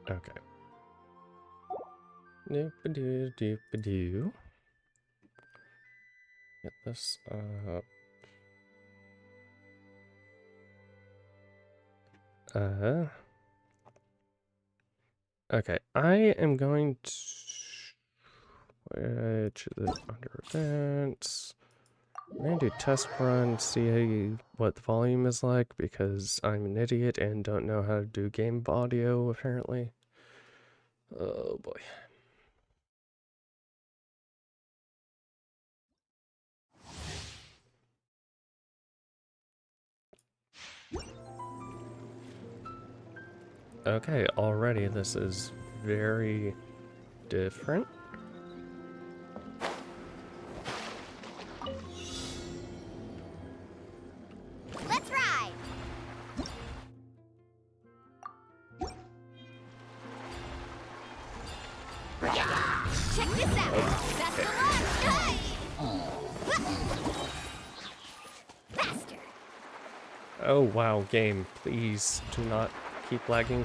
Okay. Doop-a-doo, doop-a-doo. Get this up. Okay, I am going to... Which is it? Under events. I'm going to do test run, see what the volume is like, because I'm an idiot and don't know how to do game audio, apparently. Oh boy. Okay, already this is very different. Let's ride! Check this out! That's the one! Faster! Oh wow, game, please do not keep lagging.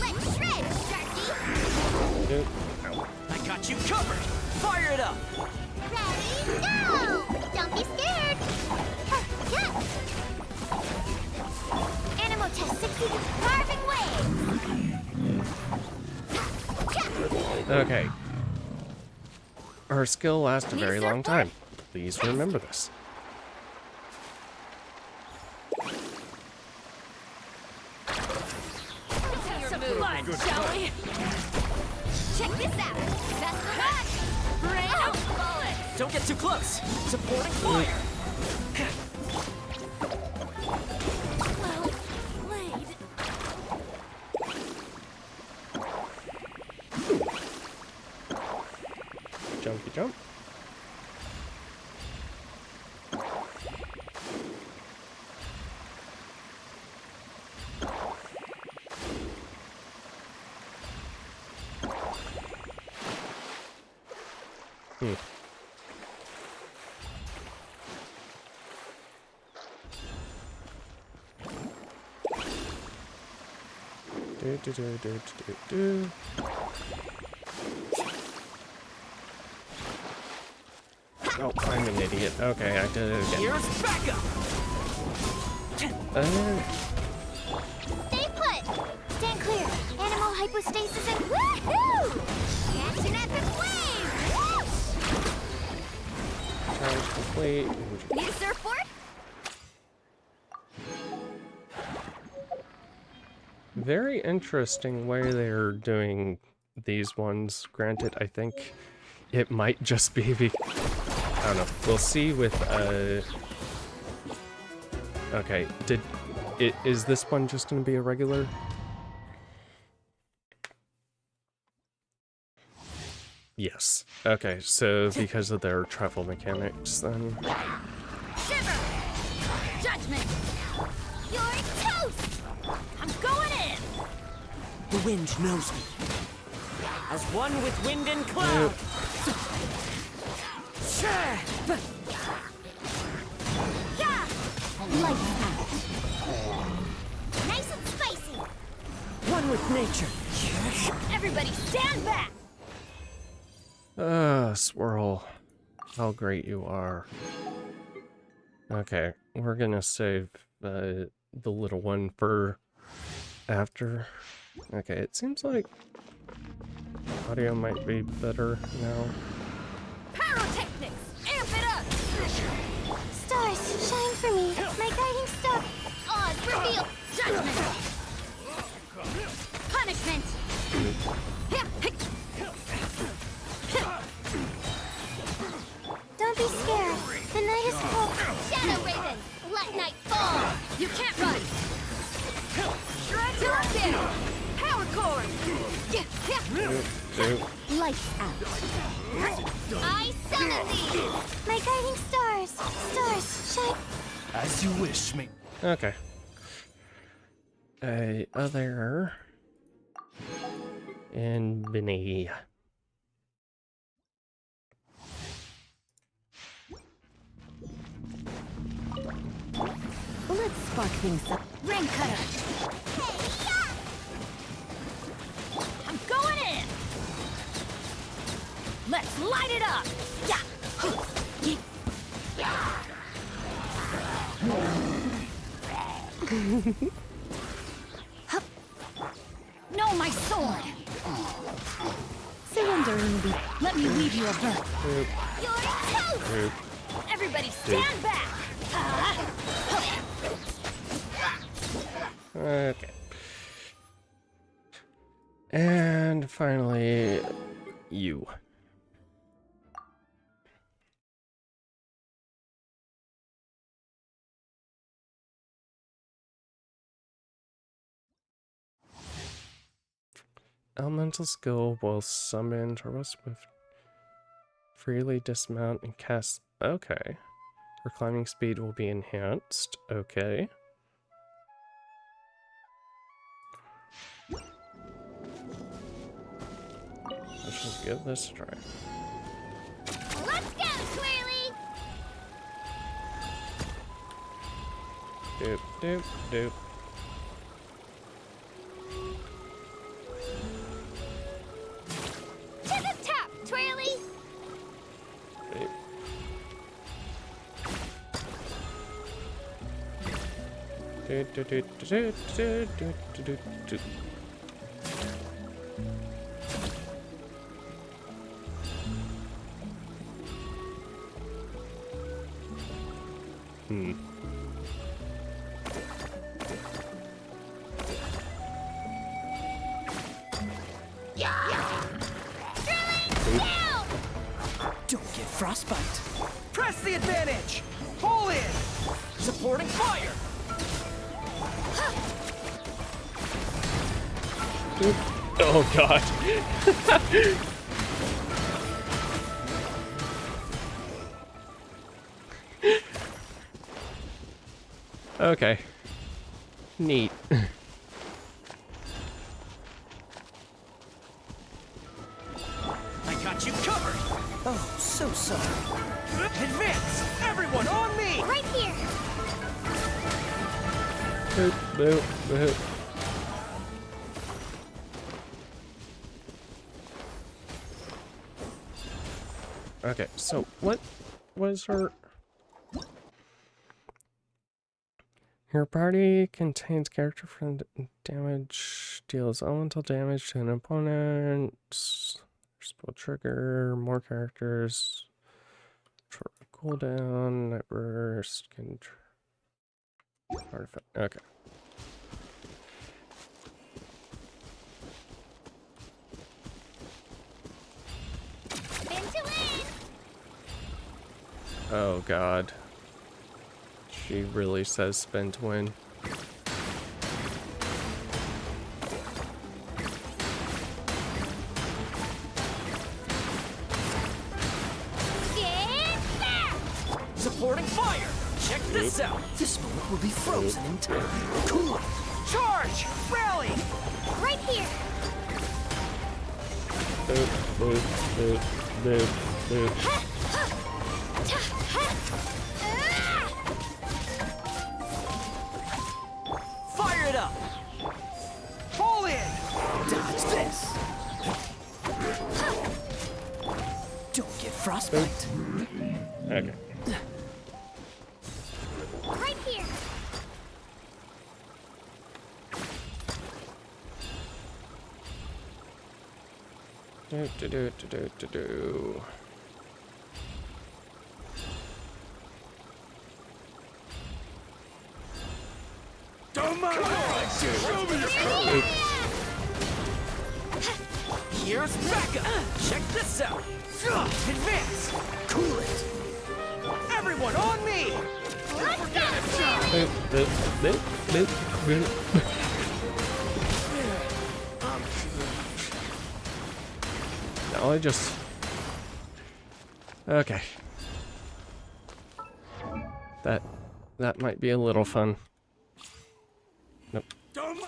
Let's shred, Sharky! Nope. Ow. I got you covered! Fire it up! Ready, go! Don't be scared! Yeah. Animal test 60 carving waves! Okay. Her skill lasts a very long time. Please remember this. Some fun, shall we? Check this out! That's the one! Rain out bullets! Don't get too close! Supporting fire! Well played. Jumpy jump. Do. Oh, I'm an idiot. Okay, I did it again. Here's backup! Stay put! Stand clear! Animal hypostasis and woohoo! Catch an epic wave! Challenge complete. Need a surfboard? Very interesting way they're doing these ones. Granted, I think it might just be I don't know. We'll see with okay, is this one just gonna be a regular? Yes. Okay, so because of their travel mechanics then. Shiver! Judgment! You're toast! I'm going in! The wind knows me. As one with wind and cloud! Yeah! Lights out. Nice and spicy! One with nature! Everybody stand back! Swirl. How great you are. Okay, we're gonna save the little one for after. Okay, it seems like audio might be better now. Pyrotechnics! Amp it up! Stars, shine for me. My guiding star. Oz, reveal. Judgment. Punishment. Don't be scared. The night is cold. Shadow Raven, let night fall. You can't run. Shred till I'm dead. Power cord. Lights out. I summon thee. My guiding stars. Stars, shine. As you wish, me. Okay. Other And Vinny. Let's spark things up. Ring cutter. I'm going in. Let's light it up. Yeah. No, my sword. Surrendering the. Let me weave you a berth. You're toast. Everybody, stand back. Okay. And finally, you. Elemental skill will summon Turbo Swift, freely dismount and cast. Okay. Her climbing speed will be enhanced. Okay. Let's just give this a try. Let's go, Twirly. Doop, doop, doop. To the top, Twirly. Doop. Do, do, do, do, do, do, do, do, do. Don't get frostbite. Press the advantage. Pull in. Supporting fire. Oh god. Okay. Neat. I got you covered. Oh, so sorry. Advance! Everyone on me! Right here. Boop, boop, boop. Okay, so what was her... Your party contains character friend damage, deals elemental damage to an opponent, will trigger more characters, short cooldown, night burst, can artifact, okay. Spin to win. Oh god. She really says spin to win. Get back. Supporting fire! Check this out! This moment will be frozen in time. Cool! Charge! Rally! Right here. Boop, boop, boop, boop, boop. Fire it up! Pull in! Dodge this! Don't get frostbite. Okay. Right here. Do, do, do, do, do, do, do. Don't mind! Show me your power! Here's backup! Check this out! Advance! Cool it! Everyone on me! Let's go, Boop, boop, boop, boop, boop. Now I just... Okay. That might be a little fun. Nope. Dumb!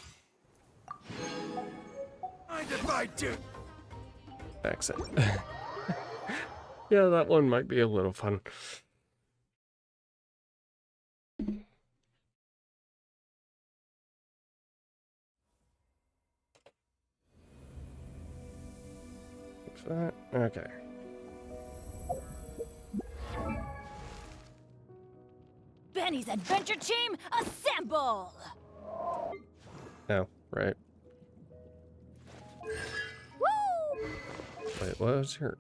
I Mind if I do? Exit. Yeah, that one might be a little fun. Fix that. Okay. Benny's Adventure Team, assemble! No, right. Woo! Wait, what was your...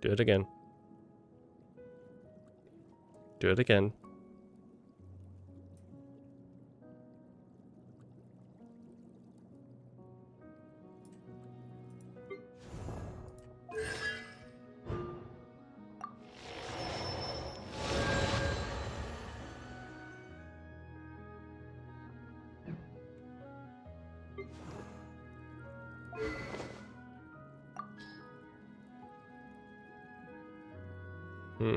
Do it again. Do it again. Hmm.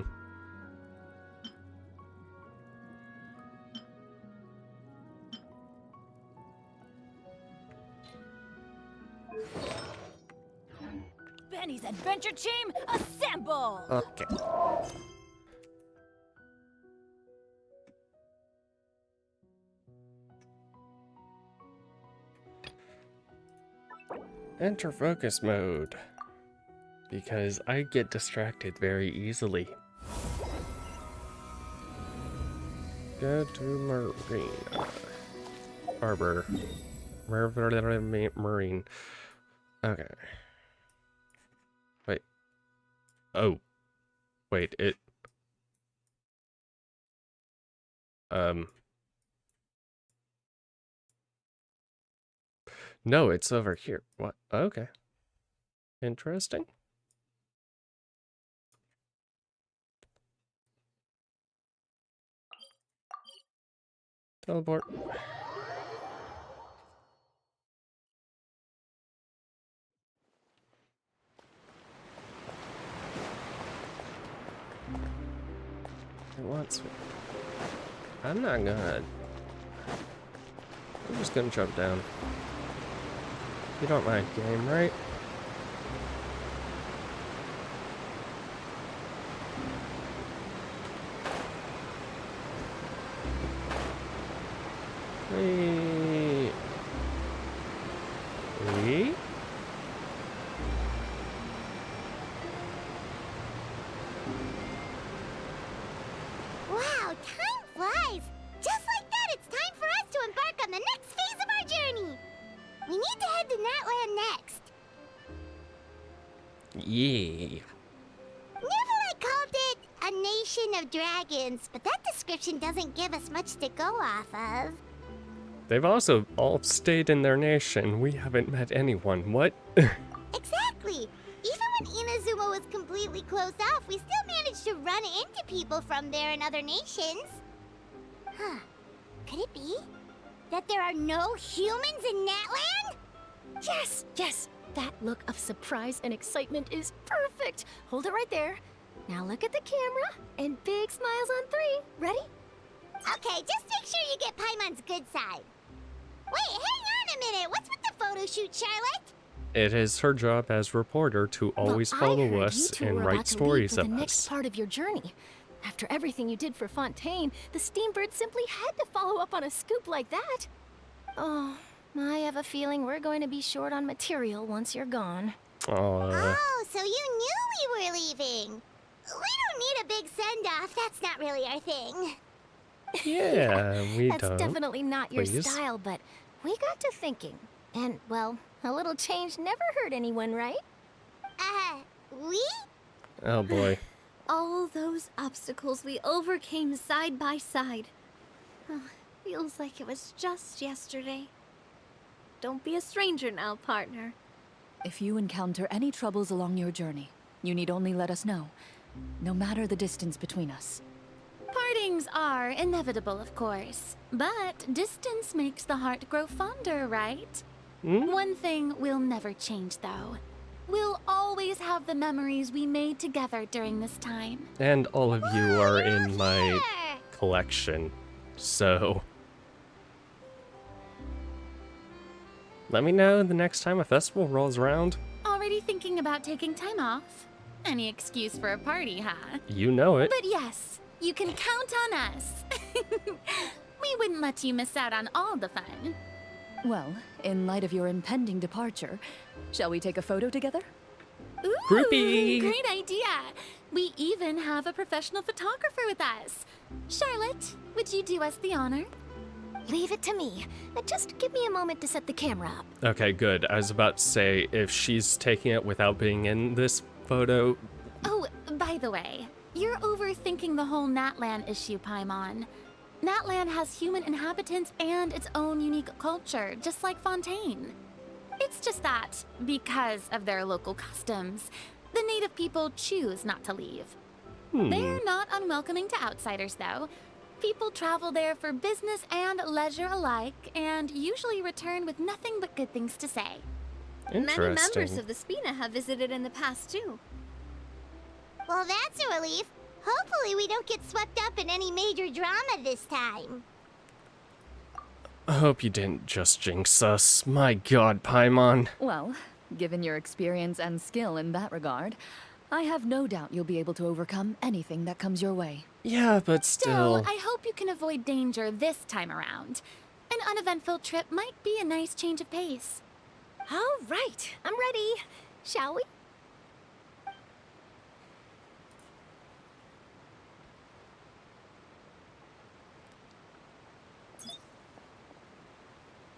Benny's Adventure Team, assemble! Okay. Enter focus mode. Because I get distracted very easily. Go to Marina. Harbor. Marine. Okay. Wait. Oh. Wait, it... No, it's over here. What? Okay. Interesting. Teleport. It wants me. I'm not gonna. I'm just gonna jump down. You don't mind game, right? Wee. Wee? Wow, time flies! Just like that, it's time for us to embark on the next phase of our journey! We need to head to Natlan next. Yeah. Neverlight called it a nation of dragons, but that description doesn't give us much to go off of. They've also all stayed in their nation. We haven't met anyone. What? Exactly! Even when Inazuma was completely closed off, we still managed to run into people from there in other nations. Huh. Could it be that there are no humans in Natlan? Yes, yes! That look of surprise and excitement is perfect! Hold it right there. Now look at the camera, and big smiles on 3. Ready? Okay, just make sure you get Paimon's good side. Wait, hang on a minute. What's with the photo shoot, Charlotte? It is her job as reporter to always Well, I follow heard us you two and were write about to leave stories for of the us. next part of your journey. After everything you did for Fontaine, the Steambird simply had to follow up on a scoop like that. Oh, I have a feeling we're going to be short on material once you're gone. Oh, so you knew we were leaving. We don't need a big send-off. That's not really our thing. Yeah, we That's don't. definitely not your Please. style, but we got to thinking. And, well, a little change never hurt anyone, right? We? Oh boy. All those obstacles we overcame side by side. Oh, feels like it was just yesterday. Don't be a stranger now, partner. If you encounter any troubles along your journey, you need only let us know, no matter the distance between us. Partings are inevitable, of course. But distance makes the heart grow fonder, right? Hmm? One thing will never change, though. We'll always have the memories we made together during this time. And all of you are in my Sure. collection, so Let me know the next time a festival rolls around. Already thinking about taking time off? Any excuse for a party, huh? You know it. But yes, you can count on us. We wouldn't let you miss out on all the fun. Well, in light of your impending departure, shall we take a photo together? Ooh, Groupie! great idea. We even have a professional photographer with us. Charlotte, would you do us the honor? Leave it to me. Just give me a moment to set the camera up. Okay, good. I was about to say, if she's taking it without being in this photo... Oh, by the way, you're overthinking the whole Natlan issue, Paimon. Natlan has human inhabitants and its own unique culture, just like Fontaine. It's just that, because of their local customs, the native people choose not to leave. They're not unwelcoming to outsiders, though. People travel there for business and leisure alike, and usually return with nothing but good things to say. Many members Interesting. of the Spina have visited in the past, too. Well, that's a relief. Hopefully we don't get swept up in any major drama this time. I hope you didn't just jinx us. My god, Paimon. Well, given your experience and skill in that regard, I have no doubt you'll be able to overcome anything that comes your way. Yeah, but Still, still... I hope you can avoid danger this time around. An uneventful trip might be a nice change of pace. All right, I'm ready. Shall we?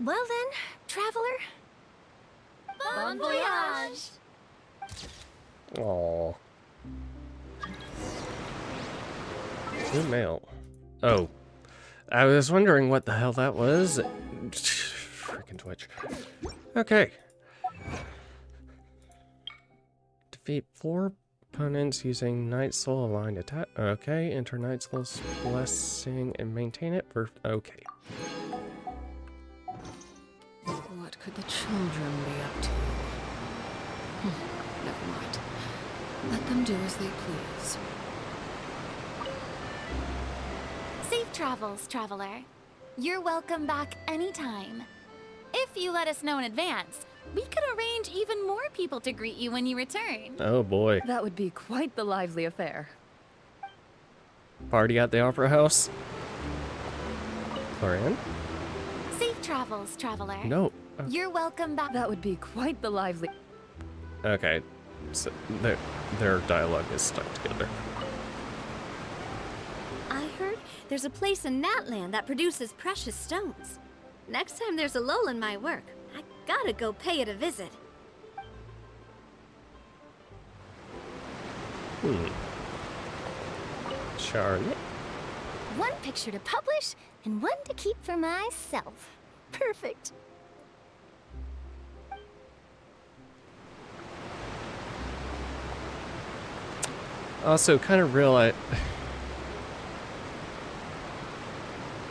Well then, traveler. Bon voyage! Aww. New mail. Oh. I was wondering what the hell that was. Freaking Twitch. Okay. Defeat 4 opponents using Night Soul aligned attack. Okay. Enter Night Soul's blessing and maintain it for. Okay. What could the children be up to? Never mind. Let them do as they please. Safe travels, traveler. You're welcome back anytime. If you let us know in advance, we could arrange even more people to greet you when you return. Oh boy. That would be quite the lively affair. Party at the Opera House? Florian? Safe travels, traveler. No. You're welcome back. That would be quite the lively... Okay. So their dialogue is stuck together. I heard there's a place in Natland that produces precious stones. Next time there's a lull in my work, I gotta go pay it a visit. Charlotte? One picture to publish and one to keep for myself. Perfect. Also, kind of realize...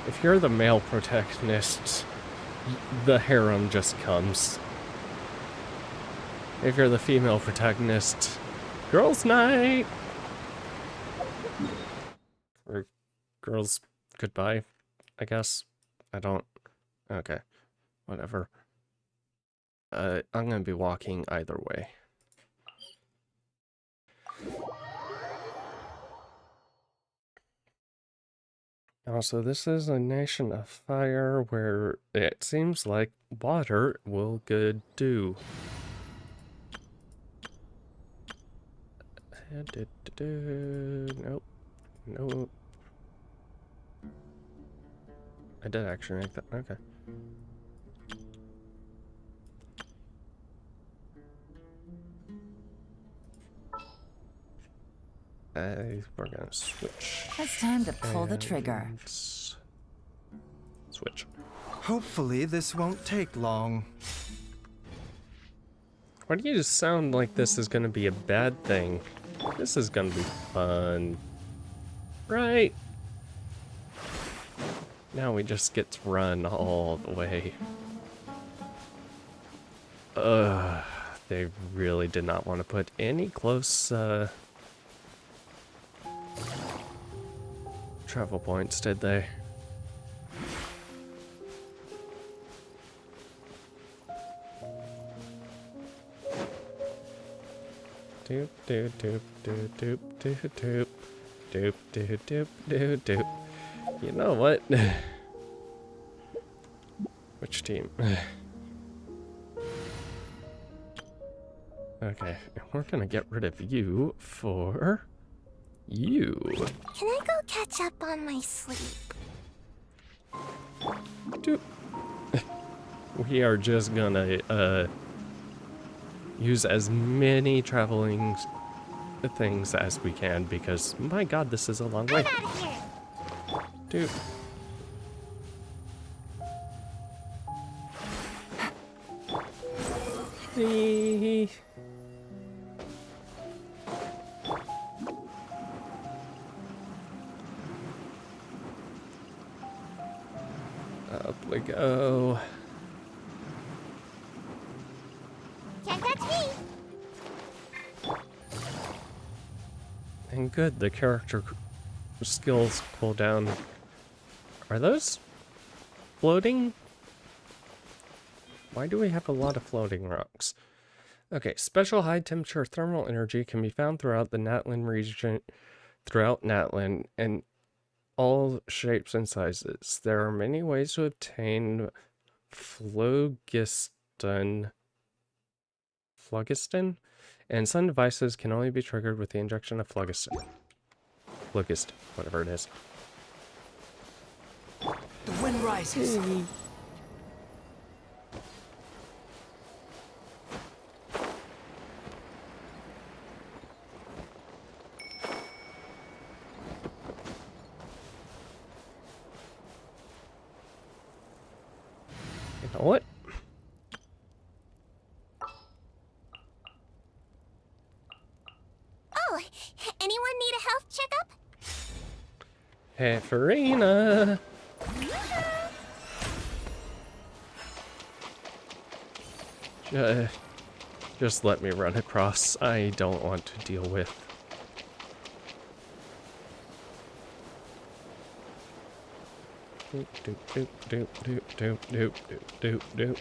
If you're the male protagonist, the harem just comes. If you're the female protagonist, girls' night! Or girls' goodbye, I guess. I don't... Okay. Whatever. I'm gonna be walking either way. Also, this is a nation of fire where it seems like water will good do. Nope. Nope. I did actually make that. Okay. We're gonna switch. It's time to pull the trigger. And switch. Hopefully this won't take long. Why do you just sound like this is gonna be a bad thing? This is gonna be fun. Right? Now we just get to run all the way. They really did not want to put any close, travel points, did they? Doop doop doop doop doop doop doop doop doop doop doop doop. You know what? Which team? Okay, we're gonna get rid of you for you. Can I go catch up on my sleep? Doop. We are just gonna use as many traveling things as we can because my god, this is a long way. I'm out of here. Dude. Eee. Up we go. Can't touch me. And good, the character skills cooldown. Are those floating? Why do we have a lot of floating rocks? Okay, special high temperature thermal energy can be found throughout the Natlan region, and all shapes and sizes. There are many ways to obtain phlogiston, and some devices can only be triggered with the injection of phlogiston, whatever it is. The wind rises. You know what? Oh, anyone need a health checkup? Hey, Farina! Just let me run across. I don't want to deal with. Doop doop doop doop doop doop doop doop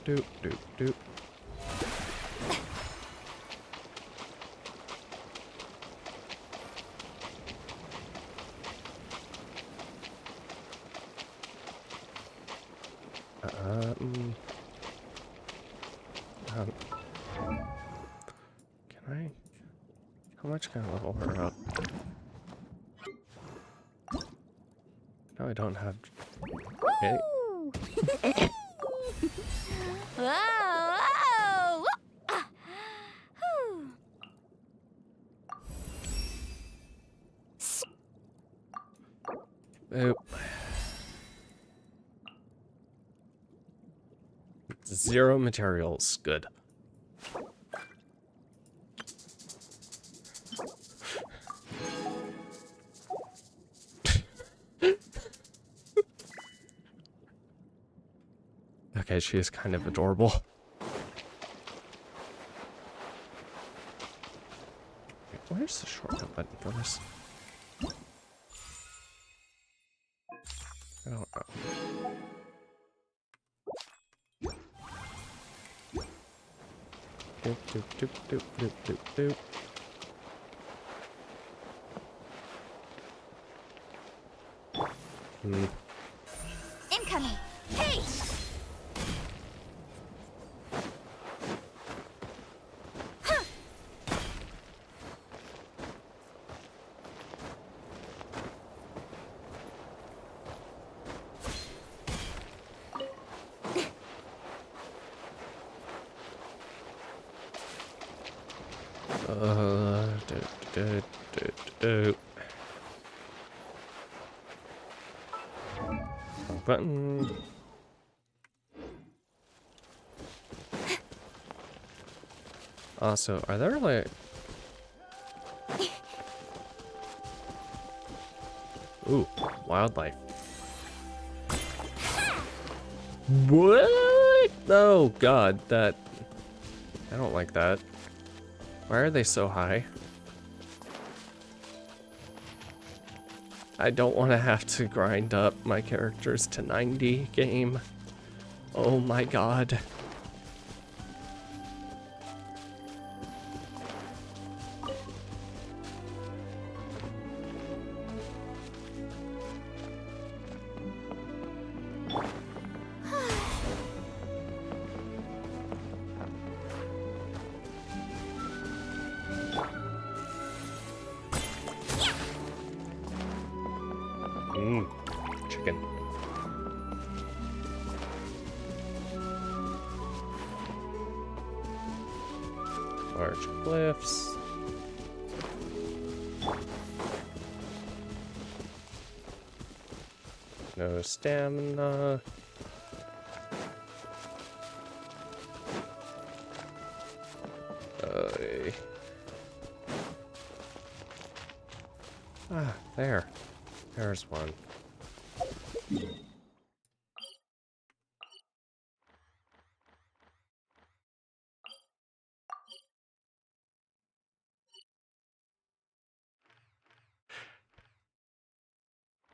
doop doop doop. Can I? How much can I level her up? No, I don't have. Okay. Whoa! Whoa! Ah. Whew. Oop. 0 materials. Good. Okay, she is kind of adorable. Where's the shortcut button for this? I don't know. Doop, doop, doop, doop, doop, doop, doop. Incoming. Hey! Button. Also, are there like... Ooh, wildlife. What? Oh god, that... I don't like that. Why are they so high? I don't want to have to grind up my characters to 90 game. Oh my god. Large cliffs. No stamina. There. There's one.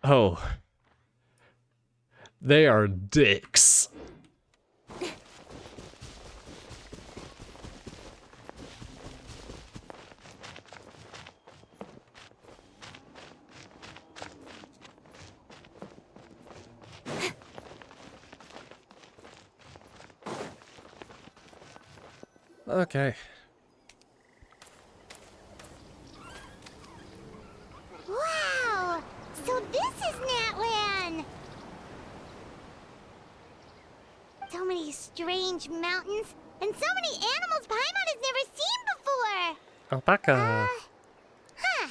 Oh. They are dicks. Okay. Wow! So this is Natlan! So many strange mountains, and so many animals Paimon has never seen before! Alpaca. Huh.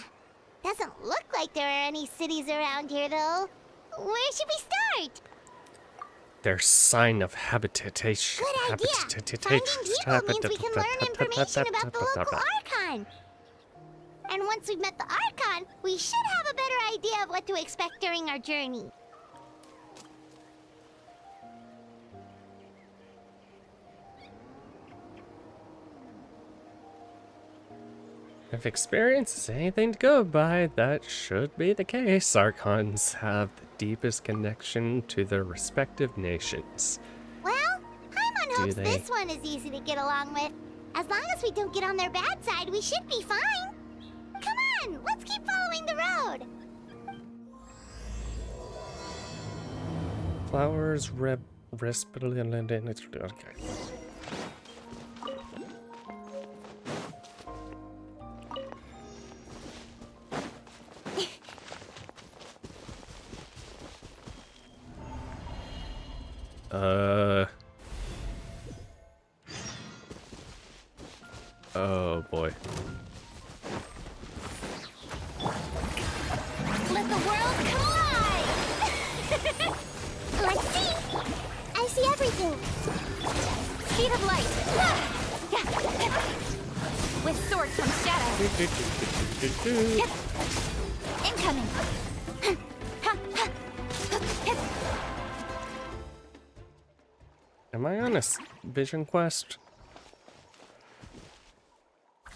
Doesn't look like there are any cities around here, though. Where should we start? Their sign of habitation. Good idea! Finding people means we can learn information about the local Archon. And once we've met the Archon, we should have a better idea of what to expect during our journey. If experience is anything to go by, that should be the case. Archons have the deepest connection to their respective nations. Well, Paimon hopes they? this one is easy to get along with. As long as we don't get on their bad side, we should be fine. Come on, let's keep following the road. Flowers, okay. Oh boy. Let the world come alive! Let's see! I see everything. Speed of light. With sword comes shadow. Incoming. Am I on a vision quest?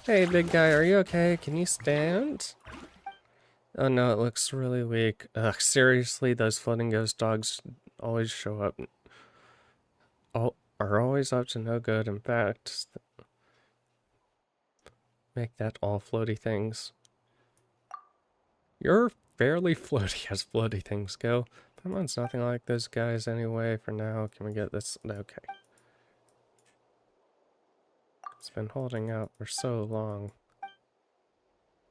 Hey, big guy, are you okay? Can you stand? Oh no, it looks really weak. Ugh, seriously, those floating ghost dogs always show up. Are always up to no good. In fact, make that all floaty things. You're fairly floaty as floaty things go. Paimon's nothing like those guys anyway for now. Can we get this? Okay. It's been holding out for so long.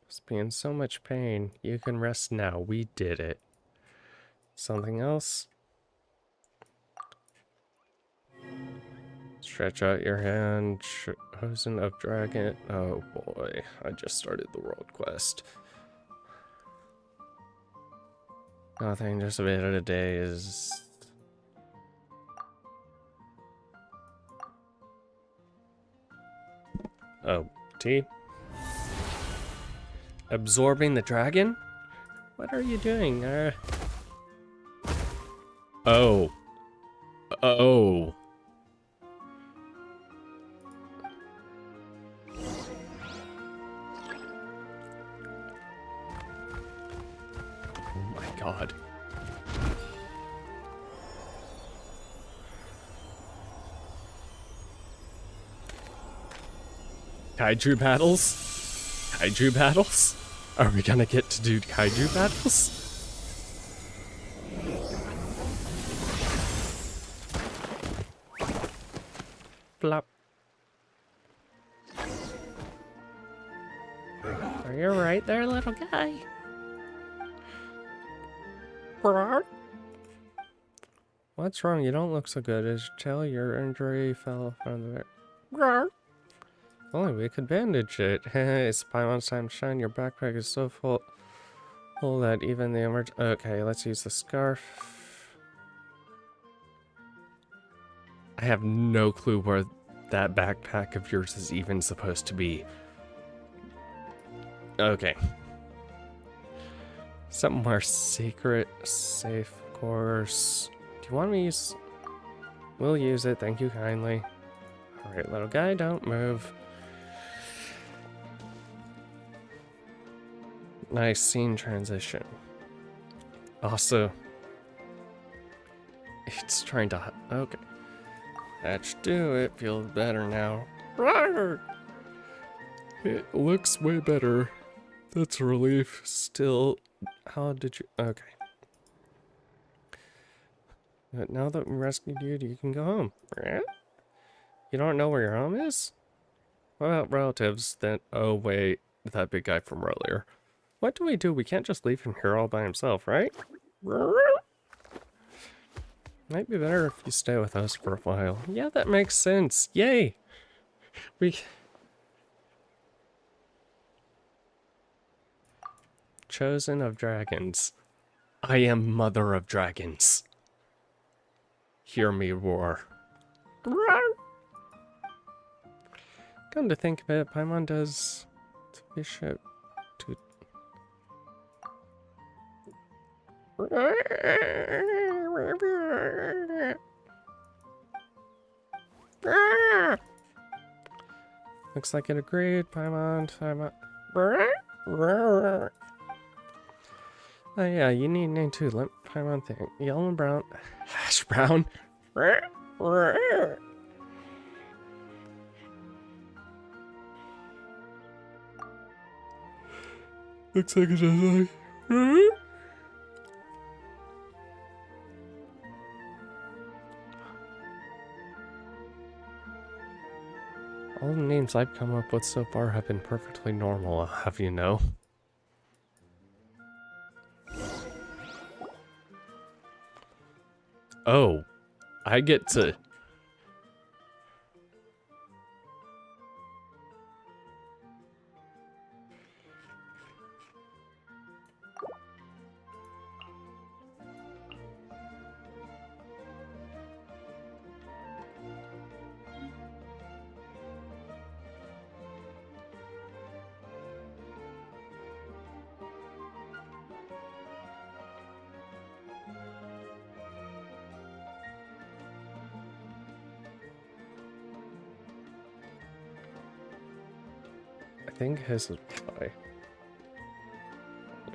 Must be in so much pain. You can rest now. We did it. Something else? Stretch out your hand. Chosen of Dragon. Oh boy. I just started the world quest. Nothing, just a bit of a day is... Oh, T? Absorbing the dragon? What are you doing? Oh. Oh. Oh my god. Kaiju battles? Kaiju battles? Are we gonna get to do kaiju battles? Flop. Are you right there, little guy? What's wrong? You don't look so good. As you tell, your injury fell from the... Only we could bandage it. It's Paimon's time to shine. Your backpack is so full that even the Okay, let's use the scarf. I have no clue where that backpack of yours is even supposed to be. Okay. Somewhere secret, safe, of course. Do you want me to use... We'll use it, thank you kindly. Alright, little guy, don't move. Nice scene transition. Also... It's trying to... Okay. That should do it. Feels better now. Rawr! It looks way better. That's a relief. Still... How did you... Okay. But now that we rescued you, you can go home. You don't know where your home is? What about relatives that... Oh, wait. That big guy from earlier. What do we do? We can't just leave him here all by himself, right? Might be better if you stay with us for a while. Yeah, that makes sense. Yay! We... Chosen of dragons. I am mother of dragons. Hear me roar. Come to think of it, Paimon does bishop to... Looks like it agreed, Paimon. Oh yeah, you need a name too. Let Paimon think. Yellow and brown. Hash brown. Looks like it is like... All the names I've come up with so far have been perfectly normal, I'll have you know. Oh, I get to... I think his is why.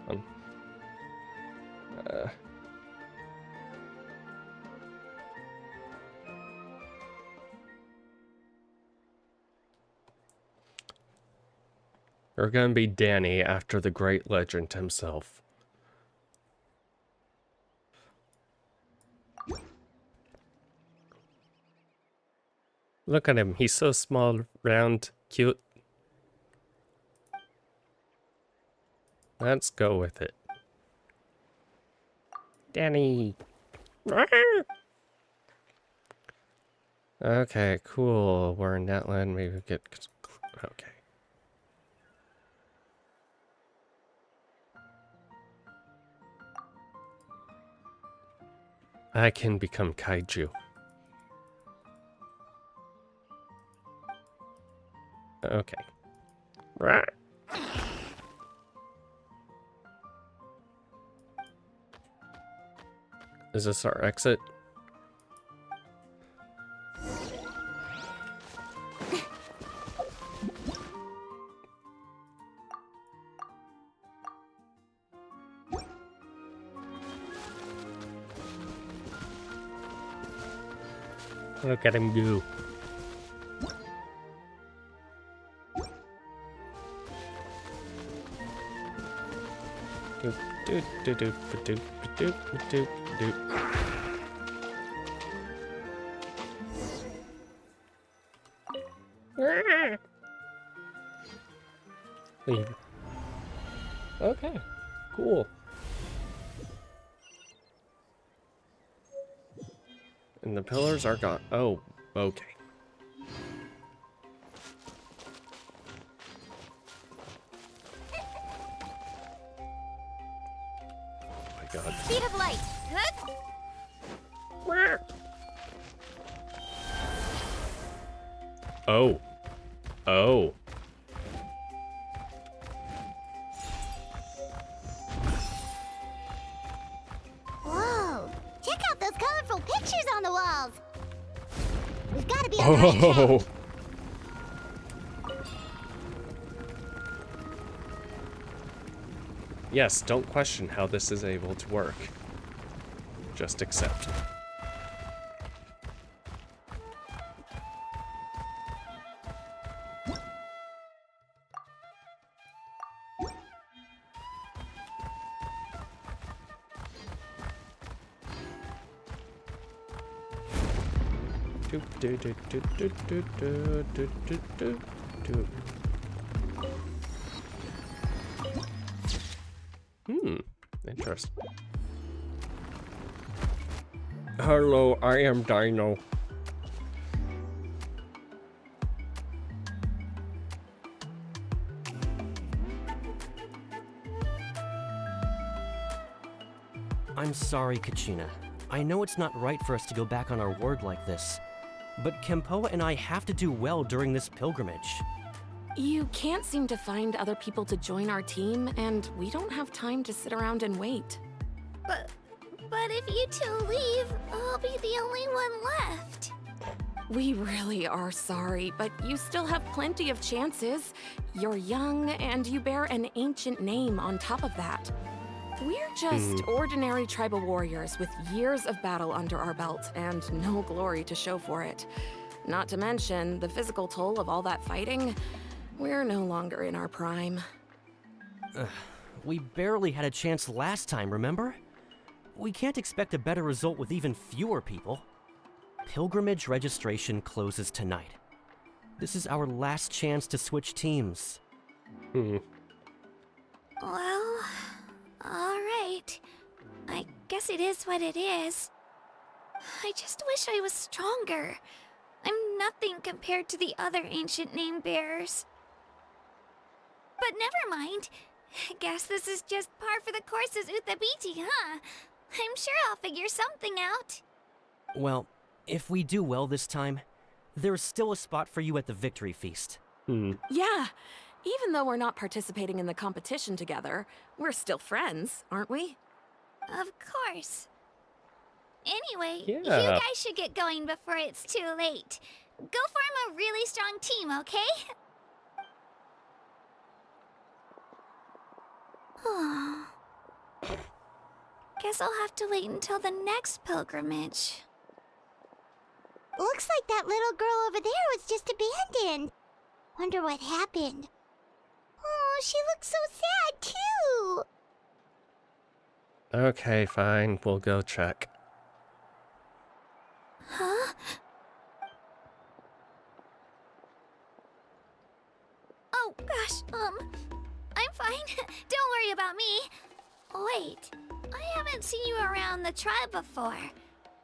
Hold on. We're gonna be Danny after the great legend himself. Look at him, he's so small, round, cute. Let's go with it. Danny! Okay, cool. We're in Natlan, maybe we get... Okay. I can become kaiju. Okay. Is this our exit? Look at him go. Do do do do do do do do. Leave. Okay, cool. And the pillars are gone. Oh, okay. god. Speed of light. Oh. Oh. Whoa! Check out those colorful pictures on the walls. We've got to be on the right track. Oh. Yes, don't question how this is able to work. Just accept. Do, do, do, do, do, do, do, do, do, do, do. Interesting. Hello, I am Dino. I'm sorry, Kachina. I know it's not right for us to go back on our word like this, but Kempoa and I have to do well during this pilgrimage. You can't seem to find other people to join our team, and we don't have time to sit around and wait. But if you two leave, I'll be the only one left. We really are sorry, but you still have plenty of chances. You're young, and you bear an ancient name on top of that. We're just ordinary tribal warriors with years of battle under our belt, and no glory to show for it. Not to mention the physical toll of all that fighting. We're no longer in our prime. We barely had a chance last time, remember? We can't expect a better result with even fewer people. Pilgrimage registration closes tonight. This is our last chance to switch teams. Well, alright. I guess it is what it is. I just wish I was stronger. I'm nothing compared to the other ancient name bearers. But never mind. Guess this is just par for the course as Uthabiti, huh? I'm sure I'll figure something out. Well, if we do well this time, there's still a spot for you at the victory feast. Yeah, even though we're not participating in the competition together, we're still friends, aren't we? Of course. Anyway, Yeah. you guys should get going before it's too late. Go form a really strong team, okay? Guess I'll have to wait until the next pilgrimage. Looks like that little girl over there was just abandoned. Wonder what happened. Oh, she looks so sad too. Okay, fine. We'll go check. Huh? Oh, gosh, I'm fine. Don't worry about me. Wait, I haven't seen you around the tribe before.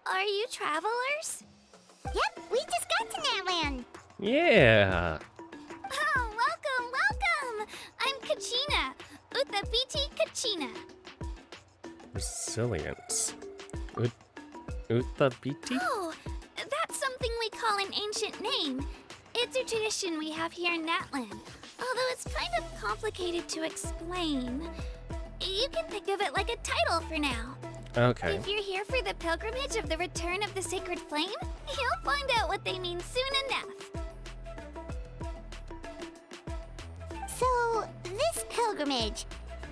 Are you travelers? Yep, we just got to Natland. Yeah. Oh, welcome! I'm Kachina. Uthabiti Kachina. Resilience. Uthabiti? Oh, that's something we call an ancient name. It's a tradition we have here in Natland, although it's kind of complicated to explain. You can think of it like a title for now. Okay. If you're here for the pilgrimage of the return of the sacred flame, you'll find out what they mean soon enough. So, this pilgrimage,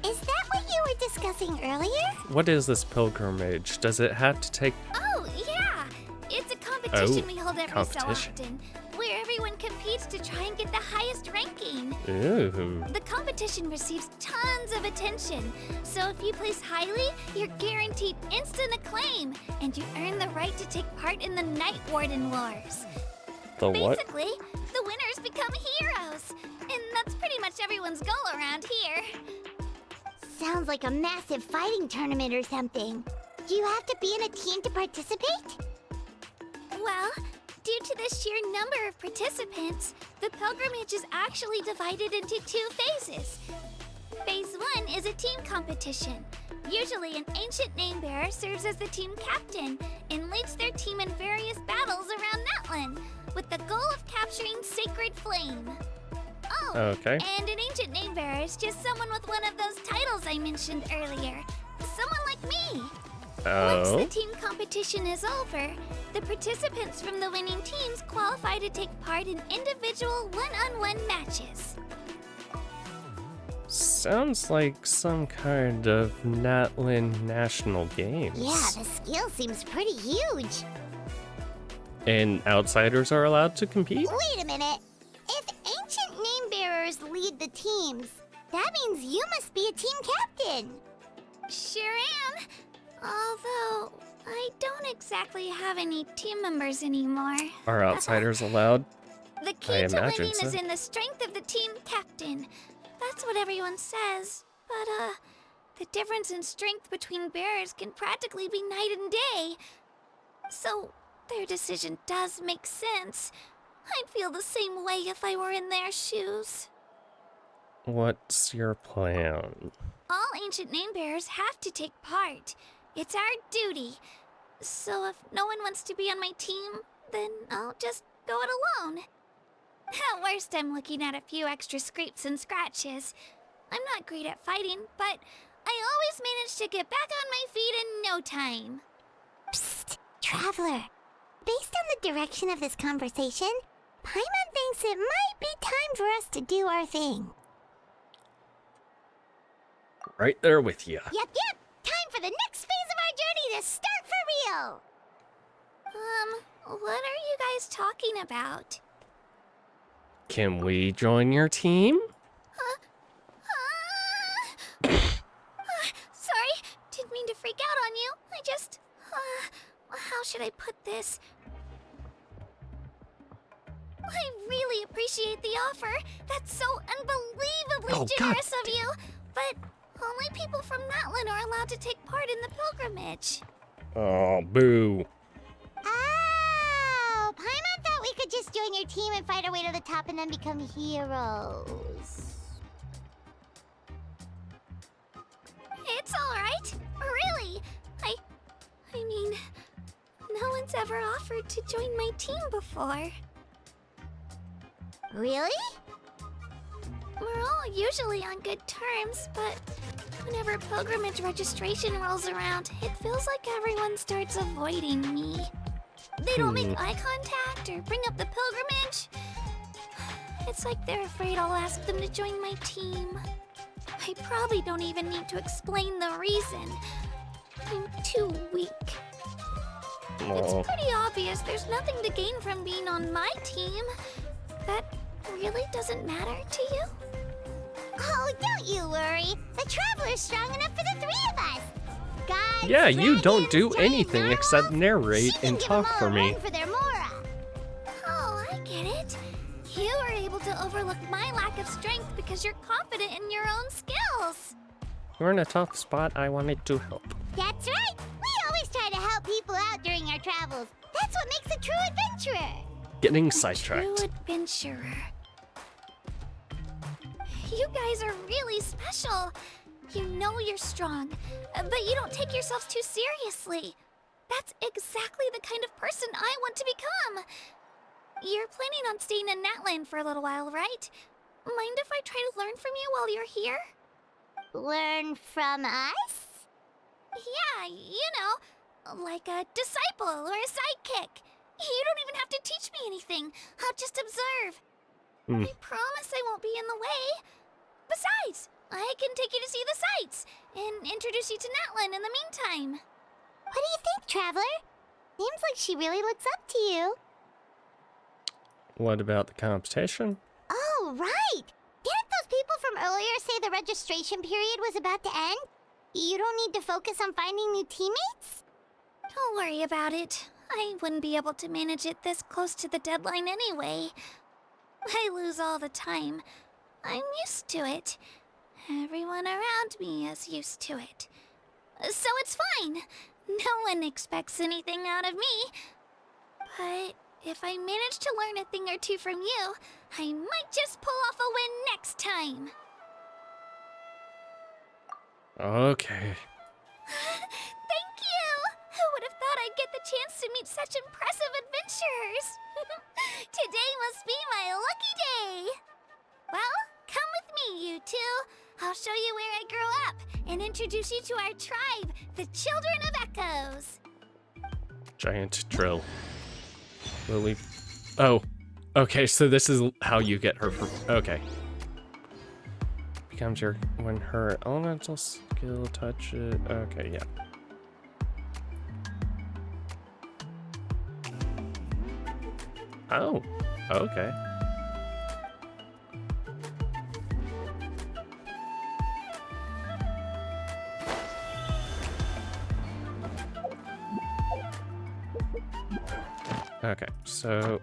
is that what you were discussing earlier? What is this pilgrimage? Does it have to take... Oh, yeah! It's a competition we hold every so competition. often, where everyone competes to try and get the highest ranking. Ooh. The competition receives tons of attention, so if you place highly, you're guaranteed instant acclaim, and you earn the right to take part in the Night Warden Wars. The what? Basically, the winners become heroes, and that's pretty much everyone's goal around here. Sounds like a massive fighting tournament or something. Do you have to be in a team to participate? Well, due to the sheer number of participants, the pilgrimage is actually divided into two phases. Phase 1 is a team competition, Usually, an ancient name bearer serves as the team captain and leads their team in various battles around Natlan, with the goal of capturing Sacred Flame. Oh, Okay. and an ancient name bearer is just someone with one of those titles I mentioned earlier. Someone like me. Once Oh. the team competition is over, the participants from the winning teams qualify to take part in individual one-on-one matches. Sounds like some kind of Natlin National Games. Yeah, the skill seems pretty huge. And outsiders are allowed to compete? Wait a minute. If ancient name bearers lead the teams, that means you must be a team captain. Sure am. Although, I don't exactly have any team members anymore. Are outsiders allowed? The I key to imagine winning so. is in the strength of the team captain. That's what everyone says. But, the difference in strength between bearers can practically be night and day. So, their decision does make sense. I'd feel the same way if I were in their shoes. What's your plan? All ancient name bearers have to take part. It's our duty. So if no one wants to be on my team, then I'll just go it alone. At worst, I'm looking at a few extra scrapes and scratches. I'm not great at fighting, but I always manage to get back on my feet in no time. Psst, Traveler. Based on the direction of this conversation, Paimon thinks it might be time for us to do our thing. Right there with you. Yep. Time for the next phase of our journey to start for real. What are you guys talking about? Can we join your team? Sorry, didn't mean to freak out on you. I just, how should I put this? I really appreciate the offer. That's so unbelievably Oh, God. generous of you. But only people from Natlan are allowed to take part in the pilgrimage. Oh, boo. Oh, Paimon thought we could just join your team and fight our way to the top and then become heroes. It's alright. Really. I mean, no one's ever offered to join my team before. Really? We're all usually on good terms, but whenever pilgrimage registration rolls around, it feels like everyone starts avoiding me. They don't make eye contact or bring up the pilgrimage. It's like they're afraid I'll ask them to join my team. I probably don't even need to explain the reason. I'm too weak. It's Oh. pretty obvious there's nothing to gain from being on my team. That really doesn't matter to you? Oh, don't you worry. The Traveler's strong enough for the three of us. Gods, Yeah, you don't dragons, do giant anything except narwhals. narrate She can and give 'em talk all for a me. run for their Mora. Oh, I get it. You were able to overlook my lack of strength because you're confident in your own skills. You're in a tough spot. I wanted to help. That's right. We always try to help people out during our travels. That's what makes a true adventurer. Getting True sidetracked. adventurer. You guys are really special. You know you're strong, but you don't take yourselves too seriously. That's exactly the kind of person I want to become. You're planning on staying in Natlan for a little while, right? Mind if I try to learn from you while you're here? Learn from us? Yeah, you know, like a disciple or a sidekick. You don't even have to teach me anything. I'll just observe. I promise I won't be in the way. Besides, I can take you to see the sights and introduce you to Natlan in the meantime. What do you think, Traveler? Seems like she really looks up to you. What about the competition? Oh, right. Didn't those people from earlier say the registration period was about to end? You don't need to focus on finding new teammates? Don't worry about it. I wouldn't be able to manage it this close to the deadline anyway. I lose all the time. I'm used to it. Everyone around me is used to it. So it's fine. No one expects anything out of me. But if I manage to learn a thing or two from you, I might just pull off a win next time. Okay. such impressive adventures! Today must be my lucky day! Well, come with me, you two. I'll show you where I grew up and introduce you to our tribe, the Children of Echoes. Giant drill. Will we... Oh. Okay, so this is how you get her for... Okay. Becomes your... When her elemental skill touches... Okay, yeah. Oh. Okay. Okay, so...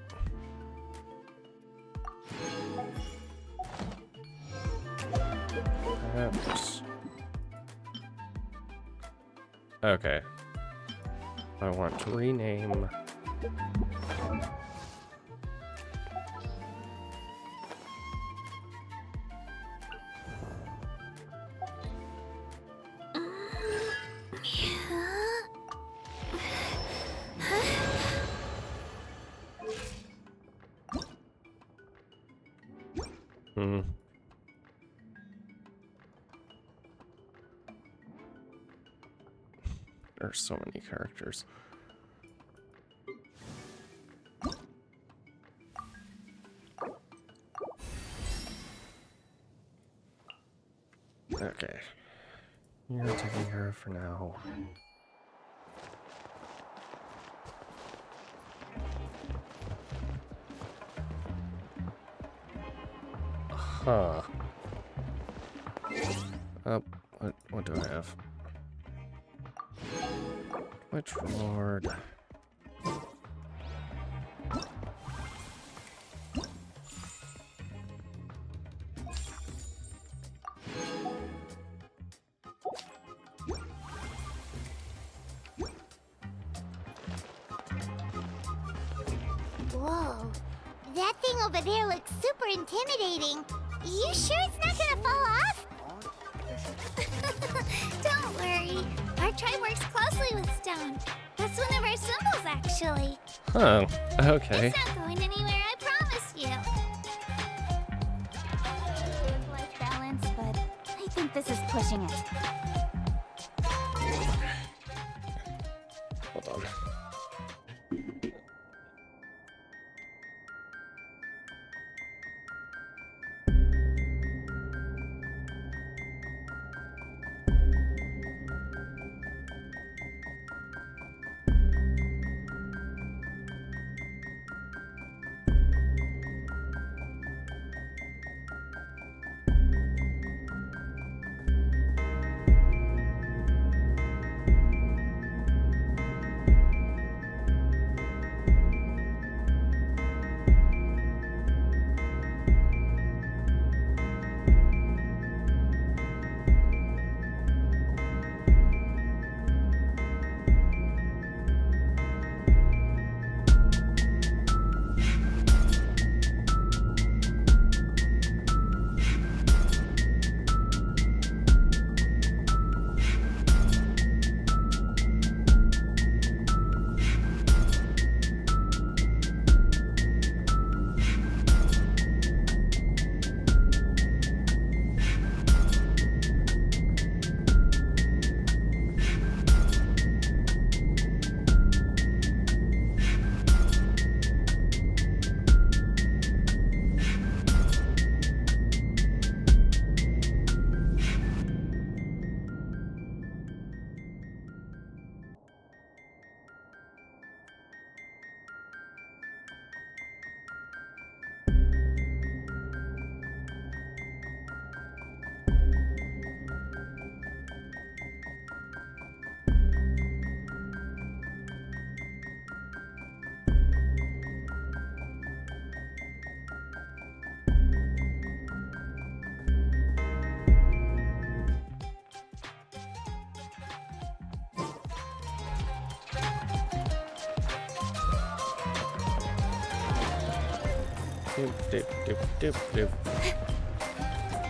That's... Okay. I want to rename... There's so many characters. Okay. You're taking care of for now. Huh. What do I have? Which Lord? Whoa. That thing over there looks super intimidating. You sure it's not gonna fall off? Don't worry. Our tribe works closely with stone. That's one of our symbols, actually. Huh. Okay. It's not going anywhere, I promise you. Life balance, but I think this is pushing it. Hold on.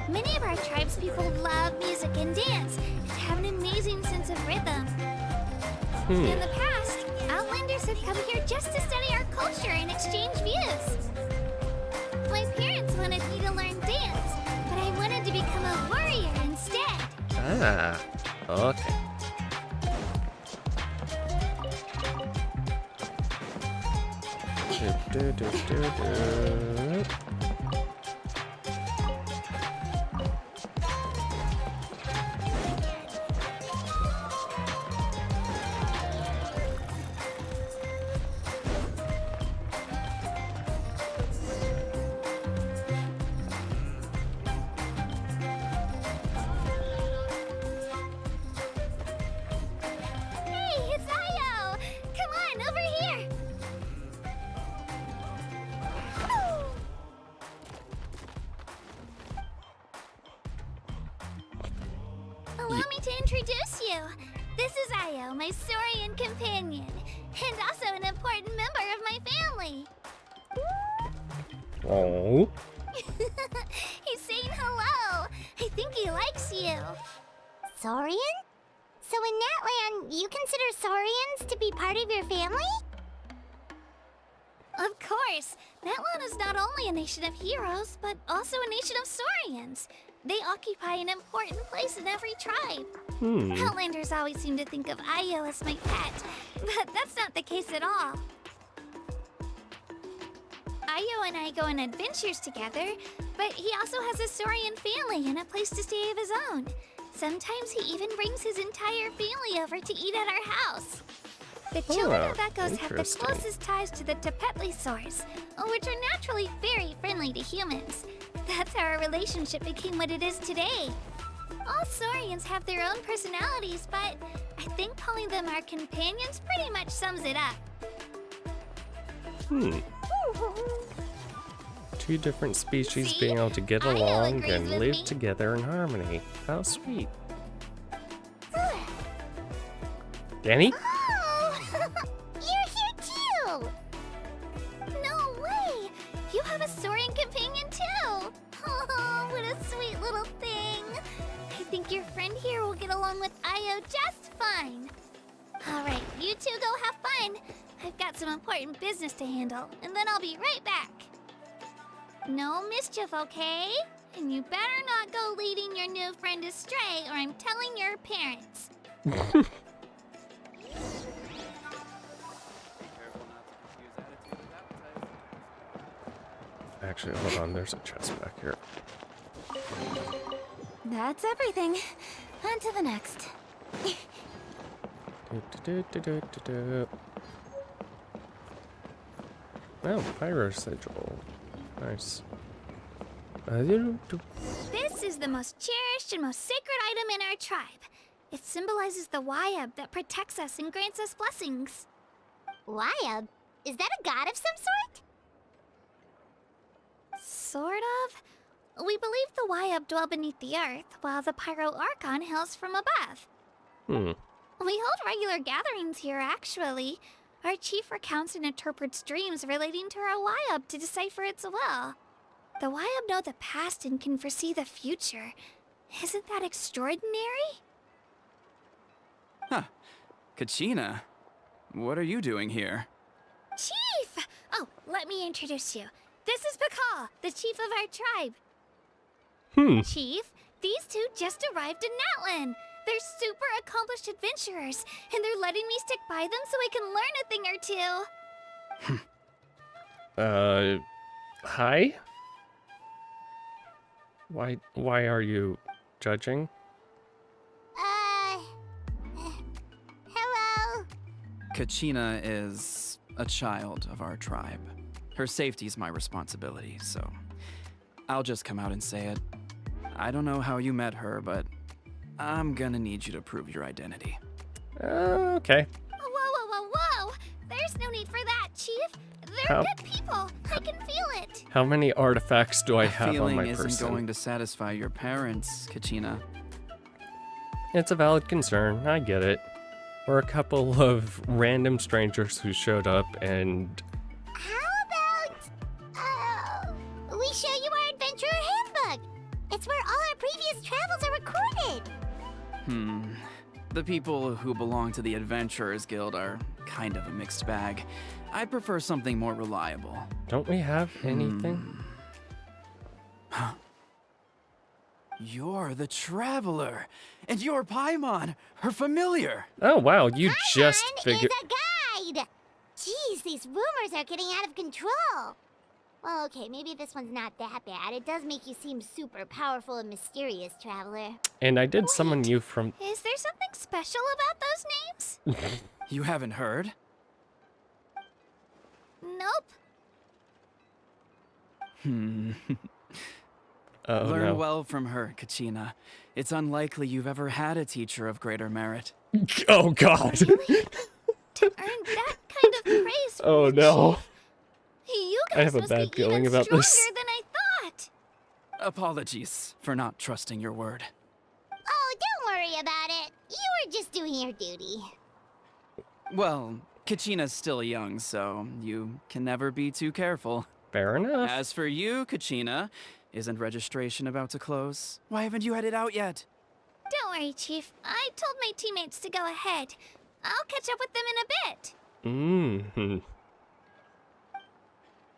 Many of our tribespeople love music and dance and have an amazing sense of rhythm. In the past, Outlanders have come here just to study our culture and exchange views. My parents wanted me to learn dance, but I wanted to become a warrior instead. Ah, okay. Do, do, do, do. Hey, it's Io! Come on, over here! Allow me to introduce you. This is Io, my Saurian companion, and also an important member of my family. Oh. He's saying hello. I think he likes you. Saurian? So in Natlan, you consider Saurians to be part of your family? Of course. Natlan is not only a nation of heroes, but also a nation of Saurians. They occupy an important place in every tribe. Outlanders always seem to think of Io as my pet, but that's not the case at all. Io and I go on adventures together, but he also has a Saurian family and a place to stay of his own. Sometimes he even brings his entire family over to eat at our house. The children of Echoes have the interesting. closest ties to the Tepetlisaurs, which are naturally very friendly to humans. That's how our relationship became what it is today. All Saurians have their own personalities, but I think calling them our companions pretty much sums it up. Two different species See? being able to get Io along agrees and with live me. together in harmony. How sweet. Danny? Oh! You're here too! No way! You have a Saurian companion too! Oh, what a sweet little thing! I think your friend here will get along with Io just fine. Alright, you two go have fun. I've got some important business to handle, and then I'll be right back. No mischief, okay? And you better not go leading your new friend astray, or I'm telling your parents. Actually, hold on. There's a chest back here. That's everything. On to the next. Do. Oh, Pyro Sigil. Nice. This is the most cherished and most sacred item in our tribe. It symbolizes the Wayab that protects us and grants us blessings. Wayab? Is that a god of some sort? Sort of. We believe the Wayab dwell beneath the earth, while the Pyro Archon hails from above. We hold regular gatherings here, actually. Our chief recounts and interprets dreams relating to our Wayab to decipher its will. The Wayab know the past and can foresee the future. Isn't that extraordinary? Huh. Kachina, what are you doing here? Chief! Oh, let me introduce you. This is Pakal, the chief of our tribe. Chief, these two just arrived in Natlan. They're super accomplished adventurers, and they're letting me stick by them so I can learn a thing or two. Hi? Why are you judging? Hello? Kachina is a child of our tribe. Her safety's my responsibility, so I'll just come out and say it. I don't know how you met her, but I'm gonna need you to prove your identity. Okay. Whoa. There's no need for that, Chief. They're How- good people. I can feel it. How many artifacts do I have on Feeling my isn't person? going to satisfy your parents, Kachina. It's a valid concern. I get it. We're a couple of random strangers who showed up and... How about, we show you our adventurer handbook? It's where all our previous travels are recorded. The people who belong to the Adventurers Guild are kind of a mixed bag. I'd prefer something more reliable. Don't we have anything? You're the Traveler, and you're Paimon, her familiar. Oh wow, you just Paimon figured. is a guide! Jeez, these rumors are getting out of control. Well, okay, maybe this one's not that bad. It does make you seem super powerful and mysterious, Traveler. And I did summon you from. Is there something special about those names? You haven't heard? Nope. Oh Learn no. well from her, Kachina. It's unlikely you've ever had a teacher of greater merit. Oh god. To earn that kind of praise from Oh the no. chief. You I guys have a must bad be feeling even about stronger this. than I thought. Apologies for not trusting your word. Oh, don't worry about it. You were just doing your duty. Well, Kachina's still young, so you can never be too careful. Fair enough. As for you, Kachina, isn't registration about to close? Why haven't you headed out yet? Don't worry, Chief. I told my teammates to go ahead. I'll catch up with them in a bit. Mm-hmm.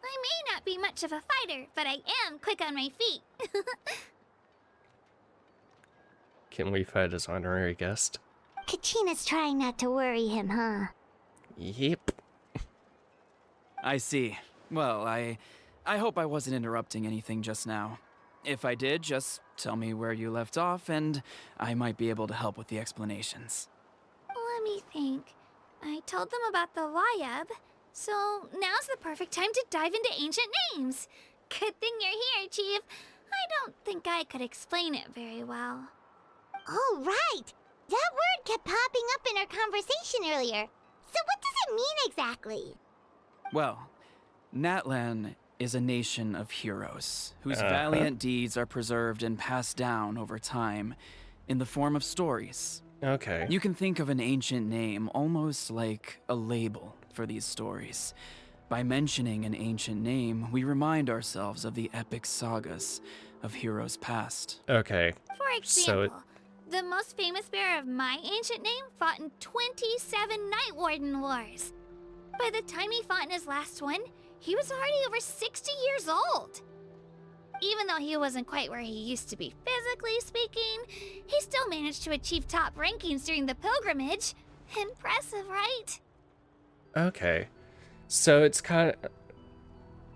I may not be much of a fighter, but I am quick on my feet. Can we fight as honorary guest? Kachina's trying not to worry him, huh? Yep. I see. Well, I hope I wasn't interrupting anything just now. If I did, just tell me where you left off, and I might be able to help with the explanations. Let me think. I told them about the Wayab, so now's the perfect time to dive into ancient names. Good thing you're here, Chief. I don't think I could explain it very well. Oh, right! That word kept popping up in our conversation earlier. So what does it mean exactly? Well, Natlan is a nation of heroes whose valiant deeds are preserved and passed down over time in the form of stories. Okay. You can think of an ancient name almost like a label for these stories. By mentioning an ancient name, we remind ourselves of the epic sagas of heroes past. Okay. For example, the most famous bearer of my ancient name fought in 27 Night Warden Wars. By the time he fought in his last one, he was already over 60 years old. Even though he wasn't quite where he used to be physically speaking, he still managed to achieve top rankings during the pilgrimage. Impressive, right? Okay. So it's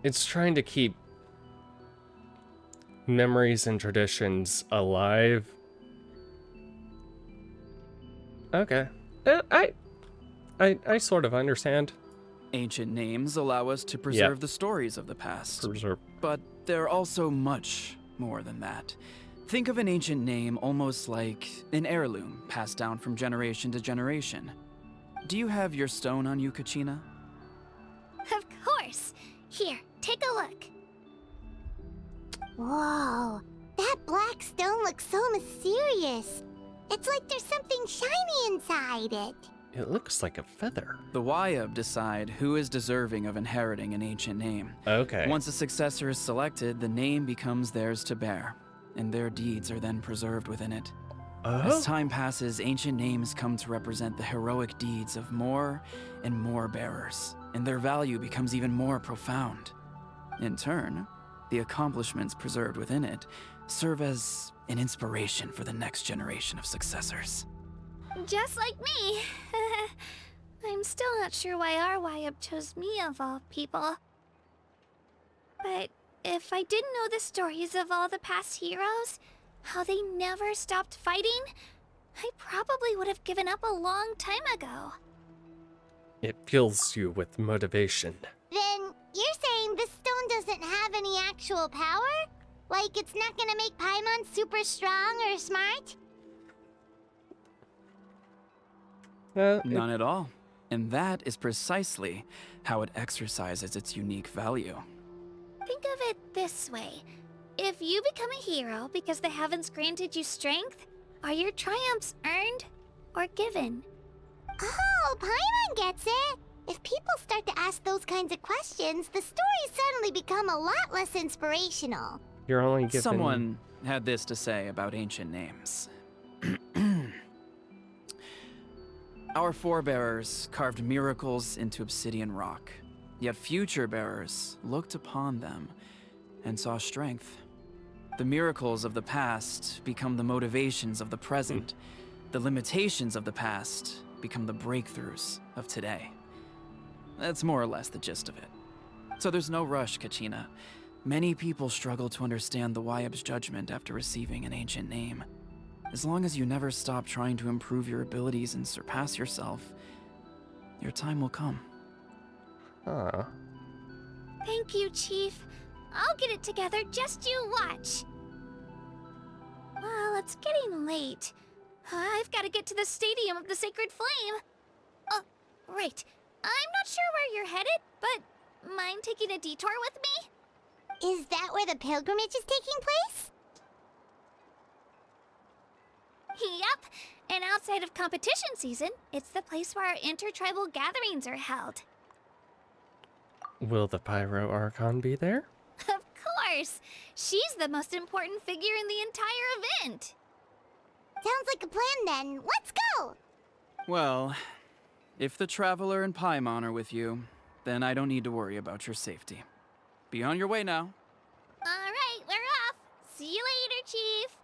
it's trying to keep memories and traditions alive. Okay. I sort of understand. Ancient names allow us to preserve the stories of the past. But they're also much more than that. Think of an ancient name almost like an heirloom passed down from generation to generation. Do you have your stone on you, Kachina? Of course. Here, take a look. Whoa, that black stone looks so mysterious. It's like there's something shiny inside it. It looks like a feather. The Wayab decide who is deserving of inheriting an ancient name. Okay. Once a successor is selected, the name becomes theirs to bear, and their deeds are then preserved within it. As time passes, ancient names come to represent the heroic deeds of more and more bearers, and their value becomes even more profound. In turn, the accomplishments preserved within it serve as an inspiration for the next generation of successors. Just like me. I'm still not sure why our Wayab chose me of all people. But if I didn't know the stories of all the past heroes, how they never stopped fighting, I probably would have given up a long time ago. It fills you with motivation. Then you're saying this stone doesn't have any actual power? Like it's not gonna make Paimon super strong or smart? None at all. And that is precisely how it exercises its unique value. Think of it this way. If you become a hero because the heavens granted you strength, are your triumphs earned or given? Oh, Paimon gets it! If people start to ask those kinds of questions, the stories suddenly become a lot less inspirational. You're only given... Someone had this to say about ancient names. Our forebearers carved miracles into obsidian rock, yet future bearers looked upon them and saw strength. The miracles of the past become the motivations of the present. The limitations of the past become the breakthroughs of today. That's more or less the gist of it. So there's no rush, Kachina. Many people struggle to understand the Wyeb's judgment after receiving an ancient name. As long as you never stop trying to improve your abilities and surpass yourself, your time will come. Huh. Thank you, Chief. I'll get it together, just you watch. Well, it's getting late. I've got to get to the Stadium of the Sacred Flame. Oh, right. I'm not sure where you're headed, but mind taking a detour with me? Is that where the pilgrimage is taking place? Yep. And outside of competition season, it's the place where our intertribal gatherings are held. Will the Pyro Archon be there? Of course! She's the most important figure in the entire event! Sounds like a plan then. Let's go! Well, if the Traveler and Paimon are with you, then I don't need to worry about your safety. Be on your way now. Alright, we're off! See you later, Chief!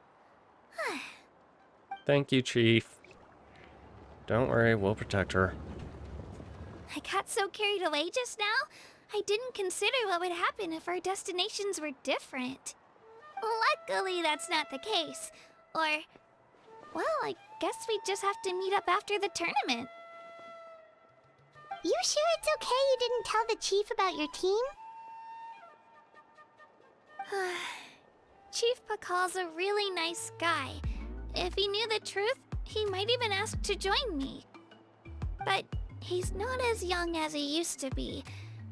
Thank you, Chief. Don't worry, we'll protect her. I got so carried away just now, I didn't consider what would happen if our destinations were different. Luckily, that's not the case. Or, well, I guess we just have to meet up after the tournament. You sure it's okay you didn't tell the chief about your team? Chief Pakal's a really nice guy. If he knew the truth, he might even ask to join me. But he's not as young as he used to be,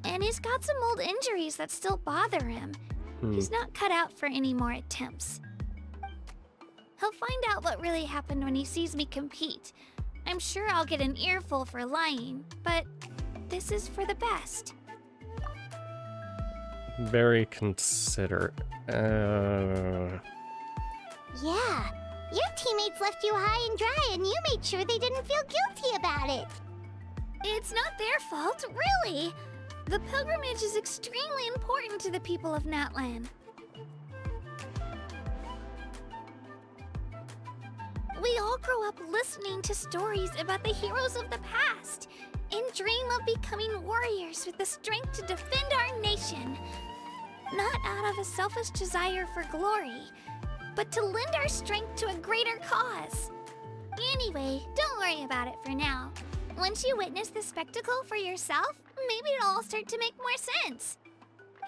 and he's got some old injuries that still bother him. He's not cut out for any more attempts. He'll find out what really happened when he sees me compete. I'm sure I'll get an earful for lying, but this is for the best. Very considerate. Yeah. Your teammates left you high and dry and you made sure they didn't feel guilty about it. It's not their fault, really. The pilgrimage is extremely important to the people of Natlan. We all grow up listening to stories about the heroes of the past and dream of becoming warriors with the strength to defend our nation. Not out of a selfish desire for glory, but to lend our strength to a greater cause. Anyway, don't worry about it for now. Once you witness the spectacle for yourself, maybe it'll all start to make more sense.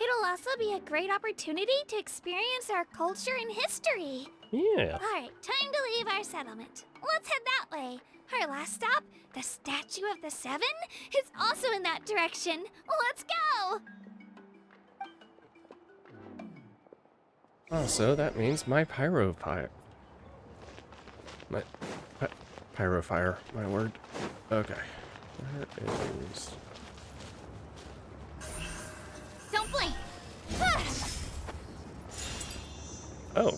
It'll also be a great opportunity to experience our culture and history. Yeah. Alright, time to leave our settlement. Let's head that way. Our last stop, the Statue of the Seven, is also in that direction. Let's go! Oh, so that means my Pyrophire, my word. Okay. Where is... Don't blink! Oh.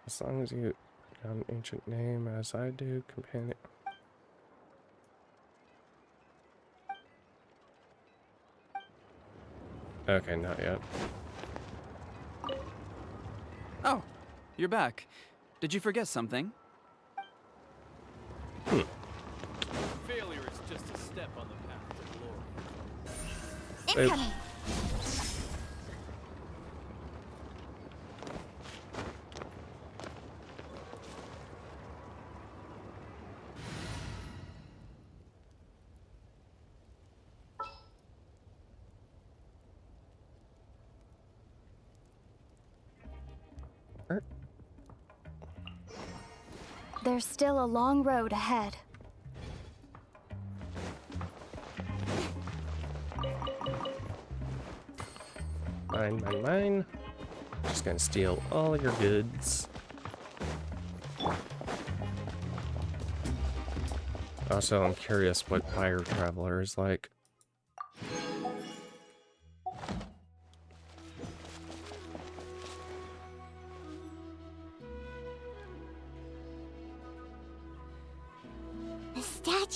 As long as you got an ancient name as I do, companion... Okay, not yet. Oh, you're back. Did you forget something? Failure is just a step on the path to glory. Incoming! There's still a long road ahead. Mine. Just gonna steal all your goods. Also, I'm curious what Fire Traveler is like.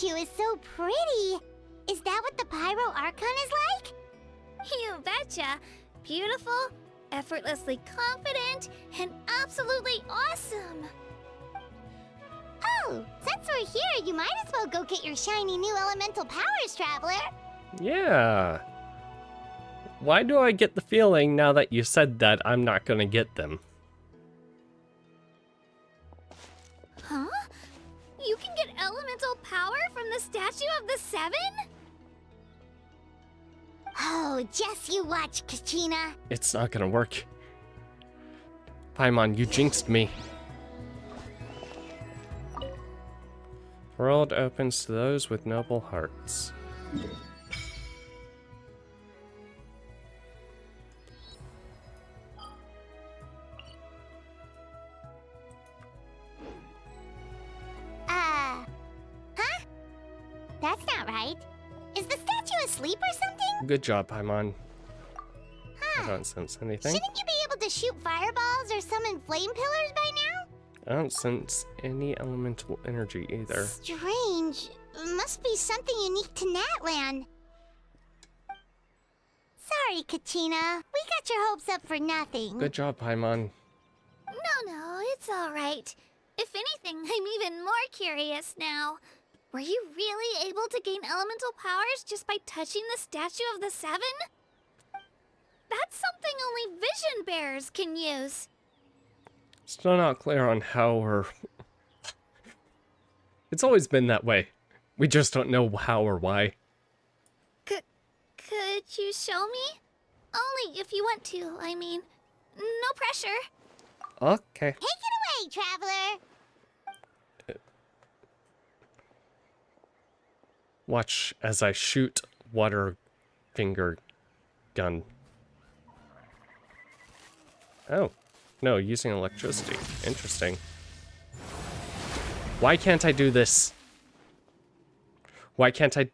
statue is so pretty. Is that what the Pyro Archon is like? You betcha. Beautiful, effortlessly confident, and absolutely awesome. Oh, since we're here, you might as well go get your shiny new elemental powers, Traveler. Yeah. Why do I get the feeling now that you said that I'm not gonna get them? Huh? You can get elemental power from the Statue of the Seven? Oh, just you watch, Kachina. It's not gonna work. Paimon, you jinxed me. World opens to those with noble hearts. Huh? That's not right. Is the statue asleep or something? Good job, Paimon. Huh. I don't sense anything. Shouldn't you be able to shoot fireballs or summon flame pillars by now? I don't sense any elemental energy either. Strange. Must be something unique to Natlan. Sorry, Kachina. We got your hopes up for nothing. Good job, Paimon. No, it's all right. If anything, I'm even more curious now. Were you really able to gain elemental powers just by touching the Statue of the Seven? That's something only vision bearers can use. Still not clear on how or... It's always been that way. We just don't know how or why. Could you show me? Only if you want to, I mean. No pressure. Okay. Take it away, Traveler. Watch as I shoot water finger gun. Oh. No, using electricity. Interesting. Why can't I do this? Why can't I...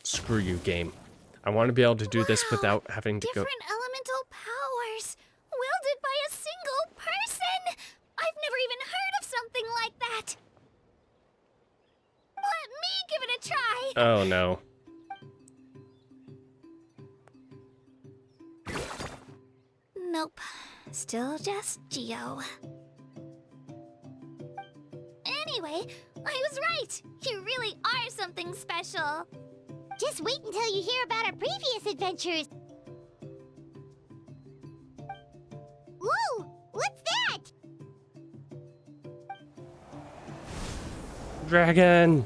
Screw you, game. I want to be able to do this without having to go... Different elemental powers, wielded by a single person! I've never even heard of something like that! Let me give it a try! Oh, no. Nope. Still just Geo. Anyway, I was right! You really are something special! Just wait until you hear about our previous adventures. Whoa! What's that? Dragon!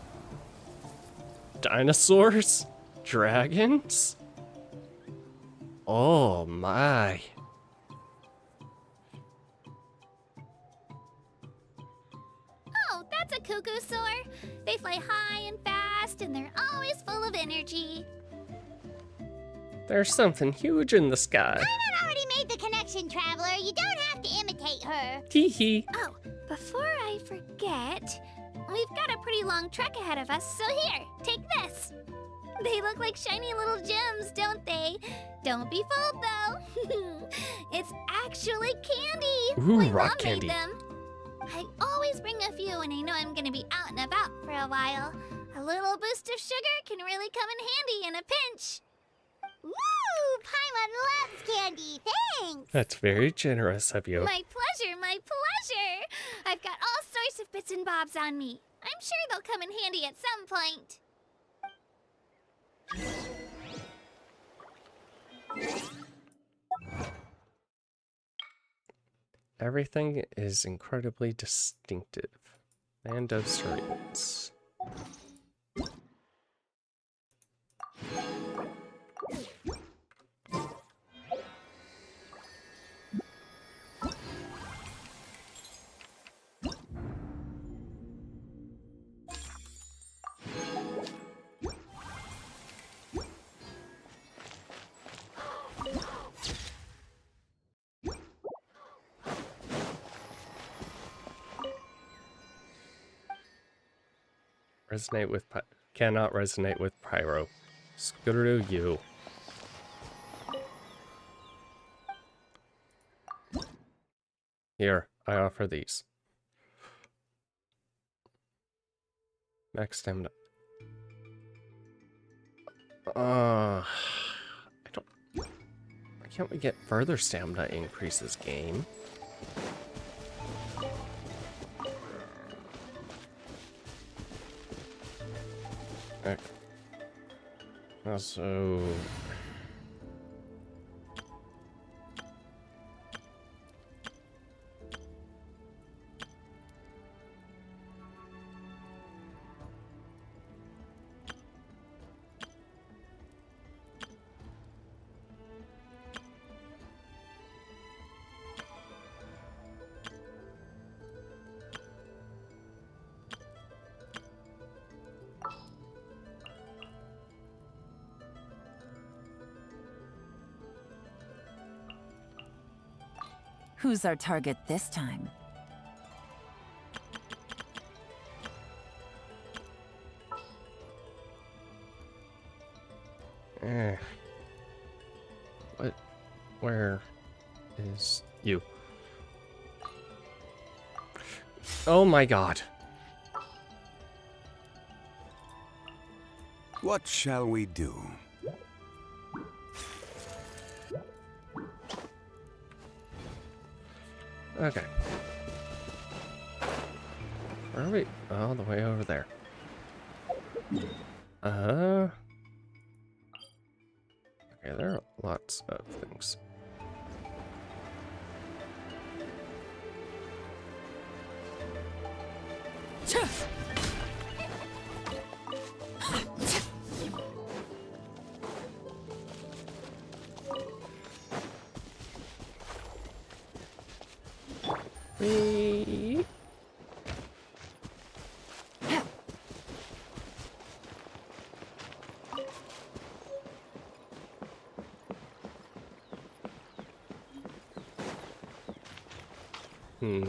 Dinosaurs? Dragons? Oh my. Oh, that's a Cuckoosaur. They fly high and fast, and they're always full of energy. There's something huge in the sky. Paimon already made the connection, Traveler. You don't have to imitate her. Hee. Oh, before I forget, we've got a pretty long trek ahead of us, so here, take this. They look like shiny little gems, don't they? Don't be fooled, though. It's actually candy. Ooh, My rock mom candy. made them. I always bring a few when I know I'm gonna be out and about for a while. A little boost of sugar can really come in handy in a pinch. Woo! Paimon loves candy. Thanks. That's very generous of you. My pleasure, my pleasure. I've got all sorts of bits and bobs on me. I'm sure they'll come in handy at some point. Everything is incredibly distinctive. Land of Serene. Resonate with cannot resonate with Pyro. Screw you. Here, I offer these. Max stamina. I don't. Why can't we get further stamina increases, game? Okay. Also. Who's our target this time? What? Where is you? Oh my god. What shall we do? Okay. Where are we? Oh, the way over there. Okay, there are lots of things. Whee! Hmm.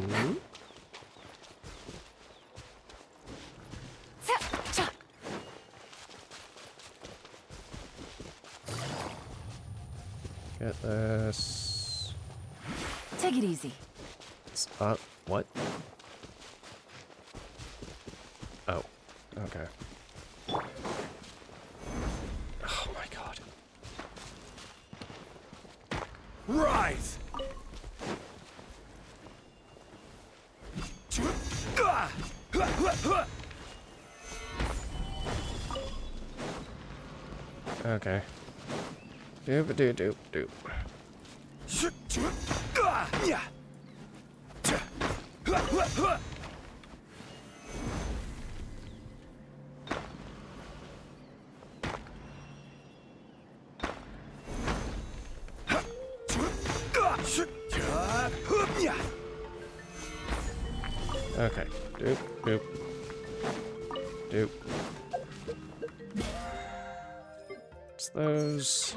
Get this. Take it easy. What? Oh, okay. Oh my god. Rise! Okay. Doop doop doop doop. Okay. Doop doop. Doop. It's those.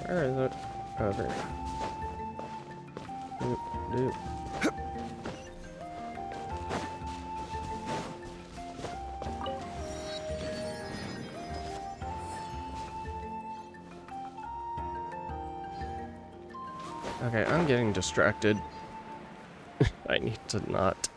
Where is it? Over here. Doop, doop. Okay, I'm getting distracted. I need to not.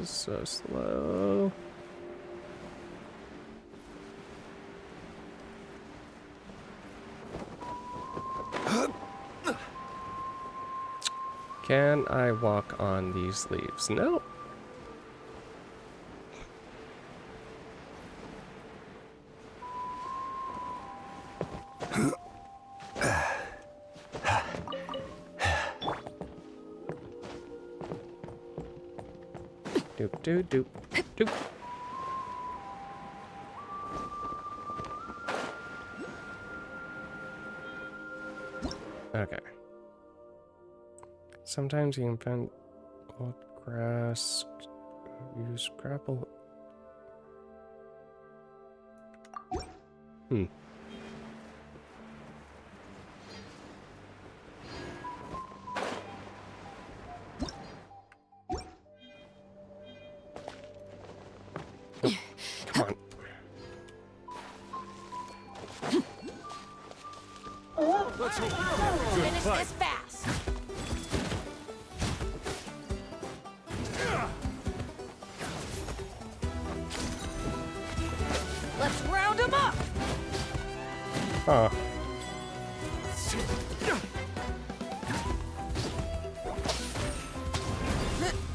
So slow. Can I walk on these leaves? No. Doop doop doop doop. Okay. Sometimes you can find old grass. Use grapple. Hmm. Come on. Let's finish this fast. Let's round him up. Huh.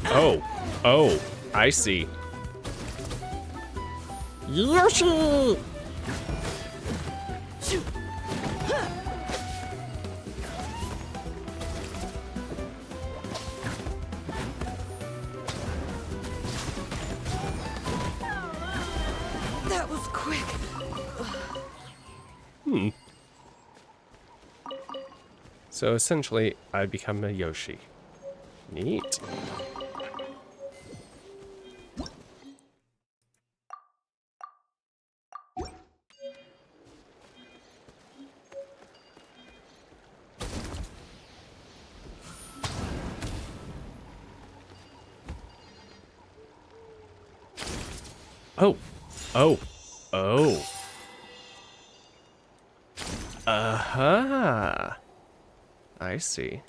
Oh. Oh. I see. Yoshi! That was quick. Hmm. So essentially, I become a Yoshi. Neat. Oh. Oh. Oh. Uh-huh. I see.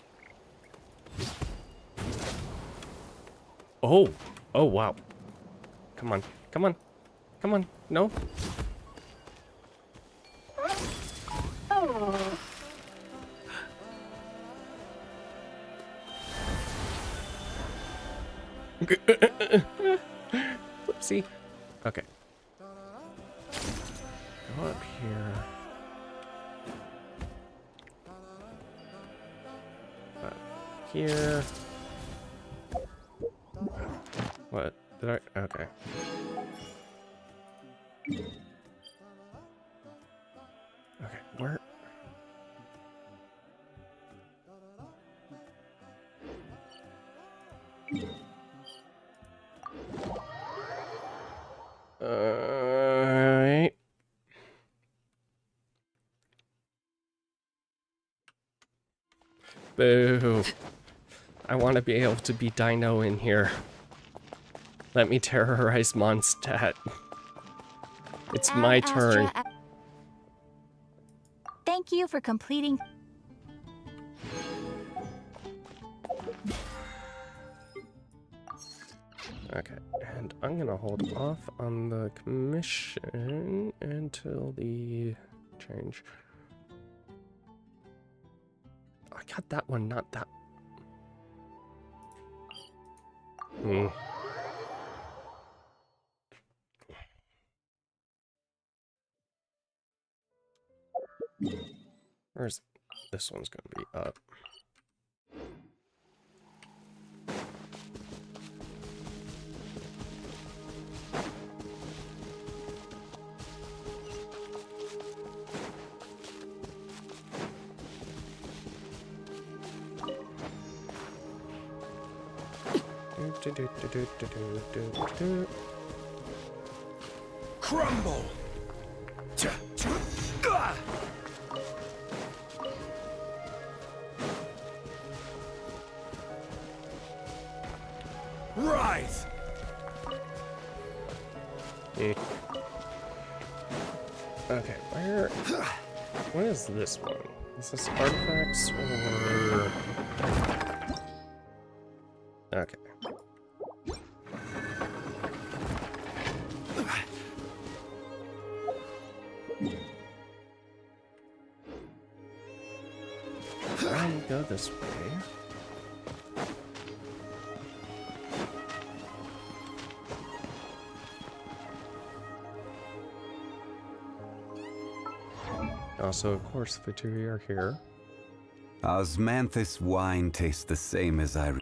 Oh. Oh, wow. Come on. Come on. Come on. No. Whoopsie. Okay. Go up here. Up here. What? Did I? Okay. Okay, where? Alright. Boo. I want to be able to be Dino in here. Let me terrorize Mondstadt. It's my turn. Thank you for completing. Okay, and I'm gonna hold off on the commission until the change. I got that one, not that. Hmm. Where's this one's gonna be up? Crumble! Rise! Okay, where? What is this one? Is this artifacts or? Okay. I'll go this way. Also, of course, the two are here. Osmanthus wine tastes the same as I...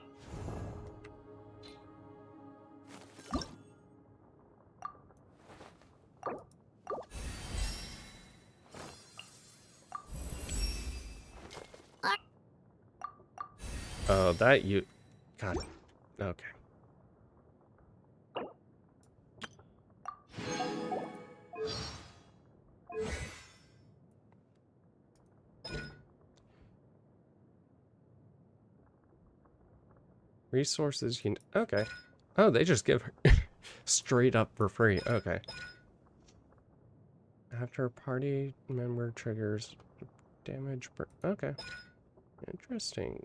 Oh, that you... God. Okay. Resources, okay. Oh, they just give her straight up for free. Okay. After a party member triggers damage. Okay. Interesting.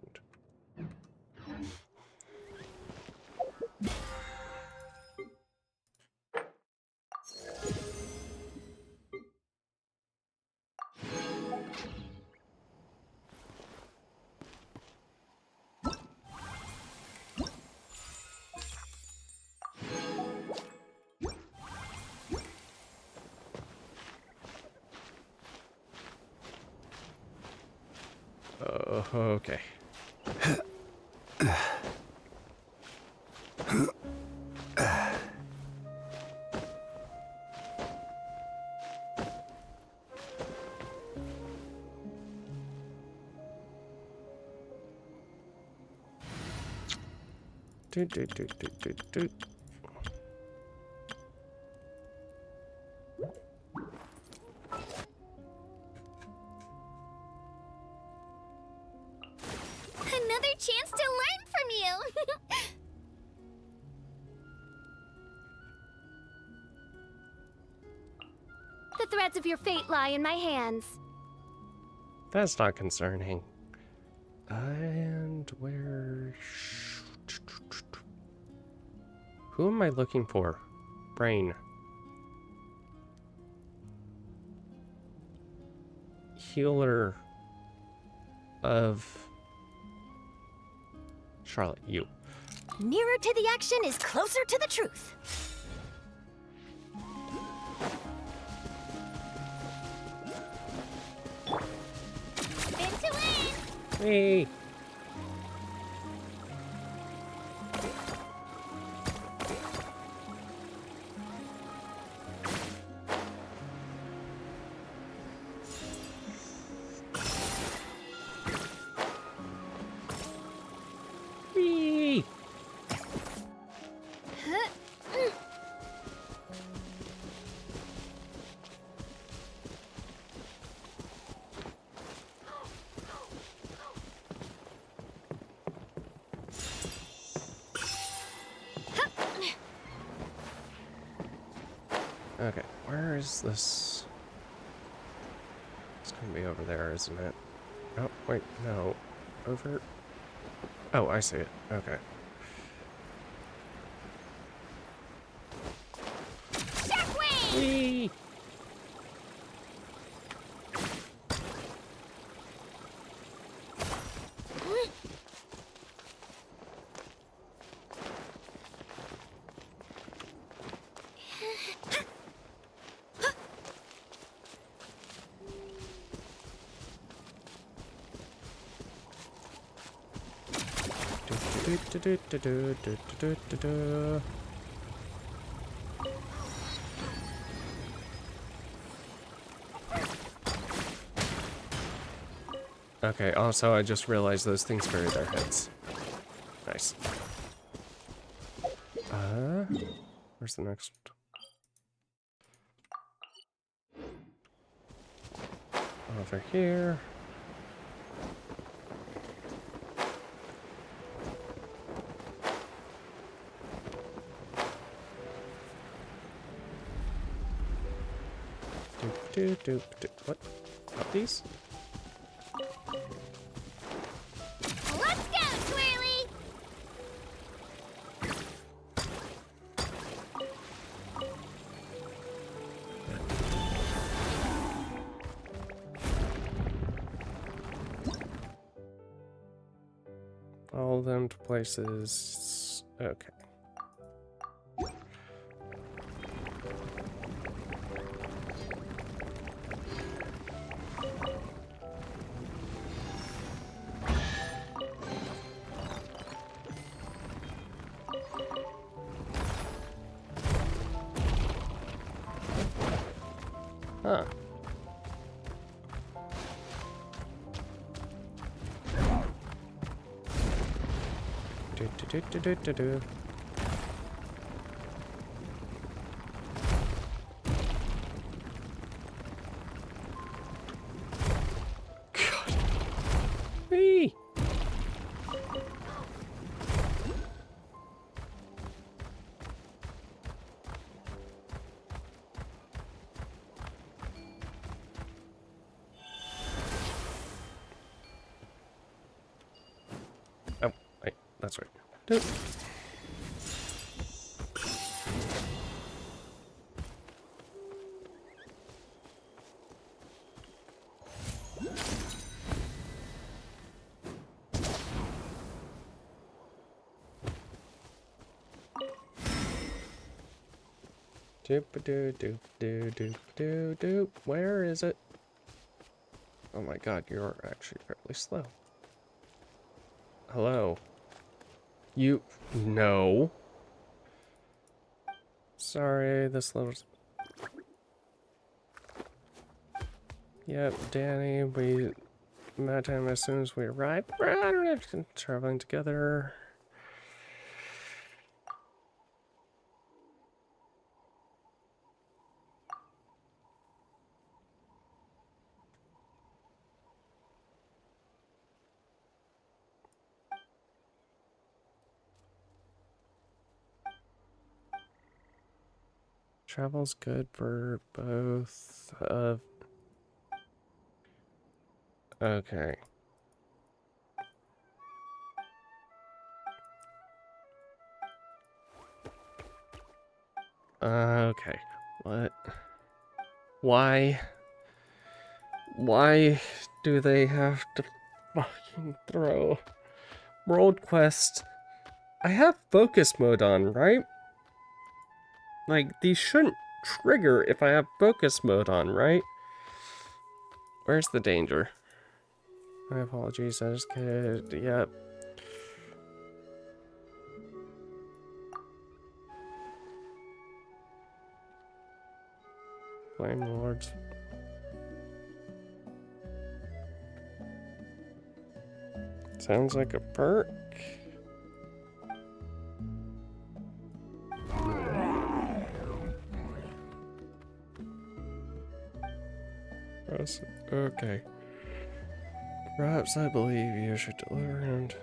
Okay. Do. Another chance to learn from you! The threads of your fate lie in my hands. That's not concerning. And where... Who am I looking for? Brain. Healer of... Charlotte, you. Nearer to the action is closer to the truth. Spin to win! Hey! Whee! Okay, where is this? It's gonna be over there, isn't it? Oh, wait, no. Over... Oh, I see it. Okay. Whee! Okay, also I just realized those things bury their heads. Nice. Where's the next? Over here. What? Not these? Let's go, Twirly! Follow them to places. Okay. Huh. Do. God. Whee! that's right. Doop. Doop doo doop doo doop doo doop. Where is it? Oh my god, you're actually fairly slow. Hello. You. No. Sorry, this little. Yep, Danny, we met him as soon as we arrived. Traveling together. Travel's good for both of... Okay. Okay. What? Why? Why do they have to fucking throw World Quest? I have focus mode on, right? Like, these shouldn't trigger if I have focus mode on, right? Where's the danger? My apologies, I just kidded. Yep. Flame Lords. Sounds like a perk. Okay. Perhaps I believe you should deliver and...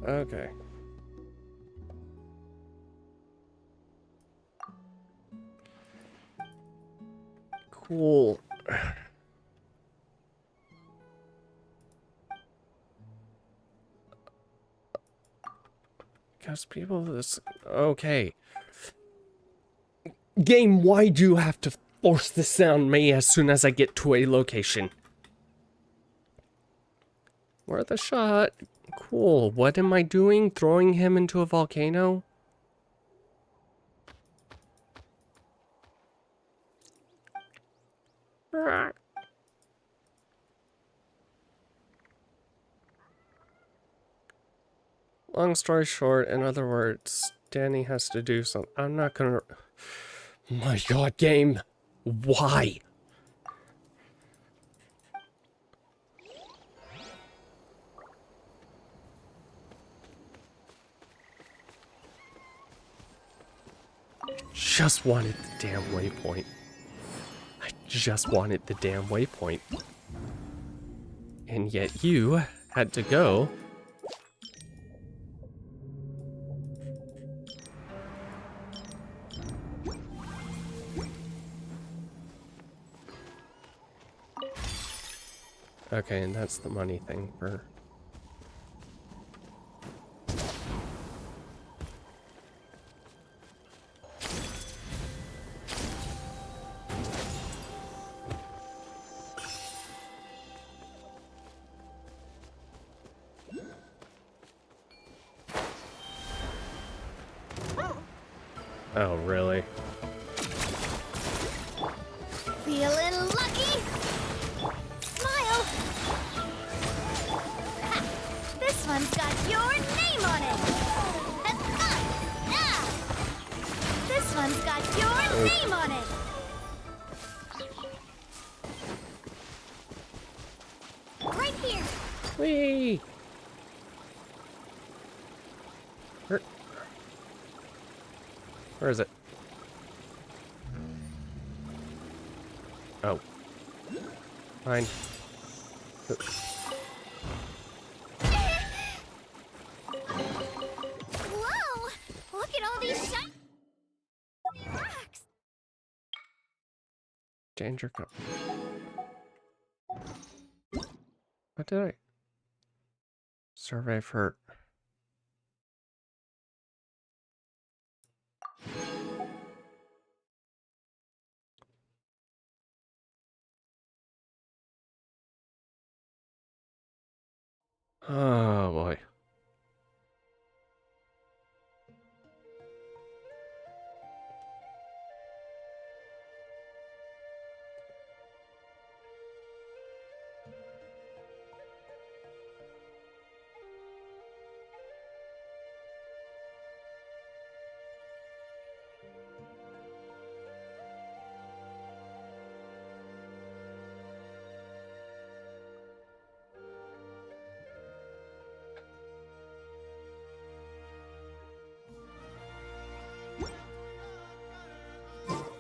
Okay. Cool. Because people this... Okay. Game, why do you have to force this on me as soon as I get to a location? Worth a shot. Cool. What am I doing? Throwing him into a volcano? Long story short, in other words, Danny has to do something. I'm not gonna... My god, game. Why? Just wanted the damn waypoint. I just wanted the damn waypoint. And yet you had to go. Okay, and that's the money thing for... Oh, really? Feeling lucky? Smile! Ha! This one's got your name on it! This one's got your name on it! Right here! Whee! Where is it? Oh. Fine. Whoa! Look at all these shiny... Danger come. What did I? Survey for. Oh boy.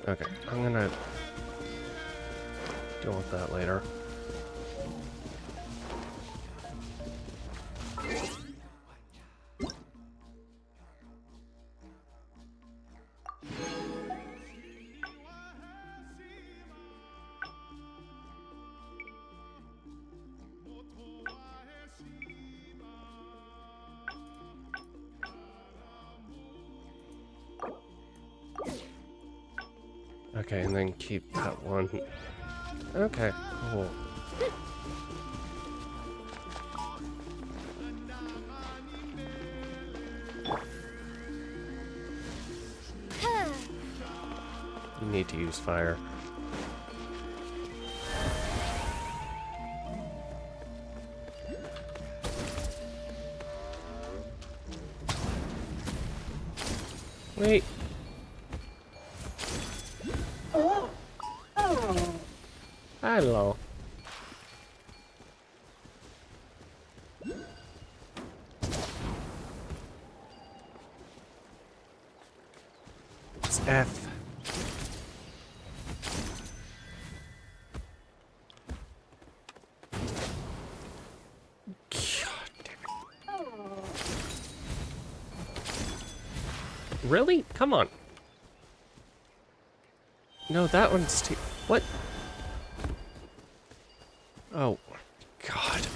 Okay, I'm gonna deal with that later. Okay, and then keep that one. Okay, cool. You need to use fire. Wait. Hello. It's F. God damn it. Really? Come on. No, that one's too. What? Oh, God.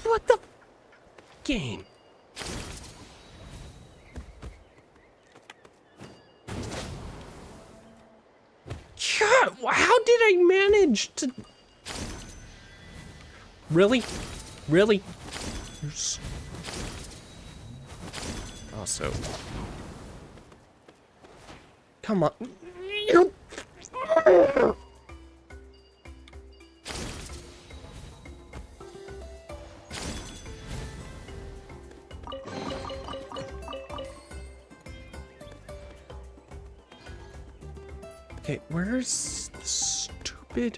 What the game? God, how did I manage to? Really? Really? Also. Come on. Okay, where's the stupid?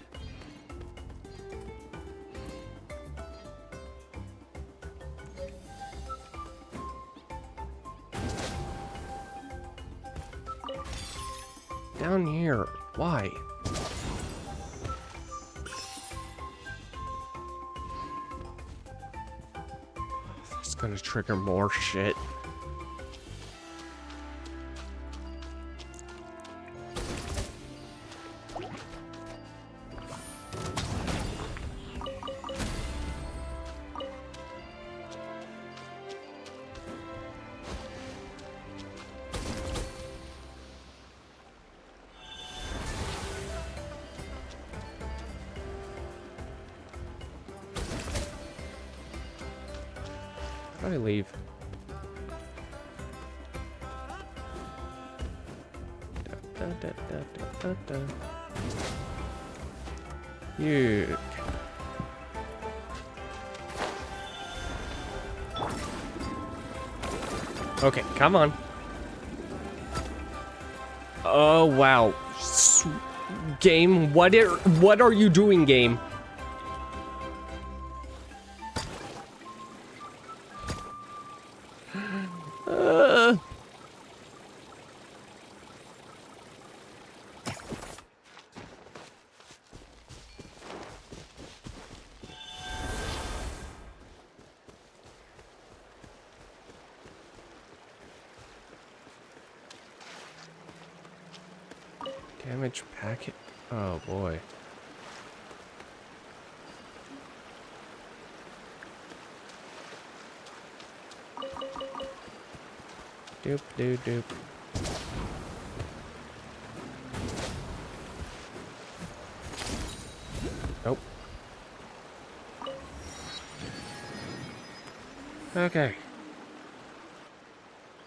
Down here. Why? That's gonna trigger more shit. How do I leave? You. Okay, come on. Oh wow, game. What are you doing, game? Damage packet. Oh boy. Doop doop doop. Nope. Okay.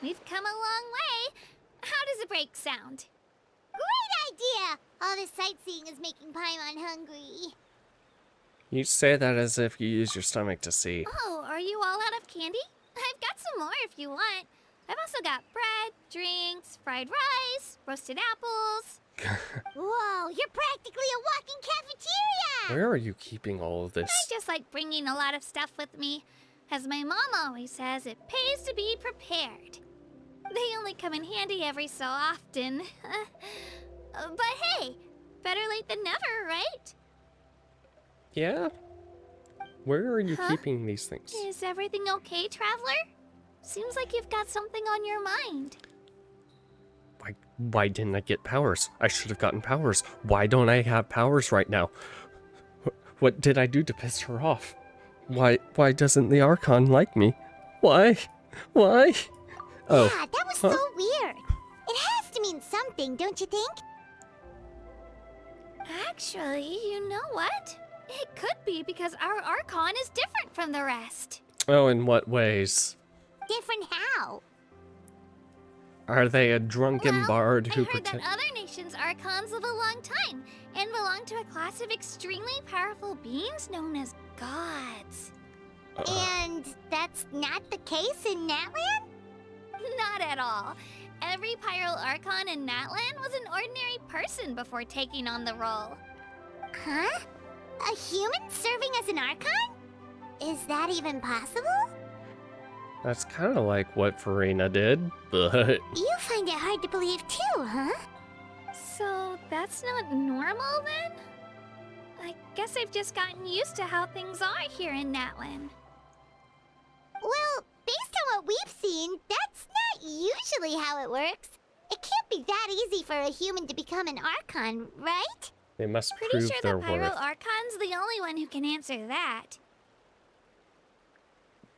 We've come a long way. How does a break sound? Great idea! All this sightseeing is making Paimon hungry. You say that as if you use your stomach to see. Oh, are you all out of candy? I've got some more if you want. I've also got bread, drinks, fried rice, roasted apples. Whoa, you're practically a walking cafeteria! Where are you keeping all of this? I just like bringing a lot of stuff with me. As my mom always says, it pays to be prepared. They only come in handy every so often. But hey, better late than never, right? Yeah? Where are you keeping these things? Is everything okay, Traveler? Seems like you've got something on your mind. Why didn't I get powers? I should have gotten powers. Why don't I have powers right now? What did I do to piss her off? Why doesn't the Archon like me? Why? Oh. Yeah, that was so weird. It has to mean something, don't you think? Actually, you know what? It could be because our Archon is different from the rest. Oh, in what ways? Different how? Are they a drunken bard who I heard pretend? that other nations' Archons live a long time and belong to a class of extremely powerful beings known as gods. And that's not the case in Natlan? Not at all. Every Pyro Archon in Natlan was an ordinary person before taking on the role. Huh? A human serving as an Archon? Is that even possible? That's kind of like what Farina did, but... You find it hard to believe too, huh? So that's not normal then? I guess I've just gotten used to how things are here in Natlan. Well, based on what we've seen, that's not usually how it works. It can't be that easy for a human to become an Archon, right? They must Pretty prove sure their the Pyro worth. Archon's the only one who can answer that.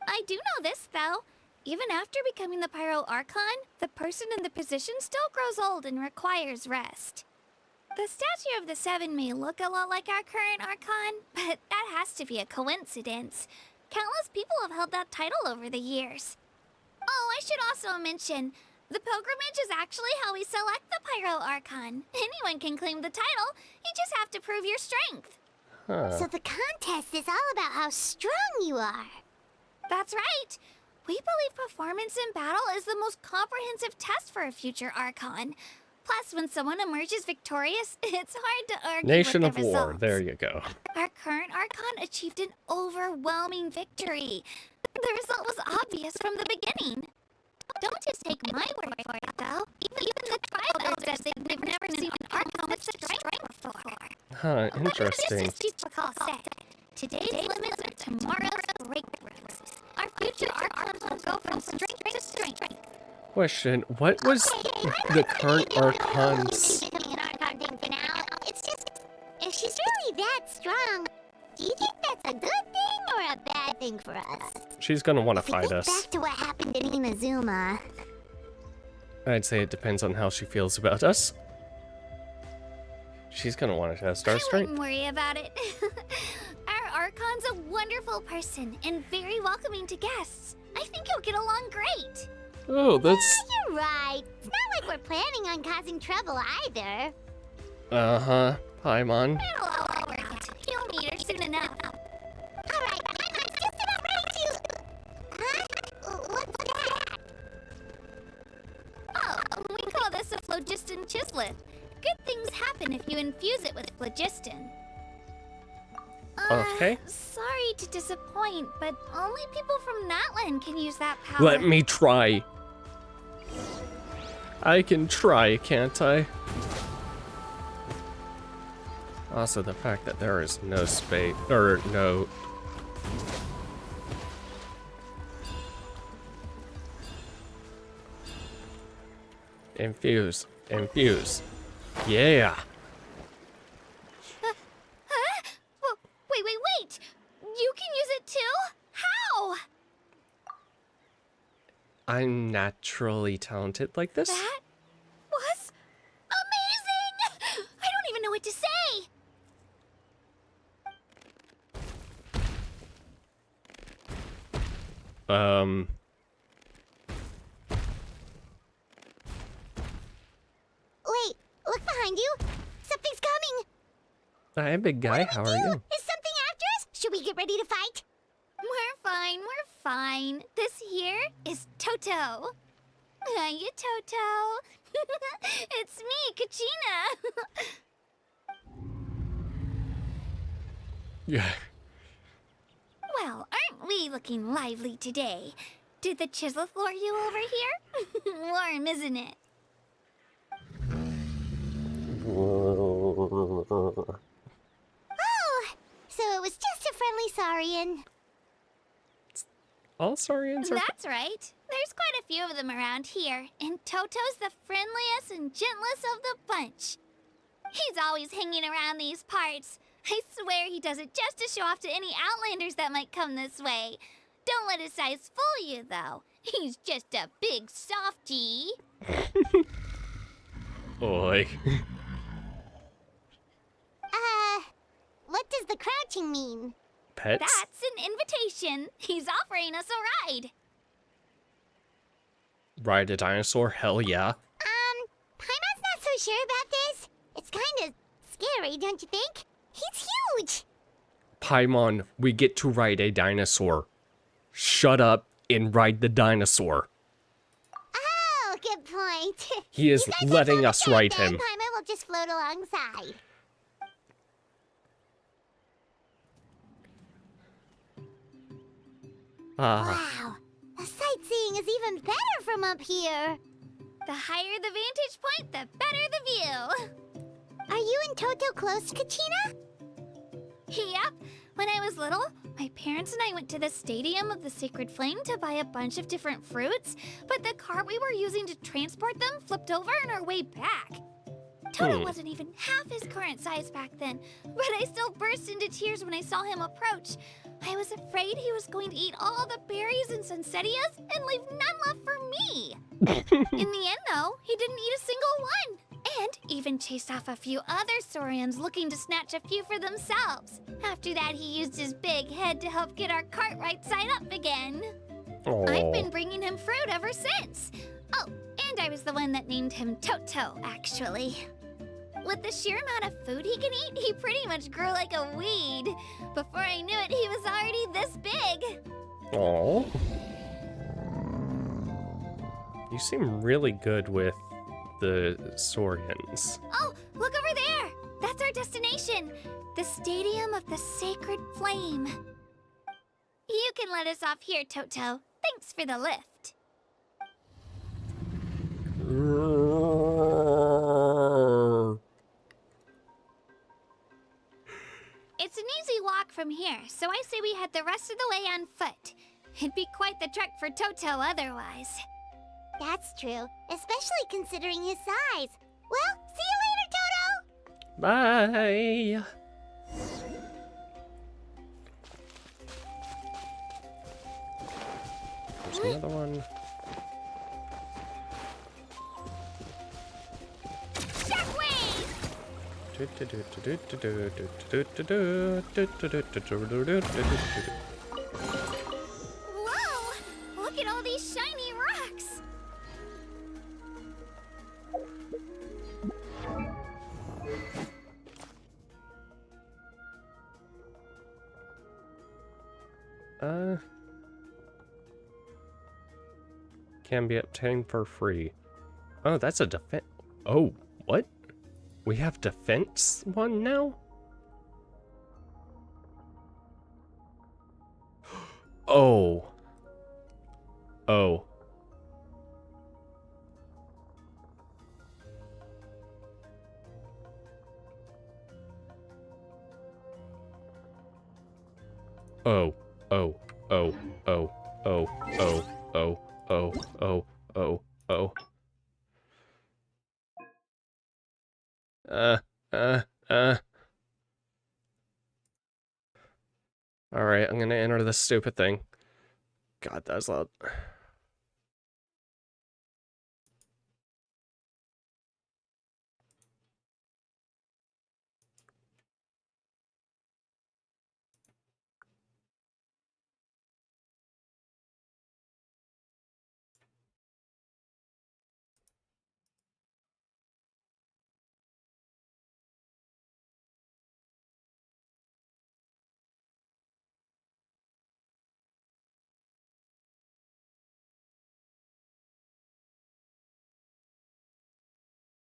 I do know this, though. Even after becoming the Pyro Archon, the person in the position still grows old and requires rest. The statue of the Seven may look a lot like our current Archon, but that has to be a coincidence. Countless people have held that title over the years. Oh, I should also mention, the pilgrimage is actually how we select the Pyro Archon. Anyone can claim the title, you just have to prove your strength. Huh. So the contest is all about how strong you are. That's right. We believe performance in battle is the most comprehensive test for a future Archon. Plus, when someone emerges victorious, it's hard to argue Nation with of the War, results. there you go. Our current Archon achieved an overwhelming victory. The result was obvious from the beginning. Don't just take my word for it, though. Even the tribe says they've never seen an Archon with such strength before. Huh, interesting. Just as Pakal said, today's limits are tomorrow's breakthroughs. Our future Archons will go from strength to strength. Question, what was the current Archon's... Becoming an Archon thing for now. It's just, if she's really that strong, do you think that's a good thing or a bad thing for us? She's gonna want to fight Think us. back to what happened in Inazuma. I'd say it depends on how she feels about us. She's gonna want to test our I strength. wouldn't worry about it. Our Archon's a wonderful person and very welcoming to guests. I think you'll get along great. Oh, that's... You're right. It's not like we're planning on causing trouble either. Uh-huh. Paimon. It'll all work out. You'll meet her soon enough. Alright, I'm just about ready to... Huh? What's that? Oh, we call this a phlogiston chislet. Good things happen if you infuse it with phlogiston. Okay. Sorry to disappoint, but only people from Natlan can use that power. Let me try. I can try, can't I? Also, the fact that there is no space, or no... Infuse. Infuse. Yeah. Wait! You can use it too? How? I'm naturally talented like this. That was amazing! I don't even know what to say! Wait, look behind you. Something's coming. Hi, big guy. How are you? Is something after us? Should we get ready to fight? We're fine. This here is Toto. Hiya, Toto. It's me, Kachina. Yeah. Well, aren't we looking lively today? Did the chisel floor you over here? Warm, isn't it? Oh, so it was just a friendly Saurian. All Saurians are. That's right. There's quite a few of them around here, and Toto's the friendliest and gentlest of the bunch. He's always hanging around these parts. I swear he does it just to show off to any Outlanders that might come this way. Don't let his size fool you, though. He's just a big softie. Oi. What does the crouching mean? Pets? That's an invitation. He's offering us a ride. Ride a dinosaur? Hell yeah. Paimon's not so sure about this. It's kind of scary, don't you think? He's huge. Paimon, we get to ride a dinosaur. Shut up and ride the dinosaur. Oh, good point. He is You guys letting are us fine ride then. him. Paimon will just float alongside. Wow, the sightseeing is even better from up here. The higher the vantage point, the better the view. Are you and Toto close, Kachina? Yep. When I was little, my parents and I went to the Stadium of the Sacred Flame to buy a bunch of different fruits, but the cart we were using to transport them flipped over on our way back. Toto wasn't even half his current size back then, but I still burst into tears when I saw him approach. I was afraid he was going to eat all the berries and sunsettias and leave none left for me. In the end, though, he didn't eat a single one. And even chased off a few other Saurians looking to snatch a few for themselves. After that, he used his big head to help get our cart right side up again. I've been bringing him fruit ever since. Oh, and I was the one that named him Toto, actually. With the sheer amount of food he can eat, he pretty much grew like a weed. Before I knew it, he was already this big. Aww. You seem really good with the Saurians. Oh, look over there! That's our destination! The Stadium of the Sacred Flame. You can let us off here, Toto. Thanks for the lift. It's an easy walk from here, so I say we head the rest of the way on foot. It'd be quite the trek for Toto otherwise. That's true, especially considering his size. Well, see you later, Toto! Bye. There's another one. Whoa! Look at all these shiny rocks! Can be obtained for free. Oh, that's a defense. Oh, what? We have defense one now? Oh. Oh. Oh. Oh. Oh. Oh. Oh. Oh. Oh. Oh. Oh. Oh. Oh. Alright, I'm gonna enter this stupid thing. God, that was loud.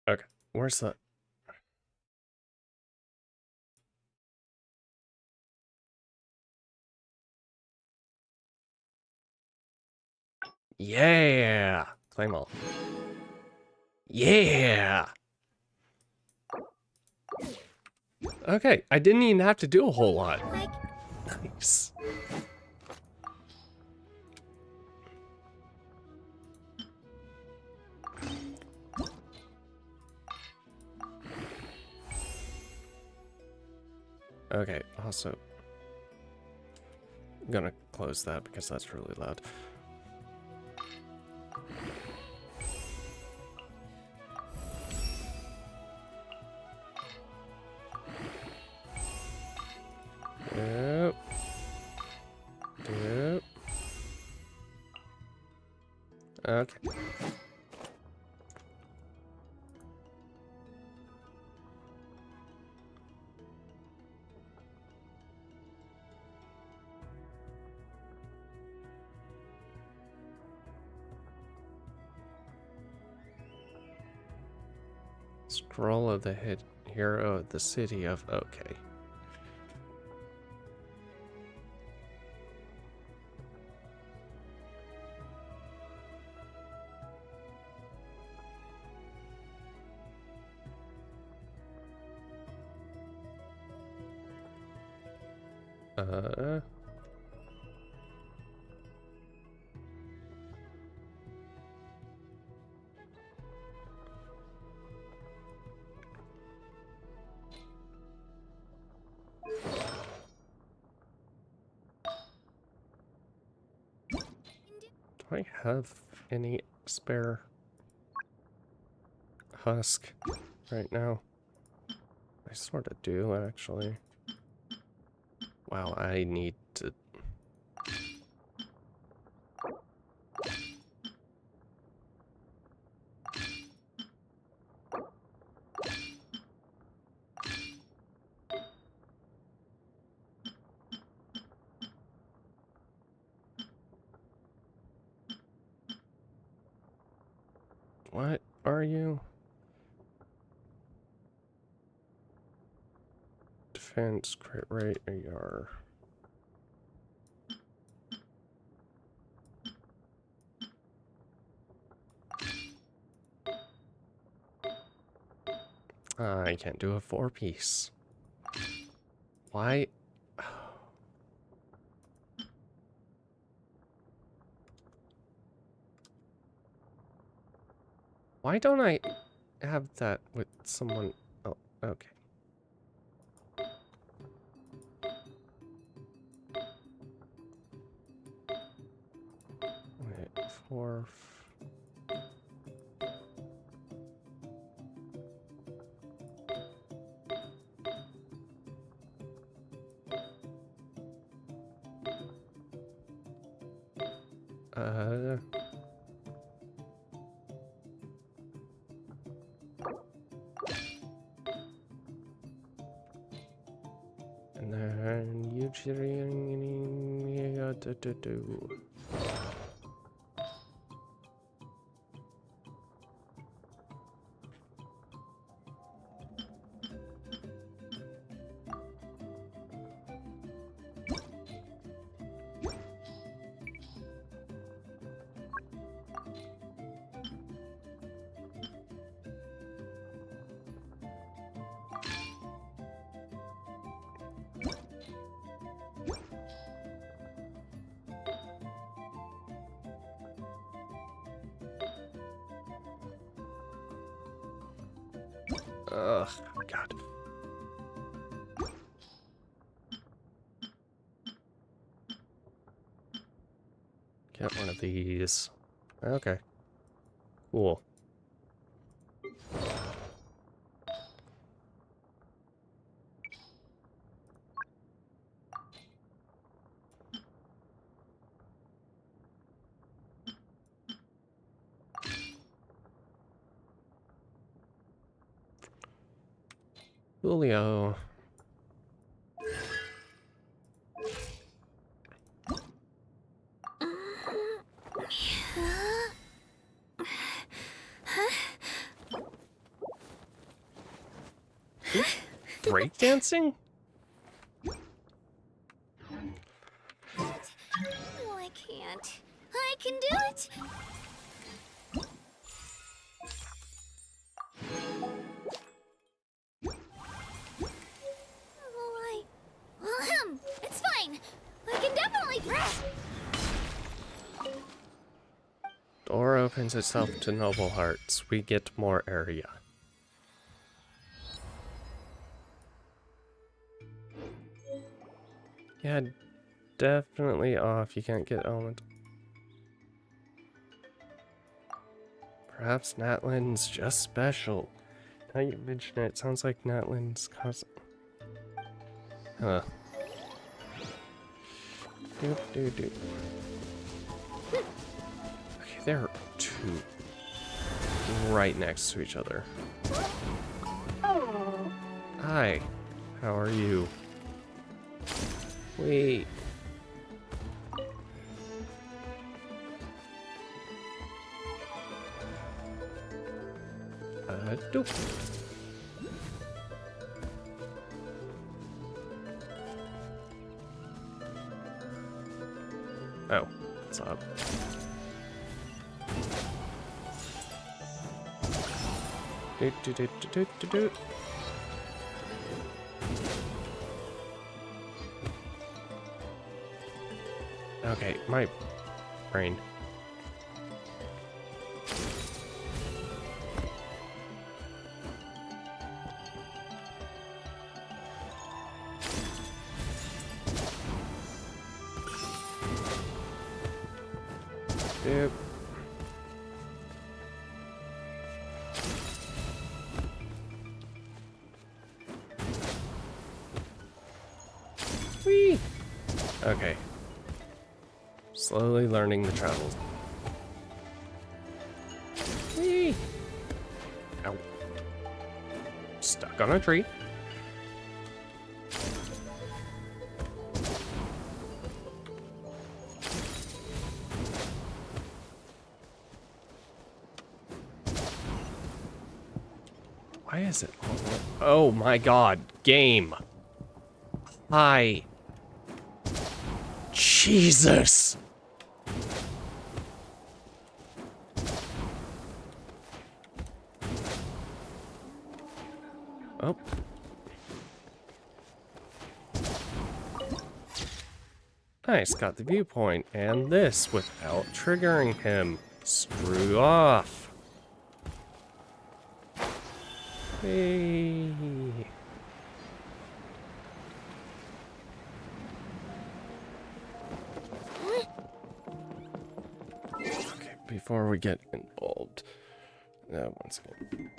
Okay, where's the... Yeah! Claim all. Yeah! Okay, I didn't even have to do a whole lot. Nice. Okay, also, I'm gonna close that because that's really loud. Yep. Yep. Okay. Scroll of the hero of the city of... Okay. Do I have any spare husk right now? I sort of do, actually. Wow, I need to... What are you? Defense, crit rate, AR. I can't do a 4-piece. Why? Why don't I have that with someone? Oh, okay. Wait, 4. And then you do. Ugh. God. Get one of these. Okay. Cool. Julio. Breakdancing? No, I can't. I can do it! It's fine. I can definitely. Door opens itself to noble hearts. We get more area. Yeah, definitely off. You can't get element. Perhaps Natlan's just special. Now you mention it, sounds like Natlan's cousin. Huh. Doop, doop, doop. Okay, there are two right next to each other. Hi, how are you? Wait. Doop. Oh, what's up? Do do do do do do do. Okay, my brain. Yep. Whee! Okay. Slowly learning the travels. Whee! Ow. Stuck on a tree. Why is it all the way? Oh my god, game. Hi. Jesus. Oh. Nice, got the viewpoint, and this without triggering him. Screw off. Hey. Okay, before we get involved, one second.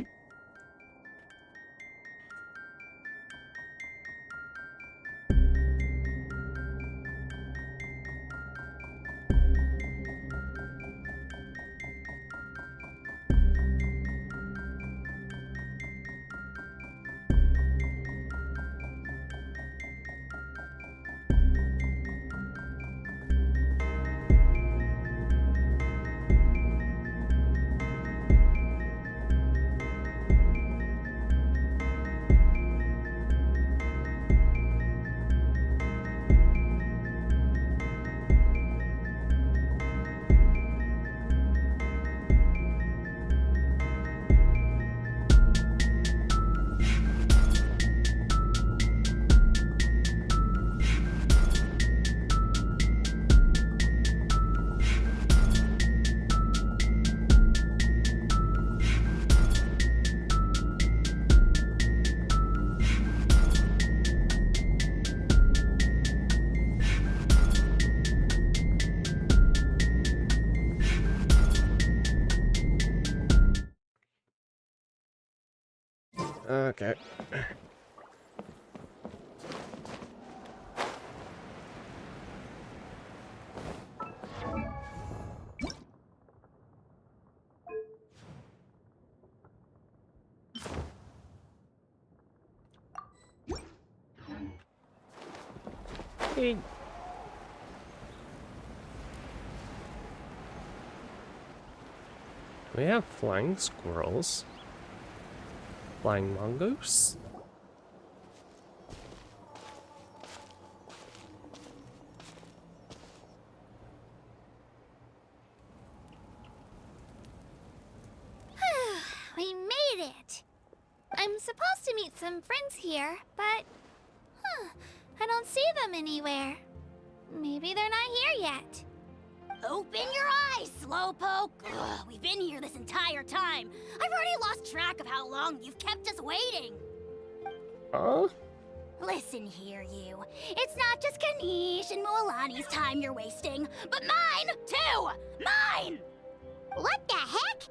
Okay. Hey. We have flying squirrels. Flying mongoose? We made it! I'm supposed to meet some friends here, but... I don't see them anywhere. Maybe they're not here yet. Open your eyes, Slowpoke! Ugh, we've been here this entire time. I've already lost track of how long you've kept us waiting. Listen here, you. It's not just Kanish and Moalani's time you're wasting, but mine, too! Mine! What the heck?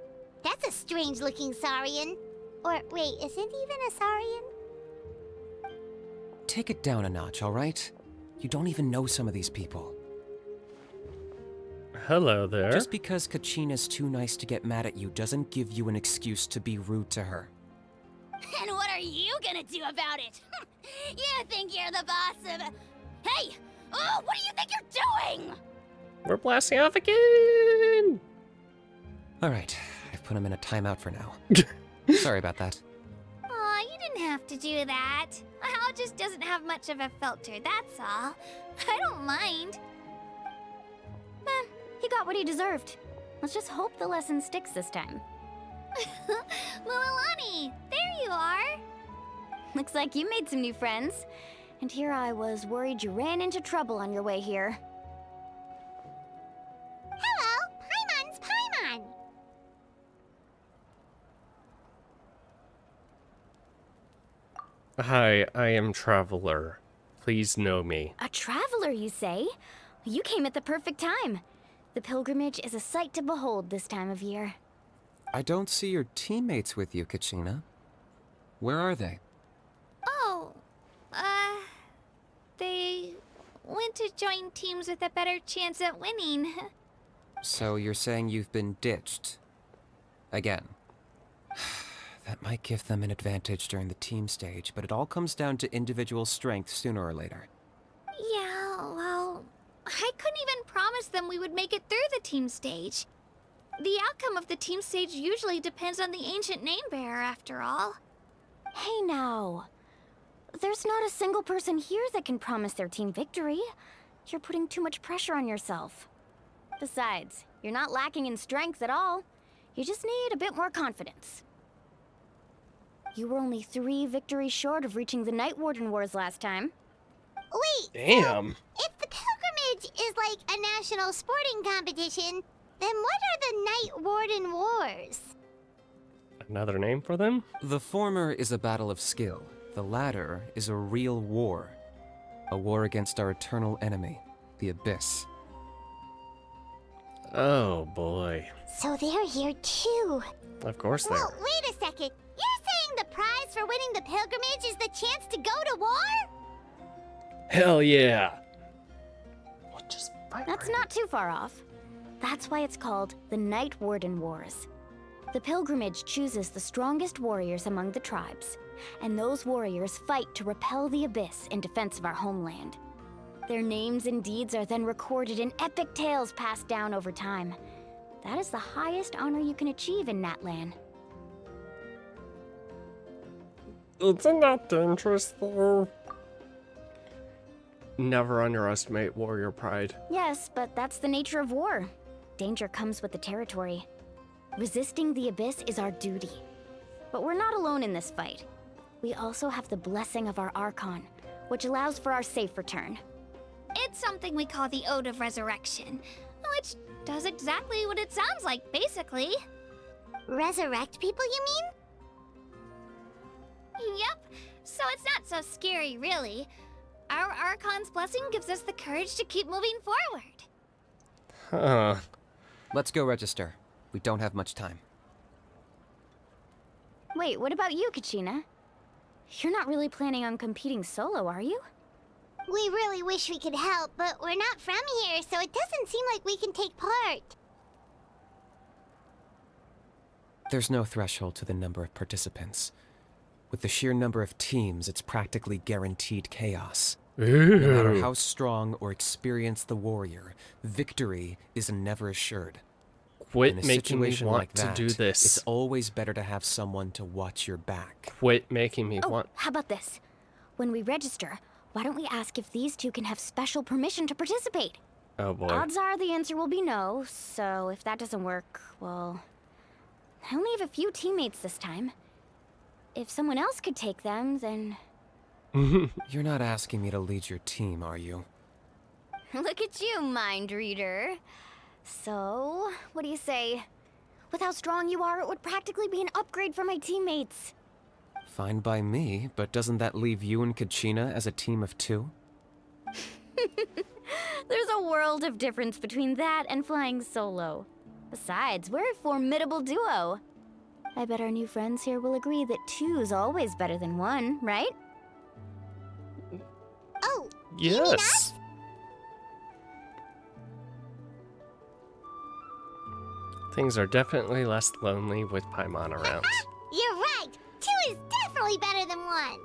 That's a strange-looking Saurian. Or, wait, is it even a Saurian? Take it down a notch, alright? You don't even know some of these people. Hello there. Just because Kachina's too nice to get mad at you doesn't give you an excuse to be rude to her. And what are you gonna do about it? You think you're the boss of... Hey! Oh, what do you think you're doing? We're blasting off again! Alright, I've put him in a timeout for now. Sorry about that. Aw, you didn't have to do that. Hal just doesn't have much of a filter, that's all. I don't mind. He got what he deserved. Let's just hope the lesson sticks this time. Mualani, there you are. Looks like you made some new friends. And here I was worried you ran into trouble on your way here. Hello, Paimon's Paimon. Hi, I am Traveler. Please know me. A traveler, you say? You came at the perfect time. The pilgrimage is a sight to behold this time of year. I don't see your teammates with you, Kachina. Where are they? Oh, they went to join teams with a better chance at winning. So you're saying you've been ditched? Again. That might give them an advantage during the team stage, but it all comes down to individual strength sooner or later. Yeah, well, I couldn't even promise them we would make it through the team stage. The outcome of the team stage usually depends on the ancient name bearer, after all. Hey now. There's not a single person here that can promise their team victory. You're putting too much pressure on yourself. Besides, you're not lacking in strength at all. You just need a bit more confidence. You were only 3 victories short of reaching the Night Warden Wars last time. Wait, Damn. So if the pilgrimage is like a national sporting competition, then what are the Night Warden Wars? Another name for them? The former is a battle of skill. The latter is a real war. A war against our eternal enemy, the Abyss. Oh boy. So they're here too. Of course they Whoa, are. wait a second. You're saying the prize for winning the pilgrimage is the chance to go to war? Hell yeah. That's not too far off. That's why it's called the Night Warden Wars. The pilgrimage chooses the strongest warriors among the tribes, and those warriors fight to repel the Abyss in defense of our homeland. Their names and deeds are then recorded in epic tales passed down over time. That is the highest honor you can achieve in Natlan. Isn't that dangerous though? Never underestimate warrior pride. Yes, but that's the nature of war. Danger comes with the territory. Resisting the Abyss is our duty. But we're not alone in this fight. We also have the blessing of our Archon, which allows for our safe return. It's something we call the Ode of Resurrection, which does exactly what it sounds like, basically. Resurrect people, you mean? Yep, so it's not so scary, really. Our Archon's blessing gives us the courage to keep moving forward. Huh. Let's go register. We don't have much time. Wait, what about you, Kachina? You're not really planning on competing solo, are you? We really wish we could help, but we're not from here, so it doesn't seem like we can take part. There's no threshold to the number of participants. With the sheer number of teams, it's practically guaranteed chaos. No matter how strong or experienced the warrior, victory is never assured. Quit In a making me situation want like to that, do this. It's always better to have someone to watch your back. Quit making me Oh, want. how about this? When we register, why don't we ask if these two can have special permission to participate? Oh boy. Odds are the answer will be no, so if that doesn't work, well... I only have a few teammates this time. If someone else could take them, then... You're not asking me to lead your team, are you? Look at you, mind reader. So, what do you say? With how strong you are, it would practically be an upgrade for my teammates. Fine by me, but doesn't that leave you and Kachina as a team of 2? There's a world of difference between that and flying solo. Besides, we're a formidable duo. I bet our new friends here will agree that 2's always better than 1, right? Oh, Yes. Things are definitely less lonely with Paimon around. you're right. 2 is definitely better than 1.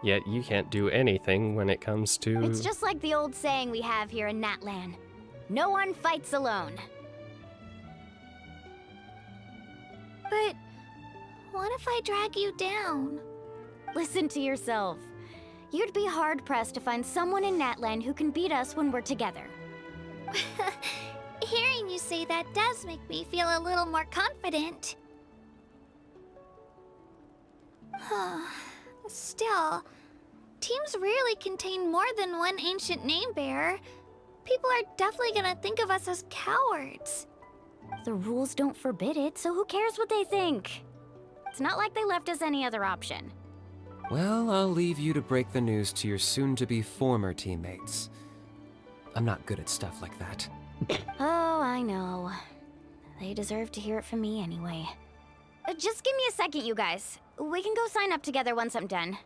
Yet you can't do anything when it comes to... It's just like the old saying we have here in Natlan. No one fights alone. But what if I drag you down? Listen to yourself. You'd be hard-pressed to find someone in Natlan who can beat us when we're together. Hearing you say that does make me feel a little more confident. Still, teams rarely contain more than one ancient name bearer. People are definitely gonna think of us as cowards. The rules don't forbid it, so who cares what they think? It's not like they left us any other option. Well, I'll leave you to break the news to your soon-to-be former teammates. I'm not good at stuff like that. Oh, I know. They deserve to hear it from me anyway. Just give me a second, you guys. We can go sign up together once I'm done.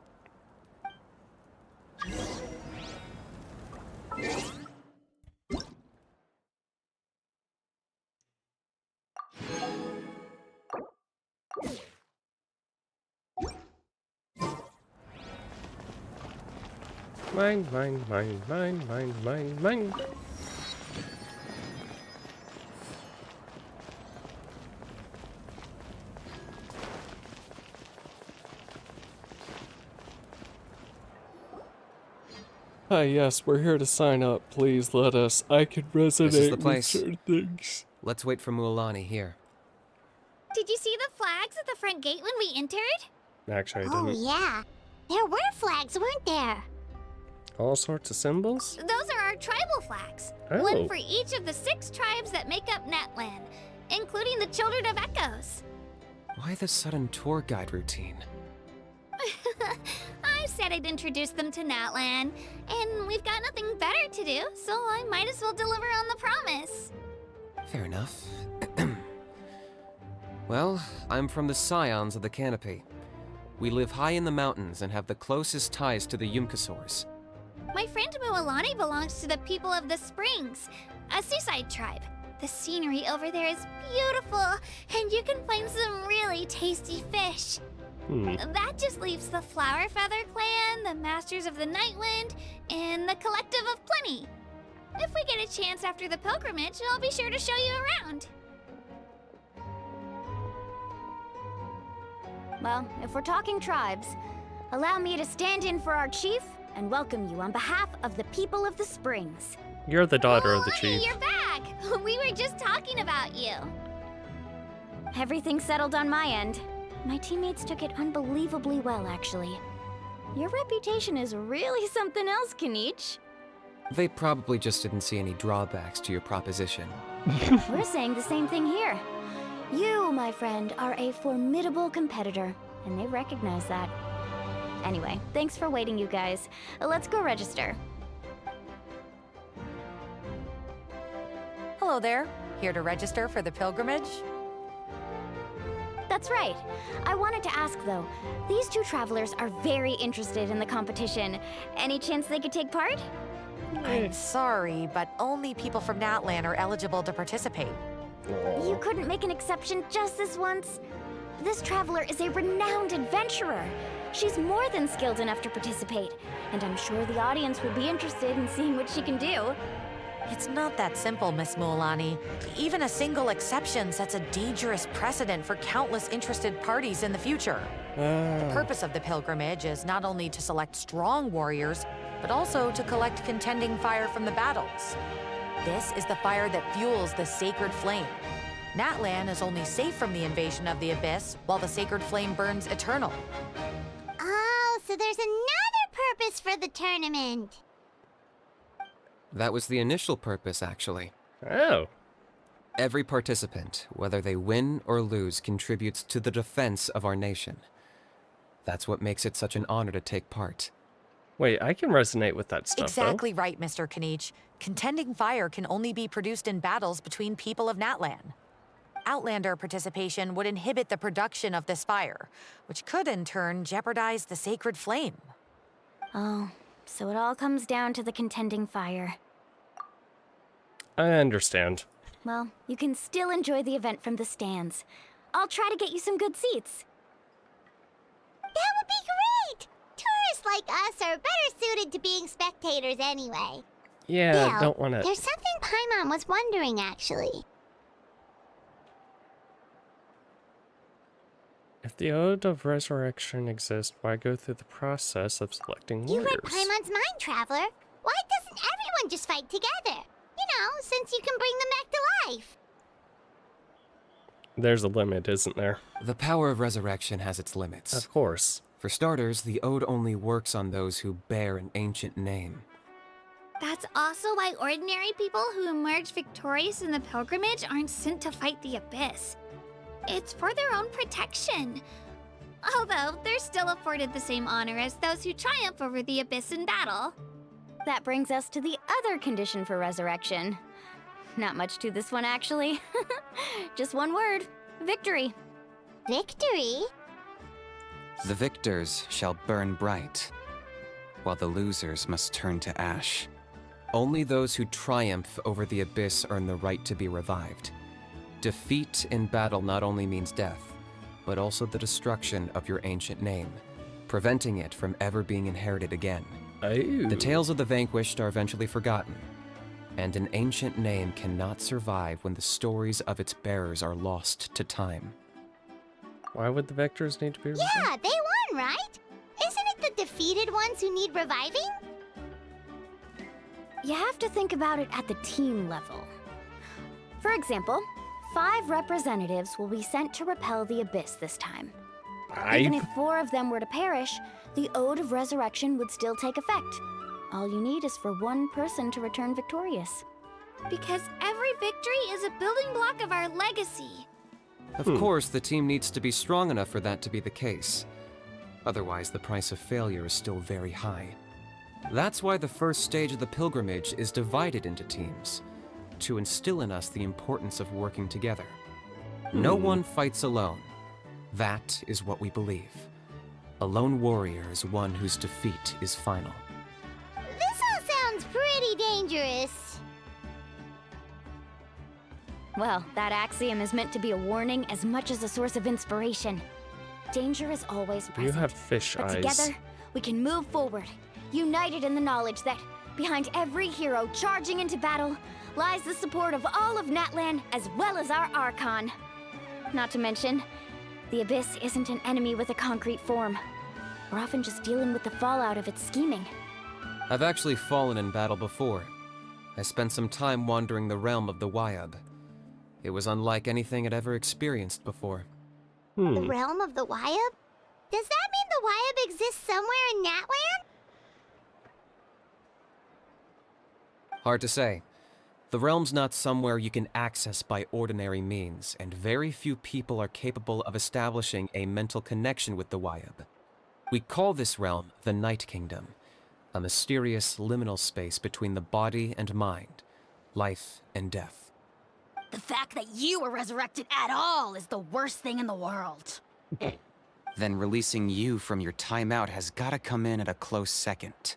Mine, mine, mine, mine, mine, mine, mine. Hi, yes, we're here to sign up. Please let us. I could resonate This is the with place. certain things. Let's wait for Mualani here. Did you see the flags at the front gate when we entered? Actually, I Oh, didn't. yeah. There were flags, weren't there? All sorts of symbols? Those are our tribal flags. Oh. One for each of the 6 tribes that make up Natlan, including the Children of Echoes. Why the sudden tour guide routine? I said I'd introduce them to Natlan, and we've got nothing better to do, so I might as well deliver on the promise. Fair enough. Well, I'm from the Scions of the Canopy. We live high in the mountains and have the closest ties to the Yumkasaurs. My friend Mualani belongs to the people of the Springs, a seaside tribe. The scenery over there is beautiful, and you can find some really tasty fish. That just leaves the Flower Feather Clan, the Masters of the Nightwind, and the Collective of Plenty. If we get a chance after the pilgrimage, I'll be sure to show you around. Well, if we're talking tribes, allow me to stand in for our chief and welcome you on behalf of the people of the Springs. You're the daughter of the Honey, chief. you're back! We were just talking about you. Everything's settled on my end. My teammates took it unbelievably well, actually. Your reputation is really something else, Kanich. They probably just didn't see any drawbacks to your proposition. We're saying the same thing here. You, my friend, are a formidable competitor, and they recognize that. Anyway, thanks for waiting, you guys. Let's go register. Hello there. Here to register for the pilgrimage? That's right. I wanted to ask, though. These two travelers are very interested in the competition. Any chance they could take part? I'm sorry, but only people from Natlan are eligible to participate. You couldn't make an exception just this once? This traveler is a renowned adventurer. She's more than skilled enough to participate, and I'm sure the audience would be interested in seeing what she can do. It's not that simple, Miss Mualani. Even a single exception sets a dangerous precedent for countless interested parties in the future. The purpose of the pilgrimage is not only to select strong warriors, but also to collect contending fire from the battles. This is the fire that fuels the sacred flame. Natlan is only safe from the invasion of the Abyss, while the sacred flame burns eternal. Oh, so there's another purpose for the tournament. That was the initial purpose, actually. Oh. Every participant, whether they win or lose, contributes to the defense of our nation. That's what makes it such an honor to take part. Wait, I can resonate with that stuff, Exactly right, Mr. Kanich. Contending fire can only be produced in battles between people of Natlan. Outlander participation would inhibit the production of this fire, which could in turn jeopardize the sacred flame. Oh, so it all comes down to the contending fire. I understand. Well, you can still enjoy the event from the stands. I'll try to get you some good seats. That would be great! Tourists like us are better suited to being spectators anyway. Yeah, Bill, don't want to... There's something Paimon was wondering, actually. If the Ode of Resurrection exists, why go through the process of selecting You warriors? read Paimon's mind, Traveler. Why doesn't everyone just fight together? You know, since you can bring them back to life. There's a limit, isn't there? The power of resurrection has its limits. Of course. For starters, the Ode only works on those who bear an ancient name. That's also why ordinary people who emerge victorious in the pilgrimage aren't sent to fight the Abyss. It's for their own protection. Although, they're still afforded the same honor as those who triumph over the Abyss in battle. That brings us to the other condition for resurrection. Not much to this one, actually. Just one word. Victory. Victory? The victors shall burn bright, while the losers must turn to ash. Only those who triumph over the Abyss earn the right to be revived. Defeat in battle not only means death, but also the destruction of your ancient name, preventing it from ever being inherited again. Ooh. The tales of the vanquished are eventually forgotten, and an ancient name cannot survive when the stories of its bearers are lost to time. Why would the victors need to be revived? Yeah, they won, right? Isn't it the defeated ones who need reviving? You have to think about it at the team level. For example, 5 representatives will be sent to repel the Abyss this time. Even if 4 of them were to perish, the Ode of Resurrection would still take effect. All you need is for one person to return victorious. Because every victory is a building block of our legacy. Of course, the team needs to be strong enough for that to be the case. Otherwise, the price of failure is still very high. That's why the first stage of the pilgrimage is divided into teams, to instill in us the importance of working together. No one fights alone. That is what we believe. A lone warrior is one whose defeat is final. This all sounds pretty dangerous. Well, that axiom is meant to be a warning as much as a source of inspiration. Danger is always present. You have fish but eyes. together, we can move forward, united in the knowledge that behind every hero charging into battle lies the support of all of Natlan as well as our Archon. Not to mention, the Abyss isn't an enemy with a concrete form. We're often just dealing with the fallout of its scheming. I've actually fallen in battle before. I spent some time wandering the realm of the Wyab. It was unlike anything I'd ever experienced before. The realm of the Wyab? Does that mean the Wyab exists somewhere in Natlan? Hard to say. The realm's not somewhere you can access by ordinary means, and very few people are capable of establishing a mental connection with the Wyab. We call this realm the Night Kingdom, a mysterious liminal space between the body and mind, life and death. The fact that you were resurrected at all is the worst thing in the world. Then releasing you from your timeout has gotta come in at a close second.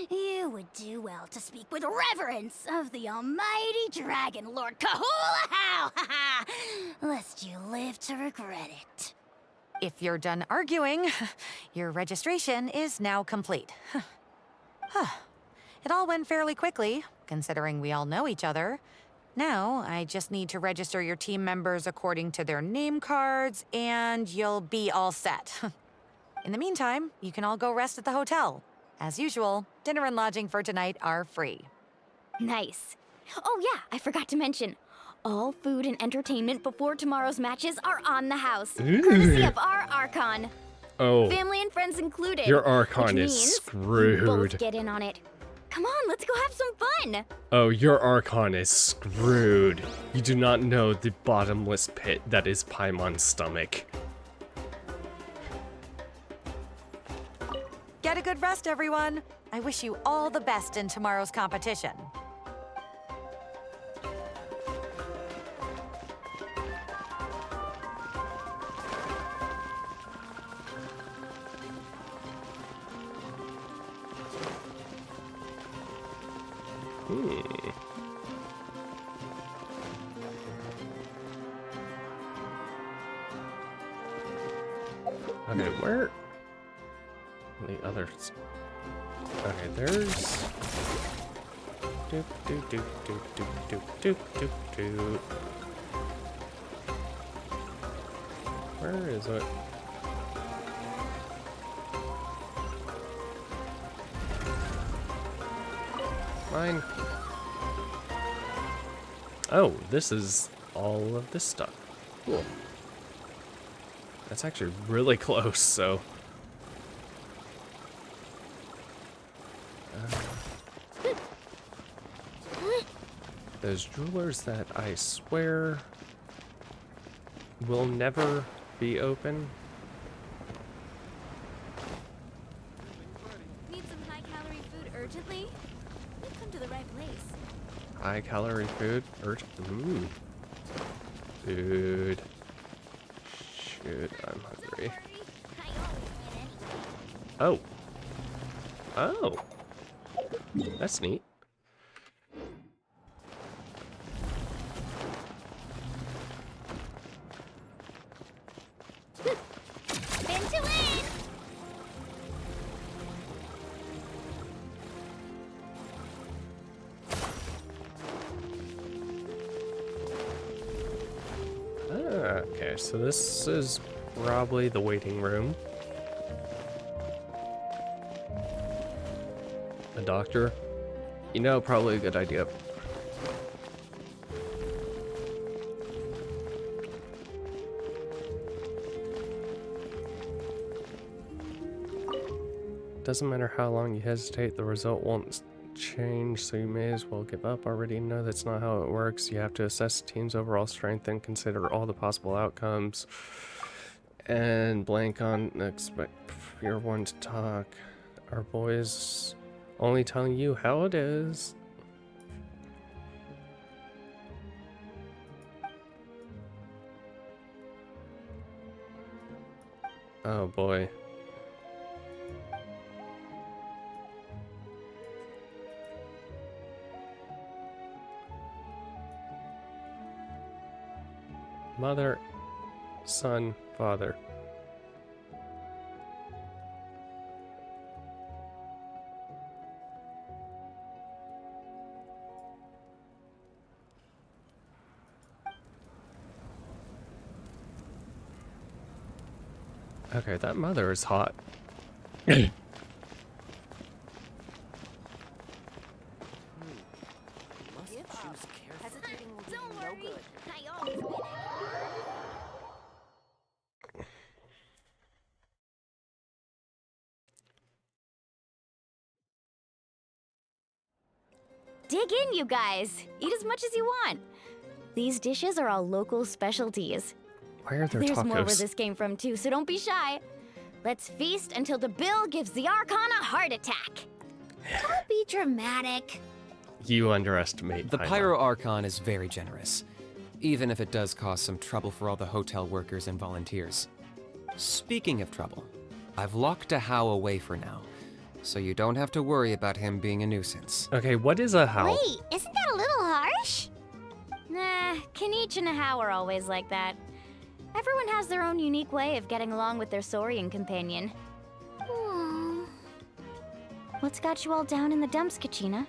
You would do well to speak with reverence of the almighty Dragon Lord Kahula-How, lest you live to regret it. If you're done arguing, your registration is now complete. It all went fairly quickly, considering we all know each other. Now, I just need to register your team members according to their name cards, and you'll be all set. In the meantime, you can all go rest at the hotel. As usual, dinner and lodging for tonight are free. Nice. Oh yeah, I forgot to mention. All food and entertainment before tomorrow's matches are on the house, courtesy of our Archon. Oh. Family and friends included. Your Archon which is means screwed. we both get in on it. Come on, let's go have some fun. Oh, your Archon is screwed. You do not know the bottomless pit that is Paimon's stomach. Get a good rest, everyone. I wish you all the best in tomorrow's competition. Okay, where? The others. Okay, there's. Doop doop doop doop doop doop doop doop. Where is it? Mine. Oh, this is all of this stuff. Cool. That's actually really close, so. Those jewelers that I swear will never be open. Need some high-calorie food urgently? You've come to the right place. High calorie food. Food. Shoot, I'm hungry. Oh. Oh. That's neat. Okay, so this is probably the waiting room. A doctor? You know, probably a good idea. Doesn't matter how long you hesitate, the result won't change, so you may as well give up already. No, that's not how it works. You have to assess the team's overall strength and consider all the possible outcomes. And blank on expect your one to talk. Our boys only telling you how it is. Oh boy. Mother, son, father. Okay, that mother is hot. Dig in, you guys. Eat as much as you want. These dishes are all local specialties. Why are there There's tacos? more where this came from too, so don't be shy. Let's feast until the bill gives the Archon a heart attack. Don't be dramatic. You underestimate The Paimon. Pyro Archon is very generous, even if it does cause some trouble for all the hotel workers and volunteers. Speaking of trouble, I've locked a How away for now, so you don't have to worry about him being a nuisance. Okay, what is a How? Wait, isn't that a little harsh? Nah, Kenichi and How are always like that. Everyone has their own unique way of getting along with their Saurian companion. What's got you all down in the dumps, Kachina?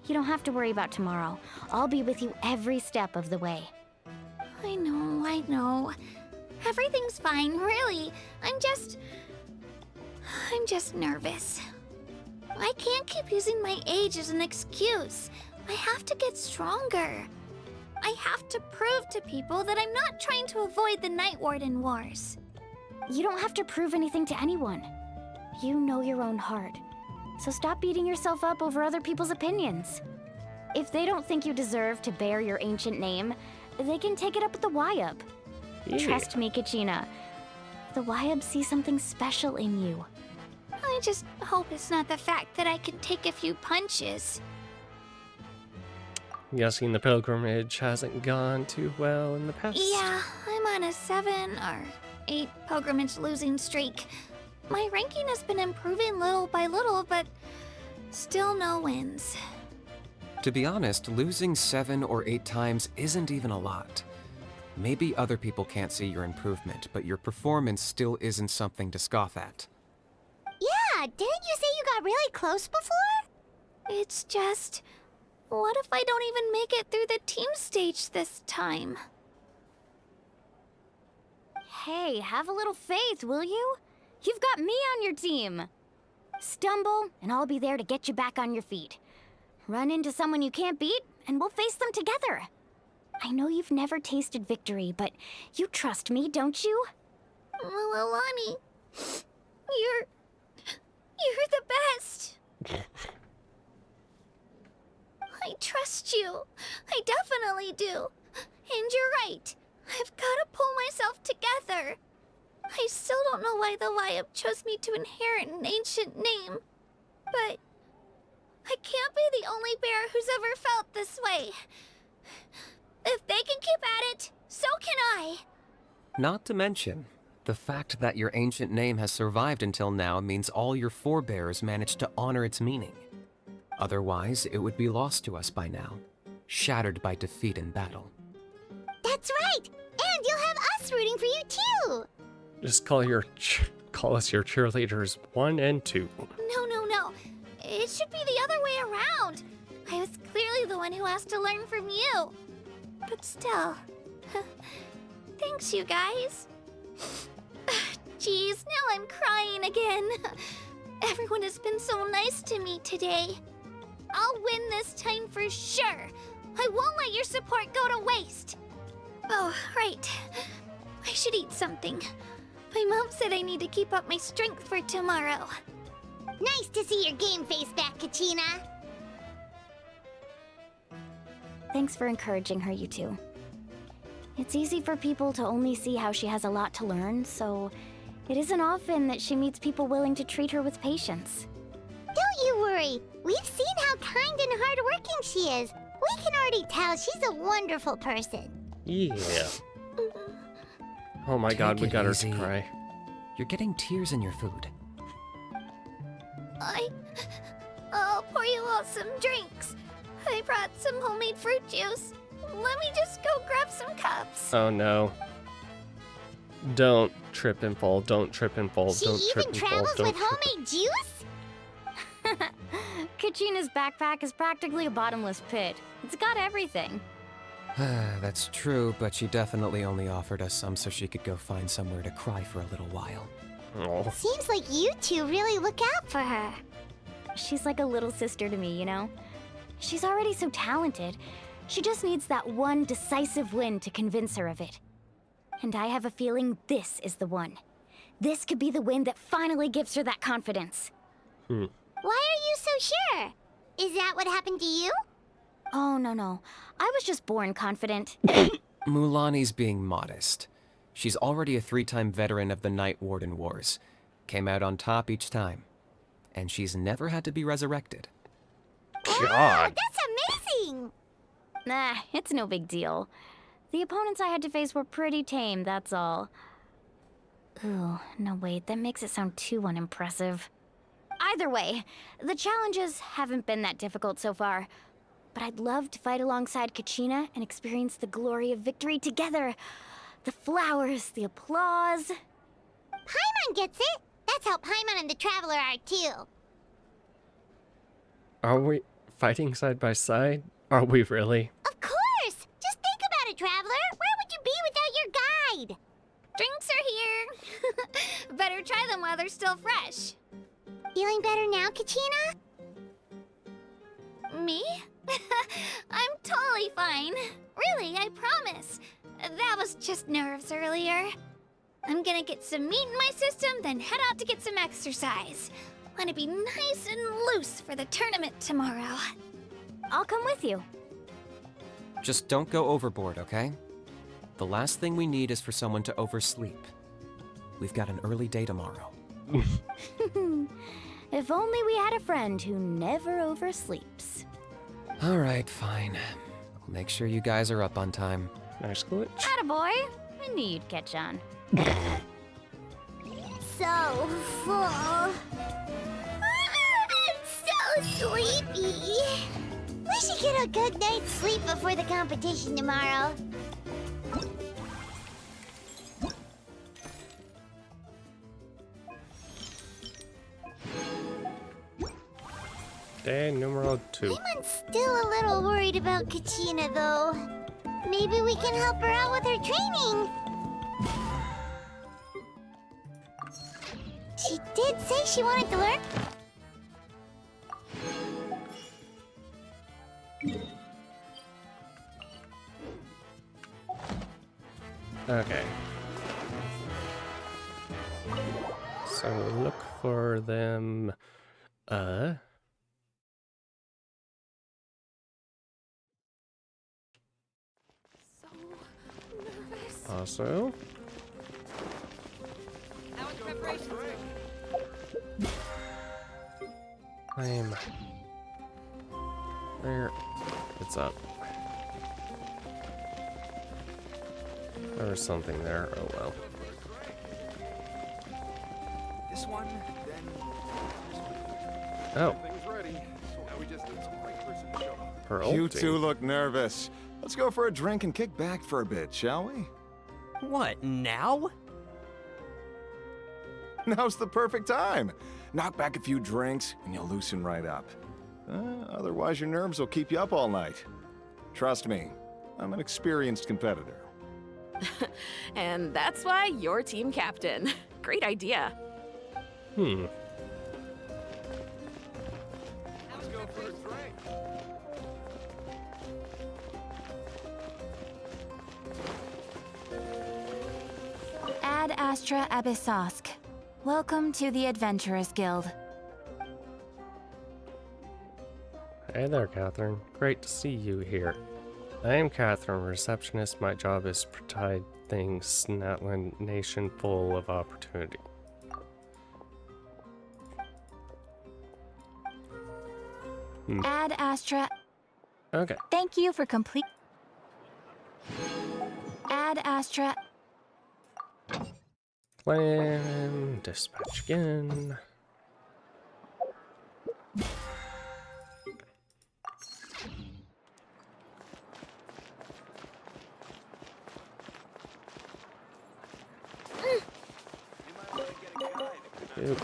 You don't have to worry about tomorrow. I'll be with you every step of the way. I know. Everything's fine, really. I'm just nervous. I can't keep using my age as an excuse. I have to get stronger. I have to prove to people that I'm not trying to avoid the Night Warden Wars. You don't have to prove anything to anyone. You know your own heart. So stop beating yourself up over other people's opinions. If they don't think you deserve to bear your ancient name, they can take it up with the Wyab. Yeah. Trust me, Kachina. The Wyab see something special in you. I just hope it's not the fact that I can take a few punches. Guessing the pilgrimage hasn't gone too well in the past. Yeah, I'm on a 7 or 8 pilgrimage losing streak. My ranking has been improving little by little, but still no wins. To be honest, losing 7 or 8 times isn't even a lot. Maybe other people can't see your improvement, but your performance still isn't something to scoff at. Yeah, didn't you say you got really close before? It's just... what if I don't even make it through the team stage this time? Hey, have a little faith, will you? You've got me on your team. Stumble, and I'll be there to get you back on your feet. Run into someone you can't beat, and we'll face them together. I know you've never tasted victory, but you trust me, don't you? Alani, you're the best. I trust you. I definitely do. And you're right. I've got to pull myself together. I still don't know why the Wyab chose me to inherit an ancient name. But I can't be the only bear who's ever felt this way. If they can keep at it, so can I. Not to mention, the fact that your ancient name has survived until now means all your forebears managed to honor its meaning. Otherwise, it would be lost to us by now, shattered by defeat in battle. That's right! And you'll have us rooting for you too! Just call us your cheerleaders 1 and 2. No. It should be the other way around. I was clearly the one who asked to learn from you. But still, thanks you guys. Jeez, now I'm crying again. Everyone has been so nice to me today. I'll win this time for sure. I won't let your support go to waste. Oh, right. I should eat something. My mom said I need to keep up my strength for tomorrow. Nice to see your game face back, Kachina. Thanks for encouraging her, you two. It's easy for people to only see how she has a lot to learn, so it isn't often that she meets people willing to treat her with patience. Don't you worry. We've seen how kind and hardworking she is. We can already tell she's a wonderful person. Yeah. Oh my god, we got her to easy. cry. You're getting tears in your food. I'll pour you all some drinks. I brought some homemade fruit juice. Let me just go grab some cups. Oh no. Don't trip and fall, don't trip and fall, She don't trip even and fall, travels don't with trip. homemade juice? Kachina's backpack is practically a bottomless pit. It's got everything. That's true, but she definitely only offered us some so she could go find somewhere to cry for a little while. Oh. Seems like you two really look out for her. She's like a little sister to me, you know? She's already so talented. She just needs that one decisive win to convince her of it. And I have a feeling this is the one. This could be the win that finally gives her that confidence. Why are you so sure? Is that what happened to you? Oh, no. I was just born confident. Mulani's being modest. She's already a 3-time veteran of the Night Warden Wars. Came out on top each time. And she's never had to be resurrected. God. That's amazing! Nah, it's no big deal. The opponents I had to face were pretty tame, that's all. Ooh, no wait, that makes it sound too unimpressive. Either way, the challenges haven't been that difficult so far. But I'd love to fight alongside Kachina and experience the glory of victory together. The flowers, the applause. Paimon gets it! That's how Paimon and the Traveler are too. Are we fighting side by side? Are we really? Of course! Just think about it, Traveler! Where would you be without your guide? Drinks are here. Better try them while they're still fresh. Feeling better now, Kachina? Me? I'm totally fine. Really, I promise. That was just nerves earlier. I'm gonna get some meat in my system, then head out to get some exercise. Want to be nice and loose for the tournament tomorrow. I'll come with you. Just don't go overboard, okay? The last thing we need is for someone to oversleep. We've got an early day tomorrow. If only we had a friend who never oversleeps. All right, fine. I'll make sure you guys are up on time. Nice glitch. Attaboy. I knew you'd catch on. So full. I'm so sleepy. We should get a good night's sleep before the competition tomorrow. Day numero 2. I'm still a little worried about Kachina, though. Maybe we can help her out with her training. She did say she wanted to learn. Okay. So we look for them. Also. Where? It's up. There was something there. Oh well. This one, then Oh. everything's ready. Now we just need some right person to show up. Her You ulti. two look nervous. Let's go for a drink and kick back for a bit, shall we? What, now? Now's the perfect time. Knock back a few drinks and you'll loosen right up. Otherwise, your nerves will keep you up all night. Trust me, I'm an experienced competitor. And that's why you're team captain. Great idea. Hmm. Let's go for a drink. Ad Astra Abyssosk. Welcome to the Adventurers Guild. Hey there, Catherine. Great to see you here. I am Catherine, receptionist. My job is to provide things Natlan Nation full of opportunity. Ad Astra. Okay. Thank you for complete. Ad Astra. Plan. Dispatch again. Oop.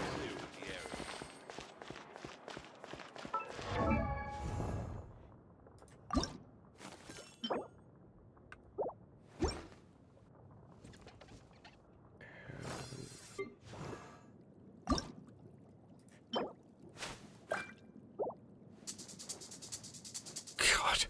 God.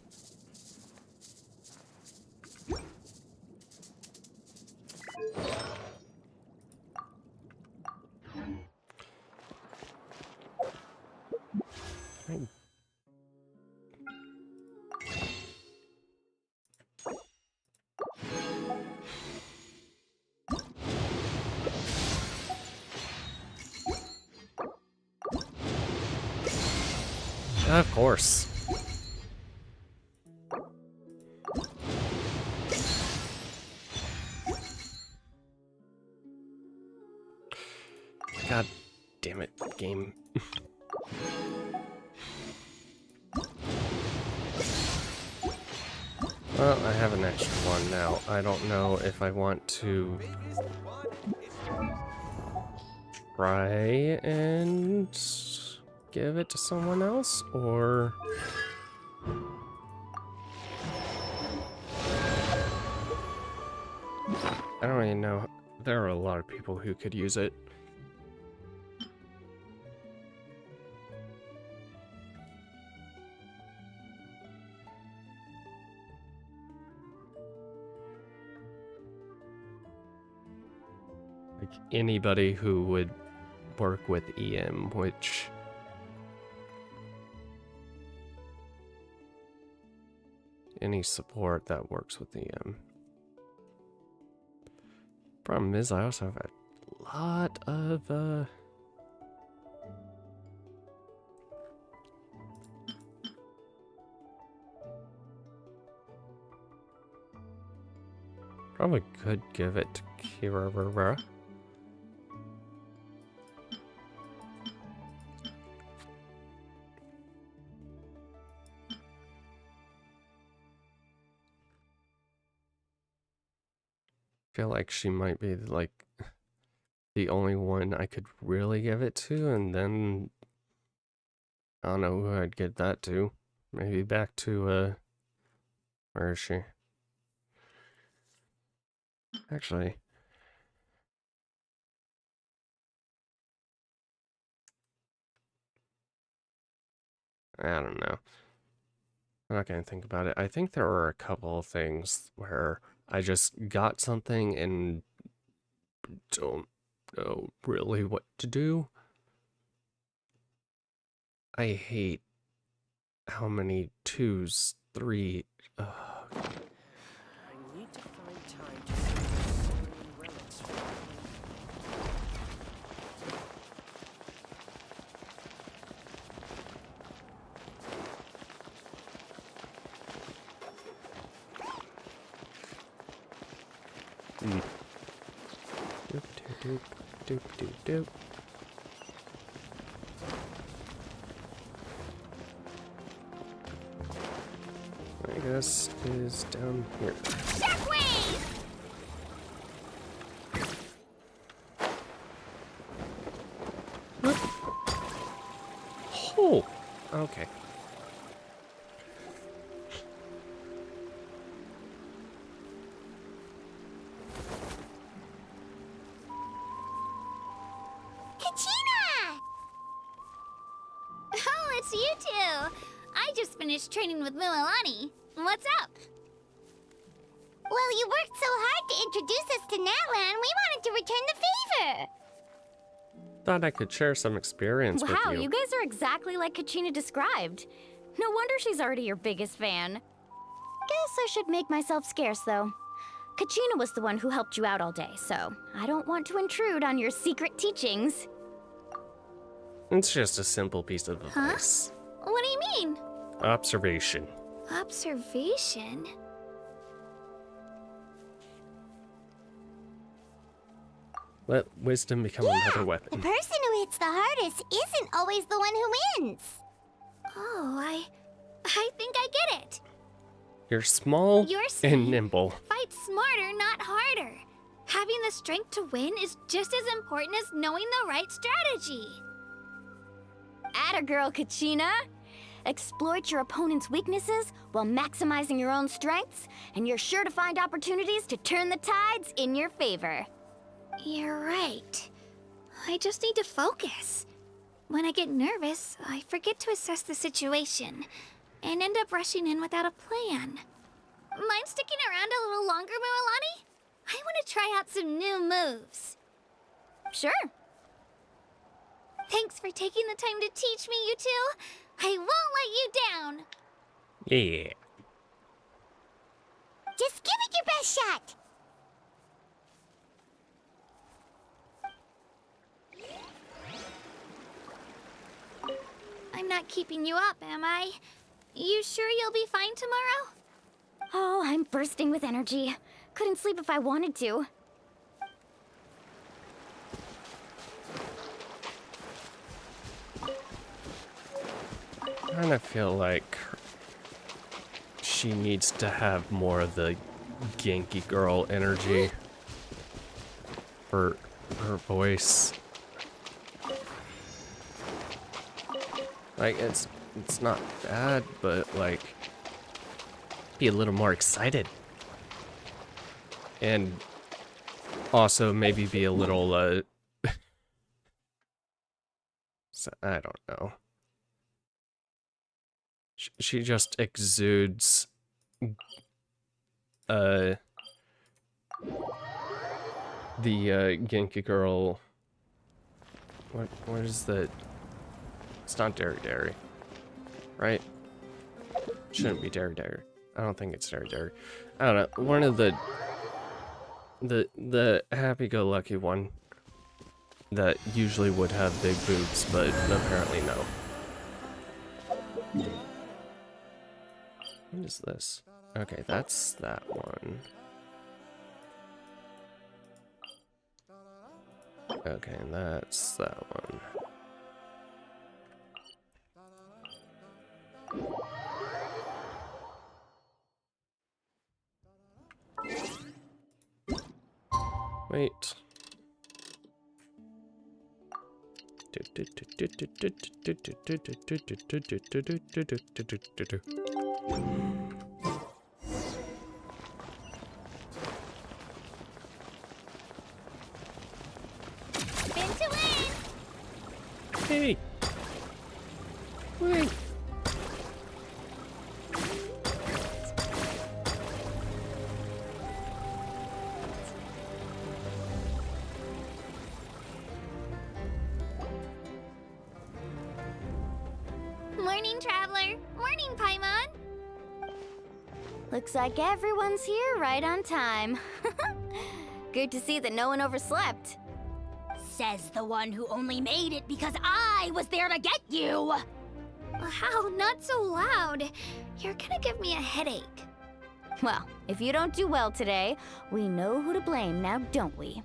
Of course. God damn it, game. Well, I have an extra one now. I don't know if I want to try and give it to someone else, or I don't really know. There are a lot of people who could use it. Like anybody who would work with EM, which any support that works with EM. Problem is, I also have a lot of probably could give it to Kirara. Feel like she might be like the only one I could really give it to, and then I don't know who I'd give that to. Maybe back to where is she? Actually, I don't know. I'm not gonna think about it. I think there were a couple of things where I just got something and don't know really what to do. I hate how many 2s, 3. I need to find time to see relics. Doop doop doop doop doop. I guess is down here. Shockwave! Oh, okay. Kachina! Oh, it's you two. I just finished training with Mililani. What's up? Well, you worked so hard to introduce us to Natlan, we wanted to return the favor. Thought I could share some experience with Wow, you. you guys are exactly like Kachina described. No wonder she's already your biggest fan. Guess I should make myself scarce, though. Kachina was the one who helped you out all day, so I don't want to intrude on your secret teachings. It's just a simple piece of Huh? advice. What do you mean? Observation. Observation? Let wisdom become another The weapon. person who hits the hardest isn't always the one who wins. Oh, I think I get it. You're small You're saying and nimble. fight smarter, not harder. Having the strength to win is just as important as knowing the right strategy. Atta girl, Kachina! Exploit your opponent's weaknesses while maximizing your own strengths, and you're sure to find opportunities to turn the tides in your favor. You're right. I just need to focus. When I get nervous, I forget to assess the situation and end up rushing in without a plan. Mind sticking around a little longer, Mililani? I want to try out some new moves. Sure. Thanks for taking the time to teach me, you two. I won't let you down. Yeah. Just give it your best shot. I'm not keeping you up, am I? You sure you'll be fine tomorrow? Oh, I'm bursting with energy. Couldn't sleep if I wanted to. I kind of feel like she needs to have more of the Genki girl energy for her voice. Like, it's not bad, but like, be a little more excited. And also maybe be a little, I don't know. She just exudes, the Genki girl. What is the? It's not Dairy, right? Shouldn't be Dairy. I don't think it's Dairy. I don't know. One of the happy-go-lucky one that usually would have big boobs, but apparently no. What is this? Okay, that's that one. Okay, and that's that one. Wait. Hey! Wait! Morning, Traveler. Morning, Paimon. Looks like everyone's here right on time. Good to see that no one overslept. Says the one who only made it because I was there to get you! Wow, not so loud. You're gonna give me a headache. Well, if you don't do well today, we know who to blame now, don't we?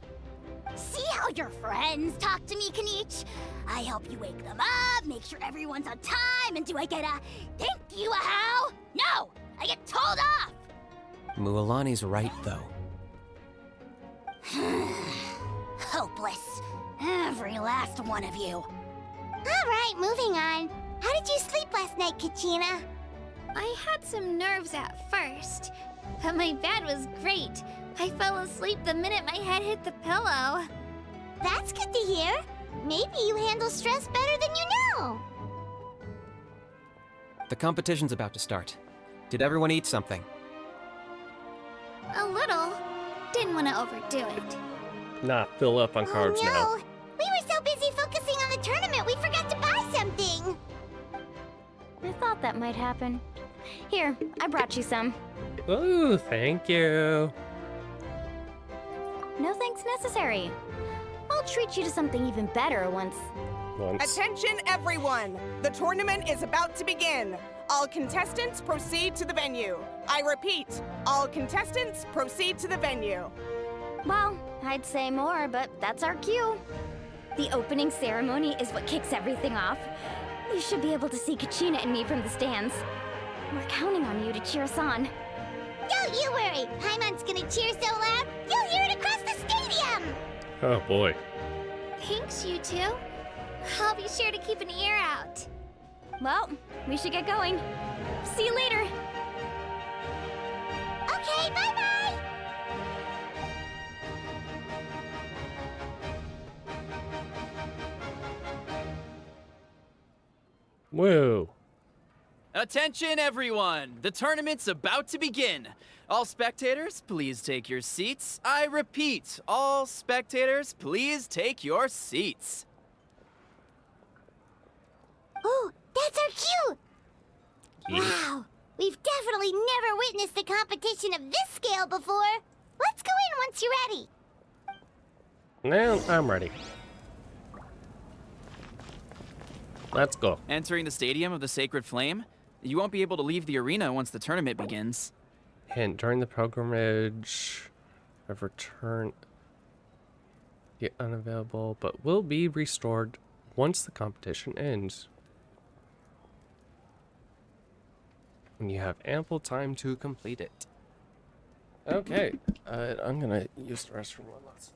See how your friends talk to me, Kanich? I help you wake them up, make sure everyone's on time, and do I get a thank you, a how? No! I get told off! Mualani's right, though. Hopeless. Every last one of you. Alright, moving on. How did you sleep last night, Kachina? I had some nerves at first, but my bed was great. I fell asleep the minute my head hit the pillow. That's good to hear. Maybe you handle stress better than you know. The competition's about to start. Did everyone eat something? A little. Didn't want to overdo it. Nah, fill up on carbs now. We were so busy focusing on the tournament, we forgot to buy something. I thought that might happen. Here, I brought you some. Ooh, thank you. No thanks necessary. I'll treat you to something even better once. Attention, everyone! The tournament is about to begin. All contestants proceed to the venue. I repeat, all contestants proceed to the venue. Well, I'd say more, but that's our cue. The opening ceremony is what kicks everything off. You should be able to see Kachina and me from the stands. We're counting on you to cheer us on. Don't you worry! Paimon's gonna cheer so loud, you'll hear it across the stadium! Oh boy. Thanks, you two. I'll be sure to keep an ear out. Well, we should get going. See you later. Okay, bye-bye! Whoa. Attention, everyone! The tournament's about to begin. All spectators, please take your seats. I repeat, all spectators, please take your seats. Oh, that's our cue! Wow, we've definitely never witnessed a competition of this scale before. Let's go in once you're ready. Now I'm ready. Let's go. Entering the Stadium of the Sacred Flame, you won't be able to leave the arena once the tournament begins. Hint, during the pilgrimage, I've returned yet unavailable, but will be restored once the competition ends. When you have ample time to complete it. Okay, I'm gonna use the restroom one last.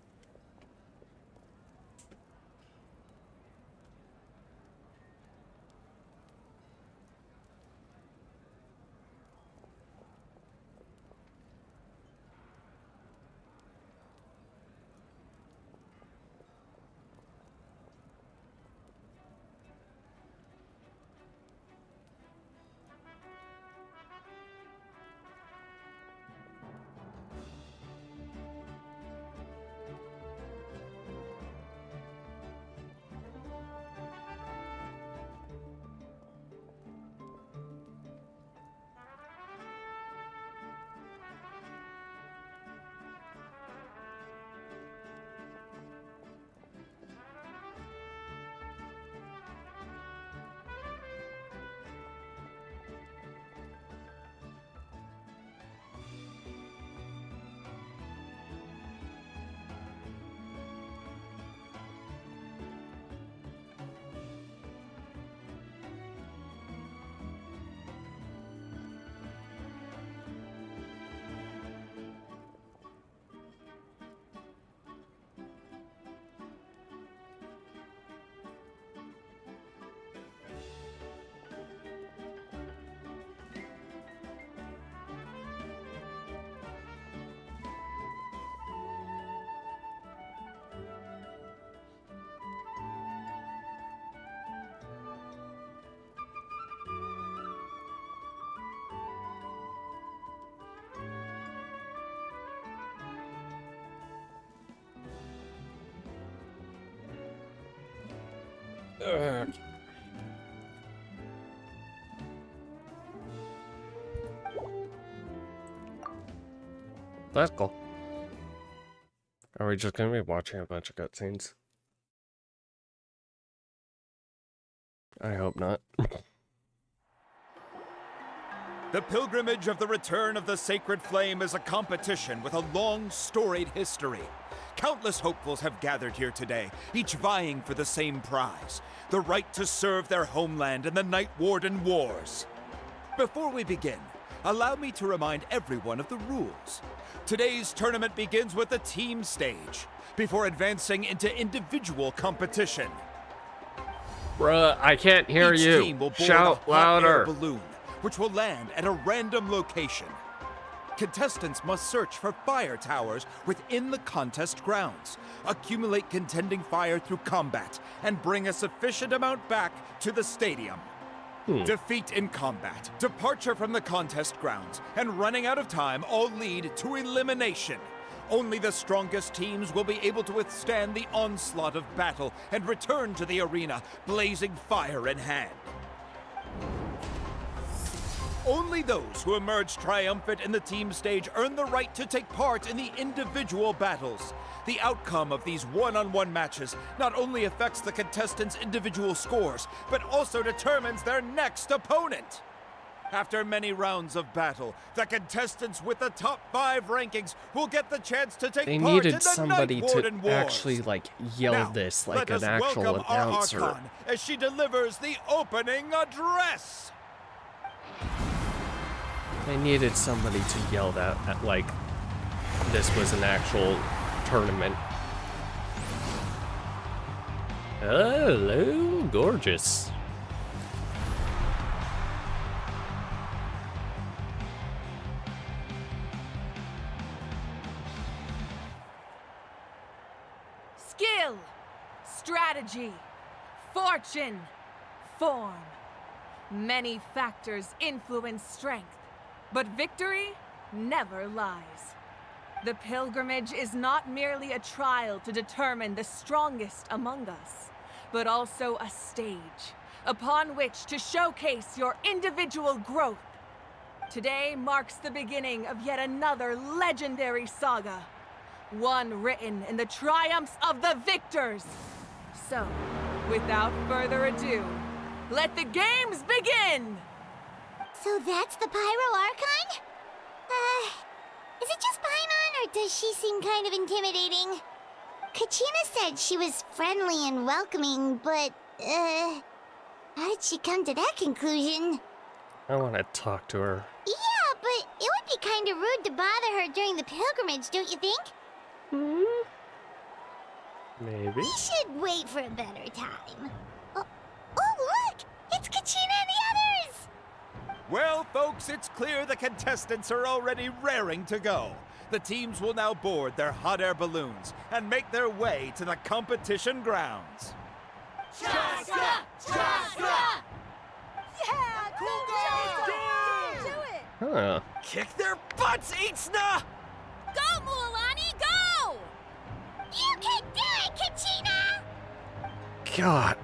Let's go. Are we just gonna be watching a bunch of cutscenes? I hope not. The Pilgrimage of the Return of the Sacred Flame is a competition with a long, storied history. Countless hopefuls have gathered here today, each vying for the same prize, the right to serve their homeland in the Night Warden Wars. Before we begin, allow me to remind everyone of the rules. Today's tournament begins with the team stage, before advancing into individual competition. Bruh, I can't hear Each you. team will board Shout a hot louder. air balloon, which will land at a random location. Contestants must search for fire towers within the contest grounds, accumulate contending fire through combat, and bring a sufficient amount back to the stadium. Defeat in combat, departure from the contest grounds, and running out of time all lead to elimination. Only the strongest teams will be able to withstand the onslaught of battle and return to the arena, blazing fire in hand. Only those who emerge triumphant in the team stage earn the right to take part in the individual battles. The outcome of these one-on-one matches not only affects the contestants' individual scores, but also determines their next opponent. After many rounds of battle, the contestants with the top 5 rankings will get the chance to take They part in needed the somebody Night Warden to Wars. actually like yell Now, this let like us an actual welcome our announcer. Archon as she delivers the opening address. They needed somebody to yell that at like this was an actual tournament. Hello, gorgeous. Skill, strategy, fortune, form. Many factors influence strength, but victory never lies. The pilgrimage is not merely a trial to determine the strongest among us, but also a stage upon which to showcase your individual growth. Today marks the beginning of yet another legendary saga, one written in the triumphs of the victors. So, without further ado, Let the games begin! So that's the Pyro Archon? Is it just Paimon, or does she seem kind of intimidating? Kachina said she was friendly and welcoming, but, how did she come to that conclusion? I want to talk to her. Yeah, but it would be kind of rude to bother her during the pilgrimage, don't you think? Maybe. We should wait for a better time. Oh, look! It's Kachina and the others! Well, folks, it's clear the contestants are already raring to go. The teams will now board their hot air balloons and make their way to the competition grounds. Chaska! Chaska! Yeah, cool Do it! Huh. Kick their butts, Itzna! Go, Mualani, go! You can do it, Kachina! God.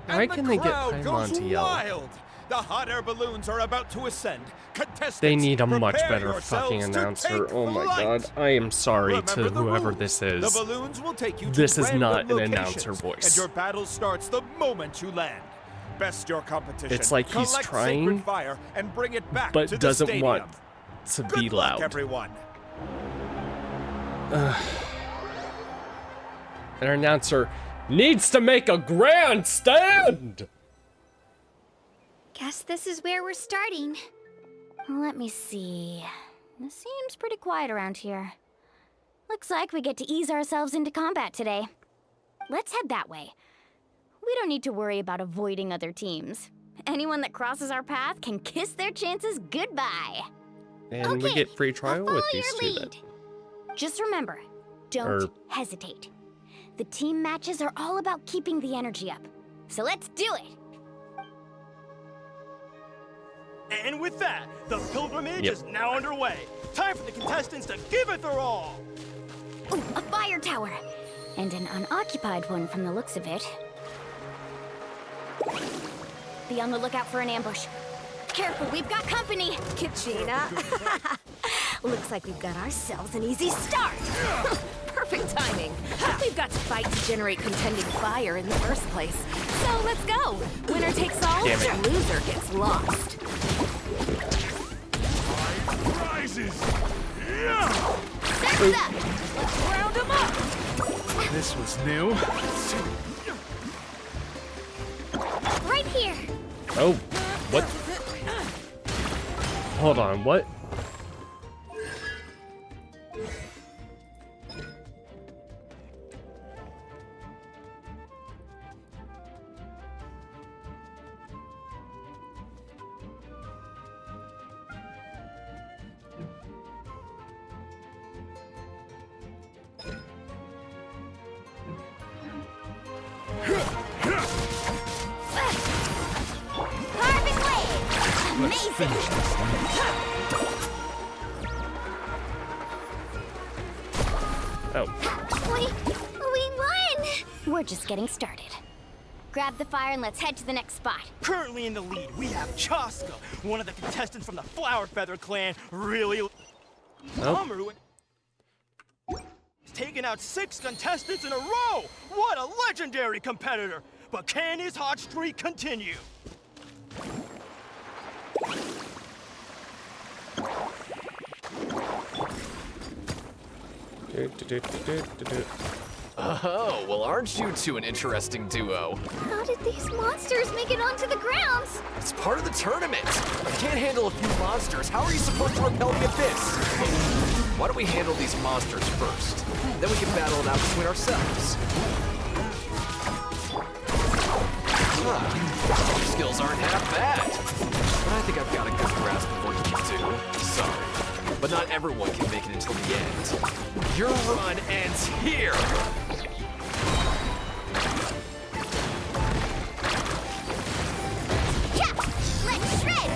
Why And can the they get crowd Paimon goes to yell? wild. The hot air balloons are about to ascend. Contestants, They need a much prepare better yourselves fucking to announcer. take Oh my flight. god. I am sorry Remember to the whoever rules. this is. The balloons will take you This to is random not an locations, announcer voice. And your battle starts the moment you land. Best your competition. It's like he's Collect trying, sacred fire and bring it back but to the doesn't stadium. want to Good be luck, loud. everyone. An announcer needs to make a grandstand! Guess this is where we're starting. Let me see. It seems pretty quiet around here. Looks like we get to ease ourselves into combat today. Let's head that way. We don't need to worry about avoiding other teams. Anyone that crosses our path can kiss their chances goodbye. And we get free trial with these two then. Just remember, don't hesitate. The team matches are all about keeping the energy up. So let's do it! And with that, the pilgrimage Yep. is now underway. Time for the contestants to give it their all. Ooh, a fire tower! And an unoccupied one from the looks of it. Be on the lookout for an ambush. Careful, we've got company! Kachina. Looks like we've got ourselves an easy start. Perfect timing. We've got to fight to generate contending fire in the first place. So let's go. Winner takes all, Damn it. loser gets lost. Rises! There's that. Let's round them up. This was new. Right here! Oh, what? Hold on, what? Carving wave! Amazing! Oh. We won! We're just getting started. Grab the fire and let's head to the next spot. Currently in the lead, we have Chaska, one of the contestants from the Flower Feather clan. Really, Amaru has taken out 6 contestants in a row. What a legendary competitor! But can his hot streak continue? Oh, well, aren't you two an interesting duo? How did these monsters make it onto the grounds? It's part of the tournament. If you can't handle a few monsters, how are you supposed to repel the abyss? Why don't we handle these monsters first? Then we can battle it out between ourselves. Huh. Your skills aren't half bad. But I think I've got a good grasp of what you can do. Sorry. But not everyone can make it until the end. Your run ends here! Let's shred,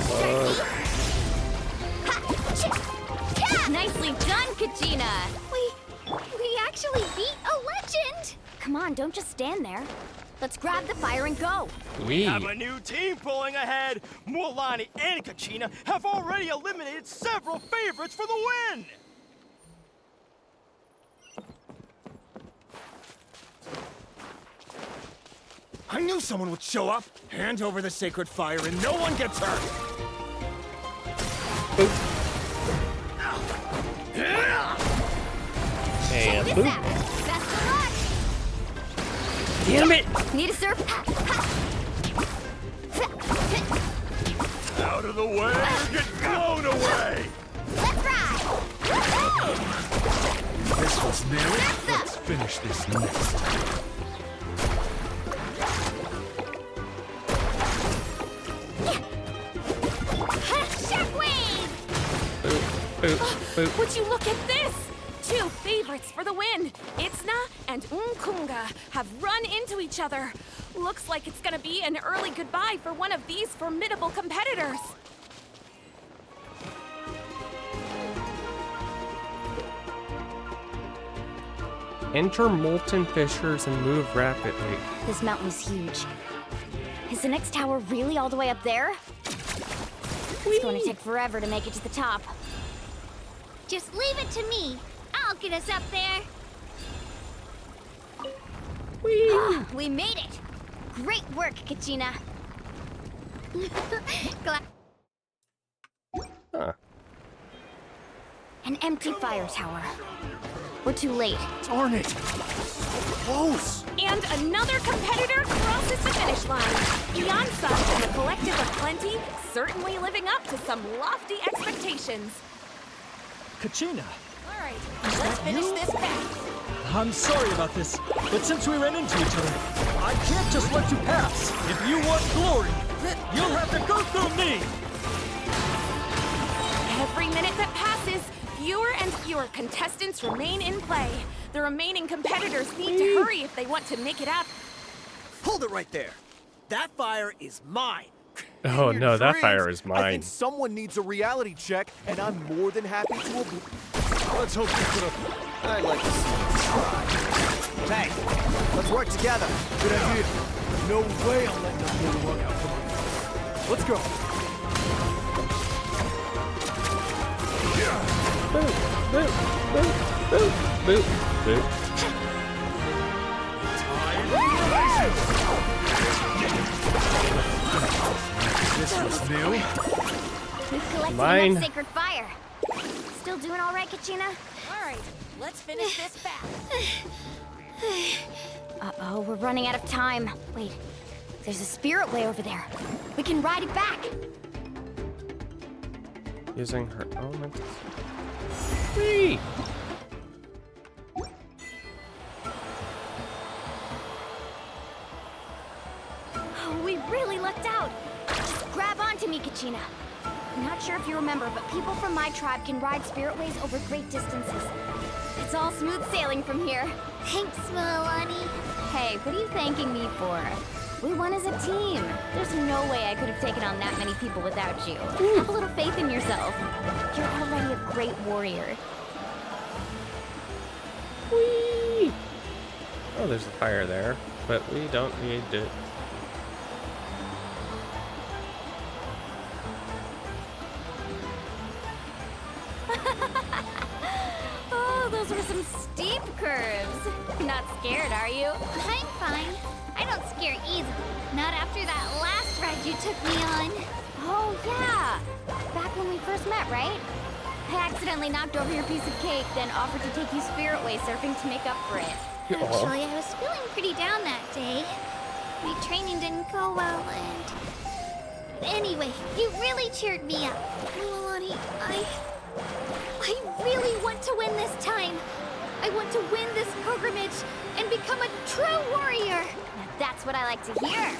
Nicely done, Kachina! We actually beat a legend! Come on, don't just stand there. Let's grab the fire and go. We have a new team pulling ahead. Mualani and Kachina have already eliminated several favorites for the win. I knew someone would show up. Hand over the sacred fire and no one gets hurt. And Check this out. Best of luck. damn it! Need a surf? Out of the way or get blown away! Let's ride. This was new. Let's finish this next. Shockwave! Would you look at this? Two favorites for the win. Itzna and Unkunga have run into each other. Looks like it's gonna be an early goodbye for one of these formidable competitors. Enter molten fissures and move rapidly. This mountain is huge. Is the next tower really all the way up there? It's going to take forever to make it to the top. Just leave it to me. I'll get us up there. We made it! Great work, Kachina. Glad. Huh. An empty fire tower. We're too late. Darn it! Close! And another competitor crosses the finish line. Beyonce and the Collective of Plenty certainly living up to some lofty expectations. Kachina, All right, let's finish this back. I'm sorry about this, but since we ran into each other, I can't just let you pass. If you want glory, you'll have to go through me! Every minute that passes, fewer and fewer contestants remain in play. The remaining competitors need to hurry if they want to make it up. Hold it right there. That fire is mine. Oh In your no, that dreams, fire is I mine. think someone needs a reality check, and I'm more than happy to Let's hope you put up. I'd like to see you try. Hey, let's work together. Good idea. No way I'm letting them pull the rug out from under us. Let's go. Boop, boop, boop, boop, boop, boop. This was new. We've collected Mine. enough sacred fire. Still doing all right, Kachina? All right, let's finish this back. Uh-oh, we're running out of time. Wait, there's a spirit way over there. We can ride it back. Using her element. Whee! Oh, we really lucked out. Just grab onto me, Kachina. I'm not sure if you remember, but people from my tribe can ride spiritways over great distances. It's all smooth sailing from here. Thanks, Milani. Hey, what are you thanking me for? We won as a team. There's no way I could have taken on that many people without you. Have a little faith in yourself. You're already a great warrior. Whee! Oh, there's a fire there, but we don't need it. Oh, those were some steep curves. Not scared, are you? I'm fine. I don't scare easily. Not after that last ride you took me on. Oh, yeah. Back when we first met, right? I accidentally knocked over your piece of cake, then offered to take you spiritway surfing to make up for it. Actually, I was feeling pretty down that day. My training didn't go well, and... Anyway, you really cheered me up. Milani, I really want to win this time. I want to win this pilgrimage and become a true warrior. Now that's what I like to hear.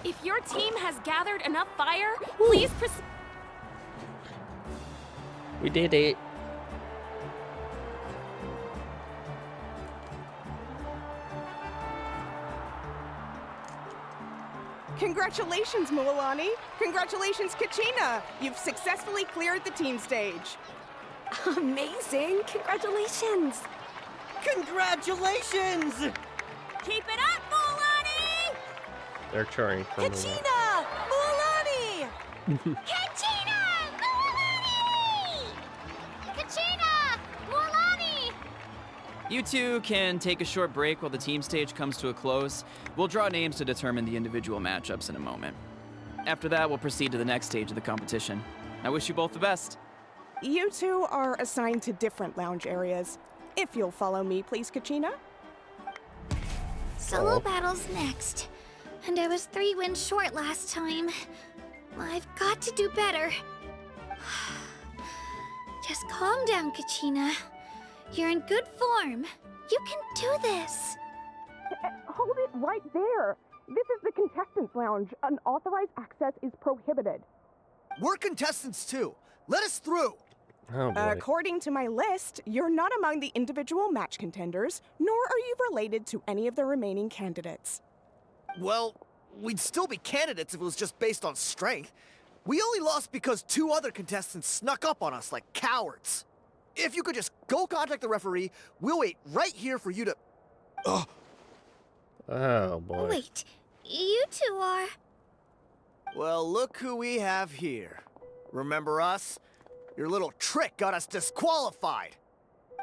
If your team has gathered enough fire, please proceed. We did it. Congratulations, Milani. Congratulations, Kachina. You've successfully cleared the team stage. Amazing! Congratulations! Congratulations! Keep it up, Milani! They're cheering for me. Kachina! Milani! Kachina! Milani! Kachina! Milani! You two can take a short break while the team stage comes to a close. We'll draw names to determine the individual matchups in a moment. After that, we'll proceed to the next stage of the competition. I wish you both the best. You two are assigned to different lounge areas. If you'll follow me, please, Kachina. Solo battle's next. And I was 3 wins short last time. I've got to do better. Just calm down, Kachina. You're in good form. You can do this. Hold it right there. This is the contestants' lounge. Unauthorized access is prohibited. We're contestants too. Let us through. Oh boy. According to my list, you're not among the individual match contenders, nor are you related to any of the remaining candidates. Well, we'd still be candidates if it was just based on strength. We only lost because 2 other contestants snuck up on us like cowards. If you could just go contact the referee, we'll wait right here for you to... Oh boy. Wait, you two are... Well, look who we have here. Remember us? Your little trick got us disqualified.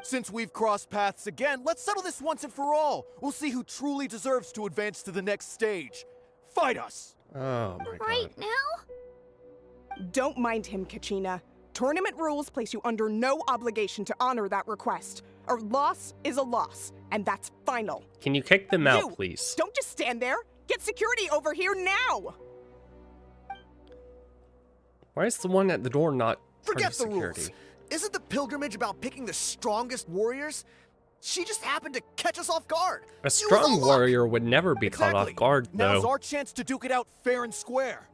Since we've crossed paths again, let's settle this once and for all. We'll see who truly deserves to advance to the next stage. Fight us! Oh my god. Right now? Don't mind him, Kachina. Tournament rules place you under no obligation to honor that request. A loss is a loss, and that's final. Can you kick them out, You, please? Don't just stand there. Get security over here now. Why is the one at the door not Forget part the of security? rules. Isn't the pilgrimage about picking the strongest warriors? She just happened to catch us off guard. A strong warrior would never be caught off Exactly. guard, Now's though. our chance to duke it out fair and square.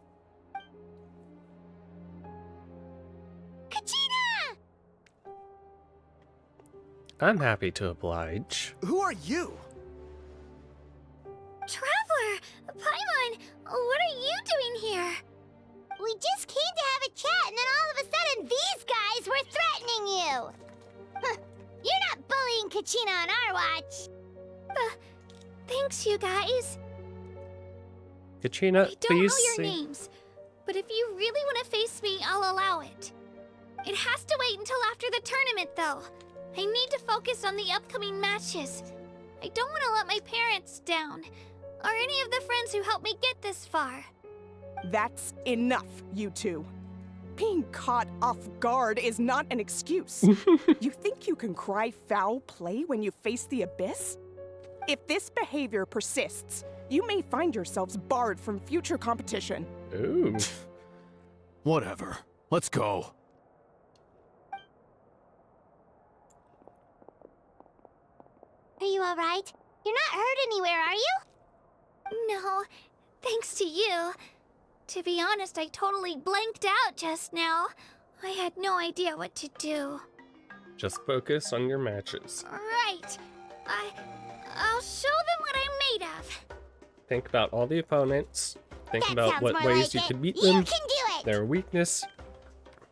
Kachina! I'm happy to oblige. Who are you? Traveler! Paimon! What are you doing here? We just came to have a chat, and then all of a sudden, these guys were threatening you! Huh, you're not bullying Kachina on our watch! Thanks, you guys. Kachina, I don't please know your say... names, but if you really want to face me, I'll allow it. It has to wait until after the tournament, though. I need to focus on the upcoming matches. I don't want to let my parents down, or any of the friends who helped me get this far. That's enough, you two. Being caught off guard is not an excuse. You think you can cry foul play when you face the abyss? If this behavior persists, you may find yourselves barred from future competition. Ooh. Whatever. Let's go. Are you alright? You're not hurt anywhere, are you? No, thanks to you. To be honest, I totally blanked out just now. I had no idea what to do. Just focus on your matches. Right. I'll show them what I'm made of. Think about all the opponents. Think That about sounds what more ways like you it. could beat You them. can do it! Their weakness.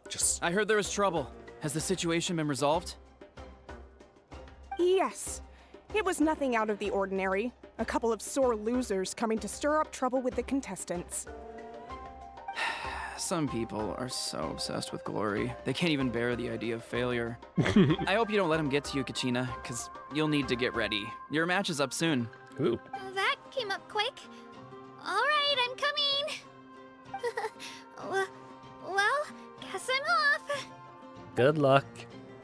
Just... I heard there was trouble. Has the situation been resolved? Yes. It was nothing out of the ordinary. A couple of sore losers coming to stir up trouble with the contestants. Some people are so obsessed with glory, they can't even bear the idea of failure. I hope you don't let him get to you, Kachina, because you'll need to get ready. Your match is up soon. Ooh. That came up quick. All right, I'm coming. Well, guess I'm off. Good luck.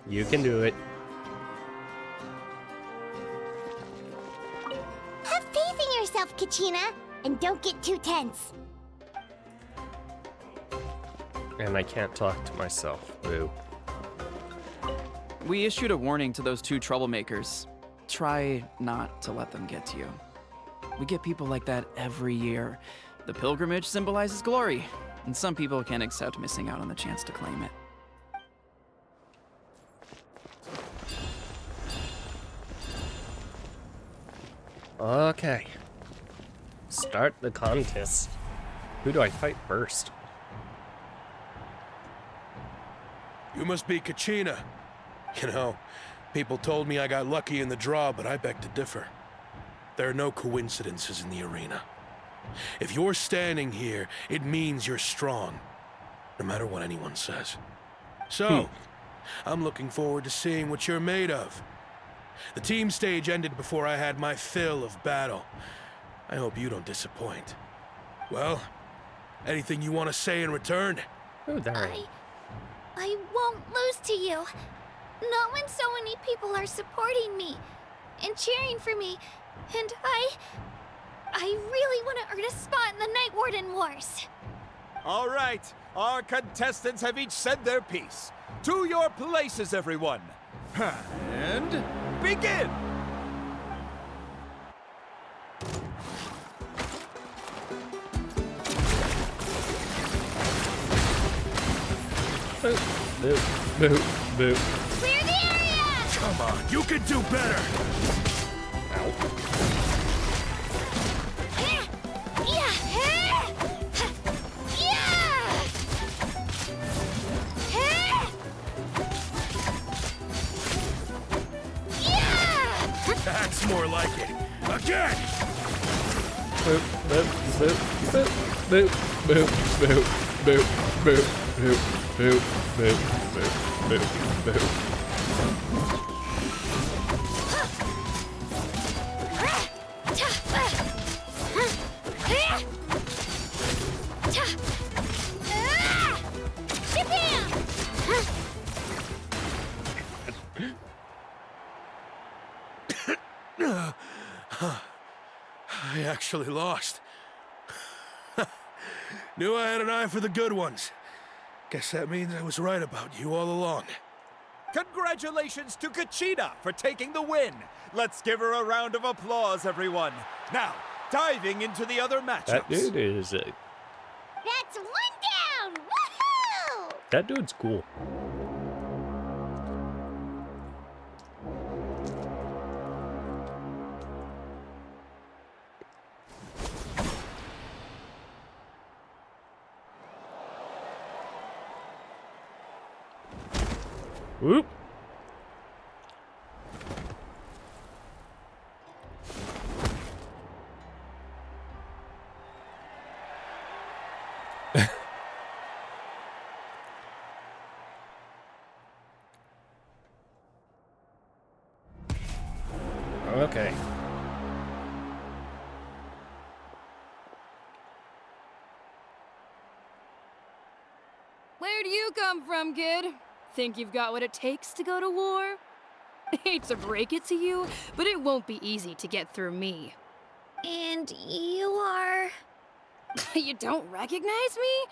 You can do it. Have faith in yourself, Kachina, and don't get too tense. And I can't talk to myself. Boo. We issued a warning to those 2 troublemakers. Try not to let them get to you. We get people like that every year. The pilgrimage symbolizes glory, and some people can't accept missing out on the chance to claim it. Okay. Start the contest. Who do I fight first? You must be Kachina. You know, people told me I got lucky in the draw, but I beg to differ. There are no coincidences in the arena. If you're standing here, it means you're strong, no matter what anyone says. So, I'm looking forward to seeing what you're made of. The team stage ended before I had my fill of battle. I hope you don't disappoint. Well, anything you want to say in return? Oh, there. I won't lose to you. Not when so many people are supporting me and cheering for me. And I really want to earn a spot in the Night Warden Wars. All right, our contestants have each said their piece. To your places, everyone. And begin! Boop, boop, boop, boop. Clear the area! Come on, you can do better! That's more like it. Again! Boop, boop, boop, boop, boop, boop, boop, boop, boop, boop, boop, boop, boop, boop, boop. I actually lost. Knew I had an eye for the good ones. Guess that means I was right about you all along. Congratulations to Kachina for taking the win. Let's give her a round of applause, everyone. Now, diving into the other matchups. That dude is... That's one down! Woohoo! that dude's cool. Whoop. Okay. Where do you come from, kid? Think you've got what it takes to go to war? Hate to break it to you, but it won't be easy to get through me. And you are... You don't recognize me?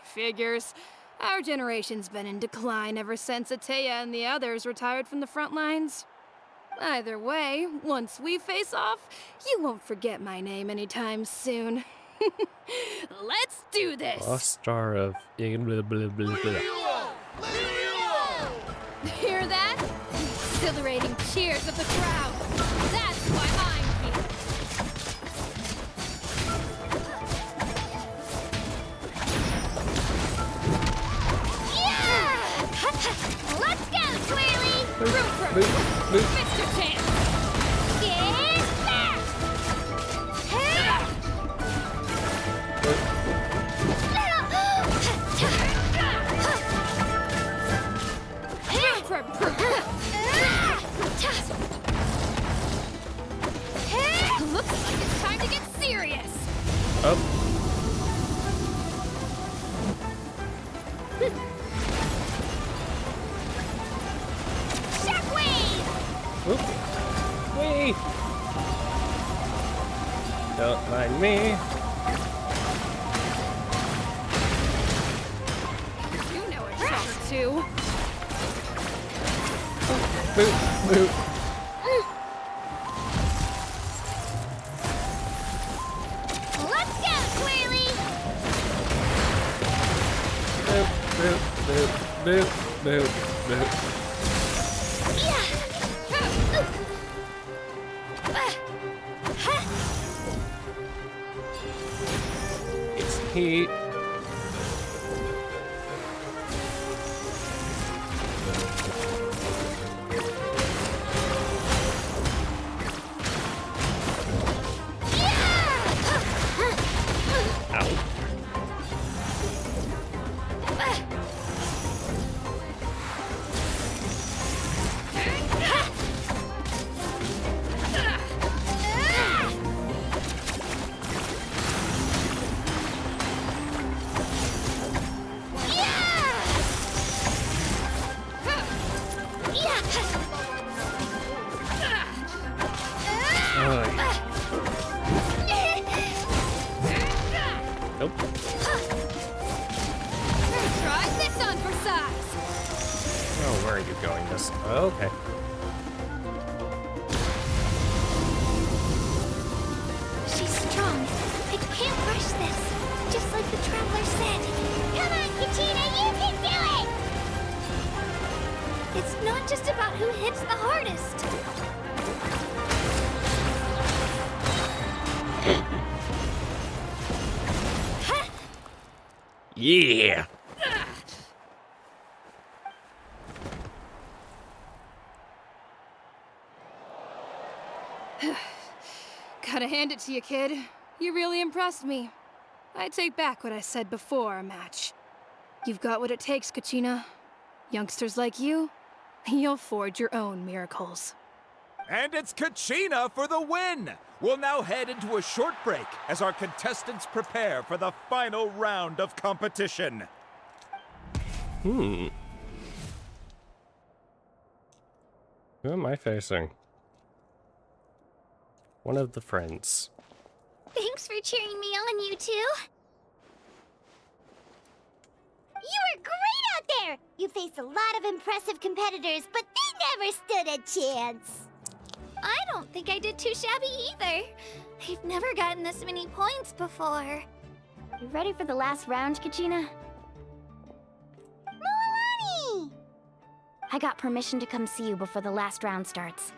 Figures. Our generation's been in decline ever since Ateya and the others retired from the front lines. Either way, once we face off, you won't forget my name anytime soon. Let's do this! Lost star of... blah, blah, blah, blah. Hear that? Exhilarating cheers of the crowd. That's why I'm here. Yeah! Let's go, Twirly! Room for Mr. Chance! Get back! Looks like it's time to get serious. Oh. Shockwave! Whoop. Whee! Don't mind me. You know a shot or two. Boop, boop. Let's go, Twirly! Boop, boop, boop, boop, boop, boop. It's heat. exercise! Oh, where are you going? This. Oh, okay. She's strong. I can't rush this. Just like the Traveler said. Come on, Kachina, you can do it! It's not just about who hits the hardest. Yeah. Gotta hand it to you, kid. You really impressed me. I take back what I said before our match. You've got what it takes, Kachina. Youngsters like you, you'll forge your own miracles. And it's Kachina for the win! We'll now head into a short break as our contestants prepare for the final round of competition. Who am I facing? One of the friends. Thanks for cheering me on, you two. You were great out there! You faced a lot of impressive competitors, but they never stood a chance. I don't think I did too shabby either. I've never gotten this many points before. You ready for the last round, Kachina? Milani! I got permission to come see you before the last round starts.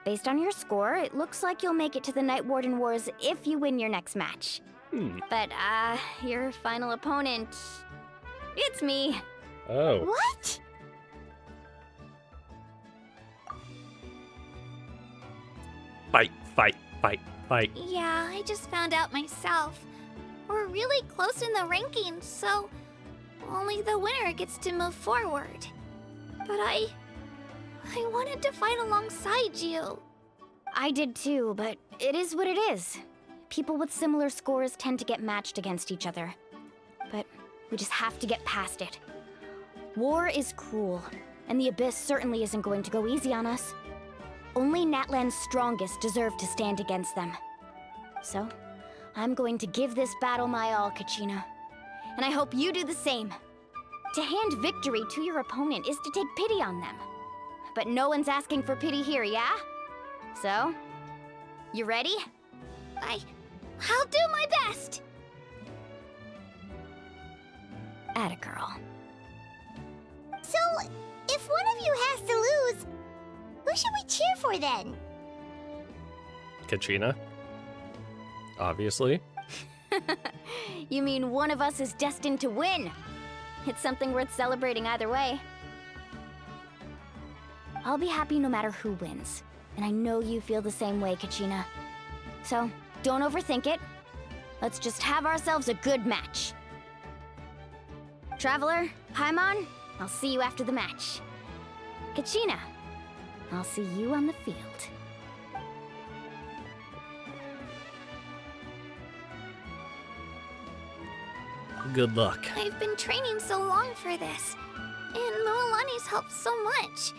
Based on your score, it looks like you'll make it to the Night Warden Wars if you win your next match. But, your final opponent... It's me. Oh. What? Fight, fight, fight, fight. Yeah, I just found out myself. We're really close in the rankings, so only the winner gets to move forward. But I wanted to fight alongside you. I did too, but it is what it is. People with similar scores tend to get matched against each other. But we just have to get past it. War is cruel, and the Abyss certainly isn't going to go easy on us. Only Natlan's strongest deserve to stand against them. So, I'm going to give this battle my all, Kachina. And I hope you do the same. To hand victory to your opponent is to take pity on them. But no one's asking for pity here, yeah? So, you ready? I'll do my best! Atta girl. So, if one of you has to lose, who should we cheer for then? Kachina? Obviously. You mean one of us is destined to win? It's something worth celebrating either way. I'll be happy no matter who wins. And I know you feel the same way, Kachina. So, don't overthink it. Let's just have ourselves a good match. Traveler, Paimon, I'll see you after the match. Kachina, I'll see you on the field. Good luck. I've been training so long for this, and Mualani's helped so much.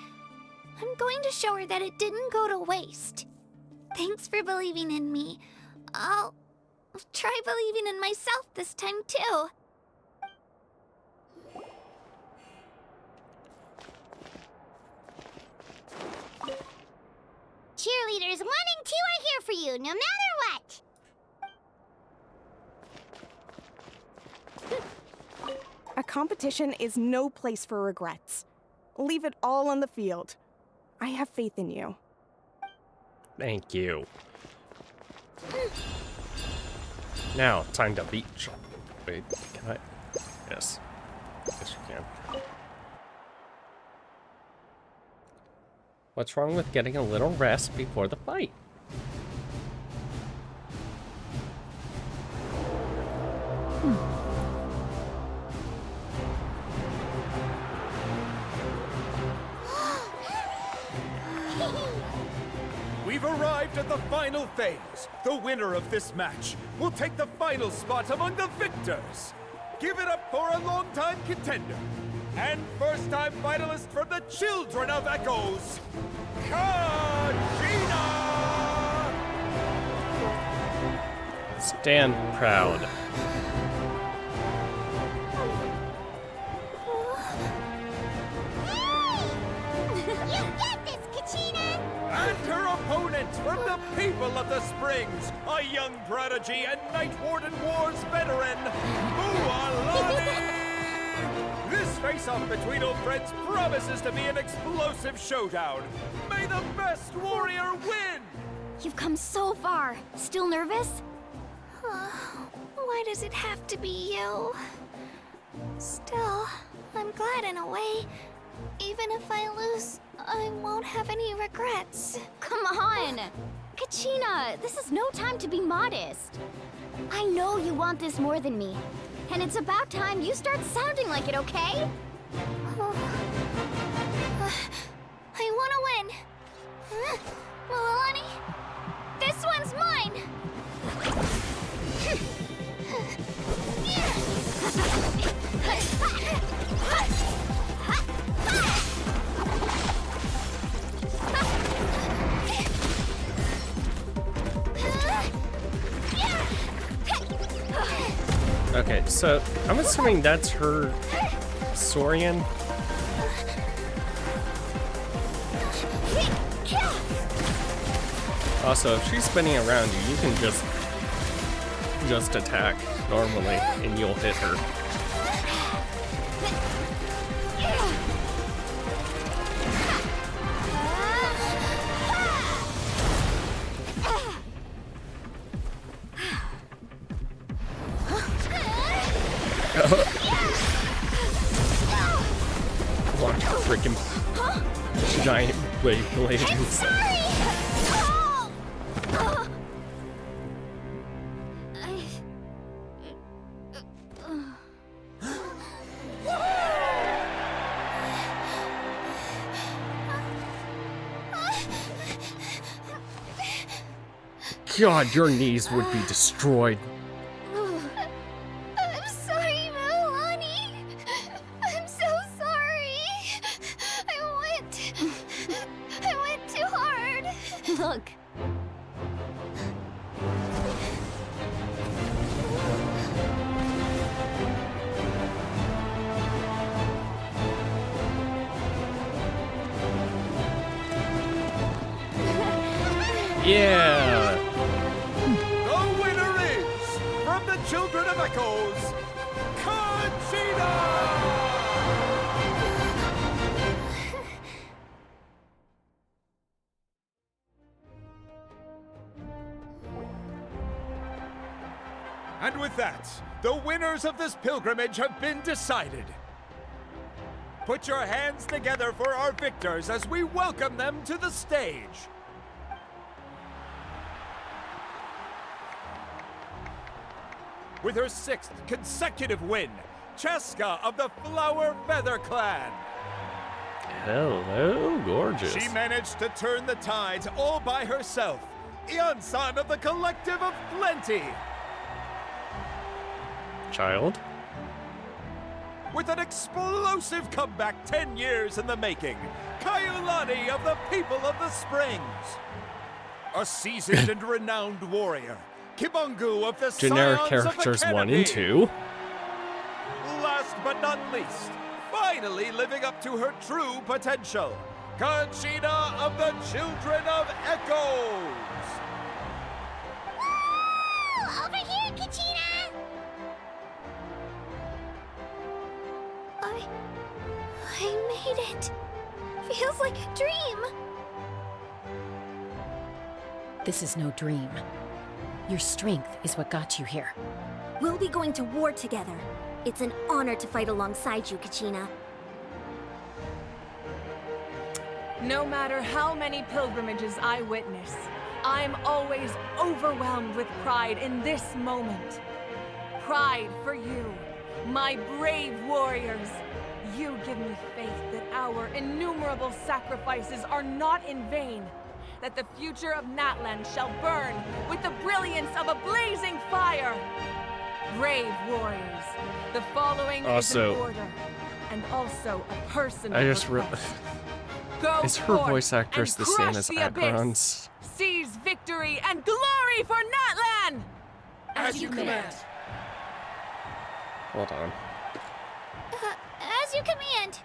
I'm going to show her that it didn't go to waste. Thanks for believing in me. I'll try believing in myself this time too. Cheerleaders 1 and 2 are here for you, no matter what. A competition is no place for regrets. Leave it all on the field. I have faith in you. Thank you. Now, time to beat. Wait, can I? Yes. Yes, you can. What's wrong with getting a little rest before the fight? We've arrived at the final phase. The winner of this match will take the final spot among the victors. Give it up for a longtime contender and first-time finalist from the Children of Echoes, Kachina! Stand proud. lieutenant from the people of the Springs, a young prodigy and Night Warden Wars veteran, Mualani! This face-off between old friends promises to be an explosive showdown. May the best warrior win! You've come so far. Still nervous? Why does it have to be you? Still, I'm glad in a way. Even if I lose, I won't have any regrets. Come on! Kachina, this is no time to be modest. I know you want this more than me. And it's about time you start sounding like it, okay? I want to win. Mualani, this one's mine. Okay, so I'm assuming that's her Saurian. Also, if she's spinning around you, you can just attack normally and you'll hit her. Watch freaking giant blades. God, your knees would be destroyed. I'm sorry, Mualani. I'm so sorry. I went too hard. Look. Yeah. The winner is, from the Children of Echoes, Kachina! And with that, the winners of this pilgrimage have been decided. Put your hands together for our victors as we welcome them to the stage. With her 6th consecutive win, Cheska of the Flower Feather Clan. Hello, gorgeous. She managed to turn the tides all by herself. Ian-san of the Collective of Plenty. Child. With an explosive comeback 10 years in the making, Kaiulani of the People of the Springs. A seasoned and renowned warrior, Kibangu of the Generic Scions characters of 1 and 2. Last but not least, finally living up to her true potential, Kachina of the Children of Echoes. Woo! Over here, Kachina! I made it. Feels like a dream. This is no dream. Your strength is what got you here. We'll be going to war together. It's an honor to fight alongside you, Kachina. No matter how many pilgrimages I witness, I'm always overwhelmed with pride in this moment. Pride for you, my brave warriors. You give me faith that our innumerable sacrifices are not in vain, that the future of Natlan shall burn with the brilliance of a blazing fire. Brave warriors, the following is an order, and also a personal request. Go Is her forth voice actress and the same crush as the abyss. Akron's? Seize victory and glory for Natlan! As you command. Hold on. As you command.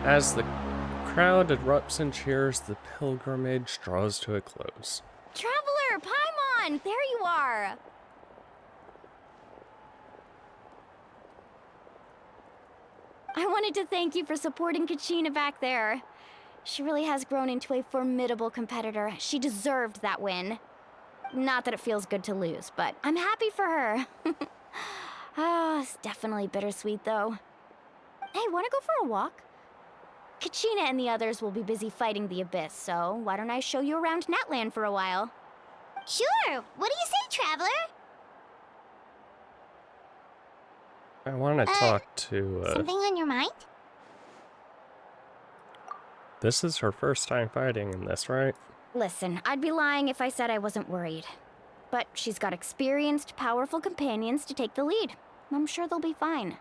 As the crowd erupts and cheers. The pilgrimage draws to a close. Traveler, Paimon! There you are! I wanted to thank you for supporting Kachina back there. She really has grown into a formidable competitor. She deserved that win. Not that it feels good to lose, but I'm happy for her. It's definitely bittersweet, though. Hey, wanna go for a walk? Kachina and the others will be busy fighting the Abyss, so why don't I show you around Natlan for a while? Sure! What do you say, Traveler? I want to talk to, Something on your mind? This is her first time fighting in this, right? Listen, I'd be lying if I said I wasn't worried. But she's got experienced, powerful companions to take the lead. I'm sure they'll be fine.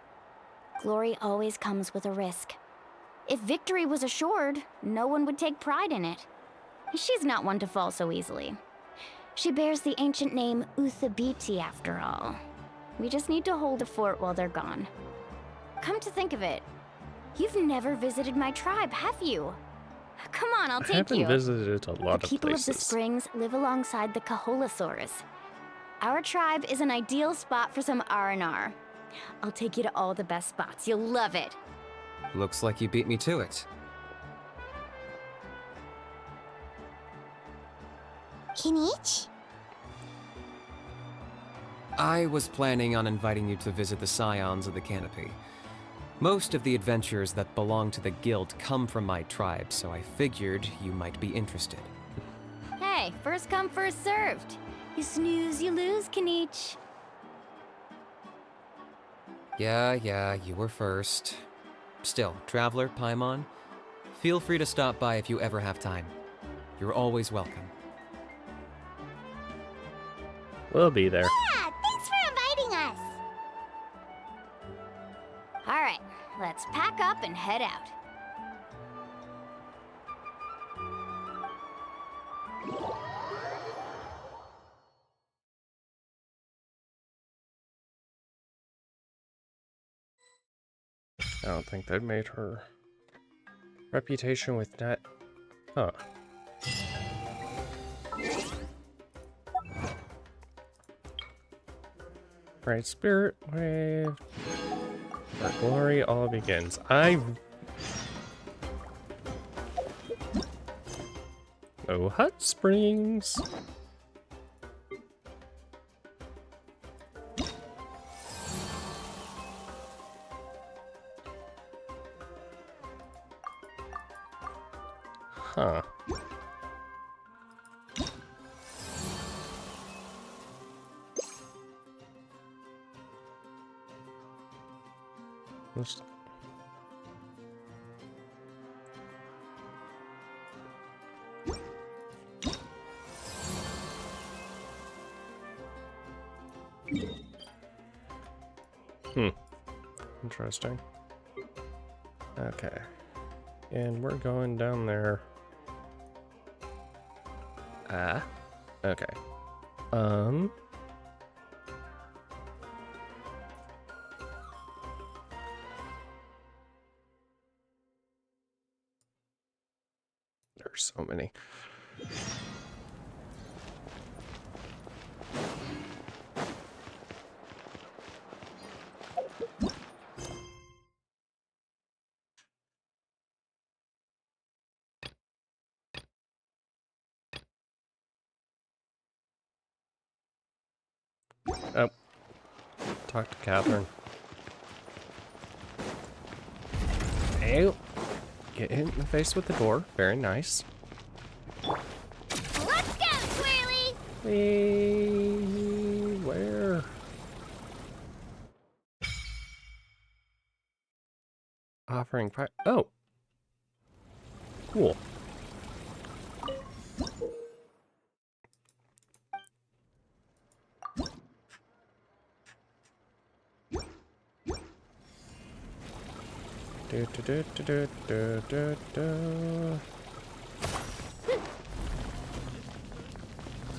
Glory always comes with a risk. If victory was assured, no one would take pride in it. She's not one to fall so easily. She bears the ancient name Uthabiti after all. We just need to hold the fort while they're gone. Come to think of it, you've never visited my tribe, have you? Come on, I'll take you. I haven't visited a lot The of people places. of the springs live alongside the Kaholasaurus. Our tribe is an ideal spot for some R&R. I'll take you to all the best spots. You'll love it. Looks like you beat me to it. Kinich? I was planning on inviting you to visit the Scions of the Canopy. Most of the adventures that belong to the guild come from my tribe, so I figured you might be interested. Hey, first come, first served. You snooze, you lose, Kinich. Yeah, you were first. Still, Traveler, Paimon, feel free to stop by if you ever have time. You're always welcome. We'll be there. Yeah, thanks for inviting us. All right, let's pack up and head out. I don't think that made her reputation with that. Huh. Right, Spirit Wave. Our glory all begins. Oh, hot springs. Huh. Let's... Interesting. Okay. And we're going down there. Okay. There's so many. Oh. Talk to Catherine. Ew. Get hit in the face with the door. Very nice. Let's go, Swirly! Where? Offering fire. Oh. Cool.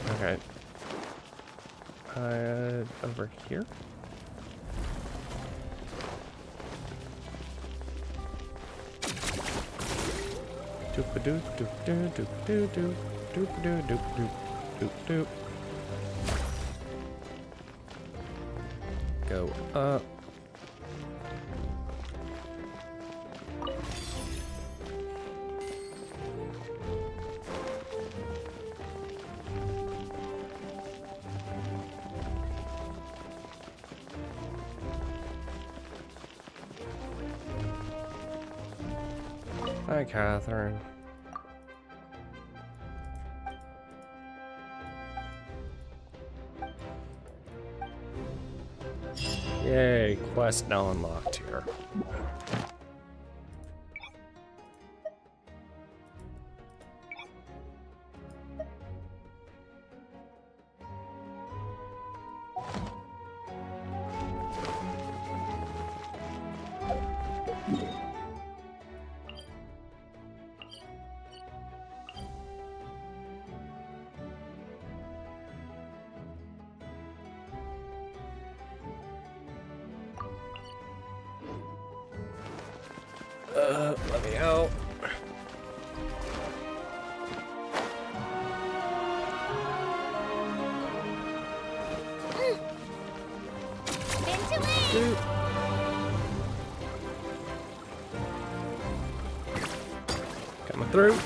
Okay. Over here? Doop-a-doop, doop-doo, doop-doo, doop, doop-a-doo, doop-doop, doop-doop. Go up. Hi, Catherine. Yay, quest now unlocked here. Let me out. Coming through.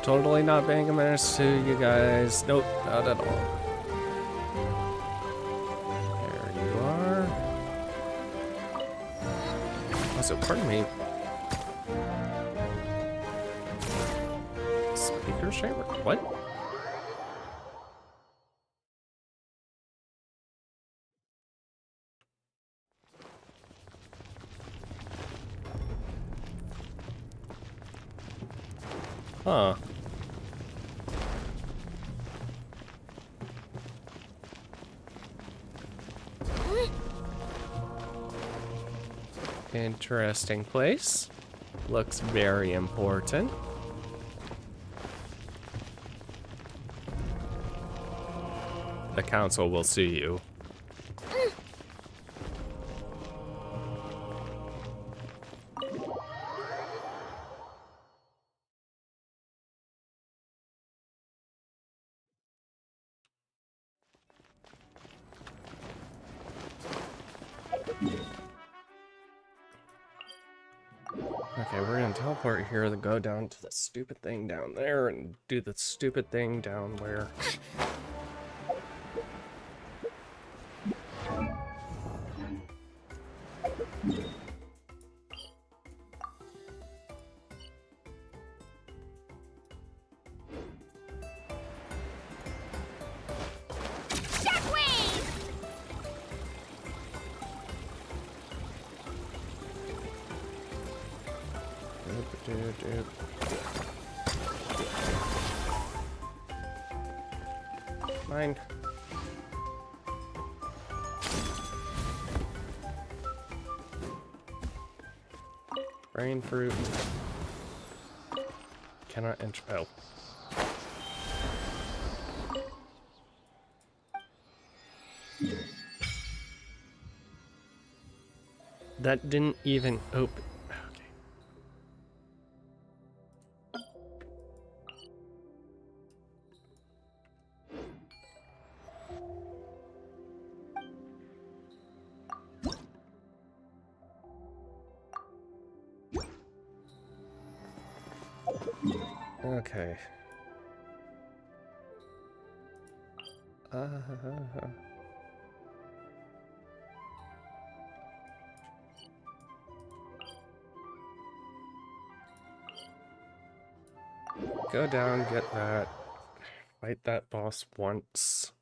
Totally not being a menace to you guys. Nope, not at all. There you are. Also, pardon me. Speaker chamber? What? Huh. Interesting place. Looks very important. The council will see you. Okay, we're gonna teleport here to go down to the stupid thing down there and do the stupid thing down where. Mine. Brain fruit. Cannot enter. Oh. That didn't even open. Okay. Go down, get that. Fight that boss once.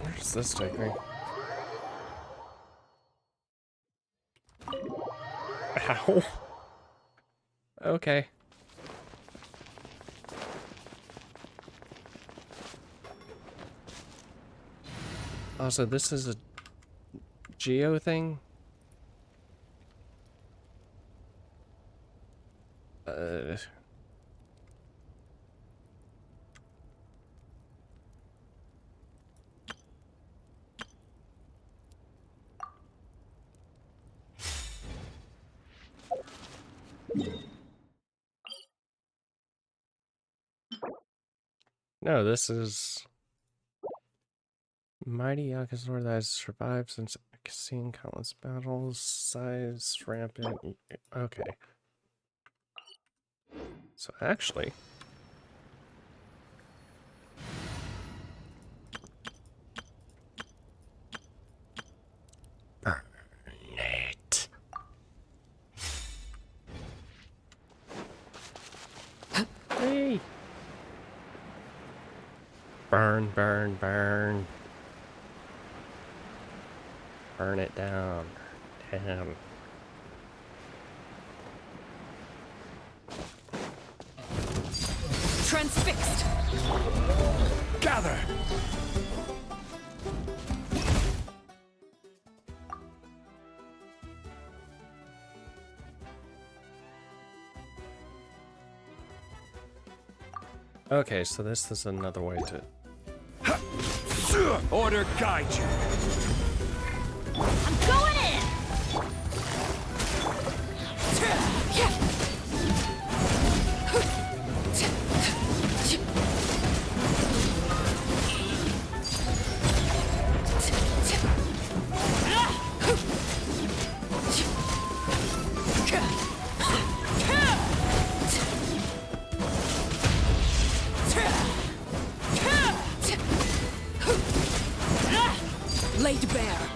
Where's this take me? Ow. Okay. Also, this is a geo thing? No, this is mighty Yakazor that has survived since seeing countless battles, size rampant. Okay. So actually, burn it. Hey. Burn, burn, burn. Burn it down. Damn. Transfixed. Gather. Okay, so this is another way to... Order guide you. I'm going in! Laid bare.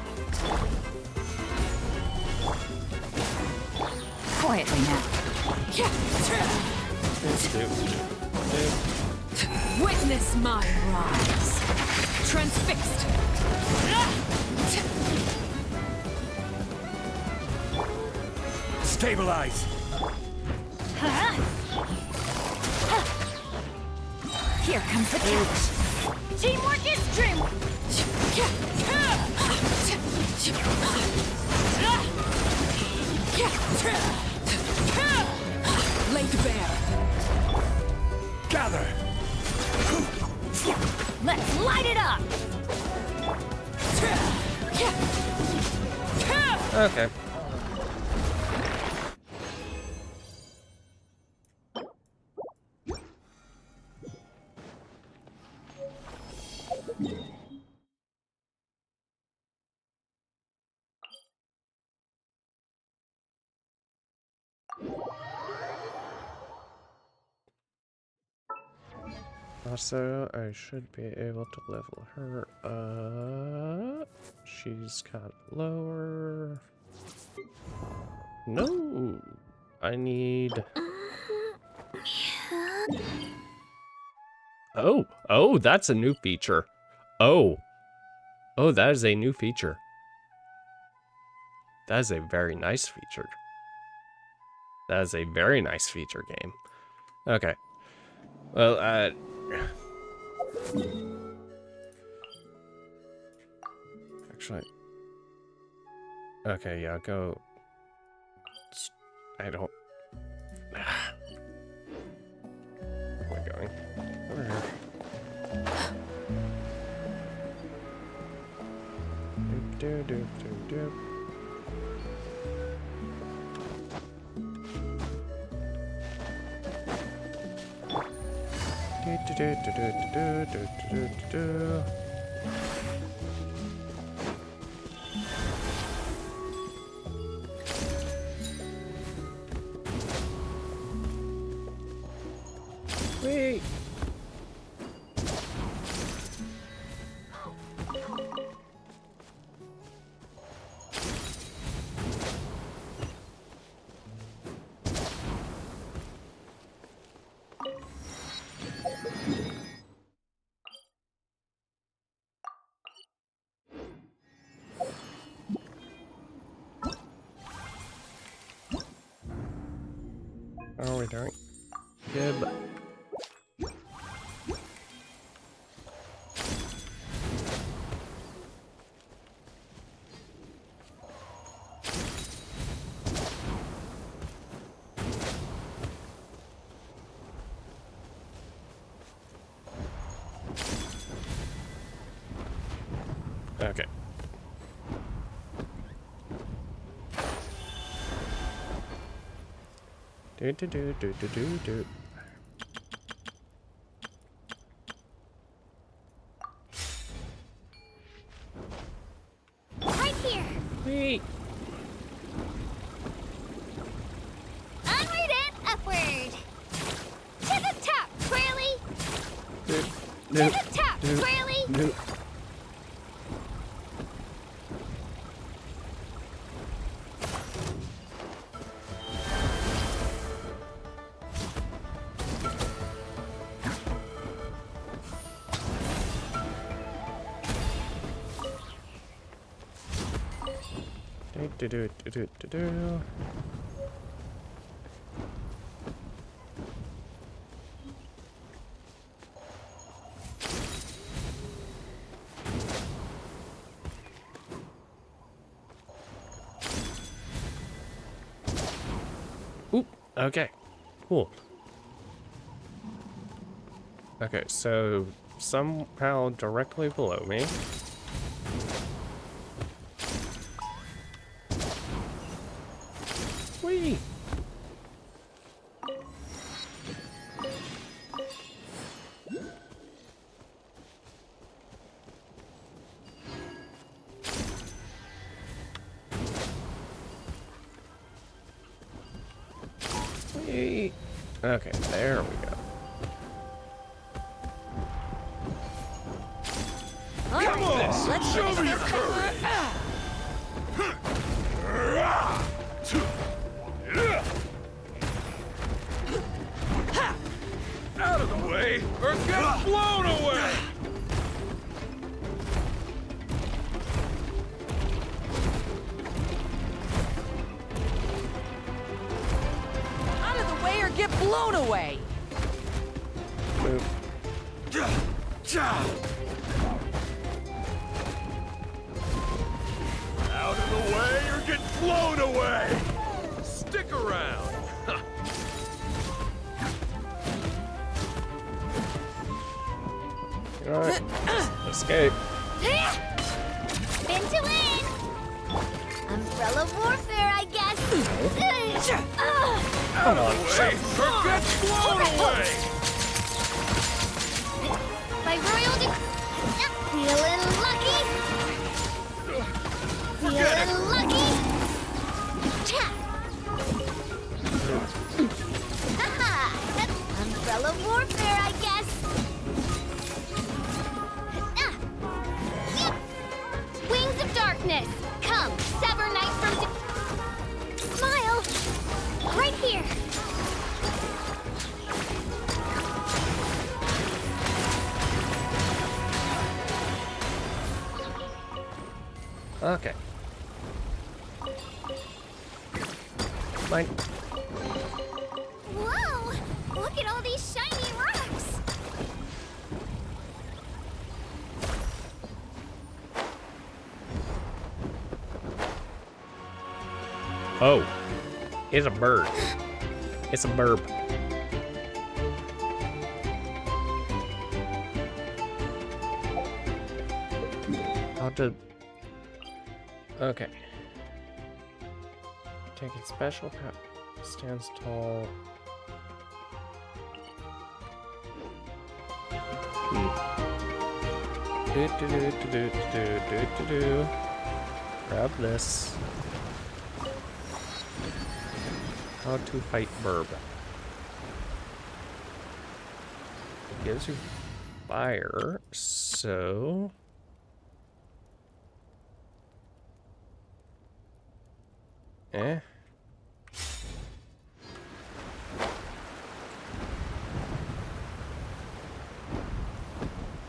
Quietly now. Witness my rise. Transfixed. Stabilize. Here comes the catch. Teamwork is dreamwork! Laid bare. Gather. Let's light it up! Okay. Also, I should be able to level her up. She's got lower. No! I need... Oh, that's a new feature. Oh, that is a new feature. That is a very nice feature. That is a very nice feature, game. Okay. Well, actually, okay, yeah, go. I don't. Where am I going? Over here. Doop, doop, doop, doop. Wait. How are we doing? Gib. Okay. Do. Right here. Wait. Onward and upward. To the top, Twirly. Do. To the top, Twirly. Do. Do. Oop, okay, cool. Okay, so somehow directly below me. Whee! Whee! Okay, there we go. Come on, let's show finish me your this. courage. Out of the way, or get blown away! Out of the way or get blown away! Move. Out of the way, or get blown away! Stick around! Alright, escape. Spin to win. Umbrella warfare, I guess. Out of the way, or get blown away! By royal feeling lucky. Feeling lucky. Cha. Haha. Umbrella warfare, I guess. Wings of darkness, come, sever night from smile, right here. Okay. Mine. Whoa! Look at all these shiny rocks. Oh. It's a bird. It's a burb. How to... Okay. Taking special power. Stands tall. Do. Grab this. How to fight burb. It gives you fire, so...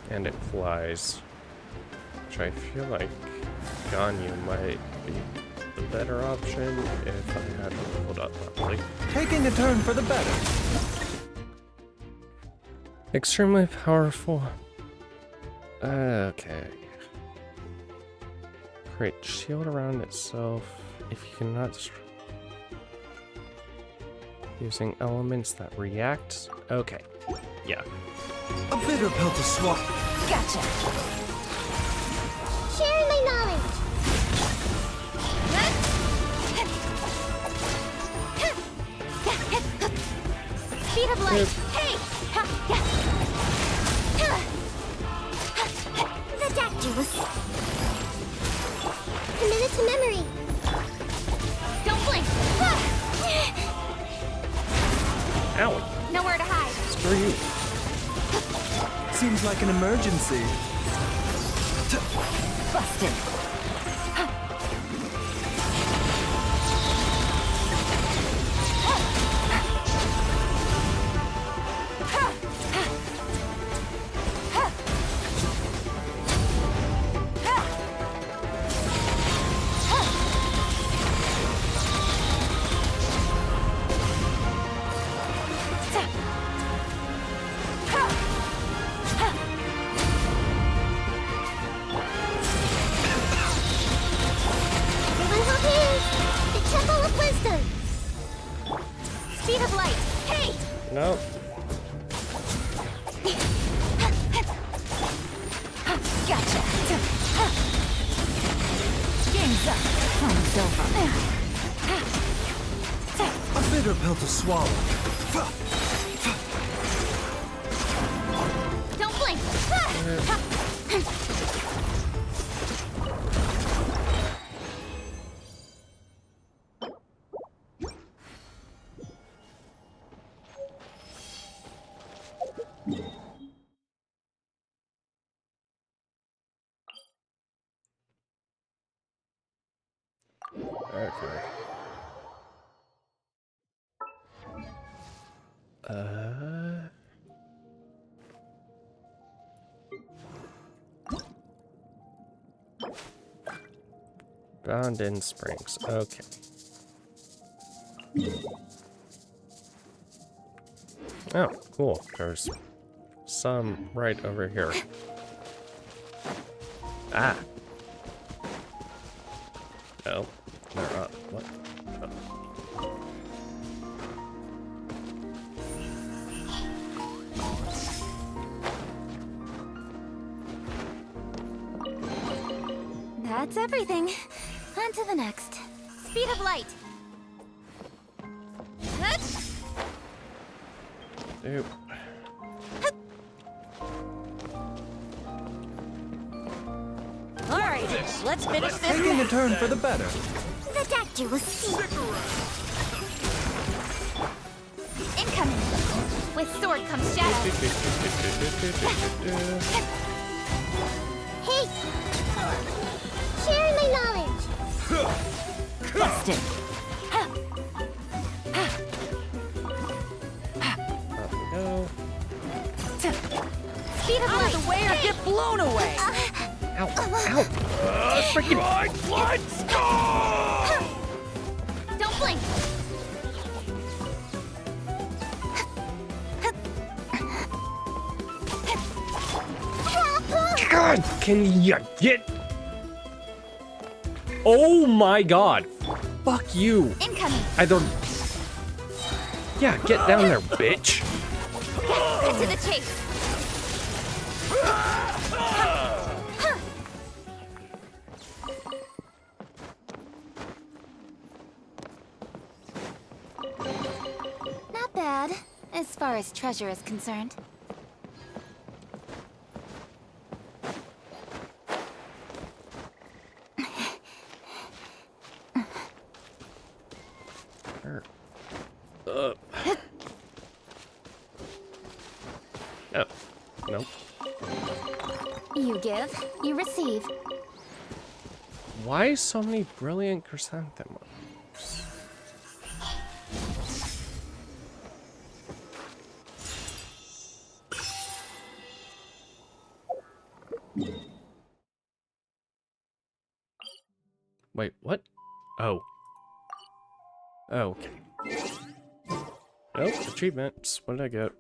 And it flies. Which I feel like Ganyu might be the better option if I had leveled up properly. Taking a turn for the better. Extremely powerful. Okay. Create shield around itself if you cannot destroy. Using elements that react. Okay. Yeah. A bitter pill to swallow. Gotcha. Sharing my knowledge. Speed of light. Hey! The Dactylus. Committed to memory. Don't blink. Ow. Nowhere to hide. Screw you. Seems like an emergency. Busted. No. Gotcha. Game's up. Time's over. A bitter pill to swallow. Don't blink. Okay. Boundin Springs. Okay. Oh, cool. There's some right over here. Ah. No, they're up. What? Oh. That's everything. On to the next. Speed of light. Ew. All right, let's finish this. Taking a turn for the better. The Dactylus. Incoming. With sword comes shadow. Hey! Sharing my knowledge. Busted. Up we go. Speed of Out light. of the way or get blown away. Ow! Ow! Freaking! Let's go! Don't blink. God, can you get? Oh my God! Fuck you! Incoming. I don't. Yeah, get down there, bitch! Cut to the chase. Not bad, as far as treasure is concerned. Oh, nope. You give, you receive. Why so many brilliant chrysanthemums? Wait, what? Oh. Okay. Nope, achievements. What did I get?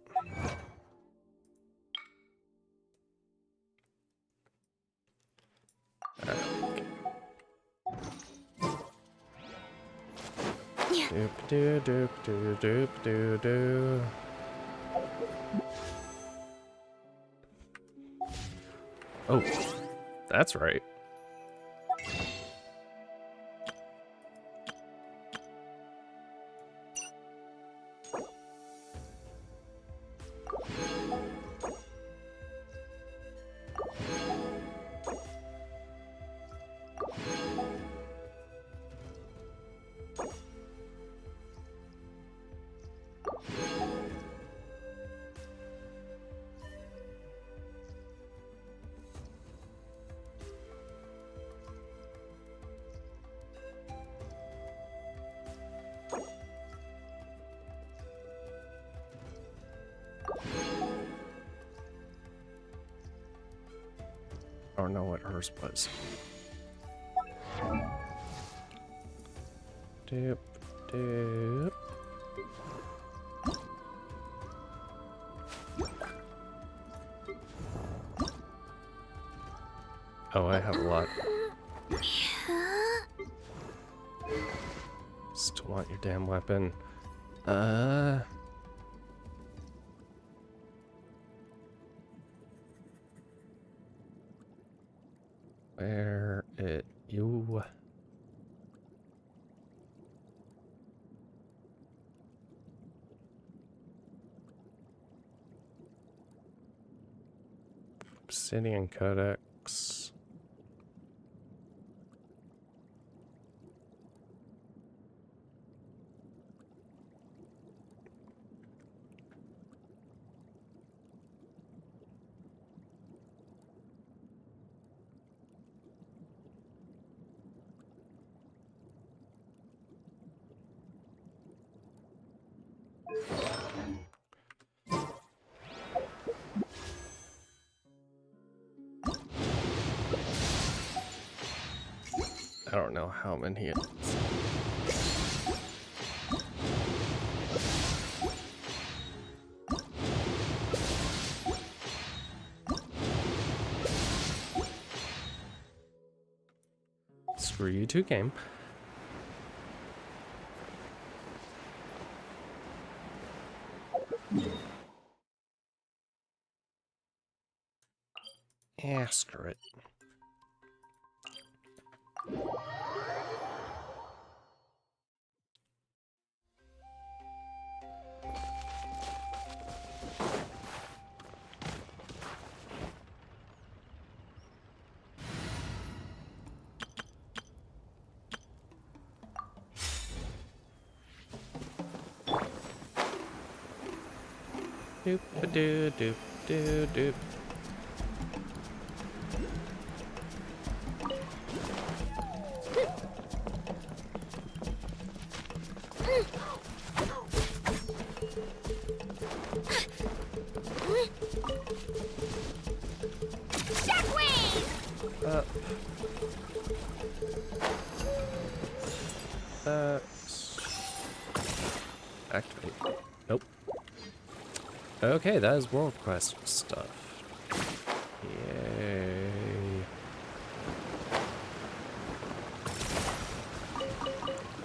Doop doo doop doo doop doo doo. Oh, that's right. I don't know what hers was. Doop, doop. Oh, I have a lot. Still want your damn weapon. Where it you? Obsidian Codex. I don't know how many it is. Screw you too, game. Yeah, screw it. Doop a doo doop doo doop. Activate. Nope. Okay, that is World Quest stuff. Yay.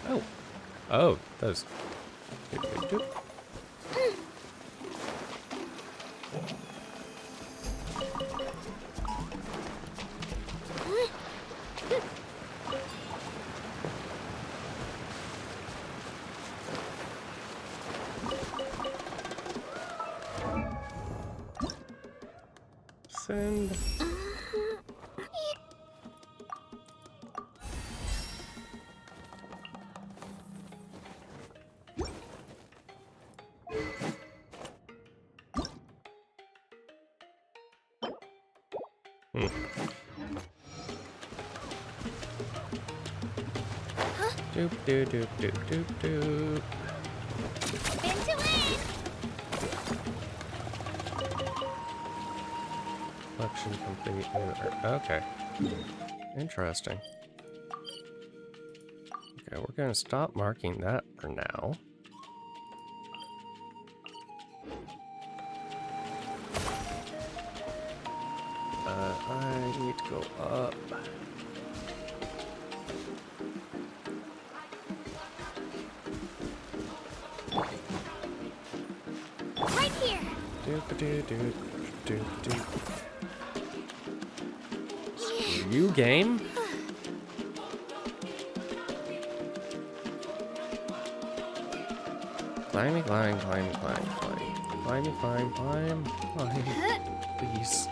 Oh. Oh, that is... Doop, doop, doop. Send. Doop doop doop doop doop doop. Collection complete. Okay. Interesting. Okay, we're gonna stop marking that for now. I need to go up. Right here. Screw you, game. Climb, climb, climb, climb, climb. Climb, climb, climb, climb. Please.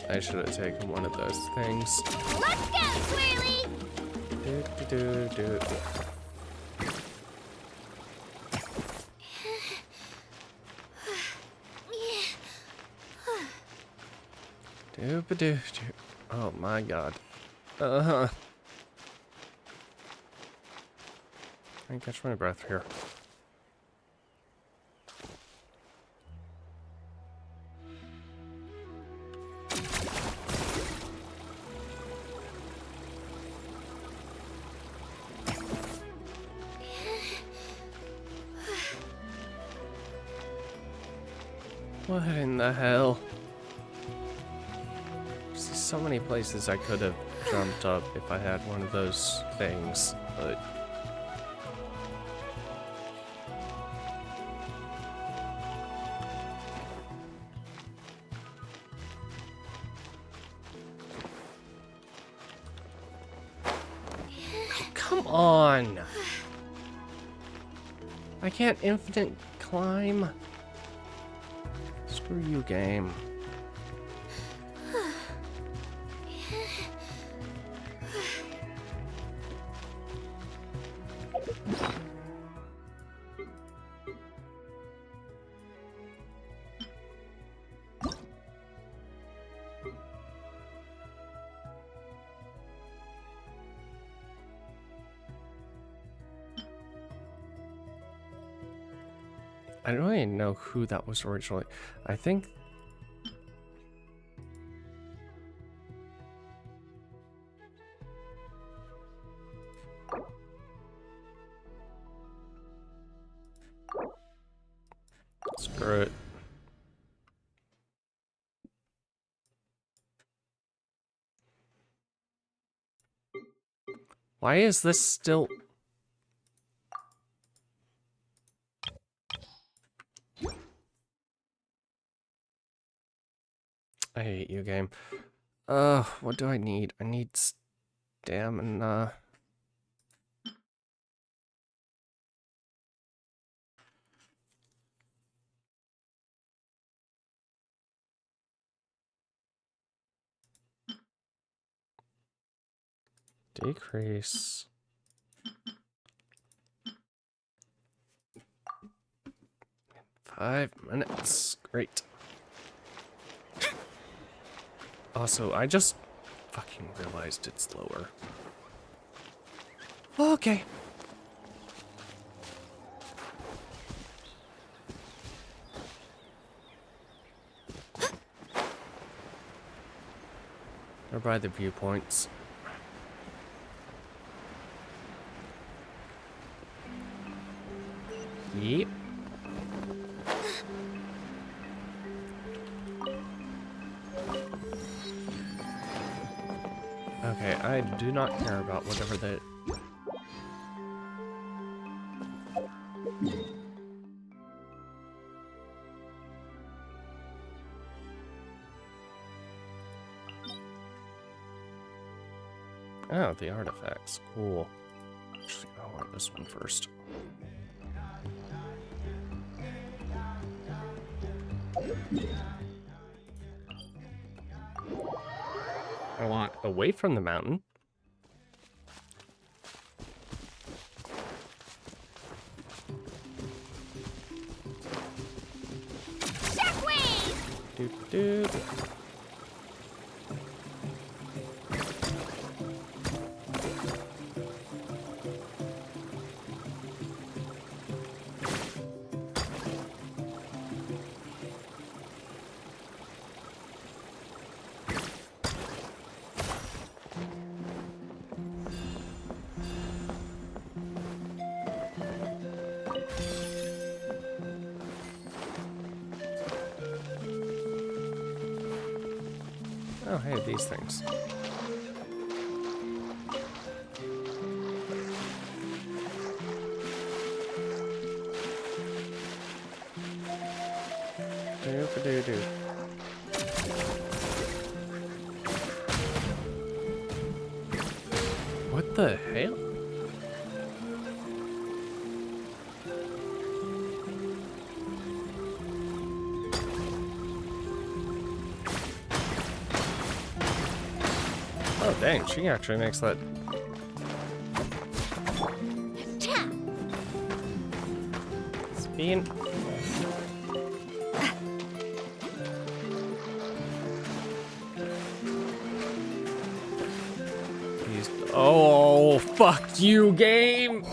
I should have taken one of those things. Let's go, Swirly! Oh my god. I catch my breath here. What in the hell? There's so many places I could have jumped up if I had one of those things, but... Come on! I can't infinite climb. Screw you, game. I don't even know who that was originally. I think... Screw it. Why is this still... I hate you, game. What do I need? I need stamina. Decrease. In 5 minutes. Great. Also, I just fucking realized it's lower. Okay. Or by the viewpoints. Yep. Okay, I do not care about whatever that... Oh, the artifacts. Cool. Actually, I want this one first. I want away from the mountain. Shockwave! Doop. Oh, hey, these things. Doop-a-doo-doo. What the hell? Oh dang, she actually makes that. Spin. Oh, fuck you, game!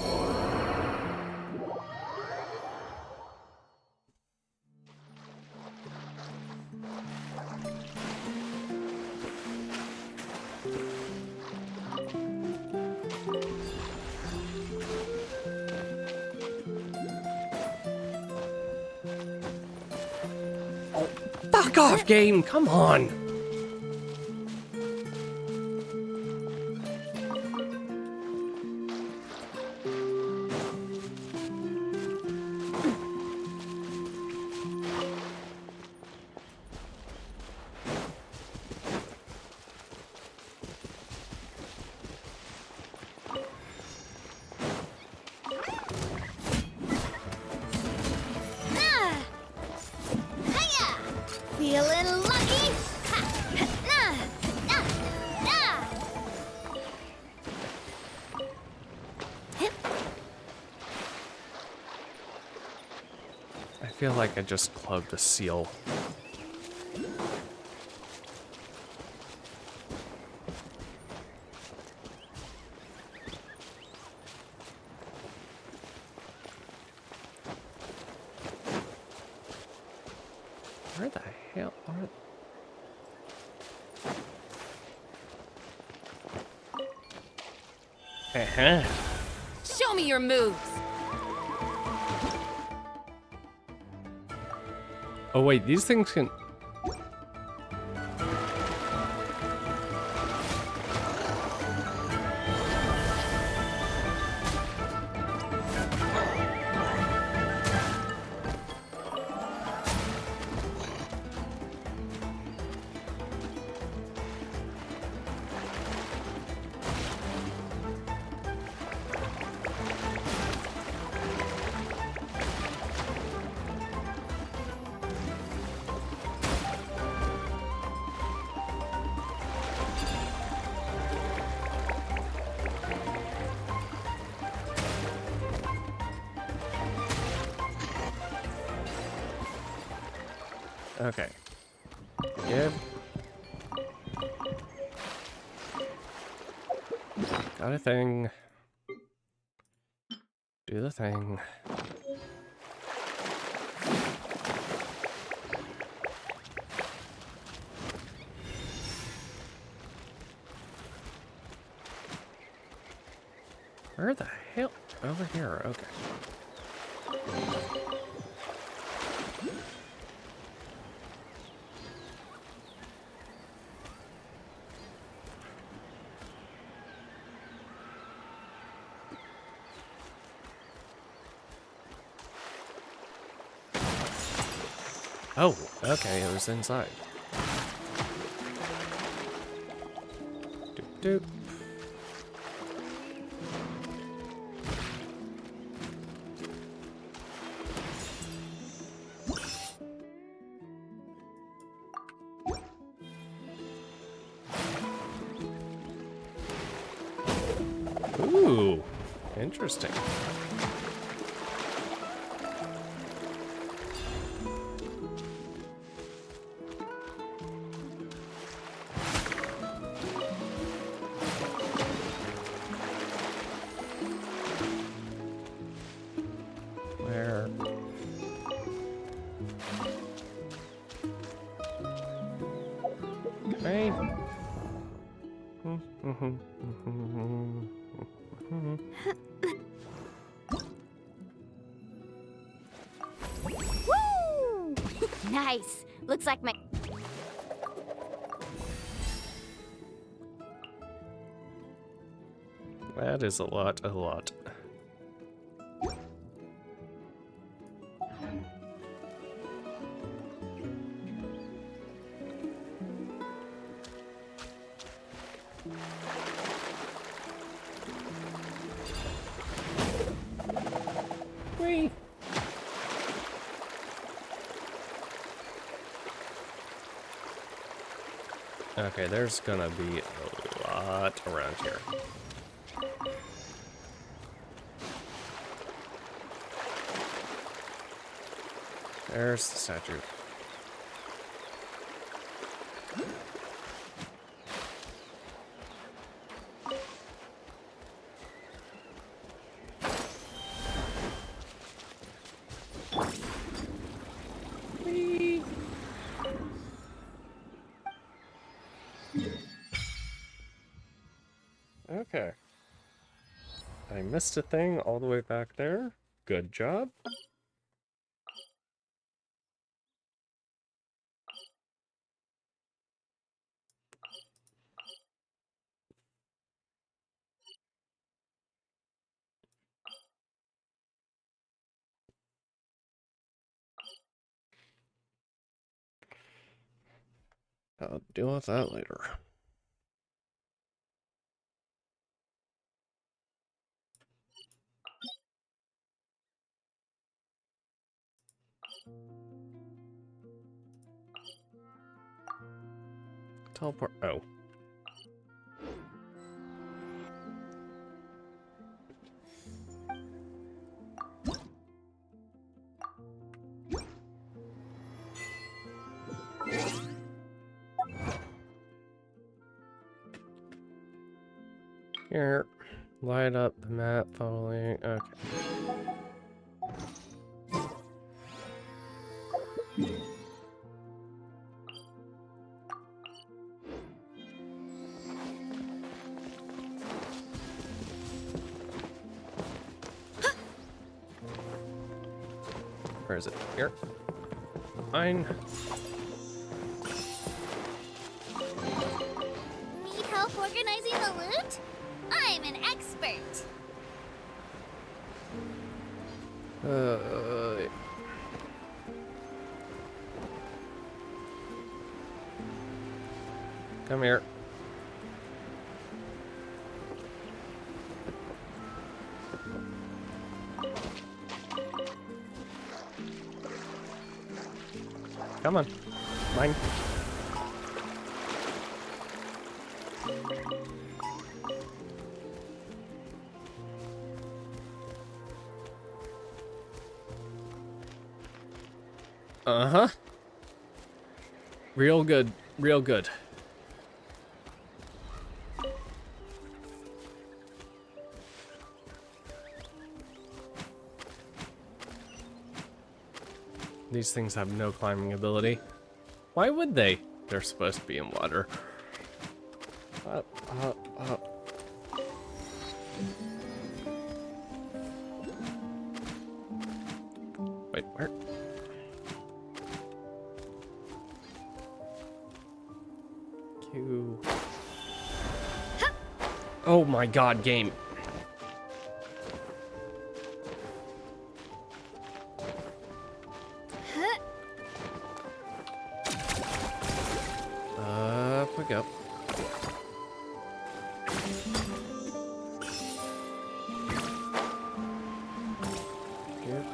Oh, fuck off, game! Come on! Feeling lucky? I feel like I just clubbed a seal. Where the hell are they? Show me your moves. Oh wait, these things can... Okay. Yep. Got a thing. Do the thing. Where the hell? Over here, okay. Oh, okay, it was inside. Doop doop. Ooh, interesting. Where? Okay. Woo! Nice. Looks like my... That is a lot, a lot. Whee! Okay, there's gonna be a lot around here. There's the statue. Whee! Okay. I missed a thing all the way back there. Good job. I'll deal with that later. Teleport. Oh. Here, light up the map following. Okay. Where is it? Here. Mine. Need help organizing the loot? I'm an expert. Come here. Come on. Mine. Uh-huh. Real good. Real good. These things have no climbing ability. Why would they? They're supposed to be in water. Up, up, up. Wait, where? Q. Oh my god, game. Up we go.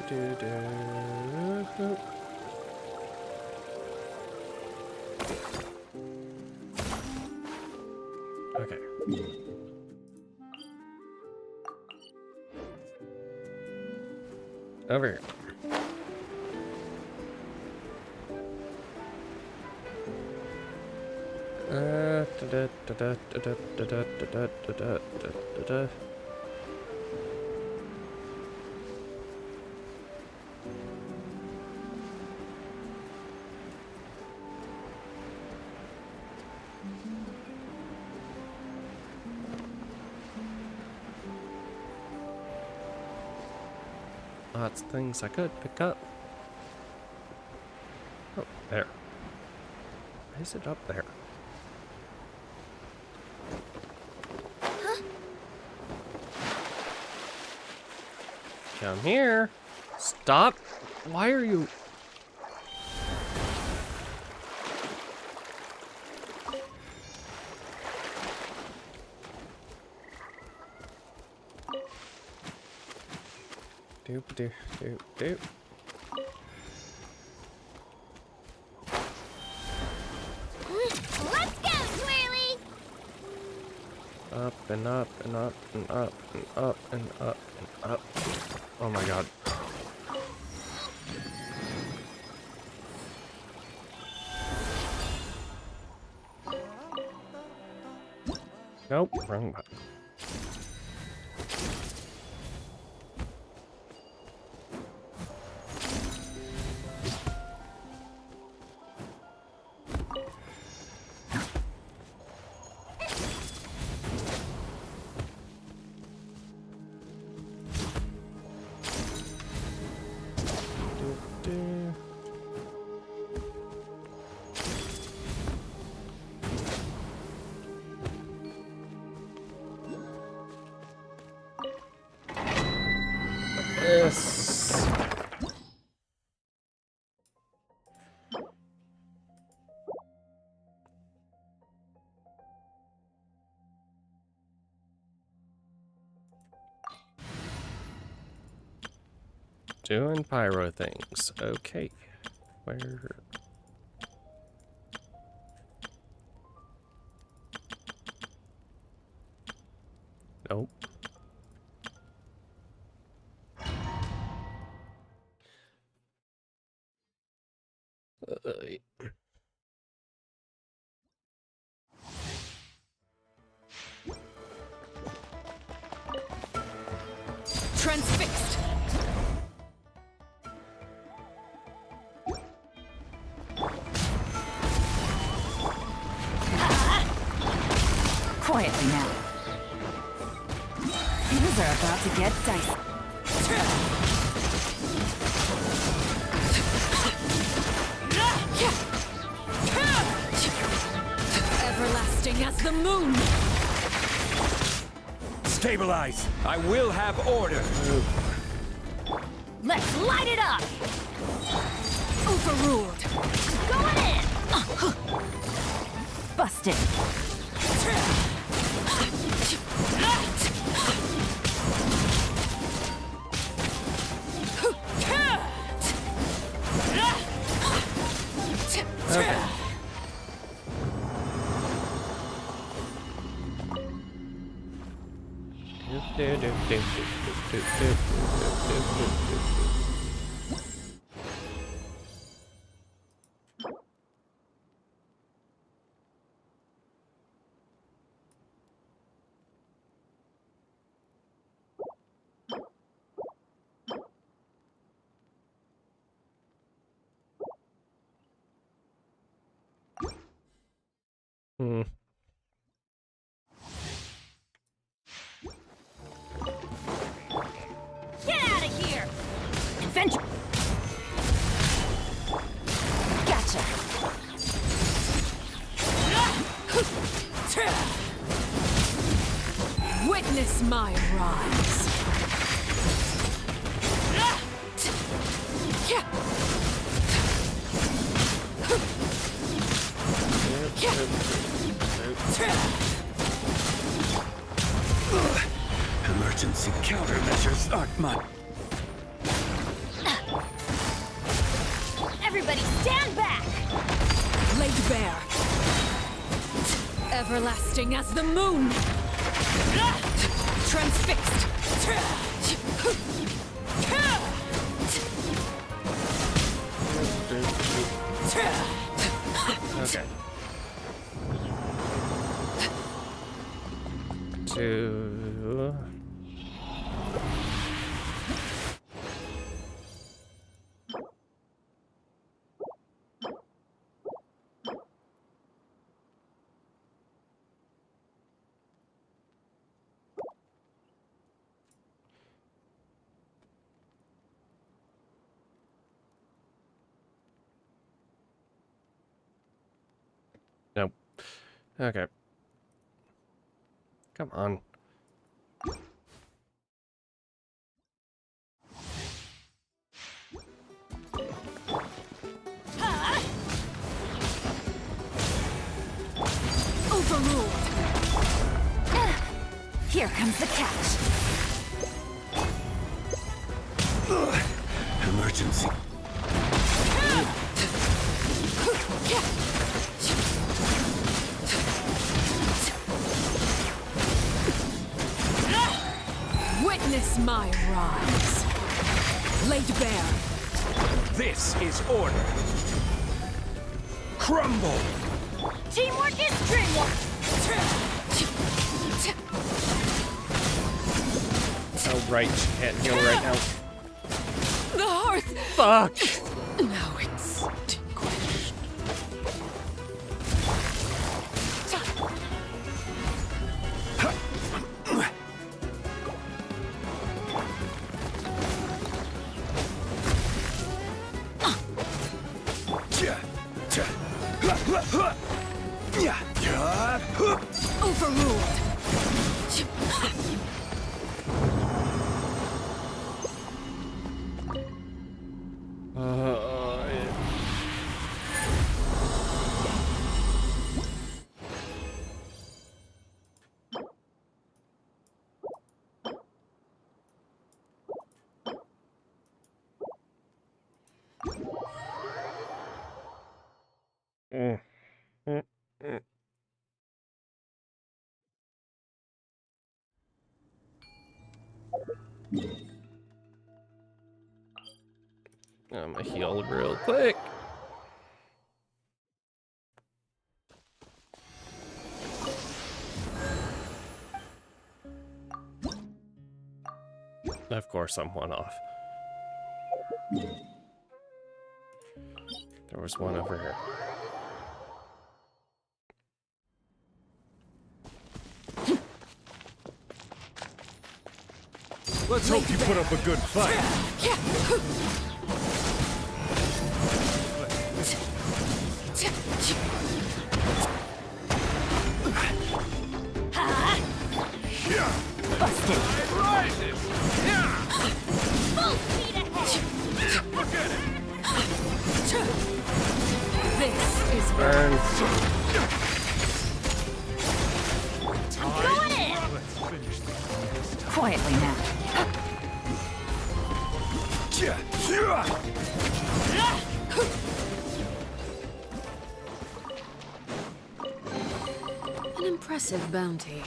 Doo-doo-doo. Okay. Over here. Lots of things I could pick up. Oh, there. Why is it up there? Come here. Stop. Why are you... Doop doop doop doop. Let's go, Twirly! Up and up and up and up and up and up and up. Oh my god. Nope, wrong button. Yes. Doing pyro things. Okay. Where? Nope. Transfixed. Quietly now. Things are about to get dicey. Everlasting as the moon. Stabilize! I will have order! Let's light it up! Overruled. Going in! Busted. Okay. Hmm. Get out of here! Adventure! Gotcha! Witness my rise. Emergency countermeasures aren't my... Everybody stand back! Laid bare. Everlasting as the moon. Transfixed. Okay. Two. Nope. Okay. Come on. Overruled. Here comes the catch. Emergency. Witness my rise. Laid bare. This is order. Crumble! Teamwork is dreamwork. Oh, right. She can't heal right now. The hearth. Fuck! Now it's extinguished. Overruled. I'm gonna heal real quick. Of course, I'm one off. There was one over here. Let's hope you put up a good fight. Busted. Rises. Full speed ahead. Look at it. This is Burn. Go in. Let's finish this. Quietly now. An impressive bounty.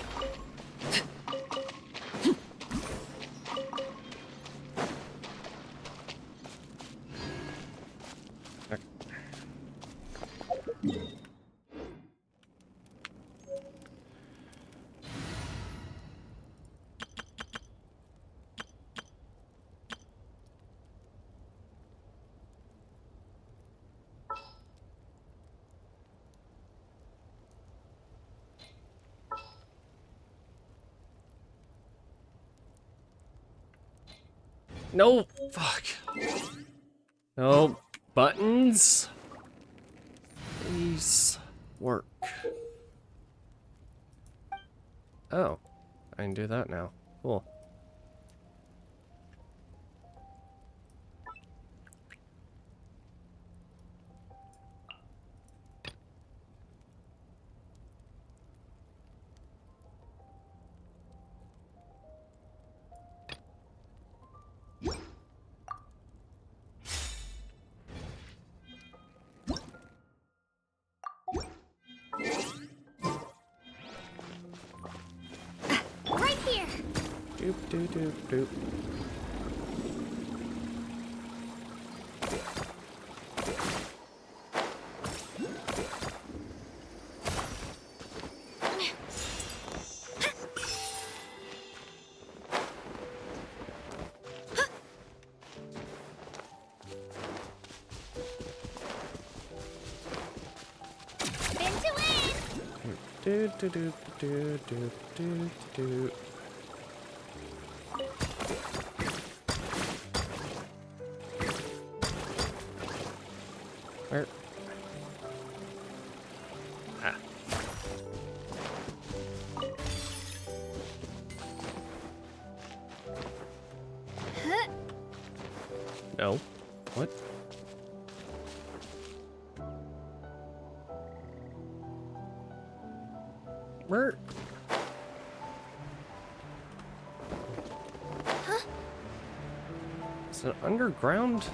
No, fuck. No, buttons. Please work. Oh, I can do that now. Cool. Right here. Doop doop doop doop. Do do do do do do do. Where? Ah. No. What? Bert. Huh? Is it underground?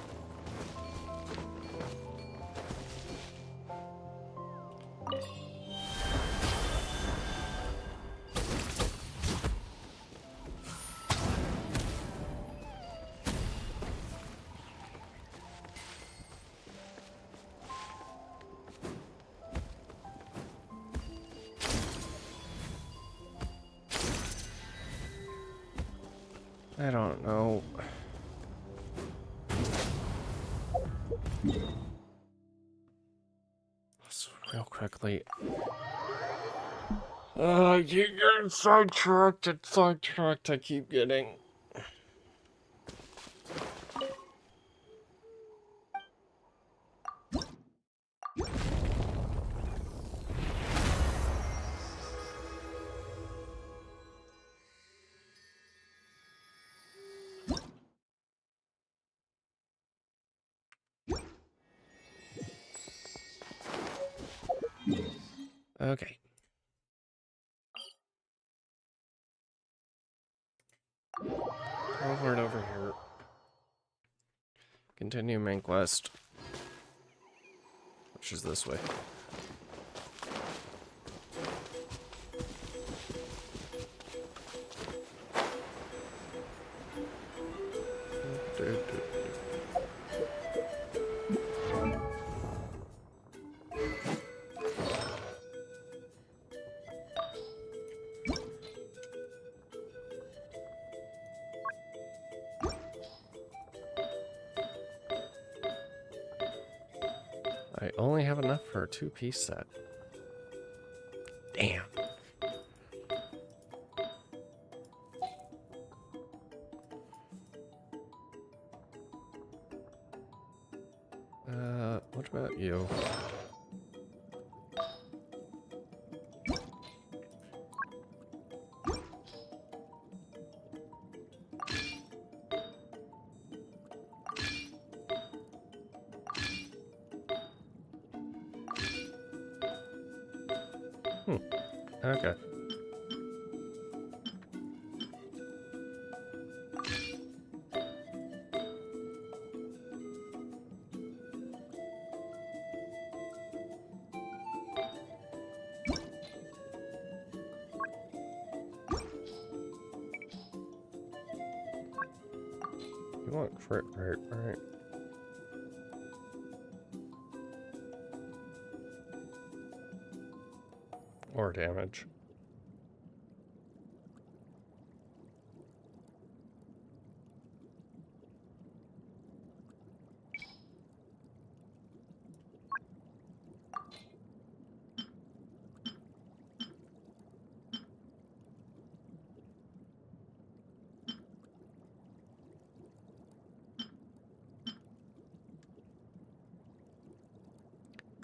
I don't know. Let's real quickly. I keep getting sidetracked and sidetracked. I keep getting. Okay. Teleport over here. Continue main quest. Which is this way. I only have enough for a 2-piece set. Damn. What about you? Okay. You want crit rate, right? Or damage.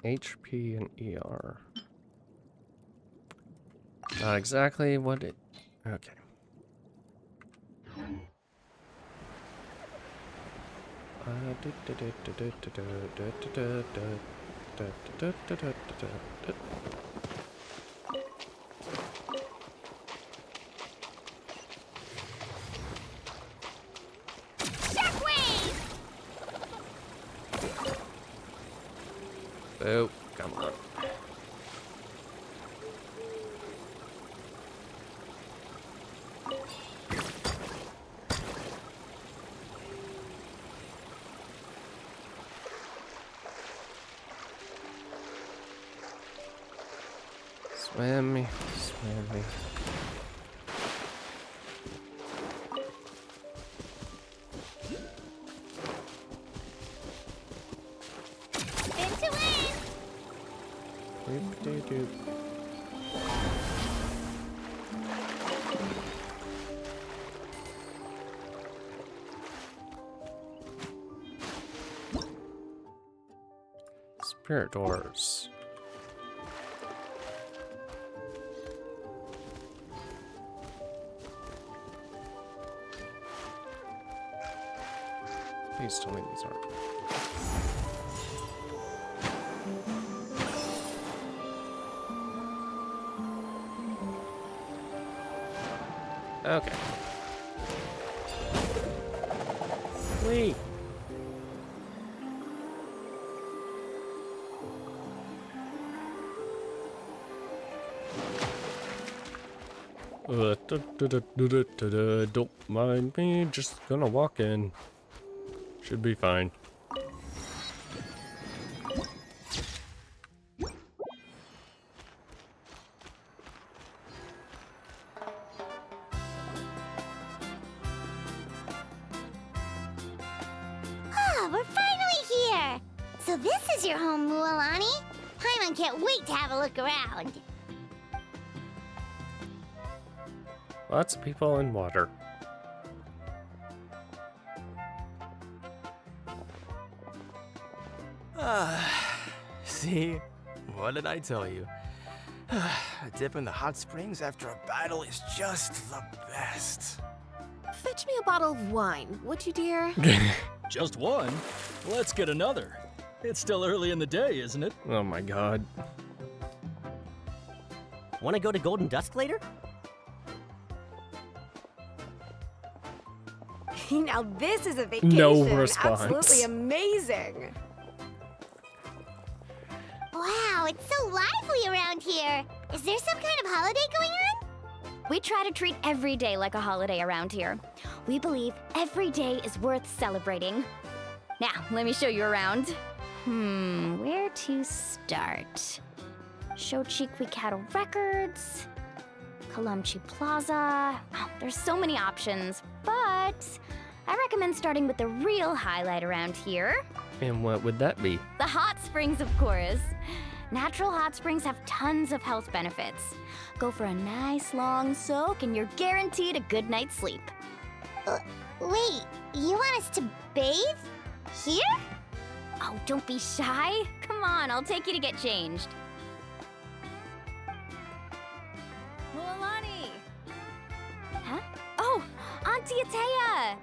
HP and ER. Not exactly what it... Okay. Oh, come on. Swim me, swim me. Doop-de-doop. Spirit doors. Please tell me these aren't. Okay. Wait. Don't mind me, just gonna walk in. Should be fine. Ah, we're finally here! So this is your home, Mualani? Paimon can't wait to have a look around. Lots of people in water. See? What did I tell you? A dip in the hot springs after a battle is just the best. Fetch me a bottle of wine, would you, dear? Just one? Let's get another. It's still early in the day, isn't it? Oh my god. Want to go to Golden Dusk later? Now this is a vacation. No response. Absolutely amazing. Wow, it's so lively around here. Is there some kind of holiday going on? We try to treat every day like a holiday around here. We believe every day is worth celebrating. Now, let me show you around. Where to start? Shochiku Cattle Records, Kalamchi Plaza. Oh, there's so many options, but I recommend starting with the real highlight around here. And what would that be? The hot springs, of course. Natural hot springs have tons of health benefits. Go for a nice long soak and you're guaranteed a good night's sleep. Wait, you want us to bathe? Here? Oh, don't be shy. Come on, I'll take you to get changed. Mualani! Huh? Oh, Auntie Atea!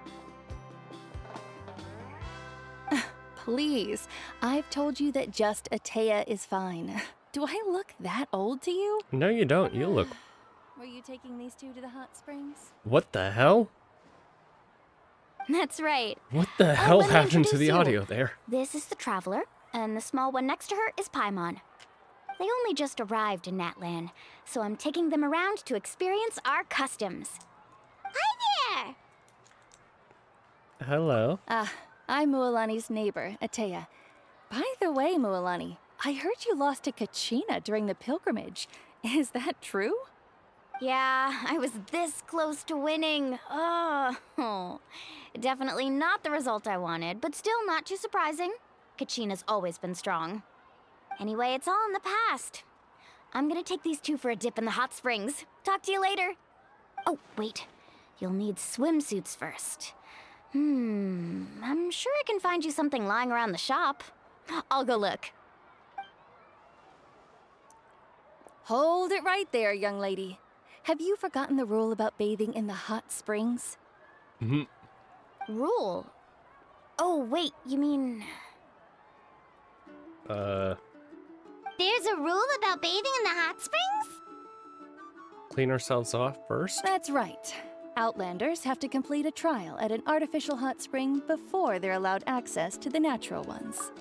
Please, I've told you that just Atea is fine. Do I look that old to you? No, you don't. You look... Were you taking these two to the hot springs? What the hell? That's right. What the hell let me happened to introduce the you. audio there? This is the Traveler, and the small one next to her is Paimon. They only just arrived in Natlan, so I'm taking them around to experience our customs. Hi there! Hello. I'm Mualani's neighbor, Atea. By the way, Mualani, I heard you lost to Kachina during the pilgrimage. Is that true? Yeah, I was this close to winning. Oh, definitely not the result I wanted, but still not too surprising. Kachina's always been strong. Anyway, it's all in the past. I'm gonna take these two for a dip in the hot springs. Talk to you later. Oh, wait. You'll need swimsuits first. I'm sure I can find you something lying around the shop. I'll go look. Hold it right there, young lady. Have you forgotten the rule about bathing in the hot springs? Rule? Oh, wait, you mean... There's a rule about bathing in the hot springs? Clean ourselves off first? That's right. Outlanders have to complete a trial at an artificial hot spring before they're allowed access to the natural ones.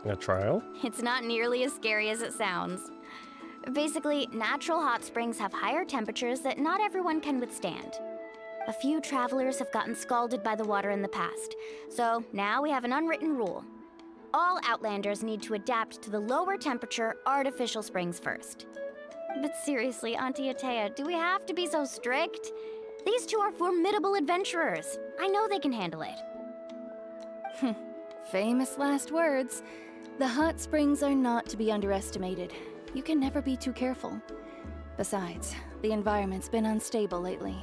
A trial? It's not nearly as scary as it sounds. Basically, natural hot springs have higher temperatures that not everyone can withstand. A few travelers have gotten scalded by the water in the past, so now we have an unwritten rule. All Outlanders need to adapt to the lower temperature artificial springs first. But seriously, Auntie Atea, do we have to be so strict? These two are formidable adventurers. I know they can handle it. Famous last words. The hot springs are not to be underestimated. You can never be too careful. Besides, the environment's been unstable lately.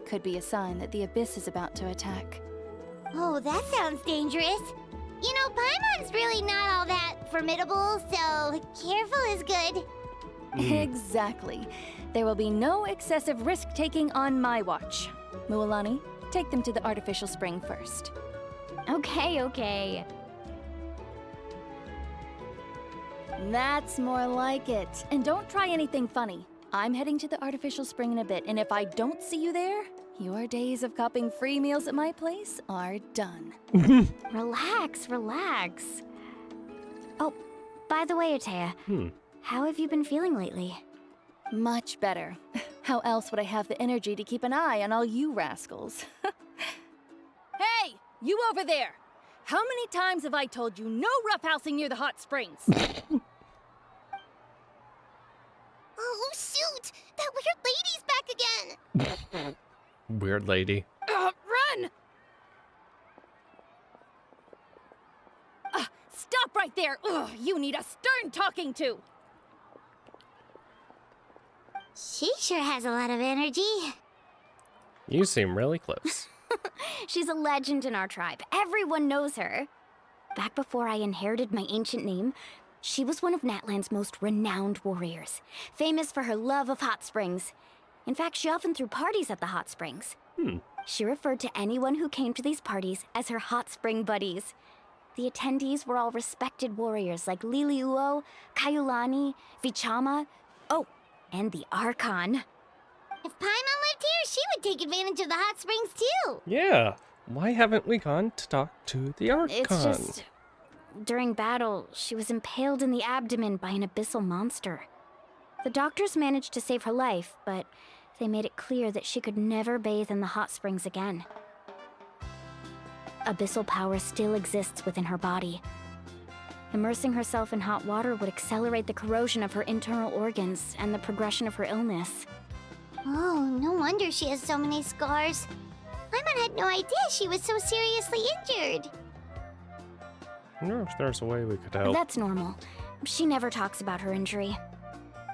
Could be a sign that the Abyss is about to attack. Oh, that sounds dangerous. You know, Paimon's really not all that formidable, so careful is good. Exactly. There will be no excessive risk-taking on my watch. Mualani, take them to the artificial spring first. Okay. That's more like it. And don't try anything funny. I'm heading to the artificial spring in a bit, and if I don't see you there, your days of copping free meals at my place are done. Relax, relax. Oh, by the way, Atea, how have you been feeling lately? Much better. How else would I have the energy to keep an eye on all you rascals? Hey, you over there! How many times have I told you no roughhousing near the hot springs? Oh, shoot! That weird lady's back again! Weird lady. Run! Stop right there! Ugh, you need a stern talking to! She sure has a lot of energy. You seem really close. She's a legend in our tribe. Everyone knows her. Back before I inherited my ancient name, she was one of Natlan's most renowned warriors, famous for her love of hot springs. In fact, she often threw parties at the hot springs. She referred to anyone who came to these parties as her hot spring buddies. The attendees were all respected warriors like Liliuo, Kaiulani, Vichama, oh, and the Archon. If Paimon lived here, she would take advantage of the hot springs too. Yeah. Why haven't we gone to talk to the Archon? It's just, during battle, she was impaled in the abdomen by an abyssal monster. The doctors managed to save her life, but they made it clear that she could never bathe in the hot springs again. Abyssal power still exists within her body. Immersing herself in hot water would accelerate the corrosion of her internal organs and the progression of her illness. Oh, no wonder she has so many scars. Paimon had no idea she was so seriously injured. I wonder if there's a way we could help. That's normal. She never talks about her injury.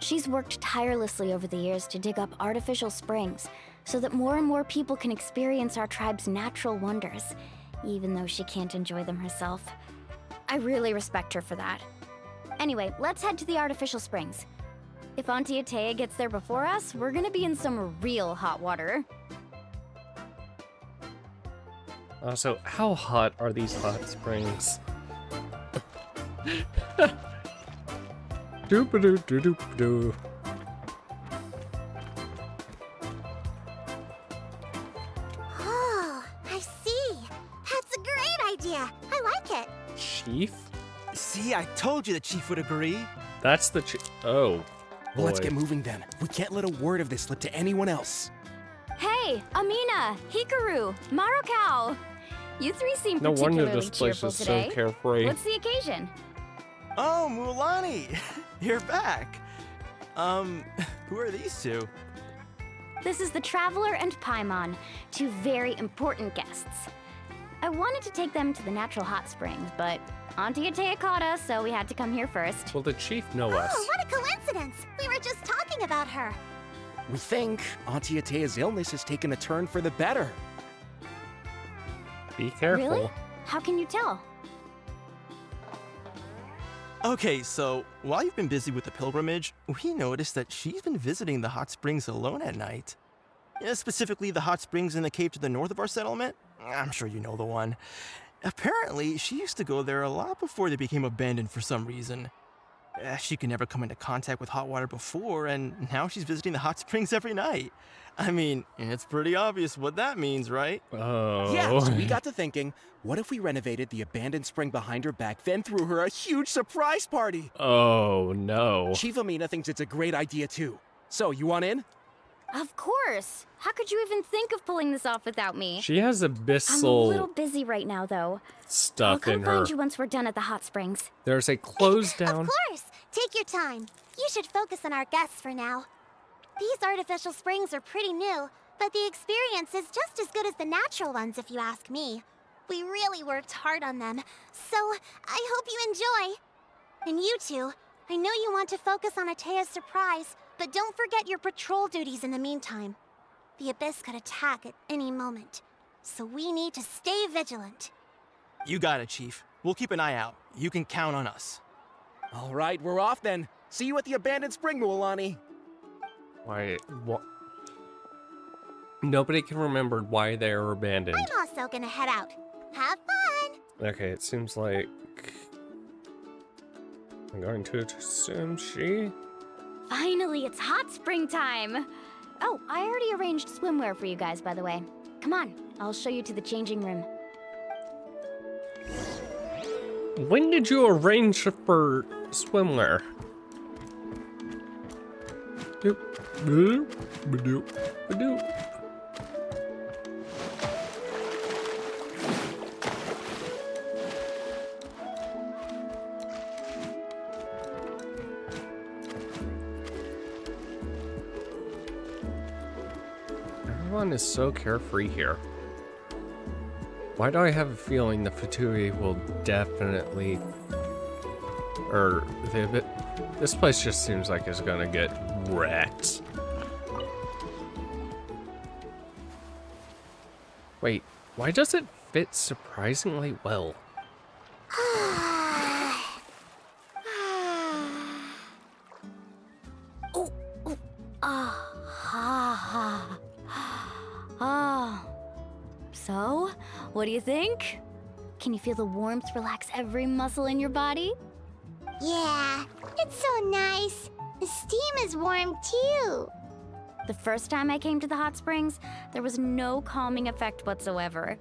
She's worked tirelessly over the years to dig up artificial springs so that more and more people can experience our tribe's natural wonders, even though she can't enjoy them herself. I really respect her for that. Anyway, let's head to the artificial springs. If Auntie Atea gets there before us, we're gonna be in some real hot water. So how hot are these hot springs? Doop-a-doo-doo-doop-doo. Oh, I see. That's a great idea. I like it. Chief? See, I told you the chief would agree. That's the chief. Oh. Well, let's boy. get moving then. We can't let a word of this slip to anyone else. Hey, Amina, Hikaru, Marukao! You three seem No wonder particularly this place cheerful is so today. carefree. What's the occasion? Oh, Mualani, you're back. Who are these two? This is the Traveler and Paimon, two very important guests. I wanted to take them to the natural hot springs, but Auntie Atea caught us, so we had to come here first. Will the chief know us? Oh, what a coincidence. We were just talking about her. We think Auntie Atea's illness has taken a turn for the better. Be careful. Really? How can you tell? Okay, so while you've been busy with the pilgrimage, we noticed that she's been visiting the hot springs alone at night. Yeah, specifically the hot springs in the cave to the north of our settlement. I'm sure you know the one. Apparently, she used to go there a lot before they became abandoned for some reason. She could never come into contact with hot water before, and now she's visiting the hot springs every night. I mean, it's pretty obvious what that means, right? Oh. Yeah, so we got to thinking, what if we renovated the abandoned spring behind her back, then threw her a huge surprise party? Oh, no. Chief Amina thinks it's a great idea, too. So, you want in? Of course! How could you even think of pulling this off without me? She has I'm a abyssal little busy right now, though. I'll stuff come in her. find you once we're done at the hot springs. There's a closed down. Of course. Take your time. You should focus on our guests for now. These artificial springs are pretty new, but the experience is just as good as the natural ones, if you ask me. We really worked hard on them, so I hope you enjoy. And you two, I know you want to focus on Atea's surprise, but don't forget your patrol duties in the meantime. The Abyss could attack at any moment, so we need to stay vigilant. You got it, Chief. We'll keep an eye out. You can count on us. All right, we're off then. See you at the abandoned spring, Mualani. Why? What? Nobody can remember why they are abandoned. I'm also gonna head out. Have fun! Okay, it seems like I'm going to assume she. Finally, it's hot spring time! Oh, I already arranged swimwear for you guys, by the way. Come on, I'll show you to the changing room. When did you arrange for swimwear? Doop, doop, doop, doop. Everyone is so carefree here. Why do I have a feeling the Fatui will definitely... This place just seems like it's gonna get wrecked. Wait, why does it fit surprisingly well? So, what do you think? Can you feel the warmth relax every muscle in your body? Yeah, it's so nice. The steam is warm too. The first time I came to the hot springs, there was no calming effect whatsoever.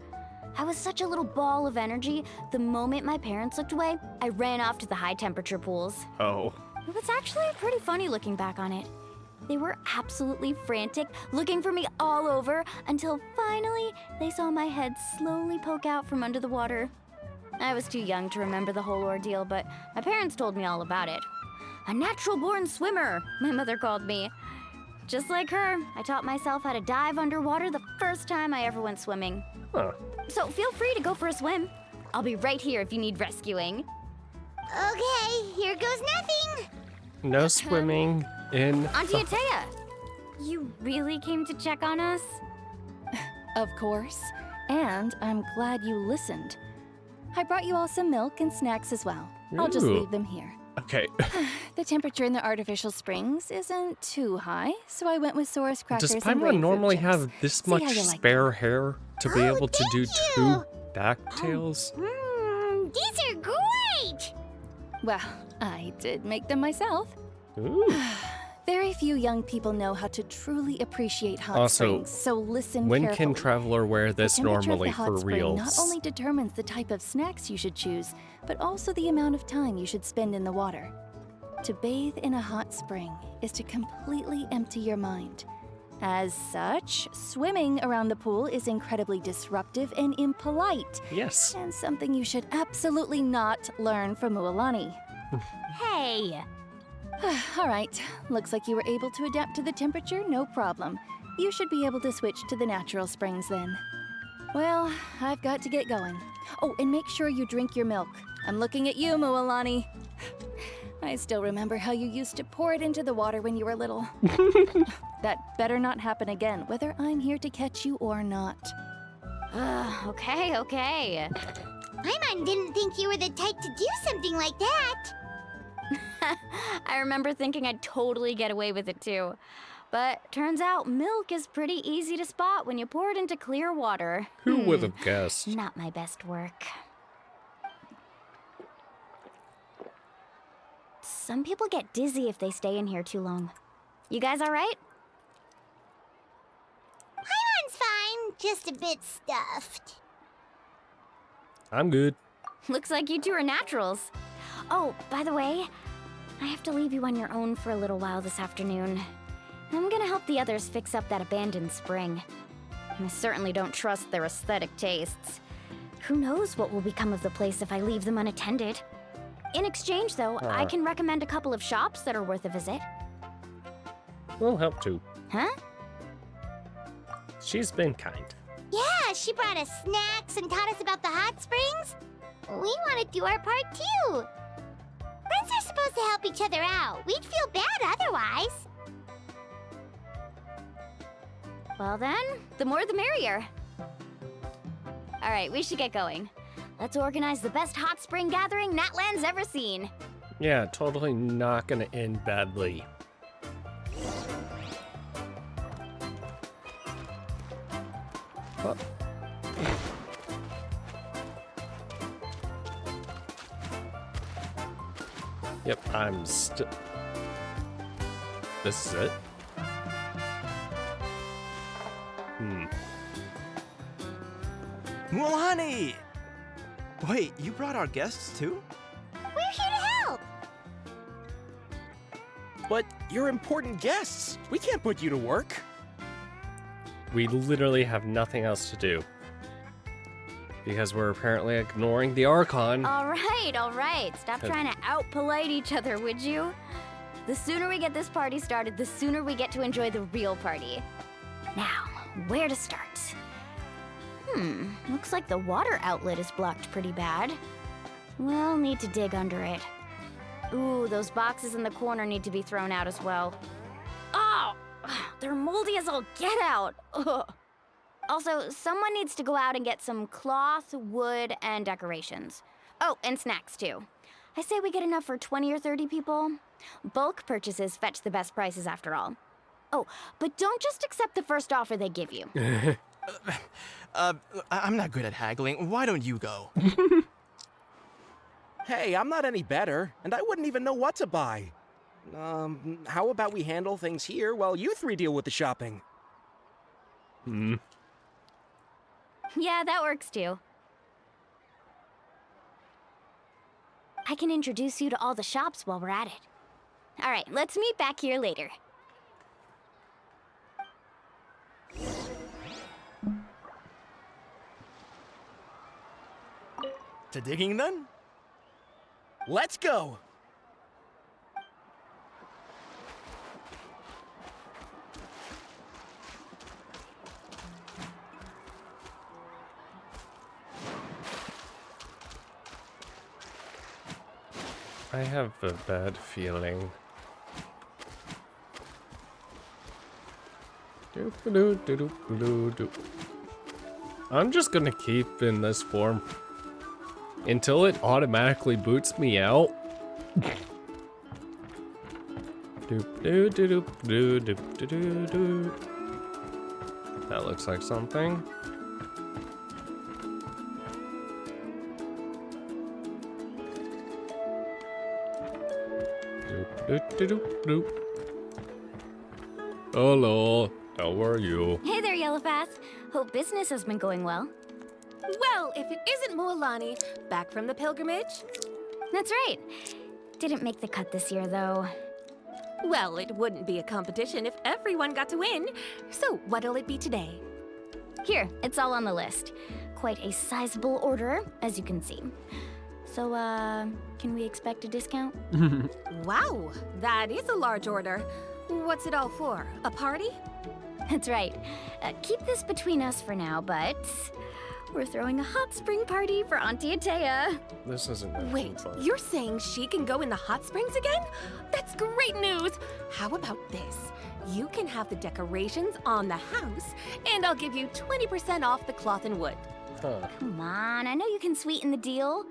I was such a little ball of energy, the moment my parents looked away, I ran off to the high temperature pools. Oh. It was actually pretty funny looking back on it. They were absolutely frantic, looking for me all over, until finally they saw my head slowly poke out from under the water. I was too young to remember the whole ordeal, but my parents told me all about it. A natural-born swimmer, my mother called me. Just like her, I taught myself how to dive underwater the first time I ever went swimming. Huh. So feel free to go for a swim. I'll be right here if you need rescuing. Okay, here goes nothing. No swimming in... Auntie Atea, you really came to check on us? Of course. And I'm glad you listened. I brought you all some milk and snacks as well. I'll just Ooh. leave them here. Okay. The temperature in the artificial springs isn't too high, so I went with Saurus crackers Does and Paimon normally chips. have this See much how you like spare hair to be able to do two backtails? These are great! Well, I did make them myself. Ooh. Very few young people know how to truly appreciate hot Also, springs, so listen when carefully. can Traveler wear this The temperature of normally the hot for spring reals? not only determines the type of snacks you should choose, but also the amount of time you should spend in the water. To bathe in a hot spring is to completely empty your mind. As such, swimming around the pool is incredibly disruptive and impolite. Yes. And something you should absolutely not learn from Mualani. Hey! All right, looks like you were able to adapt to the temperature, no problem. You should be able to switch to the natural springs then. Well, I've got to get going. Oh, and make sure you drink your milk. I'm looking at you, Mualani. I still remember how you used to pour it into the water when you were little. That better not happen again, whether I'm here to catch you or not. Okay. Paimon didn't think you were the type to do something like that. I remember thinking I'd totally get away with it too. But turns out milk is pretty easy to spot when you pour it into clear water. Who would have guessed? Not my best work. Some people get dizzy if they stay in here too long. You guys all right? Paimon's fine, just a bit stuffed. I'm good. Looks like you two are naturals. Oh, by the way, I have to leave you on your own for a little while this afternoon. I'm gonna help the others fix up that abandoned spring. I certainly don't trust their aesthetic tastes. Who knows what will become of the place if I leave them unattended? In exchange, though, I can recommend a couple of shops that are worth a visit. We'll help too. Huh? She's been kind. Yeah, she brought us snacks and taught us about the hot springs. We want to do our part too. Friends are supposed to help each other out. We'd feel bad otherwise. Well then, the more the merrier. All right, we should get going. Let's organize the best hot spring gathering Natlan's ever seen. Yeah, totally not gonna end badly. Oh. Yep, I'm still... This is it? Mualani! Wait, you brought our guests too? We're here to help! But you're important guests. We can't put you to work. We literally have nothing else to do. Because we're apparently ignoring the Archon. All right. Stop trying to out-polite each other, would you? The sooner we get this party started, the sooner we get to enjoy the real party. Now, where to start? Looks like the water outlet is blocked pretty bad. We'll need to dig under it. Ooh, those boxes in the corner need to be thrown out as well. Oh! They're moldy as all get out! Ugh. Also, someone needs to go out and get some cloth, wood, and decorations. Oh, and snacks too. I say we get enough for 20 or 30 people. Bulk purchases fetch the best prices after all. Oh, but don't just accept the first offer they give you. I'm not good at haggling. Why don't you go? Hey, I'm not any better, and I wouldn't even know what to buy. How about we handle things here while you three deal with the shopping? Yeah, that works too. I can introduce you to all the shops while we're at it. All right, let's meet back here later. To digging then? Let's go! I have a bad feeling. I'm just gonna keep in this form until it automatically boots me out. That looks like something. Hello, how are you? Hey there, Yellowpath. Hope business has been going well. Well, if it isn't Mualani, back from the pilgrimage? That's right. Didn't make the cut this year, though. Well, it wouldn't be a competition if everyone got to win. So, what'll it be today? Here, it's all on the list. Quite a sizable order, as you can see. So, can we expect a discount? Wow, that is a large order. What's it all for? A party? That's right. Keep this between us for now, but we're throwing a hot spring party for Auntie Atea. This isn't gonna be Wait, fun. you're saying she can go in the hot springs again? That's great news! How about this? You can have the decorations on the house, and I'll give you 20% off the cloth and wood. Huh. Come on, I know you can sweeten the deal.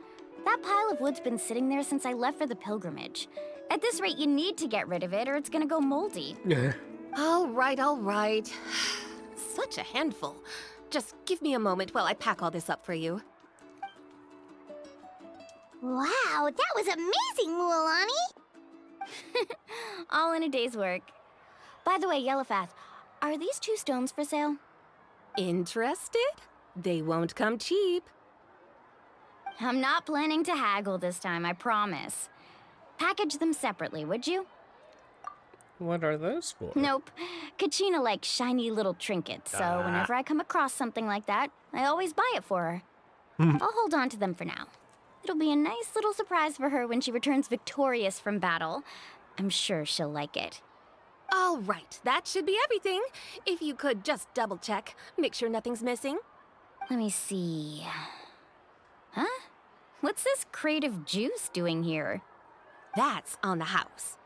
That pile of wood's been sitting there since I left for the pilgrimage. At this rate, you need to get rid of it or it's gonna go moldy. All right. Such a handful. Just give me a moment while I pack all this up for you. Wow, that was amazing, Mualani! All in a day's work. By the way, Yellowpath, are these 2 stones for sale? Interested? They won't come cheap. I'm not planning to haggle this time, I promise. Package them separately, would you? What are those for? Nope. Kachina likes shiny little trinkets, so whenever I come across something like that, I always buy it for her. I'll hold on to them for now. It'll be a nice little surprise for her when she returns victorious from battle. I'm sure she'll like it. All right, that should be everything. If you could just double check, make sure nothing's missing. Let me see. Huh? What's this crate of juice doing here? That's on the house.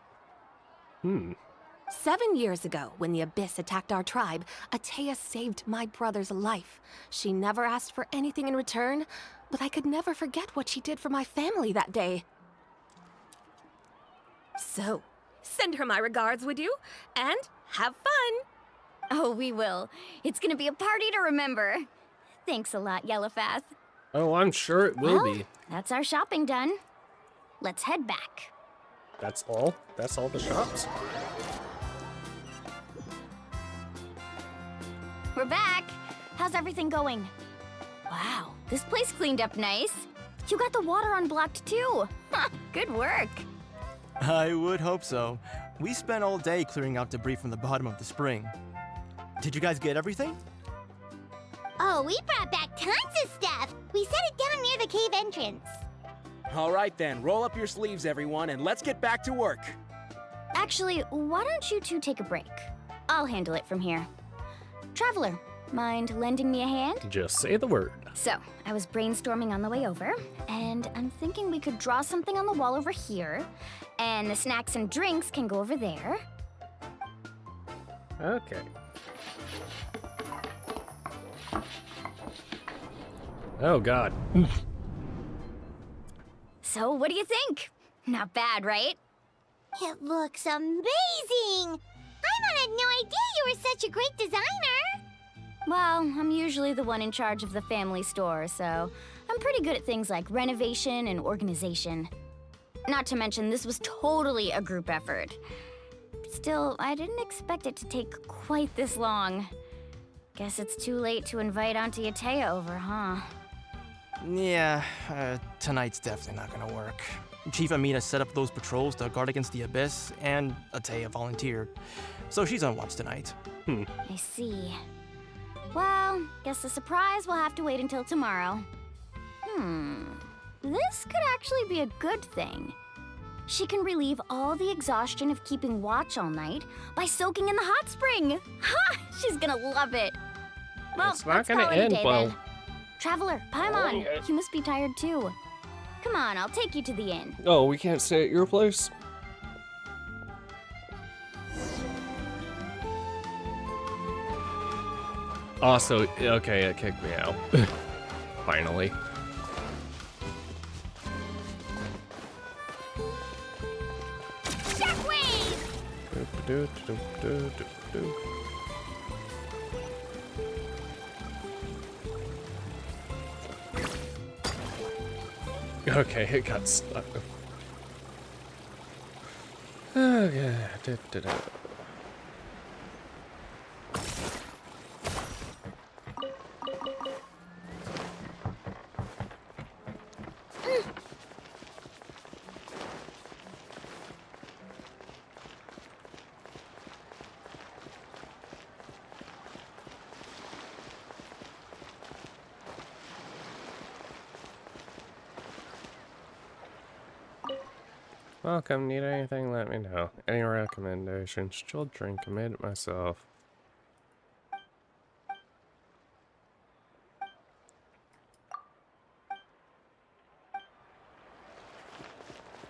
7 years ago, when the Abyss attacked our tribe, Atea saved my brother's life. She never asked for anything in return, but I could never forget what she did for my family that day. So, send her my regards, would you? And have fun! Oh, we will. It's gonna be a party to remember. Thanks a lot, Yellowpath. Oh, I'm sure it will be. That's our shopping done. Let's head back. That's all? That's all the shops? we're back. How's everything going? Wow, this place cleaned up nice. You got the water unblocked too. Good work. I would hope so. We spent all day clearing out debris from the bottom of the spring. Did you guys get everything? Oh, we brought back tons of stuff. We set it down near the cave entrance. All right then, roll up your sleeves, everyone, and let's get back to work. Actually, why don't you two take a break? I'll handle it from here. Traveler, mind lending me a hand? Just say the word. So, I was brainstorming on the way over, and I'm thinking we could draw something on the wall over here, and the snacks and drinks can go over there. Okay. Oh, God. So, what do you think? Not bad, right? It looks amazing! Paimon had no idea you were such a great designer! Well, I'm usually the one in charge of the family store, so I'm pretty good at things like renovation and organization. Not to mention, this was totally a group effort. Still, I didn't expect it to take quite this long. Guess it's too late to invite Auntie Atea over, huh? Yeah, tonight's definitely not gonna work. Chief Amina set up those patrols to guard against the Abyss, and Atea volunteered. So she's on watch tonight. I see. Well, guess the surprise will have to wait until tomorrow. This could actually be a good thing. She can relieve all the exhaustion of keeping watch all night by soaking in the hot spring. Ha! She's gonna love it. Well, It's not let's gonna call it a end day well. then. Traveler, Paimon, you must be tired too. Come on, I'll take you to the inn. Oh, we can't stay at your place? Also, okay, it kicked me out. Finally. Okay, it got stuck. Okay. Welcome, need anything, let me know. Any recommendations? Chill drink, I made it myself.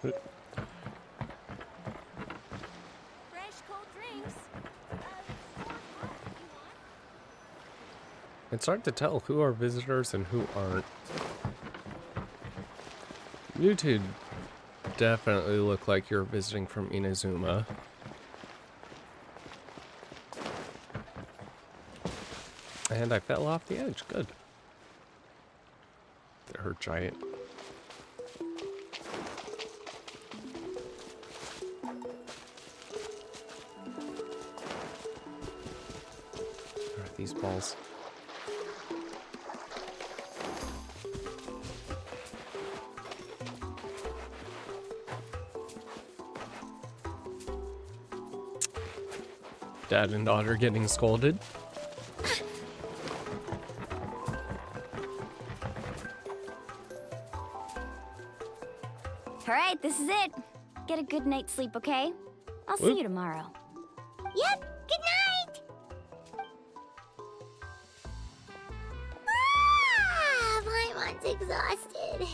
Fresh cold drinks. It's hard to tell who are visitors and who aren't. You two definitely look like you're visiting from Inazuma. And I fell off the edge, good. They're giant. Alright, these balls. Dad and daughter getting scolded. All right, this is it. Get a good night's sleep, okay? I'll see you tomorrow. Yep, good night! Paimon's exhausted.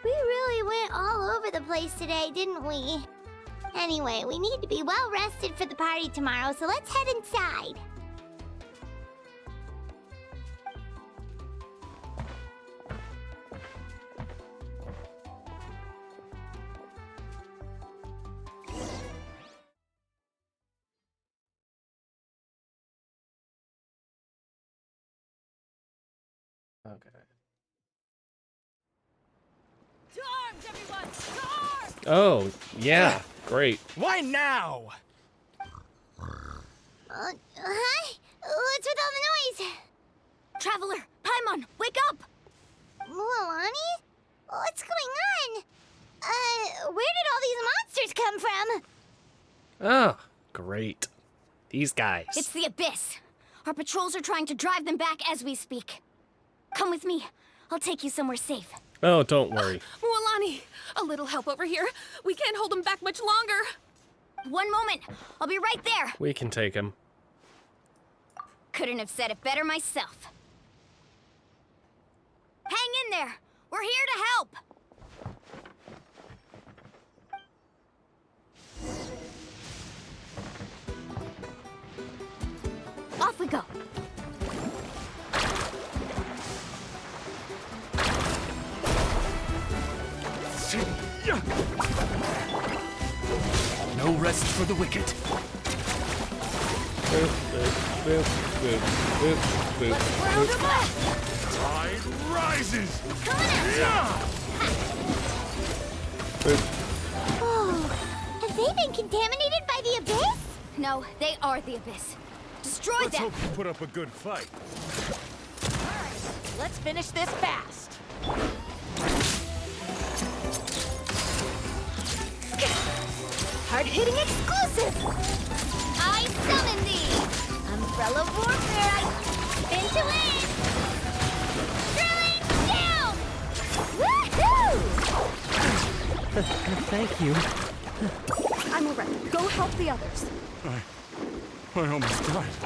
We really went all over the place today, didn't we? Anyway, we need to be well rested for the party tomorrow, so let's head inside. Okay. To arms, everyone! To arms! Oh, yeah, great. Why now? Hi? What's with all the noise? Traveler, Paimon, wake up! Mualani? What's going on? Where did all these monsters come from? Oh, great. These guys. It's the Abyss. Our patrols are trying to drive them back as we speak. Come with me. I'll take you somewhere safe. Oh, don't worry. Mualani, a little help over here. We can't hold him back much longer. One moment. I'll be right there. We can take him. Couldn't have said it better myself. Hang in there. We're here to help. Off we go. No rest for the wicked. Tide rises! Oh, have they been contaminated by the Abyss? No, they are the Abyss. Destroy Let's them! hope you put up a good fight. Let's finish this fast. Hard-hitting exclusive! I summon thee! Umbrella warfare! Into it! Throwing down! Woohoo! Thank you. I'm alright. Go help the others. I almost died.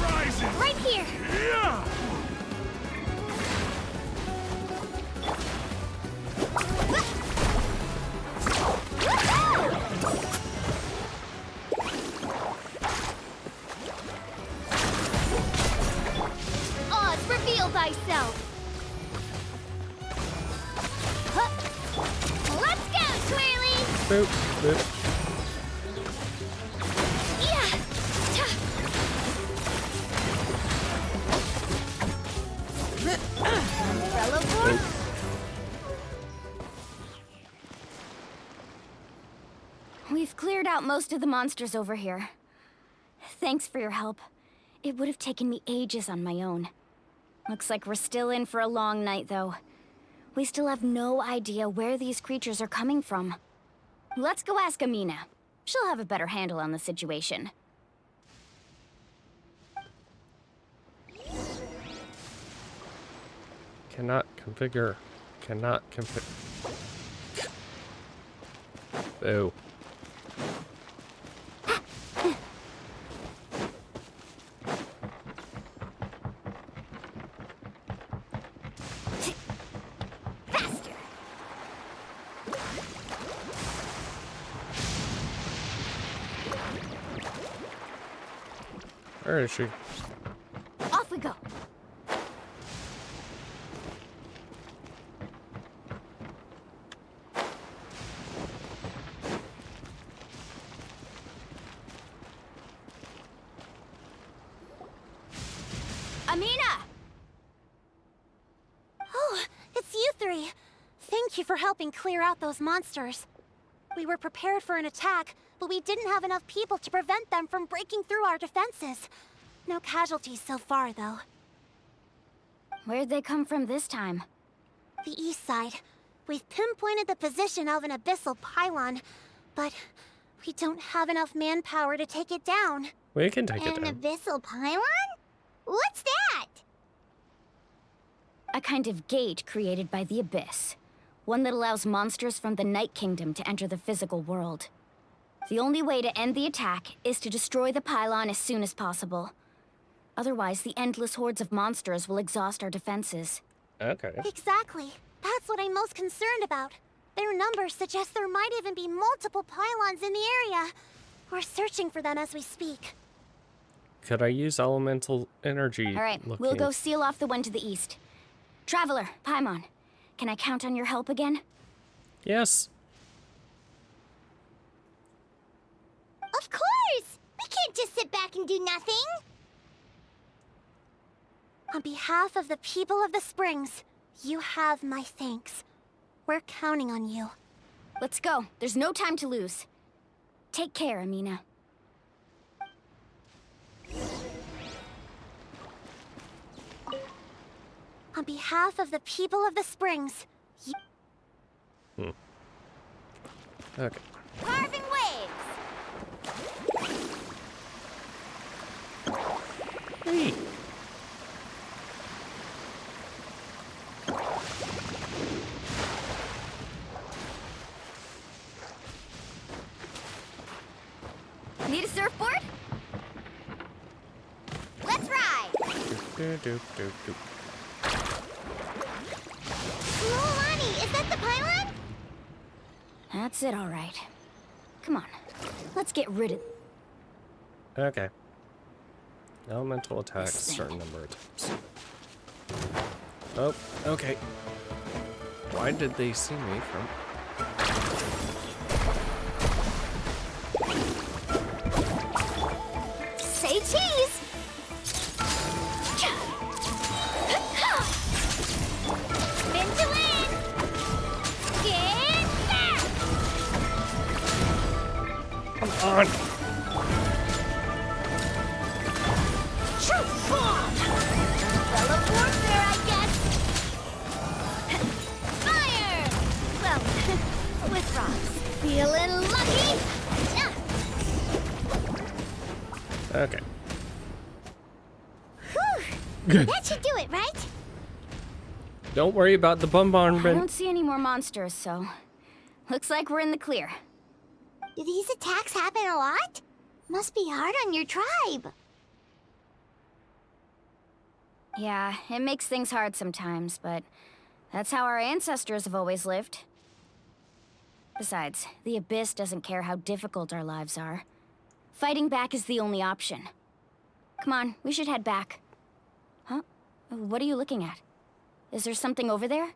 Rising! Right here! Yeah! Oz, reveal thyself! Huh. Let's go, Twirly! Boop, boop. Yeah! Umbrella board? We've cleared out most of the monsters over here. Thanks for your help. It would have taken me ages on my own. Looks like we're still in for a long night, though. We still have no idea where these creatures are coming from. Let's go ask Amina. She'll have a better handle on the situation. Cannot configure. Cannot configure. Boo. Faster! Where is she? Off we go! Amina! Oh, it's you three. Thank you for helping clear out those monsters. We were prepared for an attack, but we didn't have enough people to prevent them from breaking through our defenses. No casualties so far, though. Where'd they come from this time? The east side. We've pinpointed the position of an abyssal pylon, but we don't have enough manpower to take it down. We can take it An down. abyssal pylon? What's that? A kind of gate created by the Abyss. One that allows monsters from the Night Kingdom to enter the physical world. The only way to end the attack is to destroy the pylon as soon as possible. Otherwise, the endless hordes of monsters will exhaust our defenses. Okay. Exactly. That's what I'm most concerned about. Their numbers suggest there might even be multiple pylons in the area. We're searching for them as we speak. Could I use elemental energy? All right, we'll go seal off the one to the east. Traveler, Paimon, can I count on your help again? Yes. Of course! We can't just sit back and do nothing! On behalf of the people of the Springs, you have my thanks. We're counting on you. Let's go. There's no time to lose. Take care, Amina. On behalf of the people of the springs. Okay. Carving waves! Hey. Need a surfboard? Let's ride! Mualani, is that the pylon? That's it, all right. Come on, let's get rid of... Okay. Elemental attacks a certain number of times. Oh, okay. Why did they see me from... Say cheese! Spin to win! Get back! Come on! Truth bomb! Fellow warfare, I guess! Fire! Well, with rocks. Feeling lucky? Okay. Whew! Good. That should do it, right? Don't worry about the I bombardment. don't see any more monsters, so... Looks like we're in the clear. Do these attacks happen a lot? Must be hard on your tribe. Yeah, it makes things hard sometimes, but... That's how our ancestors have always lived. Besides, the Abyss doesn't care how difficult our lives are. Fighting back is the only option. Come on, we should head back. Huh? What are you looking at? Is there something over there?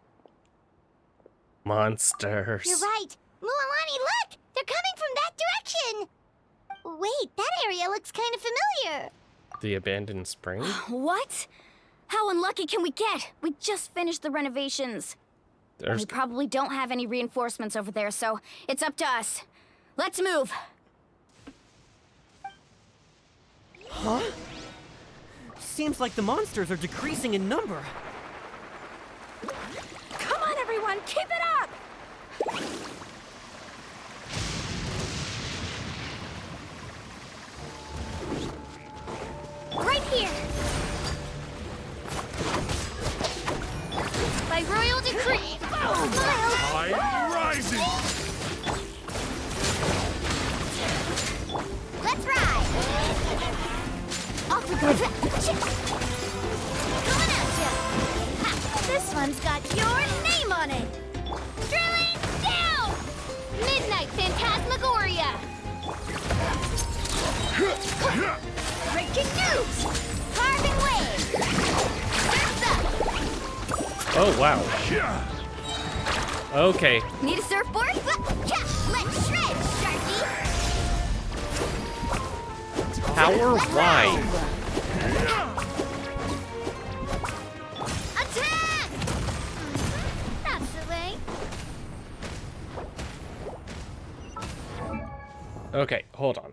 Monsters. You're right. Mualani, look! They're coming from that direction! Wait, that area looks kind of familiar. The abandoned spring? What? How unlucky can we get? We just finished the renovations. We probably don't have any reinforcements over there, so it's up to us. Let's move. Huh? Seems like the monsters are decreasing in number. Come on, everyone, keep it up! Right here! By royal decree! Smile! I'm rising! Let's ride! Off we go! Coming at ya! Ha, this one's got your name on it! Drilling down! Midnight Phantasmagoria! Breaking news! Carving waves! Surf's up! Oh, wow. Okay. Need a surfboard? Let's shred, Sharky! Power wide. Attack! That's the way. Okay, hold on.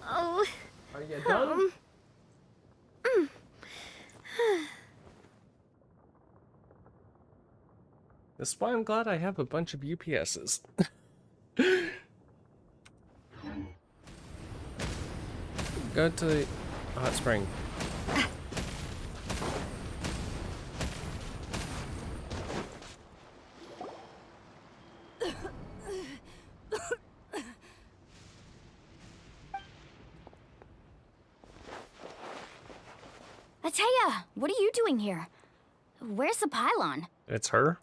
Oh. Are you done? That's why I'm glad I have a bunch of UPSs. Go to the hot spring. Ateya, what are you doing here? Where's the pylon? It's her?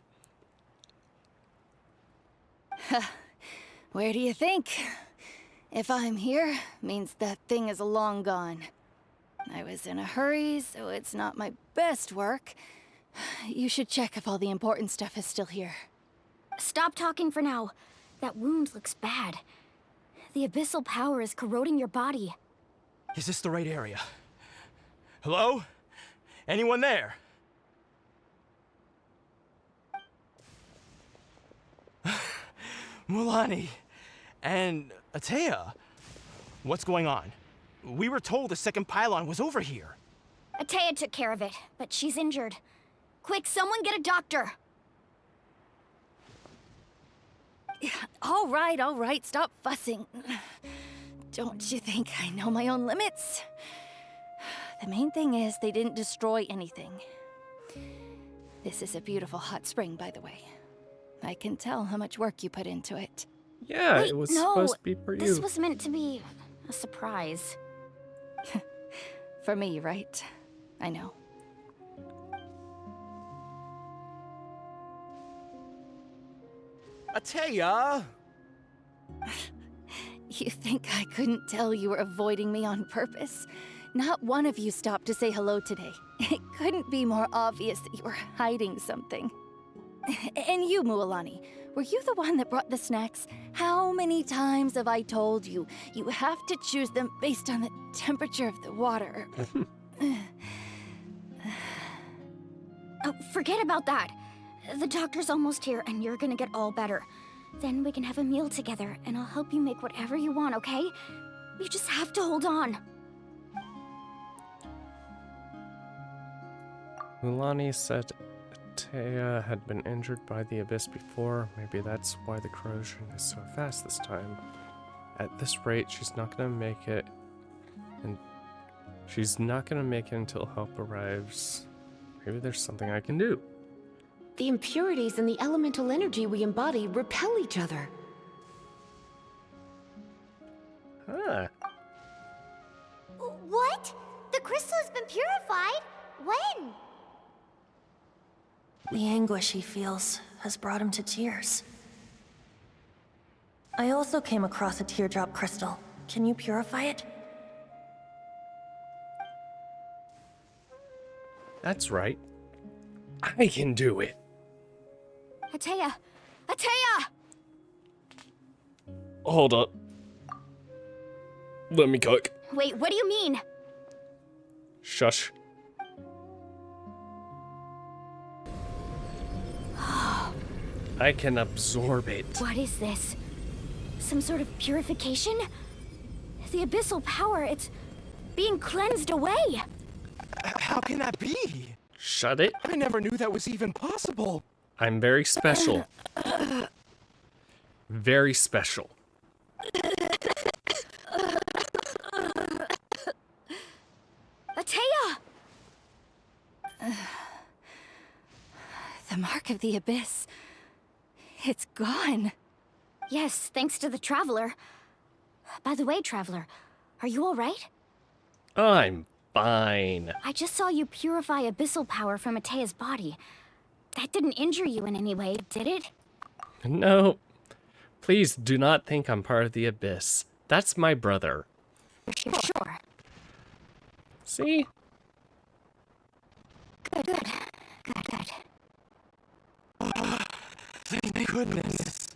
Where do you think? If I'm here, means that thing is long gone. I was in a hurry, so it's not my best work. You should check if all the important stuff is still here. Stop talking for now. That wound looks bad. The abyssal power is corroding your body. Is this the right area? Hello? Anyone there? Mualani, And Atea, what's going on? We were told the second pylon was over here. Atea took care of it, but she's injured. Quick, someone get a doctor! All right, stop fussing. Don't you think I know my own limits? The main thing is they didn't destroy anything. This is a beautiful hot spring, by the way. I can tell how much work you put into it. Yeah, Wait, it was no, supposed to be for you. This was meant to be a surprise. For me, right? I know. Atea! You think I couldn't tell you were avoiding me on purpose? Not one of you stopped to say hello today. It couldn't be more obvious that you were hiding something. And you, Mualani, were you the one that brought the snacks? How many times have I told you, you have to choose them based on the temperature of the water? Oh, forget about that. The doctor's almost here, and you're gonna get all better. Then we can have a meal together, and I'll help you make whatever you want, okay? You just have to hold on. Mualani said Atea had been injured by the abyss before. Maybe that's why the corrosion is so fast this time. At this rate, she's not gonna make it, and she's not gonna make it until help arrives. Maybe there's something I can do. The impurities and the elemental energy we embody repel each other. Huh. What? The crystal has been purified? When? The anguish he feels has brought him to tears. I also came across a teardrop crystal. Can you purify it? That's right. I can do it. Atea! Atea! Hold up. Let me cook. Wait, what do you mean? Shush. I can absorb it. What is this? Some sort of purification? The abyssal power, it's being cleansed away. How can that be? Shut it. I never knew that was even possible. I'm very special. Very special. Atea! The mark of the abyss. It's gone. Yes, thanks to the Traveler. By the way, Traveler, are you alright? I'm fine. I just saw you purify abyssal power from Atea's body. That didn't injure you in any way, did it? No. Please do not think I'm part of the abyss. That's my brother. You're sure? See? Good. Thank goodness.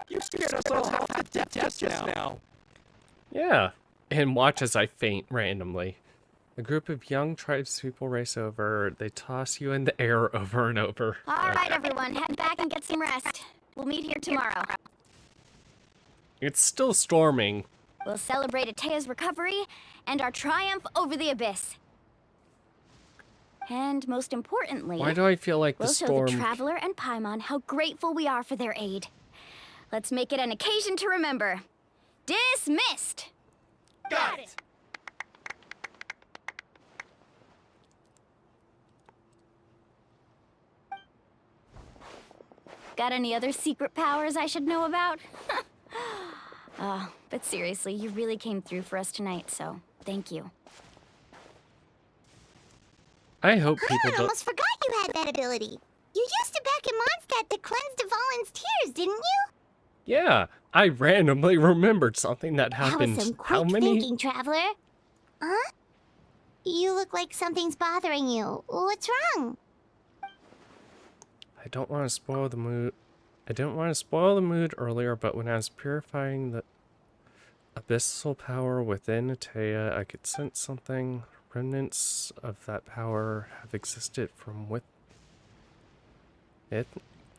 You scared us all half to death just now. Yeah. And watch as I faint randomly. A group of young tribespeople race over. They toss you in the air over and over. Alright, everyone, head back and get some rest. We'll meet here tomorrow. It's still storming. We'll celebrate Atea's recovery and our triumph over the abyss. And most importantly, Why do I feel like the we'll storm... show the Traveler and Paimon how grateful we are for their aid. Let's make it an occasion to remember. Dismissed! Got it! Got any other secret powers I should know about? But seriously, you really came through for us tonight, so thank you. I hope people I don't... almost forgot you had that ability. You used it back in Mondstadt to cleanse Dvalin's tears, didn't you? Yeah, I randomly remembered something that happened. That was some quick How many? thinking, Traveler. Huh? You look like something's bothering you. What's wrong? I don't want to spoil the mood. I didn't want to spoil the mood earlier, but when I was purifying the abyssal power within Atea, I could sense something. Remnants of that power have existed from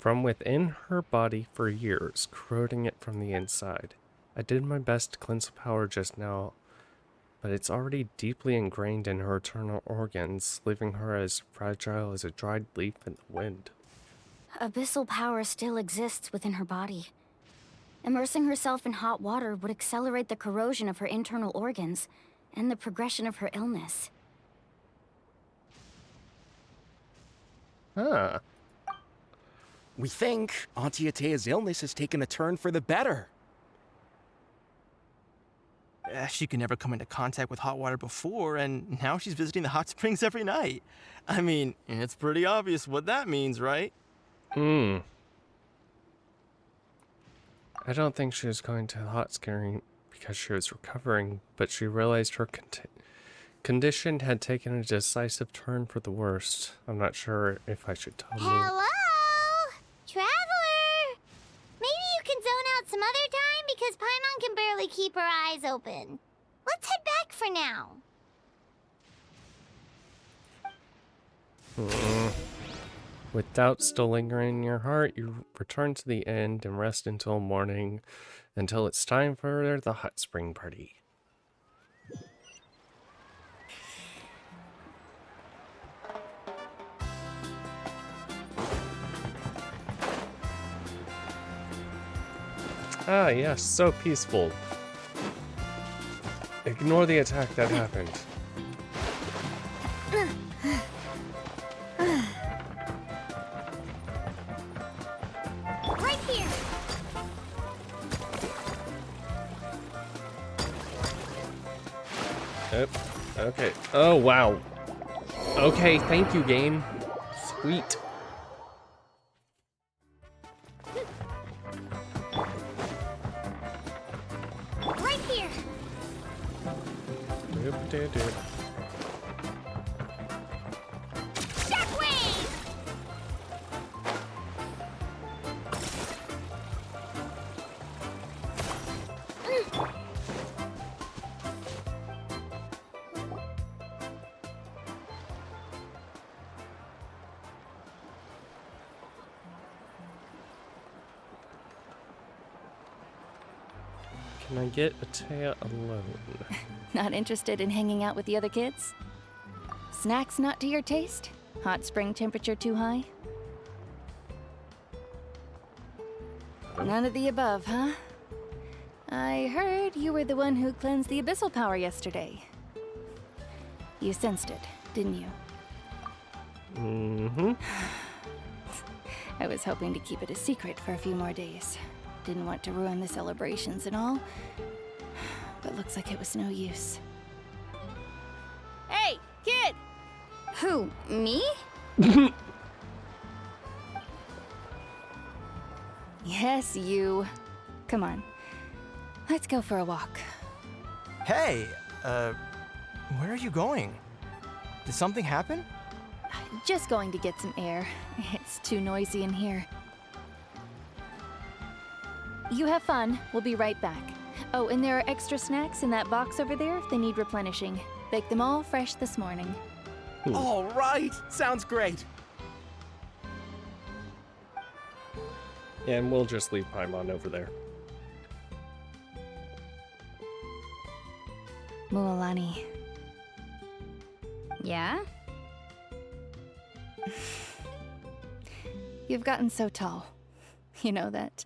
from within her body for years, corroding it from the inside. I did my best to cleanse the power just now, but it's already deeply ingrained in her internal organs, leaving her as fragile as a dried leaf in the wind. Abyssal power still exists within her body. Immersing herself in hot water would accelerate the corrosion of her internal organs and the progression of her illness. Huh. We think Auntie Atea's illness has taken a turn for the better. She could never come into contact with hot water before, and now she's visiting the hot springs every night. I mean, it's pretty obvious what that means, right? I don't think she was going to the hot spring because she was recovering, but she realized her condition had taken a decisive turn for the worst. I'm not sure if I should tell you. Hello? Traveler! Maybe you can zone out some other time because Paimon can barely keep her eyes open. Let's head back for now. With doubt still lingering in your heart, you return to the inn and rest until morning, until it's time for the hot spring party. Ah, yes, so peaceful. Ignore the attack that happened. Right here. Yep. Okay. Oh, wow. Okay, thank you, game. Sweet. Right here. Doop-de-doop. Shockwave! Can I get Atea alone? Not interested in hanging out with the other kids? Snacks not to your taste? Hot spring temperature too high? None of the above, huh? I heard you were the one who cleansed the abyssal power yesterday. You sensed it, didn't you? Mm-hmm. I was hoping to keep it a secret for a few more days. Didn't want to ruin the celebrations and all, but looks like it was no use. Hey, kid! Who, me? Yes, you. Come on. Let's go for a walk. Hey, where are you going? Did something happen? Just going to get some air. It's too noisy in here. You have fun. We'll be right back. Oh, and there are extra snacks in that box over there if they need replenishing. Baked them all fresh this morning. All right, sounds great. And we'll just leave Paimon over there. Mualani. Yeah? You've gotten so tall. You know that.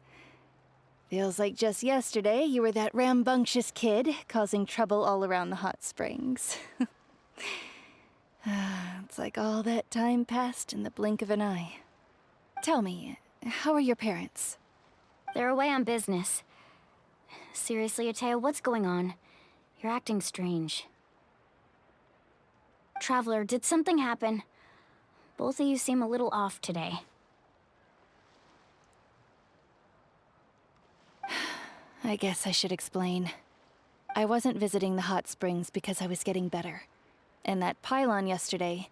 Feels like just yesterday you were that rambunctious kid causing trouble all around the hot springs. It's like all that time passed in the blink of an eye. Tell me, how are your parents? They're away on business. Seriously, Atea, what's going on? You're acting strange. Traveler, did something happen? Both of you seem a little off today. I guess I should explain. I wasn't visiting the hot springs because I was getting better. And that pylon yesterday,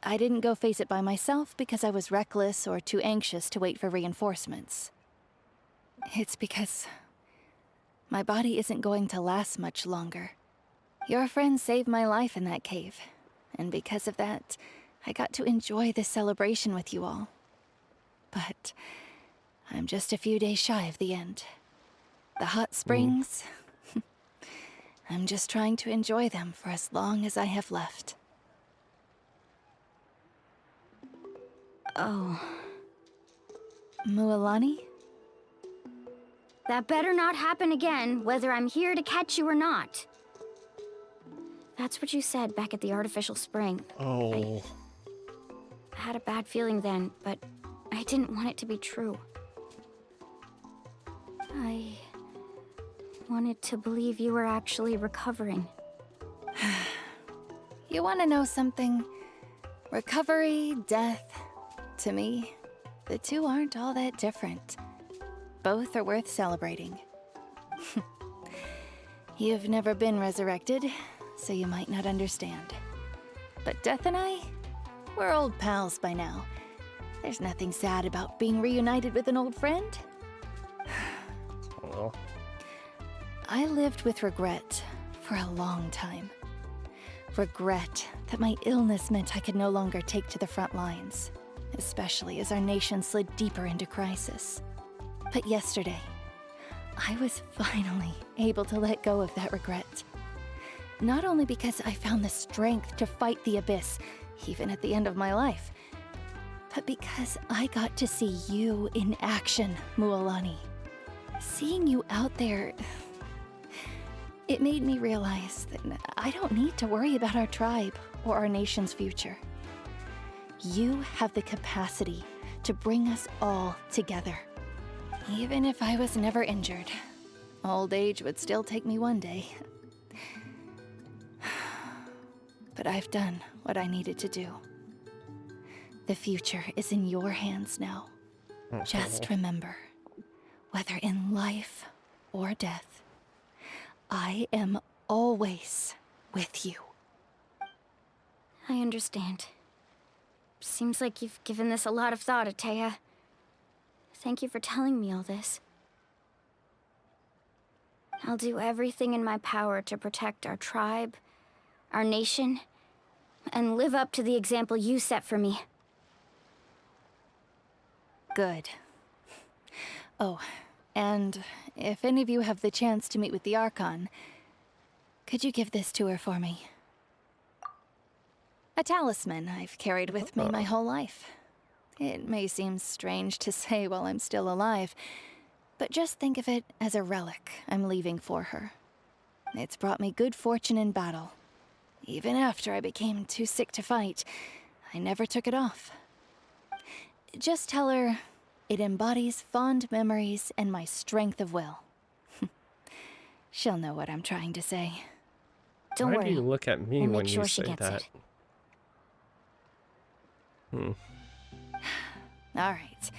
I didn't go face it by myself because I was reckless or too anxious to wait for reinforcements. It's because my body isn't going to last much longer. Your friend saved my life in that cave, and because of that, I got to enjoy this celebration with you all. But I'm just a few days shy of the end. The hot springs, I'm just trying to enjoy them for as long as I have left. Oh. Mualani? That better not happen again, whether I'm here to catch you or not. That's what you said back at the artificial spring. Oh. I had a bad feeling then, but I didn't want it to be true. I wanted to believe you were actually recovering. You want to know something? Recovery, death, to me, the two aren't all that different. Both are worth celebrating. You've never been resurrected, so you might not understand. But Death and I, we're old pals by now. There's nothing sad about being reunited with an old friend. Well. I lived with regret for a long time. Regret that my illness meant I could no longer take to the front lines, especially as our nation slid deeper into crisis. But yesterday, I was finally able to let go of that regret. Not only because I found the strength to fight the Abyss, even at the end of my life, but because I got to see you in action, Mualani. Seeing you out there, it made me realize that I don't need to worry about our tribe or our nation's future. You have the capacity to bring us all together. Even if I was never injured, old age would still take me one day. But I've done what I needed to do. The future is in your hands now. Just remember, whether in life or death, I am always with you. I understand. Seems like you've given this a lot of thought, Atea. Thank you for telling me all this. I'll do everything in my power to protect our tribe, our nation, and live up to the example you set for me. Good. Oh, and if any of you have the chance to meet with the Archon, could you give this to her for me? A talisman I've carried with me my whole life. It may seem strange to say while I'm still alive, but just think of it as a relic I'm leaving for her. It's brought me good fortune in battle. Even after I became too sick to fight, I never took it off. Just tell her it embodies fond memories and my strength of will. She'll know what I'm trying to say. Don't Why worry. do you look at me We'll when make sure you she say gets that? it. All right.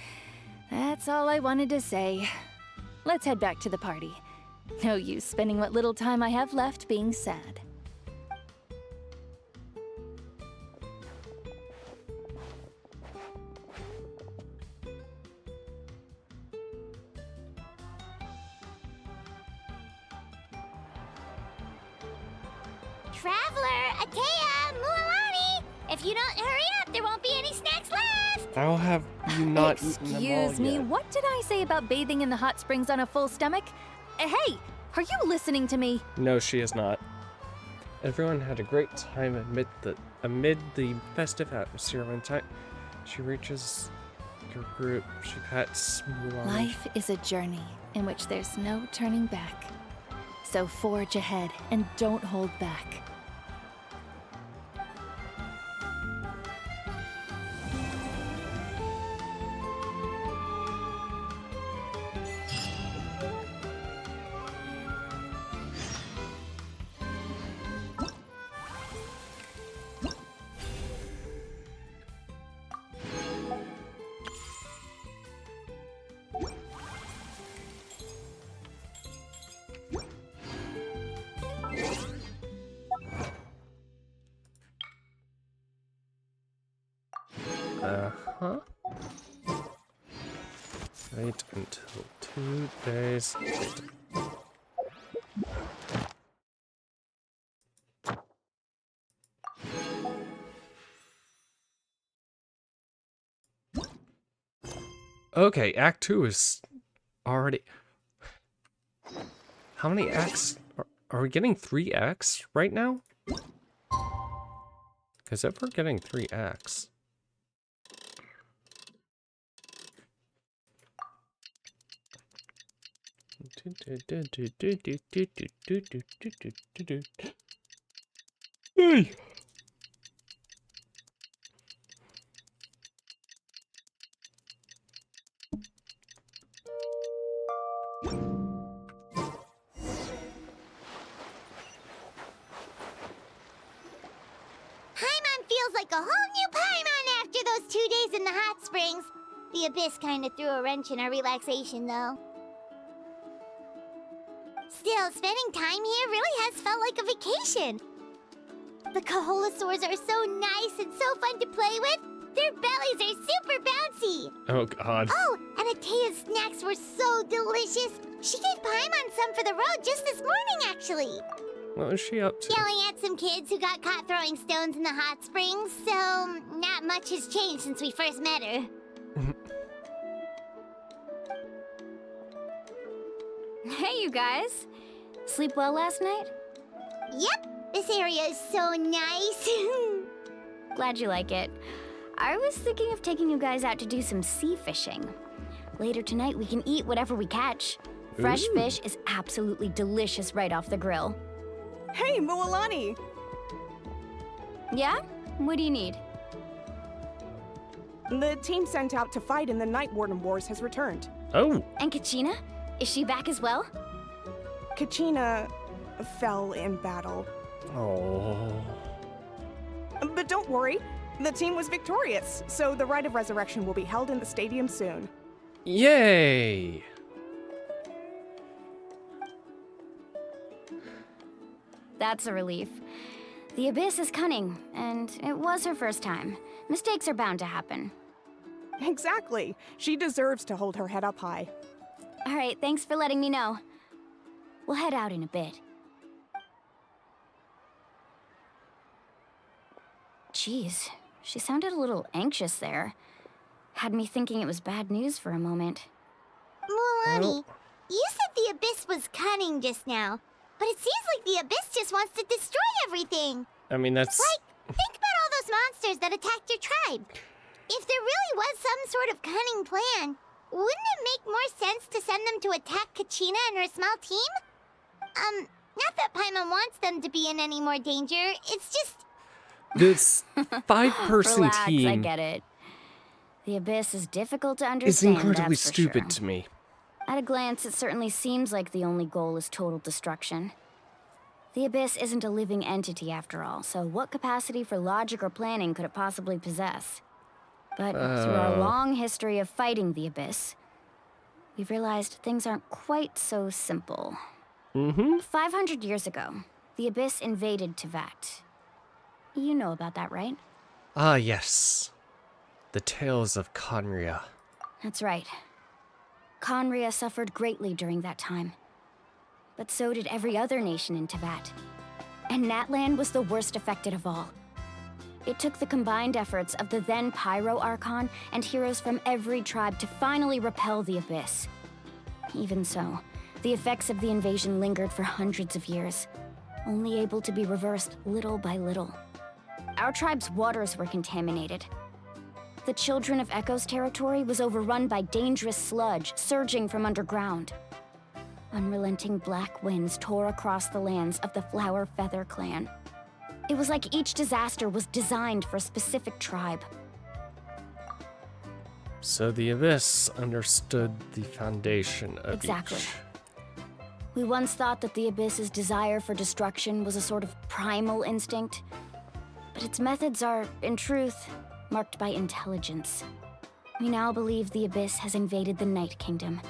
That's all I wanted to say. Let's head back to the party. No use spending what little time I have left being sad. Traveler, Atea, Mualani! If you don't hurry up, there won't be any snacks left! How have you not eaten them all Excuse me, yet? what did I say about bathing in the hot springs on a full stomach? Hey, are you listening to me? No, she is not. Everyone had a great time amid the festive atmosphere. When she reaches your group, she pats Mualani. Life is a journey in which there's no turning back. So forge ahead and don't hold back. Uh-huh. Wait until 2 days later. Okay, Act 2 is already... How many acts? Are we getting 3 acts right now? Because if we're getting 3 acts... Hey! Paimon feels like a whole new Paimon after those 2 days in the hot springs. The Abyss kind of threw a wrench in our relaxation, though. Still, spending time here really has felt like a vacation. The Kaholosaurs are so nice and so fun to play with. Their bellies are super bouncy. Oh, God. Oh, and Atea's snacks were so delicious. She gave Paimon some for the road just this morning, actually. What was she up to? Yelling at some kids who got caught throwing stones in the hot springs, so not much has changed since we first met her. Hey, you guys. Sleep well last night? Yep, this area is so nice. Glad you like it. I was thinking of taking you guys out to do some sea fishing. Later tonight, we can eat whatever we catch. Fresh Ooh. fish is absolutely delicious right off the grill. Hey, Mualani! Yeah? What do you need? The team sent out to fight in the Night Warden Wars has returned. Oh! And Kachina? Is she back as well? Kachina fell in battle. Oh. But don't worry, the team was victorious, so the Rite of Resurrection will be held in the stadium soon. Yay! That's a relief. The Abyss is cunning, and it was her first time. Mistakes are bound to happen. Exactly. She deserves to hold her head up high. All right, thanks for letting me know. We'll head out in a bit. Jeez, she sounded a little anxious there. Had me thinking it was bad news for a moment. Mualani, you said the Abyss was cunning just now, but it seems like the Abyss just wants to destroy everything. I mean, that's... Like, think about all those monsters that attacked your tribe. If there really was some sort of cunning plan, wouldn't it make more sense to send them to attack Kachina and her small team? Not that Paimon wants them to be in any more danger, it's just... This 5-person Relax, team I get it. The Abyss is difficult to is understand, incredibly that's for stupid sure. to me. At a glance, it certainly seems like the only goal is total destruction. The Abyss isn't a living entity after all, so what capacity for logic or planning could it possibly possess? But through our long history of fighting the Abyss, we've realized things aren't quite so simple. 500 years ago, the Abyss invaded Teyvat. You know about that, right? Ah, yes. The Tales of Khaenri'ah. That's right. Khaenri'ah suffered greatly during that time. But so did every other nation in Teyvat. And Natlan was the worst affected of all. It took the combined efforts of the then Pyro Archon and heroes from every tribe to finally repel the Abyss. Even so, the effects of the invasion lingered for hundreds of years, only able to be reversed little by little. Our tribe's waters were contaminated. The Children of Echo's territory was overrun by dangerous sludge surging from underground. Unrelenting black winds tore across the lands of the Flower Feather clan. It was like each disaster was designed for a specific tribe. So the Abyss understood the foundation of Exactly. each. We once thought that the Abyss's desire for destruction was a sort of primal instinct, but its methods are, in truth, marked by intelligence. We now believe the Abyss has invaded the Night Kingdom,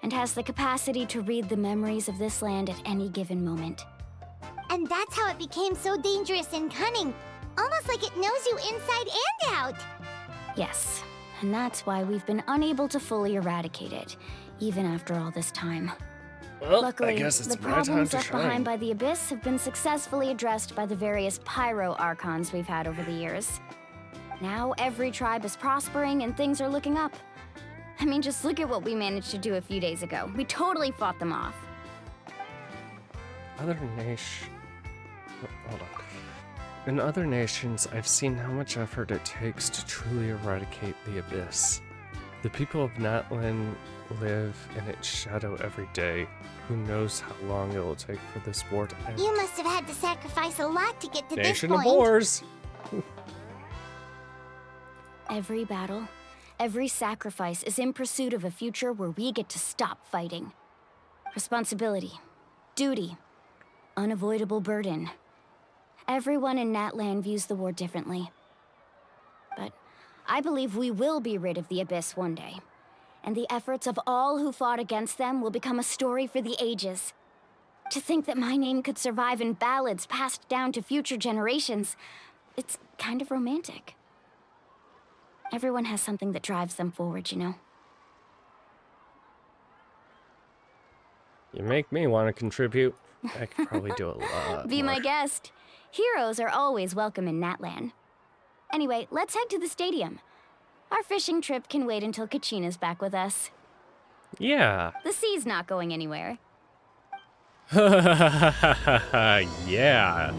and has the capacity to read the memories of this land at any given moment. And that's how it became so dangerous and cunning. Almost like it knows you inside and out. Yes, and that's why we've been unable to fully eradicate it, even after all this time. Well, Luckily, I guess it's the my time problems to left shine. behind by the Abyss have been successfully addressed by the various Pyro Archons we've had over the years. Now every tribe is prospering and things are looking up. I mean, just look at what we managed to do a few days ago. We totally fought them off. Hold on. In other nations, I've seen how much effort it takes to truly eradicate the Abyss. The people of Natlan live in its shadow every day. Who knows how long it will take for this war to end? You must have had to sacrifice a lot to get to Nation this of point. Wars! Every battle, every sacrifice is in pursuit of a future where we get to stop fighting. Responsibility, duty, unavoidable burden. Everyone in Natlan views the war differently. But I believe we will be rid of the Abyss one day. And the efforts of all who fought against them will become a story for the ages. To think that my name could survive in ballads passed down to future generations, it's kind of romantic. Everyone has something that drives them forward, you know? You make me want to contribute. I could probably do a lot Be more. my guest. Heroes are always welcome in Natlan. Anyway, let's head to the stadium. Our fishing trip can wait until Kachina's back with us. Yeah. The sea's not going anywhere. Yeah.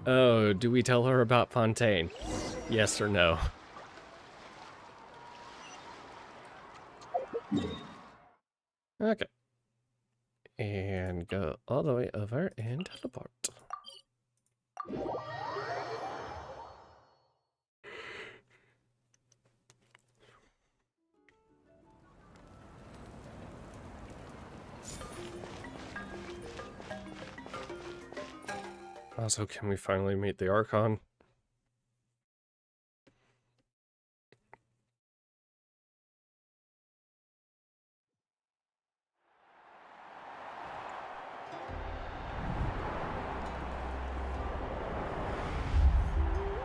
Oh, do we tell her about Fontaine? Yes or no? Okay. And go all the way over and teleport. Also, can we finally meet the Archon?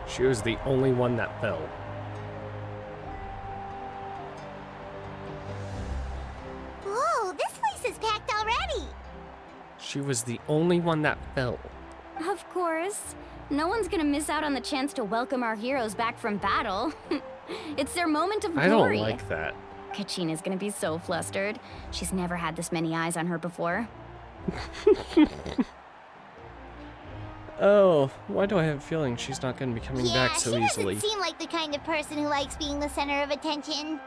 She was the only one that fell. Whoa, this place is packed already. She was the only one that fell. Of course. No one's gonna miss out on the chance to welcome our heroes back from battle. It's their moment of I glory. don't like that. Kachina's gonna be so flustered. She's never had this many eyes on her before. Oh, why do I have a feeling she's not going to be coming Yeah, back so she easily? doesn't seem like the kind of person who likes being the center of attention.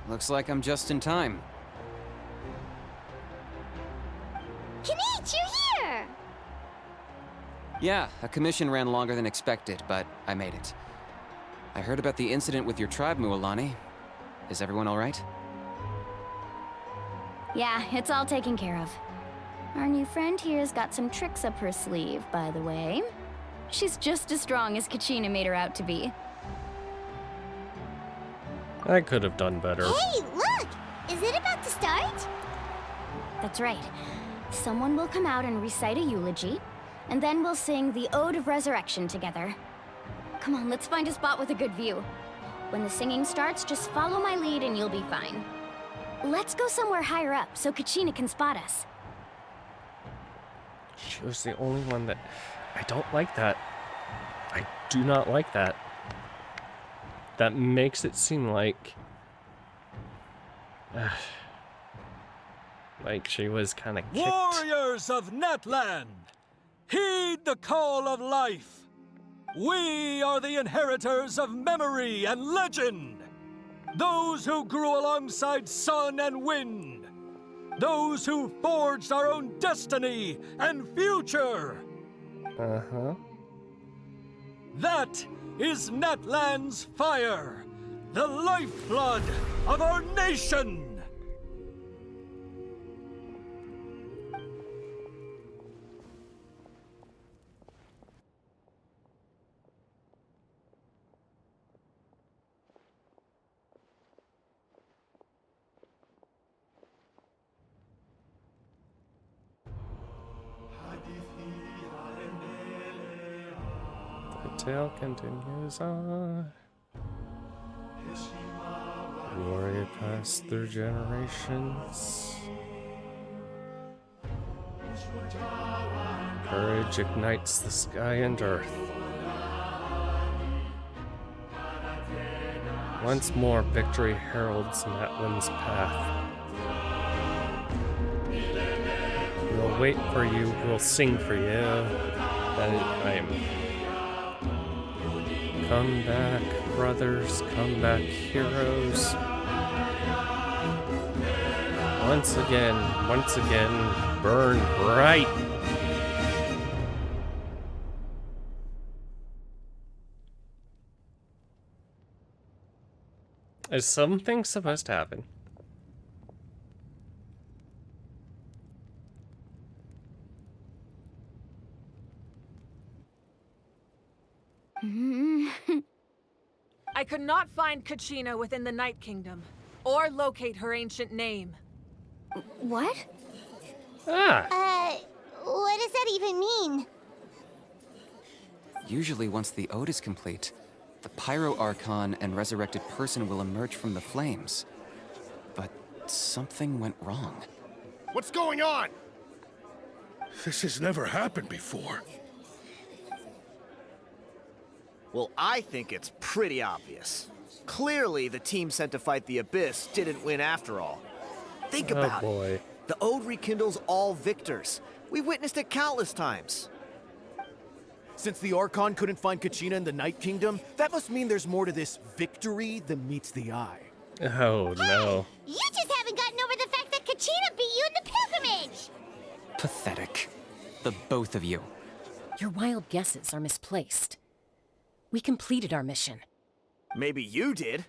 Looks like I'm just in time. Kinich, you're here! Yeah, a commission ran longer than expected, but I made it. I heard about the incident with your tribe, Mualani. Is everyone all right? Yeah, it's all taken care of. Our new friend here's got some tricks up her sleeve, by the way. She's just as strong as Kachina made her out to be. I could have done better. Hey, look! Is it about to start? That's right. Someone will come out and recite a eulogy, and then we'll sing the Ode of Resurrection together. Come on, let's find a spot with a good view. When the singing starts, just follow my lead and you'll be fine. Let's go somewhere higher up so Kachina can spot us. She was the only one that... I don't like that. I do not like that. That makes it seem like... like she was kind of kicked. Warriors of Natlan, heed the call of life. We are the inheritors of memory and legend. Those who grew alongside sun and wind. Those who forged our own destiny and future. Uh-huh. That is Natlan's fire, the lifeblood of our nation. The tale continues on. Glory passed through generations. Courage ignites the sky and earth. Once more, victory heralds Natlan's path. We'll wait for you, we'll sing for you. That is time. Come back, brothers, come back, heroes. Once again, burn bright. Is something supposed to happen? I could not find Kachina within the Night Kingdom, or locate her ancient name. What? Ah. What does that even mean? Usually once the ode is complete, the Pyro Archon and resurrected person will emerge from the flames. But something went wrong. What's going on? This has never happened before. Well, I think it's pretty obvious. Clearly, the team sent to fight the Abyss didn't win after all. Think about it. The Ode rekindles all victors. We've witnessed it countless times. Since the Archon couldn't find Kachina in the Night Kingdom, that must mean there's more to this victory than meets the eye. Oh, no. You just haven't gotten over the fact that Kachina beat you in the pilgrimage! Pathetic. The both of you. Your wild guesses are misplaced. We completed our mission. Maybe you did,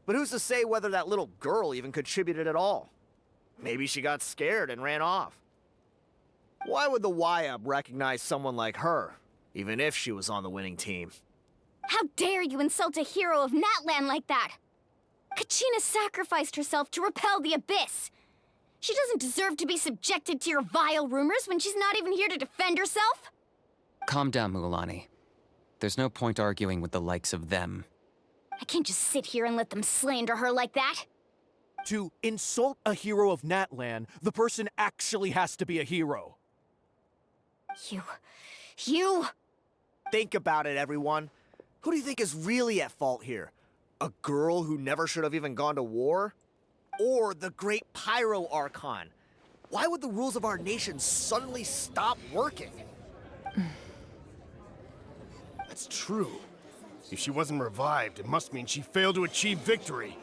but who's to say whether that little girl even contributed at all? Maybe she got scared and ran off. Why would the YUB recognize someone like her, even if she was on the winning team? How dare you insult a hero of Natlan like that? Kachina sacrificed herself to repel the Abyss. She doesn't deserve to be subjected to your vile rumors when she's not even here to defend herself. Calm down, Mualani. There's no point arguing with the likes of them. I can't just sit here and let them slander her like that. To insult a hero of Natlan, the person actually has to be a hero. You... Think about it, everyone. Who do you think is really at fault here? A girl who never should have even gone to war? Or the great Pyro Archon? Why would the rules of our nation suddenly stop working? That's true. If she wasn't revived, it must mean she failed to achieve victory.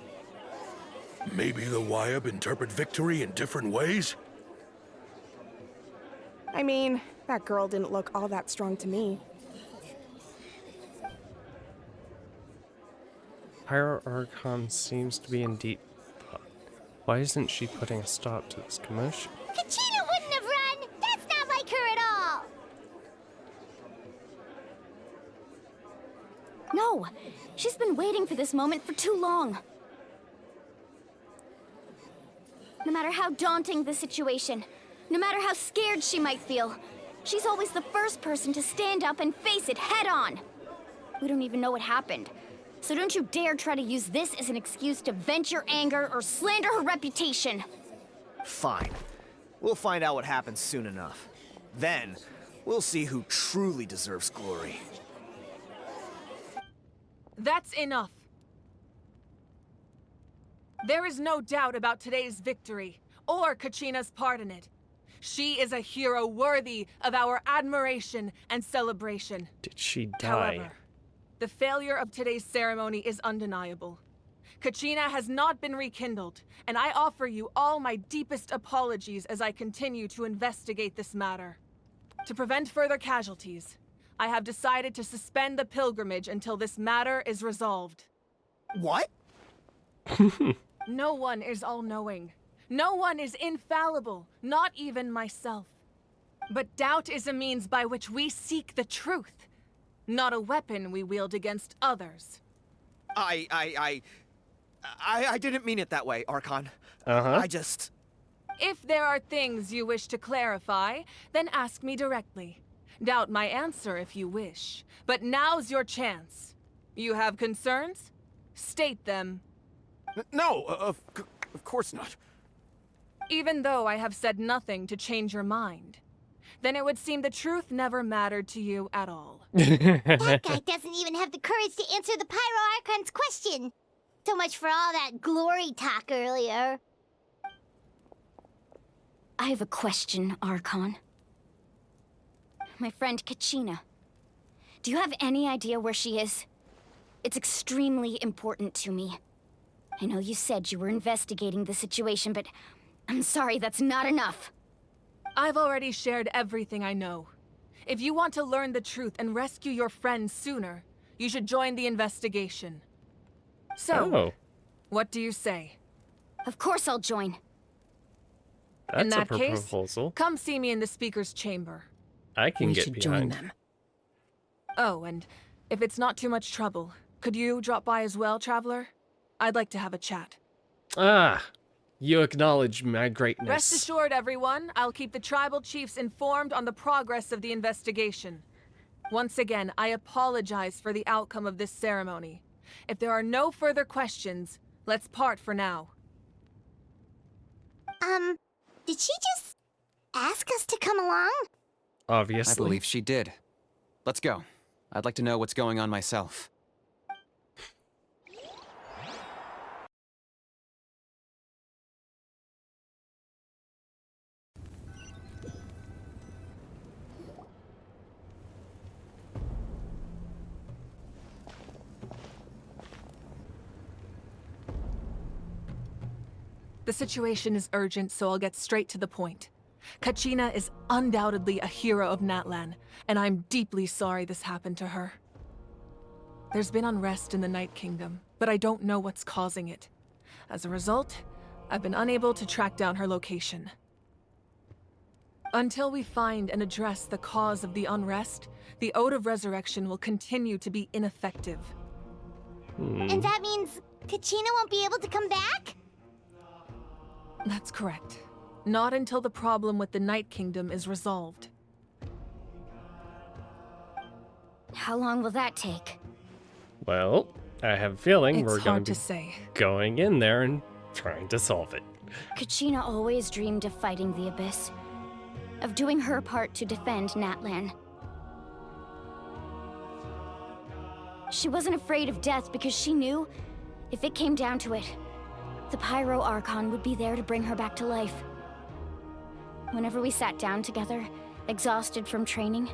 Maybe the YUB interpret victory in different ways? I mean, that girl didn't look all that strong to me. Pyro Archon seems to be in deep thought. Why isn't she putting a stop to this commotion? Kachina wouldn't have run! That's not like her at all! No, she's been waiting for this moment for too long. No matter how daunting the situation, no matter how scared she might feel, she's always the first person to stand up and face it head on. We don't even know what happened, so don't you dare try to use this as an excuse to vent your anger or slander her reputation. Fine. We'll find out what happens soon enough. Then, we'll see who truly deserves glory. That's enough. There is no doubt about today's victory, or Kachina's part in it. She is a hero worthy of our admiration and celebration. Did she die? However, the failure of today's ceremony is undeniable. Kachina has not been rekindled, and I offer you all my deepest apologies as I continue to investigate this matter. To prevent further casualties, I have decided to suspend the pilgrimage until this matter is resolved. What? No one is all-knowing. No one is infallible, not even myself. But doubt is a means by which we seek the truth, not a weapon we wield against others. I didn't mean it that way, Archon. Uh-huh. If there are things you wish to clarify, then ask me directly. Doubt my answer if you wish. But now's your chance. You have concerns? State them. No, of course not. Even though I have said nothing to change your mind, then it would seem the truth never mattered to you at all. That guy doesn't even have the courage to answer the Pyro Archon's question. So much for all that glory talk earlier. I have a question, Archon. My friend Kachina. Do you have any idea where she is? It's extremely important to me. I know you said you were investigating the situation, but I'm sorry, that's not enough. I've already shared everything I know. If you want to learn the truth and rescue your friend sooner, you should join the investigation. So, what do you say? Of course I'll join. In That's that a case, proposal. come see me in the speaker's chamber. I can We get should behind. join them. Oh, and if it's not too much trouble, could you drop by as well, Traveler? I'd like to have a chat. Ah, you acknowledge my greatness. Rest assured, everyone, I'll keep the tribal chiefs informed on the progress of the investigation. Once again, I apologize for the outcome of this ceremony. If there are no further questions, let's part for now. Did she just ask us to come along? Obviously. I believe she did. Let's go. I'd like to know what's going on myself. The situation is urgent, so I'll get straight to the point. Kachina is undoubtedly a hero of Natlan, and I'm deeply sorry this happened to her. There's been unrest in the Night Kingdom, but I don't know what's causing it. As a result, I've been unable to track down her location. Until we find and address the cause of the unrest, the Ode of Resurrection will continue to be ineffective. And that means Kachina won't be able to come back? That's correct. Not until the problem with the Night Kingdom is resolved. How long will that take? Well, I have a feeling It's we're going hard to to say. going in there and trying to solve it. Kachina always dreamed of fighting the Abyss. Of doing her part to defend Natlan. She wasn't afraid of death because she knew, if it came down to it, the Pyro Archon would be there to bring her back to life. Whenever we sat down together, exhausted from training,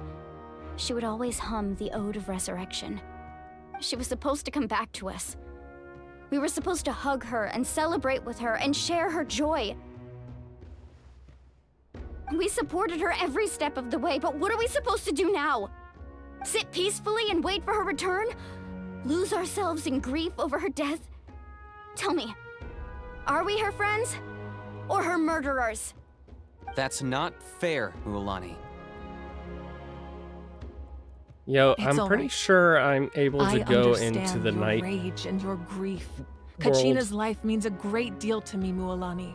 she would always hum the Ode of Resurrection. She was supposed to come back to us. We were supposed to hug her and celebrate with her and share her joy. We supported her every step of the way, but what are we supposed to do now? Sit peacefully and wait for her return? Lose ourselves in grief over her death? Tell me, are we her friends? Or her murderers? That's not fair, Mualani. Yo, It's I'm all pretty right. sure I'm able to go into understand the your night. rage and your grief. world. Kachina's life means a great deal to me, Mualani.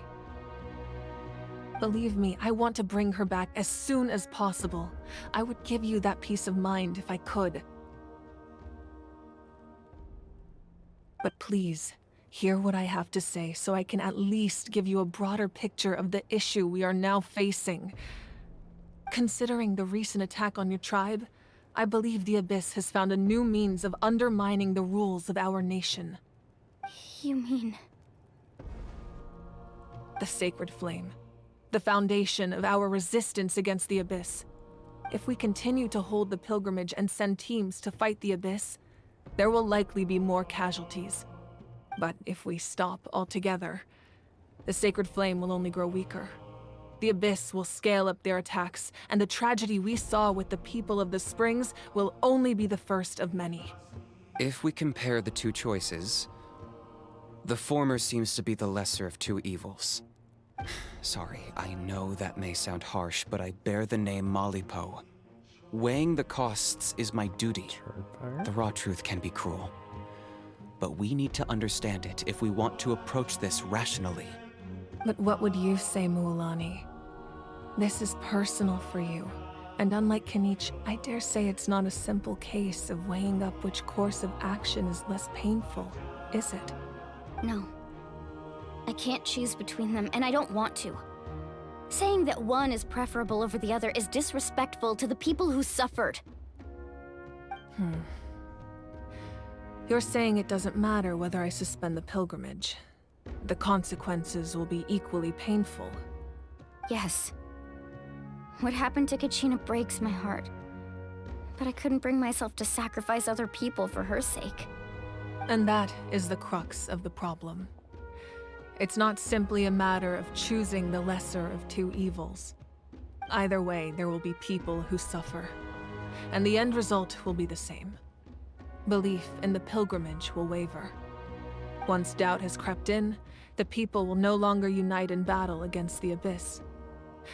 Believe me, I want to bring her back as soon as possible. I would give you that peace of mind if I could. But please, hear what I have to say so I can at least give you a broader picture of the issue we are now facing. Considering the recent attack on your tribe, I believe the Abyss has found a new means of undermining the rules of our nation. You mean... The Sacred Flame. The foundation of our resistance against the Abyss. If we continue to hold the pilgrimage and send teams to fight the Abyss, there will likely be more casualties. But if we stop altogether, the Sacred Flame will only grow weaker. The Abyss will scale up their attacks, and the tragedy we saw with the people of the Springs will only be the first of many. If we compare the two choices, the former seems to be the lesser of two evils. Sorry, I know that may sound harsh, but I bear the name Malipo. Weighing the costs is my duty. The raw truth can be cruel. But we need to understand it if we want to approach this rationally. But what would you say, Mualani? This is personal for you. And unlike Kanich, I dare say it's not a simple case of weighing up which course of action is less painful, is it? No. I can't choose between them, and I don't want to. Saying that one is preferable over the other is disrespectful to the people who suffered. You're saying it doesn't matter whether I suspend the pilgrimage. The consequences will be equally painful. Yes. What happened to Kachina breaks my heart. But I couldn't bring myself to sacrifice other people for her sake. And that is the crux of the problem. It's not simply a matter of choosing the lesser of two evils. Either way, there will be people who suffer. And the end result will be the same. Belief in the pilgrimage will waver. Once doubt has crept in, the people will no longer unite in battle against the Abyss.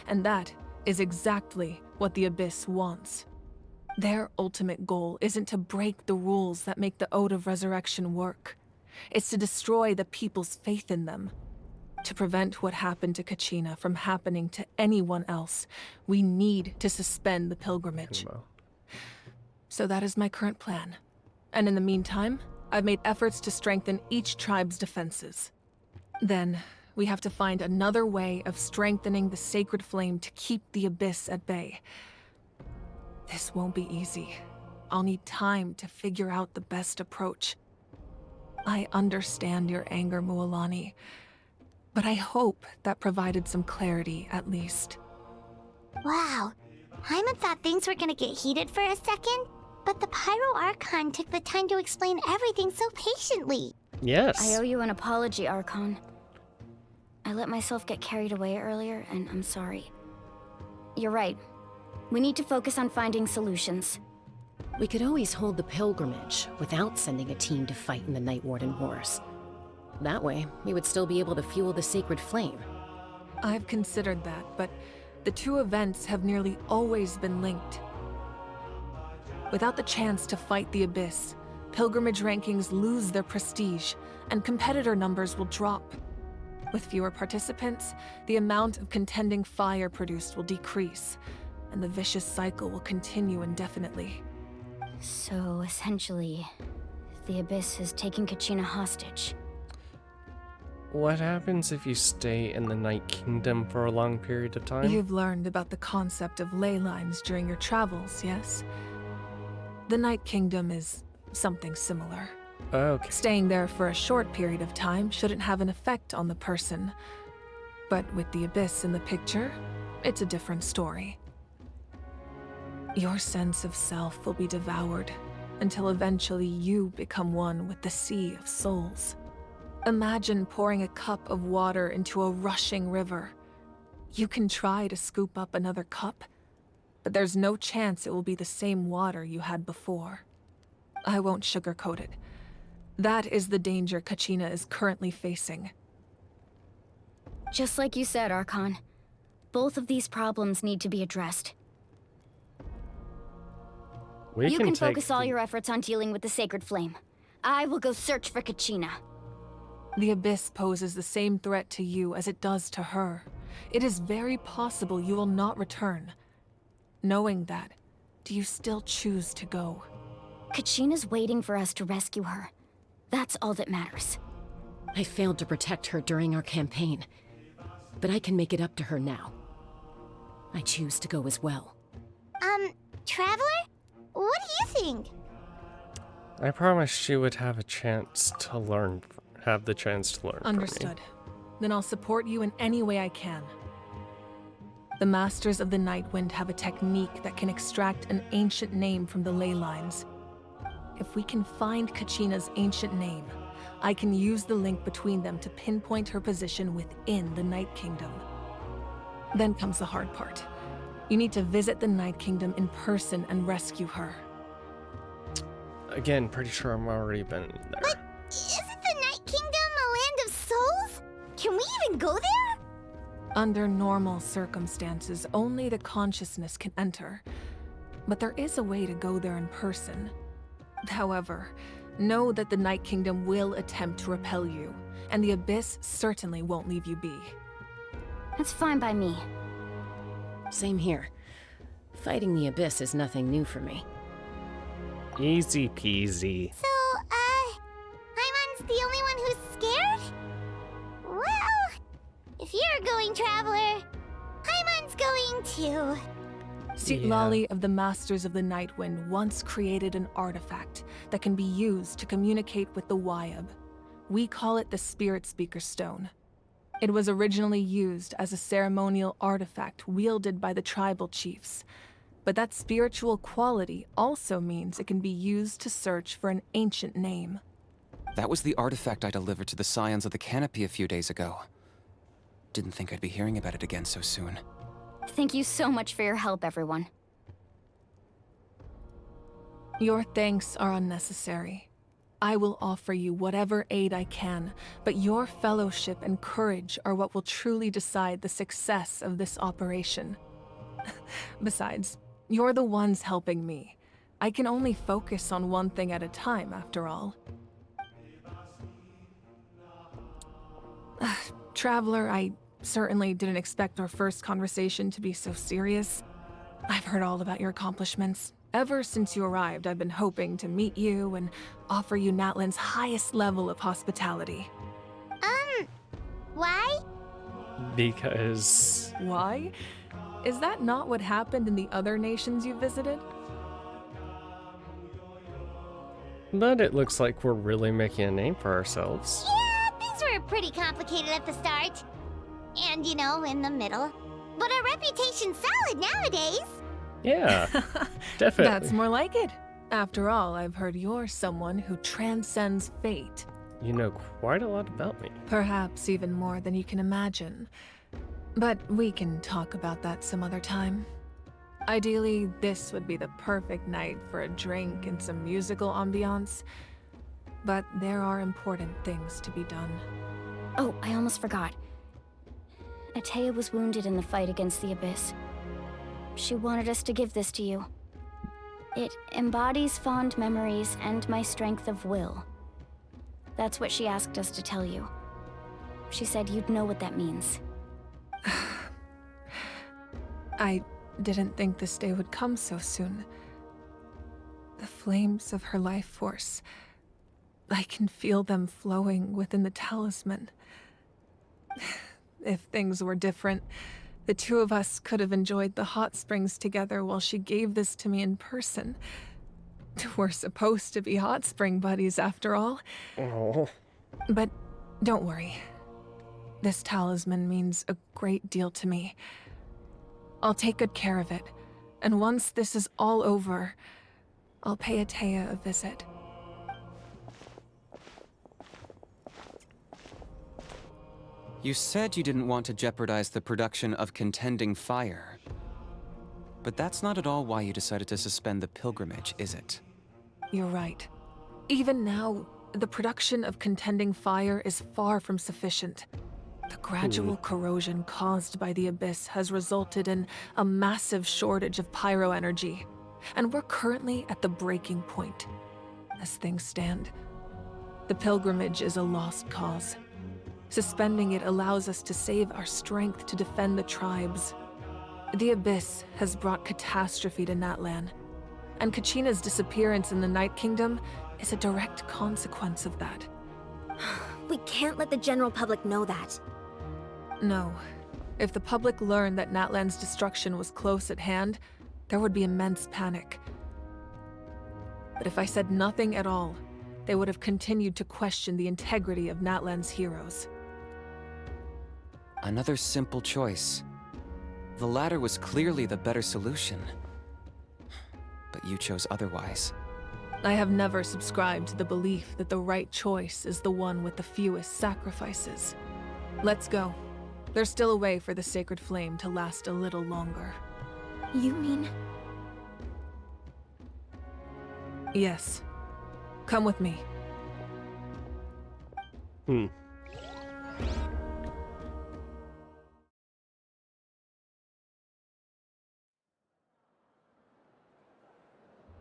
And that is exactly what the Abyss wants. Their ultimate goal isn't to break the rules that make the Ode of Resurrection work. It's to destroy the people's faith in them. To prevent what happened to Kachina from happening to anyone else, we need to suspend the pilgrimage. So that is my current plan. And in the meantime, I've made efforts to strengthen each tribe's defenses. Then, we have to find another way of strengthening the sacred flame to keep the Abyss at bay. This won't be easy. I'll need time to figure out the best approach. I understand your anger, Mualani, but I hope that provided some clarity at least. Wow. Hyman thought things were gonna get heated for a second, but the Pyro Archon took the time to explain everything so patiently. Yes. I owe you an apology, Archon. I let myself get carried away earlier, and I'm sorry. You're right. We need to focus on finding solutions. We could always hold the pilgrimage without sending a team to fight in the Night Warden Wars. That way, we would still be able to fuel the sacred flame. I've considered that, but the two events have nearly always been linked. Without the chance to fight the Abyss, pilgrimage rankings lose their prestige, and competitor numbers will drop. With fewer participants, the amount of contending fire produced will decrease, and the vicious cycle will continue indefinitely. So, essentially, the Abyss has taken Kachina hostage. What happens if you stay in the Night Kingdom for a long period of time? You've learned about the concept of ley lines during your travels, yes? The Night Kingdom is something similar. Okay. Staying there for a short period of time shouldn't have an effect on the person. But with the Abyss in the picture, it's a different story. Your sense of self will be devoured until eventually you become one with the Sea of Souls. Imagine pouring a cup of water into a rushing river. You can try to scoop up another cup, but there's no chance it will be the same water you had before. I won't sugarcoat it. That is the danger Kachina is currently facing. Just like you said, Archon. Both of these problems need to be addressed. You can focus all your efforts on dealing with the Sacred Flame. I will go search for Kachina. The Abyss poses the same threat to you as it does to her. It is very possible you will not return. Knowing that, do you still choose to go? Kachina's waiting for us to rescue her. That's all that matters. I failed to protect her during our campaign, but I can make it up to her now. I choose to go as well. Traveler? What do you think? I promised she would have a chance to learn, have the chance to learn. Understood. Then I'll support you in any way I can. The Masters of the Nightwind have a technique that can extract an ancient name from the ley lines. If we can find Kachina's ancient name, I can use the link between them to pinpoint her position within the Night Kingdom. Then comes the hard part. You need to visit the Night Kingdom in person and rescue her. Again, pretty sure I've already been there. But isn't the Night Kingdom a land of souls? Can we even go there? Under normal circumstances, only the consciousness can enter. But there is a way to go there in person. However, know that the Night Kingdom will attempt to repel you, and the Abyss certainly won't leave you be. That's fine by me. Same here. Fighting the Abyss is nothing new for me. Easy peasy. So, Hyman's the only one who's scared? Well, if you're going, Traveler, Hyman's going too. Citlali of the Masters of the Nightwind once created an artifact that can be used to communicate with the Wyab. We call it the Spirit Speaker Stone. It was originally used as a ceremonial artifact wielded by the tribal chiefs, but that spiritual quality also means it can be used to search for an ancient name. That was the artifact I delivered to the Scions of the Canopy a few days ago. Didn't think I'd be hearing about it again so soon. Thank you so much for your help, everyone. Your thanks are unnecessary. I will offer you whatever aid I can, but your fellowship and courage are what will truly decide the success of this operation. Besides, you're the ones helping me. I can only focus on one thing at a time, after all. Traveler, I certainly didn't expect our first conversation to be so serious. I've heard all about your accomplishments. Ever since you arrived, I've been hoping to meet you and offer you Natlan's highest level of hospitality. Why? Because... Why? Is that not what happened in the other nations you visited? But it looks like we're really making a name for ourselves. Yeah, things were pretty complicated at the start. And, you know, in the middle. But our reputation's solid nowadays. Yeah, definitely. That's more like it. After all, I've heard you're someone who transcends fate. You know quite a lot about me. Perhaps even more than you can imagine. But we can talk about that some other time. Ideally, this would be the perfect night for a drink and some musical ambiance. But there are important things to be done. Oh, I almost forgot. Atea was wounded in the fight against the Abyss. She wanted us to give this to you. It embodies fond memories and my strength of will. That's what she asked us to tell you. She said you'd know what that means. I didn't think this day would come so soon. The flames of her life force. I can feel them flowing within the talisman. If things were different, the two of us could have enjoyed the hot springs together while she gave this to me in person. We're supposed to be hot spring buddies after all. Oh. But don't worry. This talisman means a great deal to me. I'll take good care of it, and once this is all over, I'll pay Atea a visit. You said you didn't want to jeopardize the production of Contending Fire. But that's not at all why you decided to suspend the pilgrimage, is it? You're right. Even now, the production of Contending Fire is far from sufficient. The gradual corrosion caused by the Abyss has resulted in a massive shortage of pyro energy, and we're currently at the breaking point. As things stand, the pilgrimage is a lost cause. Suspending it allows us to save our strength to defend the tribes. The Abyss has brought catastrophe to Natlan, and Kachina's disappearance in the Night Kingdom is a direct consequence of that. We can't let the general public know that. No. If the public learned that Natlan's destruction was close at hand, there would be immense panic. But if I said nothing at all, they would have continued to question the integrity of Natlan's heroes. Another simple choice. The latter was clearly the better solution. But you chose otherwise. I have never subscribed to the belief that the right choice is the one with the fewest sacrifices. Let's go. There's still a way for the sacred flame to last a little longer. You mean? Yes. Come with me.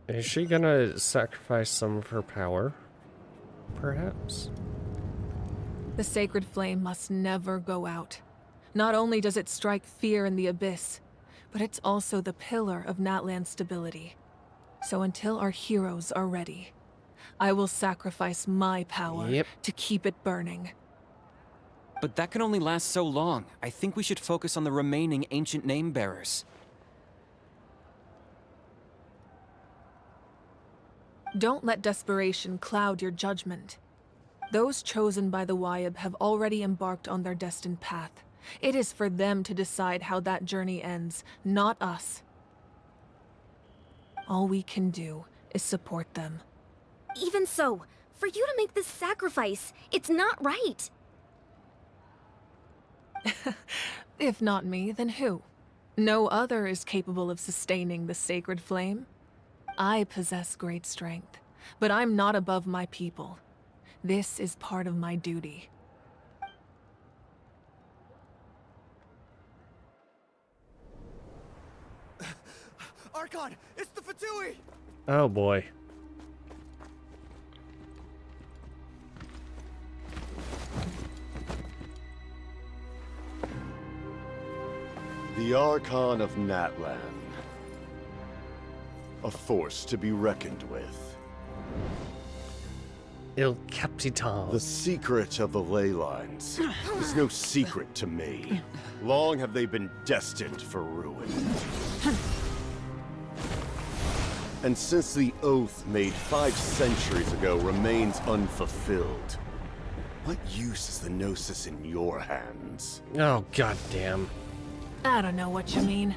Is she gonna sacrifice some of her power? Perhaps? The sacred flame must never go out. Not only does it strike fear in the Abyss, but it's also the pillar of Natlan's stability. So until our heroes are ready, I will sacrifice my power to keep it burning. But that can only last so long. I think we should focus on the remaining ancient name bearers. Don't let desperation cloud your judgment. Those chosen by the Wyeb have already embarked on their destined path. It is for them to decide how that journey ends, not us. All we can do is support them. Even so, for you to make this sacrifice, it's not right. If not me, then who? No other is capable of sustaining the sacred flame. I possess great strength, but I'm not above my people. This is part of my duty. Archon, it's the Fatui! Oh boy. The Archon of Natlan. A force to be reckoned with. Il Capitan. The secret of the ley lines is no secret to me. Long have they been destined for ruin. And since the oath made 5 centuries ago remains unfulfilled, what use is the Gnosis in your hands? Oh, goddamn. I don't know what you mean.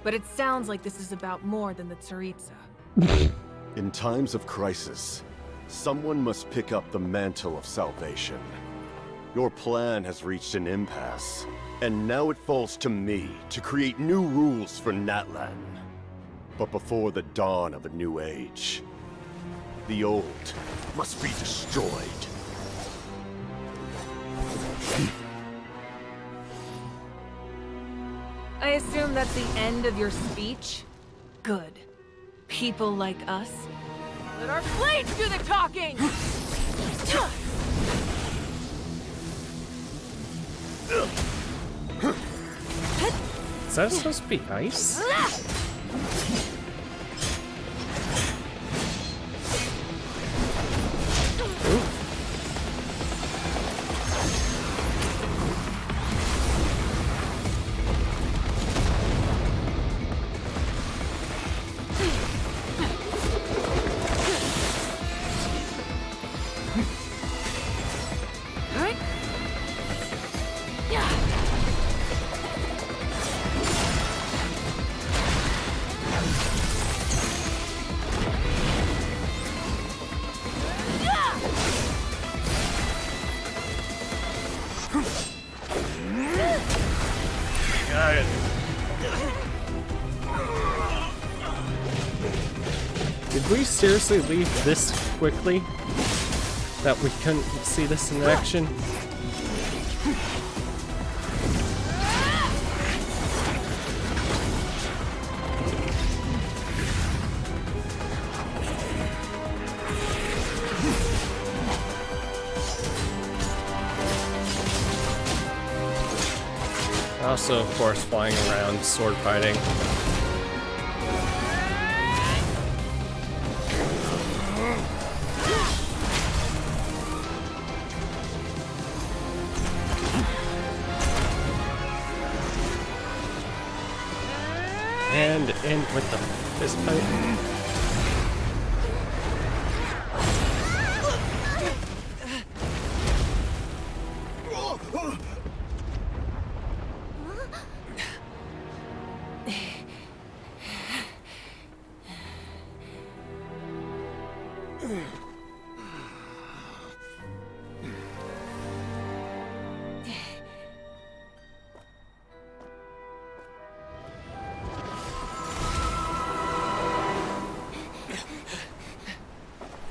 But it sounds like this is about more than the Tsaritsa. In times of crisis, someone must pick up the mantle of salvation. Your plan has reached an impasse, and now it falls to me to create new rules for Natlan. But before the dawn of a new age, the old must be destroyed. I assume that's the end of your speech? Good. People like us. Let our blades do the talking! Is that supposed to be ice? Did we seriously leave this quickly? That we couldn't see this in action? Also, of course, flying around, sword fighting. And in with the fist fight.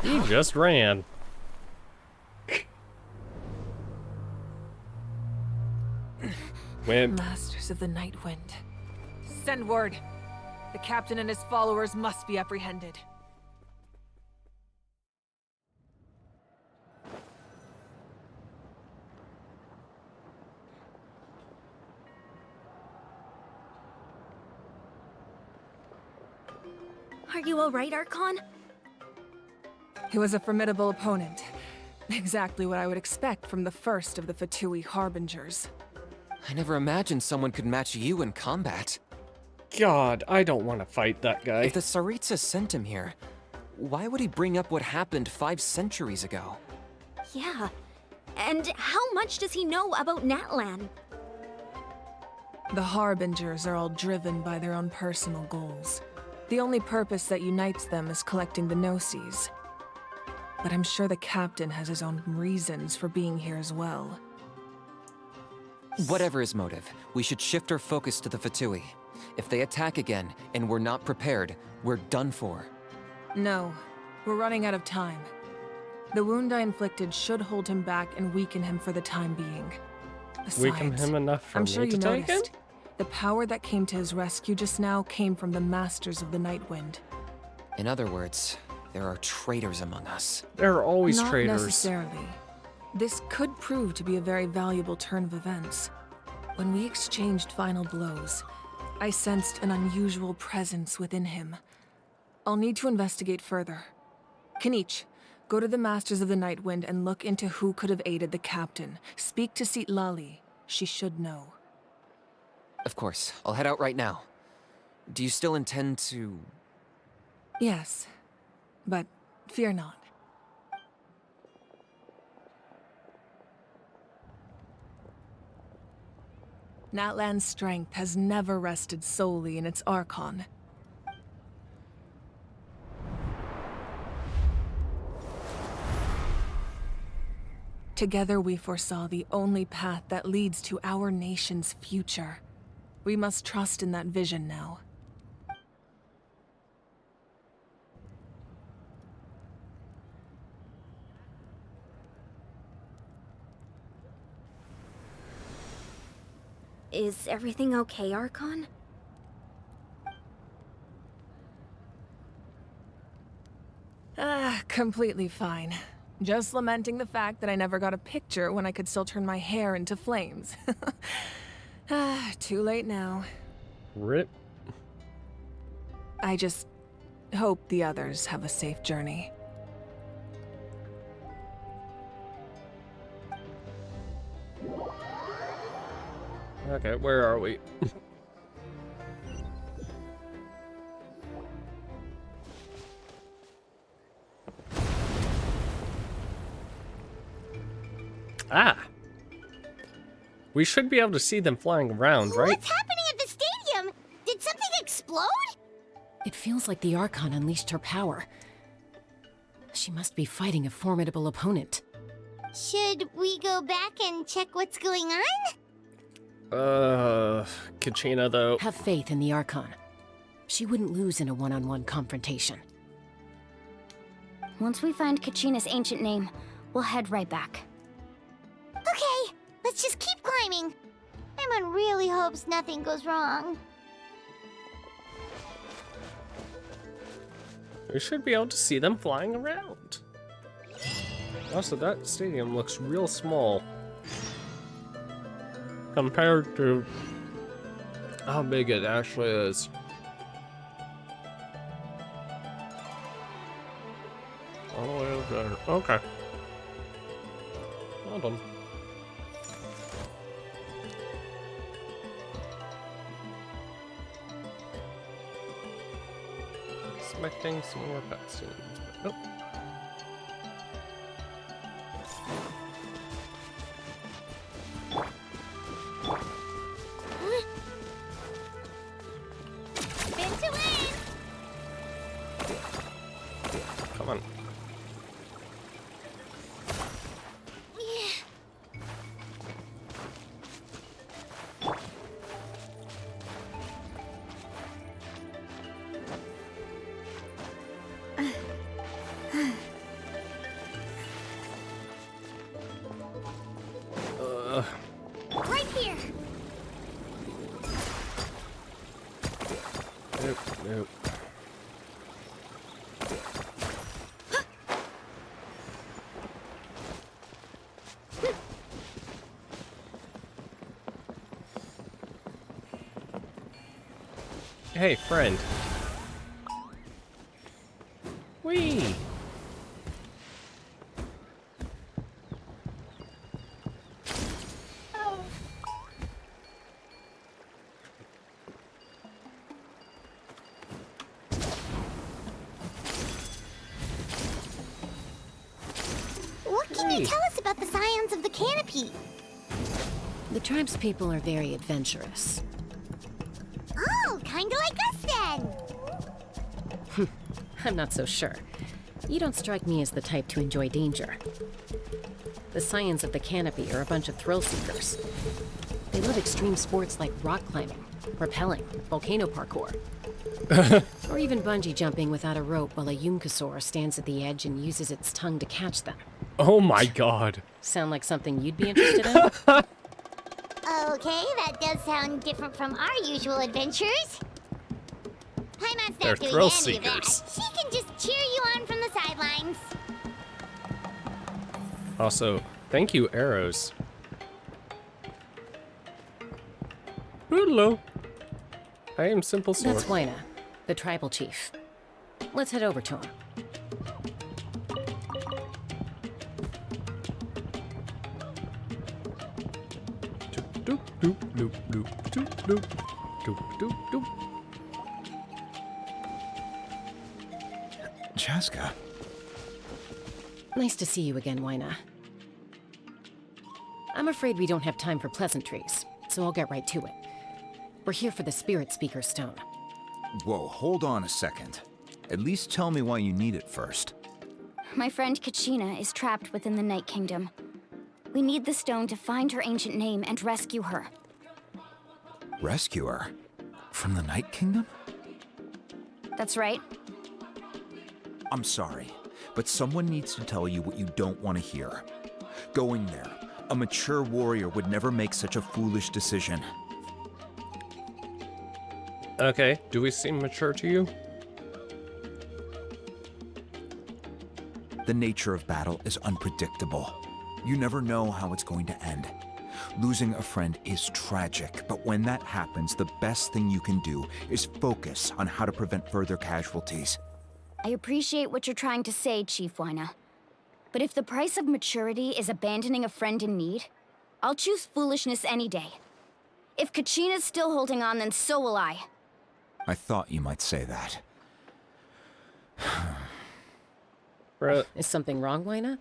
He just ran. Wimp. Masters of the Night Wind. Send word. The captain and his followers must be apprehended. Are you alright, Archon? He was a formidable opponent. Exactly what I would expect from the first of the Fatui Harbingers. I never imagined someone could match you in combat. God, I don't want to fight that guy. If the Tsaritsa sent him here, why would he bring up what happened 5 centuries ago? Yeah. And how much does he know about Natlan? The Harbingers are all driven by their own personal goals. The only purpose that unites them is collecting the Gnosis. But I'm sure the captain has his own reasons for being here as well. Whatever his motive, we should shift our focus to the Fatui. If they attack again, and we're not prepared, we're done for. No, we're running out of time. The wound I inflicted should hold him back and weaken him for the time being. Besides, Weaken him enough for I'm me sure to you take noticed. him? The power that came to his rescue just now came from the Masters of the Nightwind. In other words, there are traitors among us. There are always Not traitors. necessarily. This could prove to be a very valuable turn of events. When we exchanged final blows, I sensed an unusual presence within him. I'll need to investigate further. Kanich, go to the Masters of the Nightwind and look into who could have aided the captain. Speak to Citlali. She should know. Of course, I'll head out right now. Do you still intend to... Yes, but fear not. Natlan's strength has never rested solely in its Archon. Together we foresaw the only path that leads to our nation's future. We must trust in that vision now. Is everything okay, Archon? Completely fine. Just lamenting the fact that I never got a picture when I could still turn my hair into flames. Too late now. Rip. I just hope the others have a safe journey. Okay, where are we? Ah! We should be able to see them flying around, right? What's happening at the stadium? Did something explode? It feels like the Archon unleashed her power. She must be fighting a formidable opponent. Should we go back and check what's going on? Kachina, though. Have faith in the Archon. She wouldn't lose in a one-on-one confrontation. Once we find Kachina's ancient name, we'll head right back. Okay, let's just keep climbing. Emon really hopes nothing goes wrong. We should be able to see them flying around. Also, that stadium looks real small compared to how big it actually is. All the way over there. Okay. Well done. Expecting some more cutscenes, but nope. Come on. Right here. Nope, nope. Hey, friend. Whee! can you tell us about the Scions of the Canopy? The tribe's people are very adventurous. Oh, kinda like us then. I'm not so sure. You don't strike me as the type to enjoy danger. The Scions of the Canopy are a bunch of thrill seekers. They love extreme sports like rock climbing, rappelling, volcano parkour. Or even bungee jumping without a rope while a Yunkasaur stands at the edge and uses its tongue to catch them. Oh my god. Sound like something you'd be interested in? Okay, that does sound different from our usual adventures. Paimon's They're not doing thrill any of that. seekers. She can just cheer you on from the sidelines. Also, thank you, arrows. Hello. I am Simple Sword. That's Wyna, the tribal chief. Let's head over to him. Doop, doop, doop, doop, doop, doop, doop, doop, doop. Chaska. Nice to see you again, Wyna. I'm afraid we don't have time for pleasantries, so I'll get right to it. We're here for the Spirit Speaker Stone. Whoa, hold on a second. At least tell me why you need it first. My friend Kachina is trapped within the Night Kingdom. We need the stone to find her ancient name and rescue her. Rescue her? From the Night Kingdom? That's right. I'm sorry, but someone needs to tell you what you don't want to hear. Going there, a mature warrior would never make such a foolish decision. Okay, do we seem mature to you? The nature of battle is unpredictable. You never know how it's going to end. Losing a friend is tragic, but when that happens, the best thing you can do is focus on how to prevent further casualties. I appreciate what you're trying to say, Chief Wyna. But if the price of maturity is abandoning a friend in need, I'll choose foolishness any day. If Kachina's still holding on, then so will I. I thought you might say that. Is something wrong, Wyna?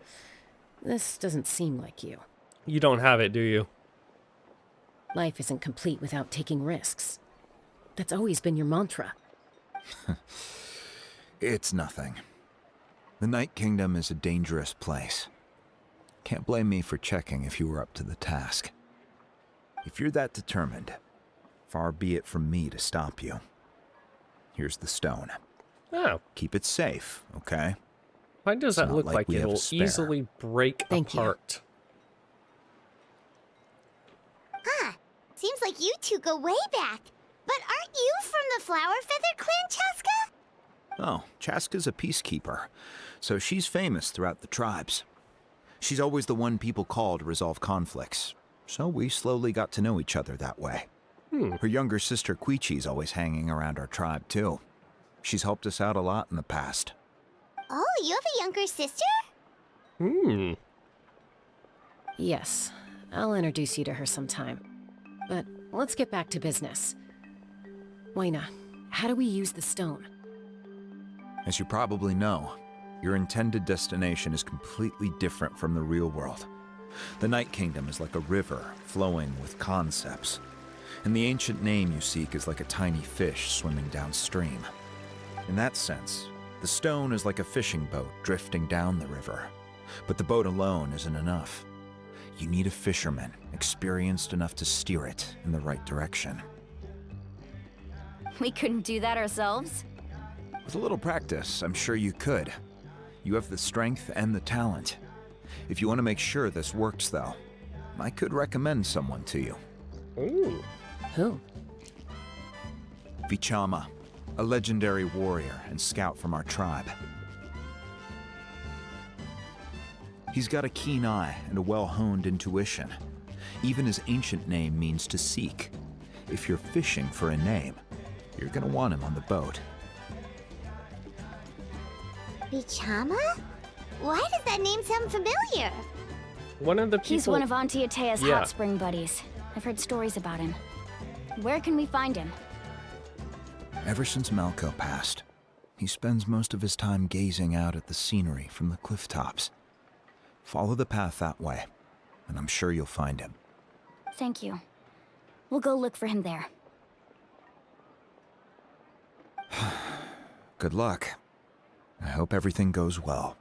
This doesn't seem like you. You don't have it, do you? Life isn't complete without taking risks. That's always been your mantra. It's nothing. The Night Kingdom is a dangerous place. Can't blame me for checking if you were up to the task. If you're that determined, far be it from me to stop you. Here's the stone. Oh. Keep it safe, okay? Why does that look like we have it'll a spare. easily break apart? Huh. Seems like you two go way back. But aren't you from the Flower Feather Clan, Chaska? Oh, Chaska's a peacekeeper, so she's famous throughout the tribes. She's always the one people call to resolve conflicts, so we slowly got to know each other that way. Her younger sister Quichi's always hanging around our tribe, too. She's helped us out a lot in the past. Oh, you have a younger sister? Yes, I'll introduce you to her sometime. But let's get back to business. Wyna, how do we use the stone? As you probably know, your intended destination is completely different from the real world. The Night Kingdom is like a river flowing with concepts, and the ancient name you seek is like a tiny fish swimming downstream. In that sense, the stone is like a fishing boat drifting down the river, but the boat alone isn't enough. You need a fisherman experienced enough to steer it in the right direction. We couldn't do that ourselves? With a little practice, I'm sure you could. You have the strength and the talent. If you want to make sure this works, though, I could recommend someone to you. Ooh. Who? Vichama, a legendary warrior and scout from our tribe. He's got a keen eye and a well-honed intuition. Even his ancient name means to seek. If you're fishing for a name, you're gonna want him on the boat. Vichama? Why does that name sound familiar? One of the people... He's one of Auntie Atea's Yeah. hot spring buddies. I've heard stories about him. Where can we find him? Ever since Malko passed, he spends most of his time gazing out at the scenery from the cliff tops. Follow the path that way, and I'm sure you'll find him. Thank you. We'll go look for him there. Good luck. I hope everything goes well.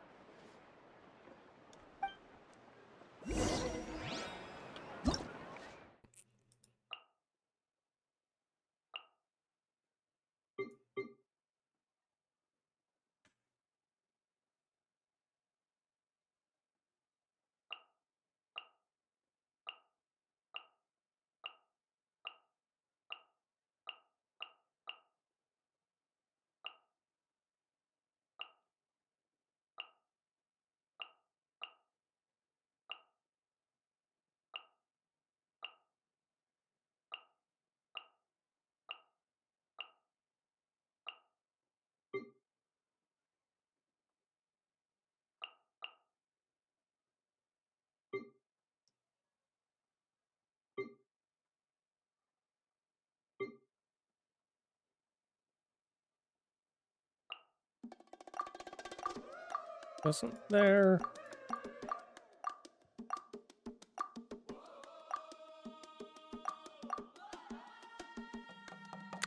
Wasn't there?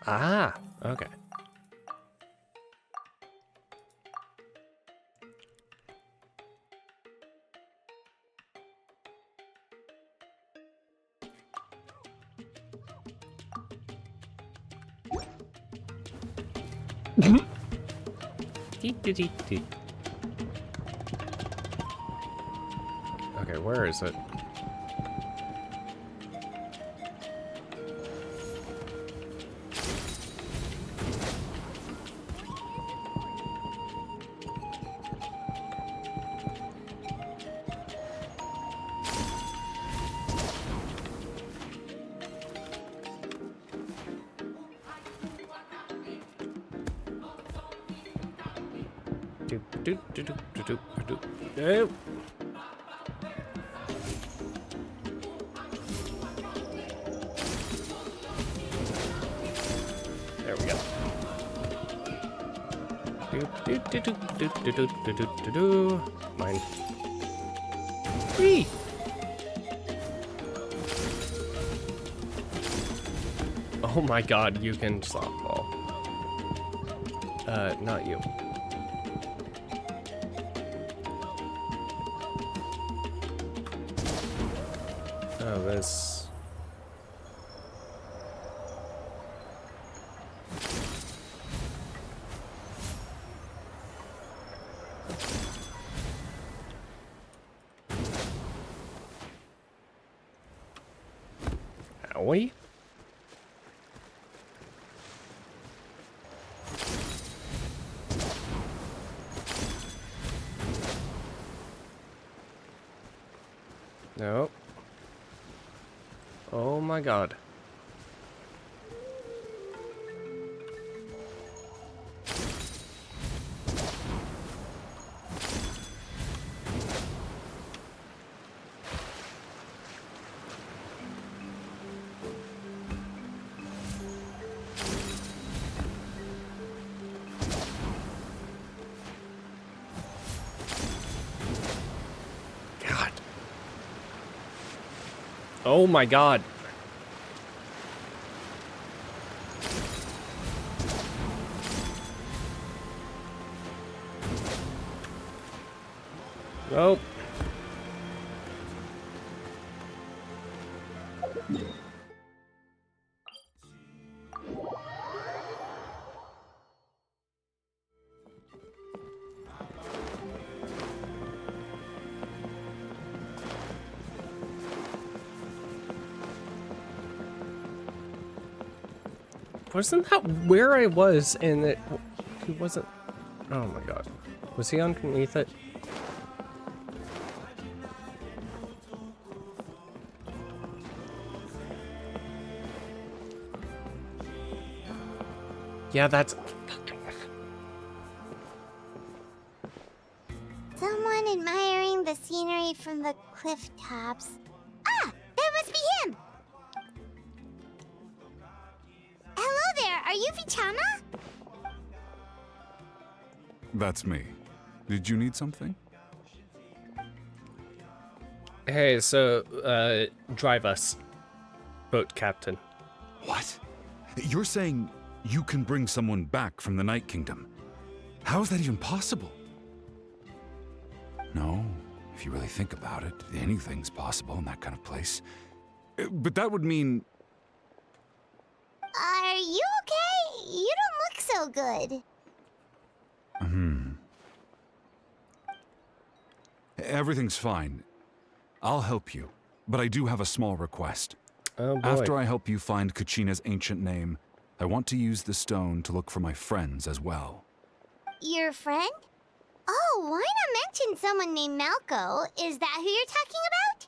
Ah, okay. Okay, where is it? No. There we go. Mine. Whee! Oh my god, you can softball. Not you. Oh, this. Owie? Nope. Oh my god. God. Oh my god. Nope. Wasn't that where I was and it... He wasn't... Oh my god. Was he underneath it? Yeah, that's... Someone admiring the scenery from the cliff tops. Ah! That must be him! Hello there! Are you Vichama? That's me. Did you need something? Hey, so, drive us. Boat captain. What? You're saying you can bring someone back from the Night Kingdom? How is that even possible? No, if you really think about it, anything's possible in that kind of place. But that would mean... Are you okay? You don't look so good. Everything's fine. I'll help you, but I do have a small request. Oh boy. After I help you find Kachina's ancient name, I want to use the stone to look for my friends as well. Your friend? Oh, why not mention someone named Malco? Is that who you're talking about?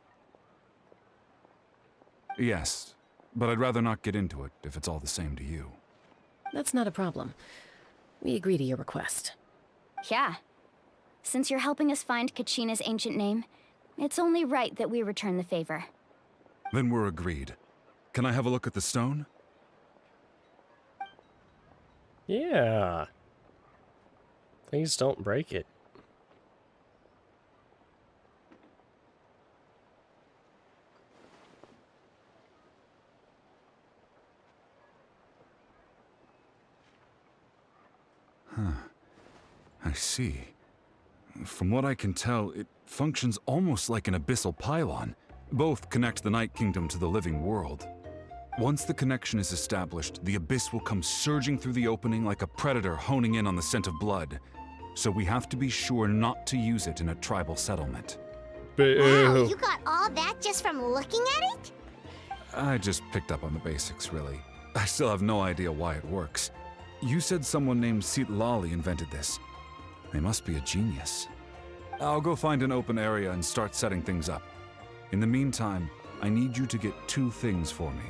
Yes, but I'd rather not get into it if it's all the same to you. That's not a problem. We agree to your request. Yeah. Since you're helping us find Kachina's ancient name, it's only right that we return the favor. Then we're agreed. Can I have a look at the stone? Yeah. Please don't break it. I see. From what I can tell, it functions almost like an abyssal pylon. Both connect the Night Kingdom to the living world. Once the connection is established, the abyss will come surging through the opening like a predator honing in on the scent of blood. So we have to be sure not to use it in a tribal settlement. Wow, you got all that just from looking at it? I just picked up on the basics, really. I still have no idea why it works. You said someone named Citlali invented this. They must be a genius. I'll go find an open area and start setting things up. In the meantime, I need you to get 2 things for me.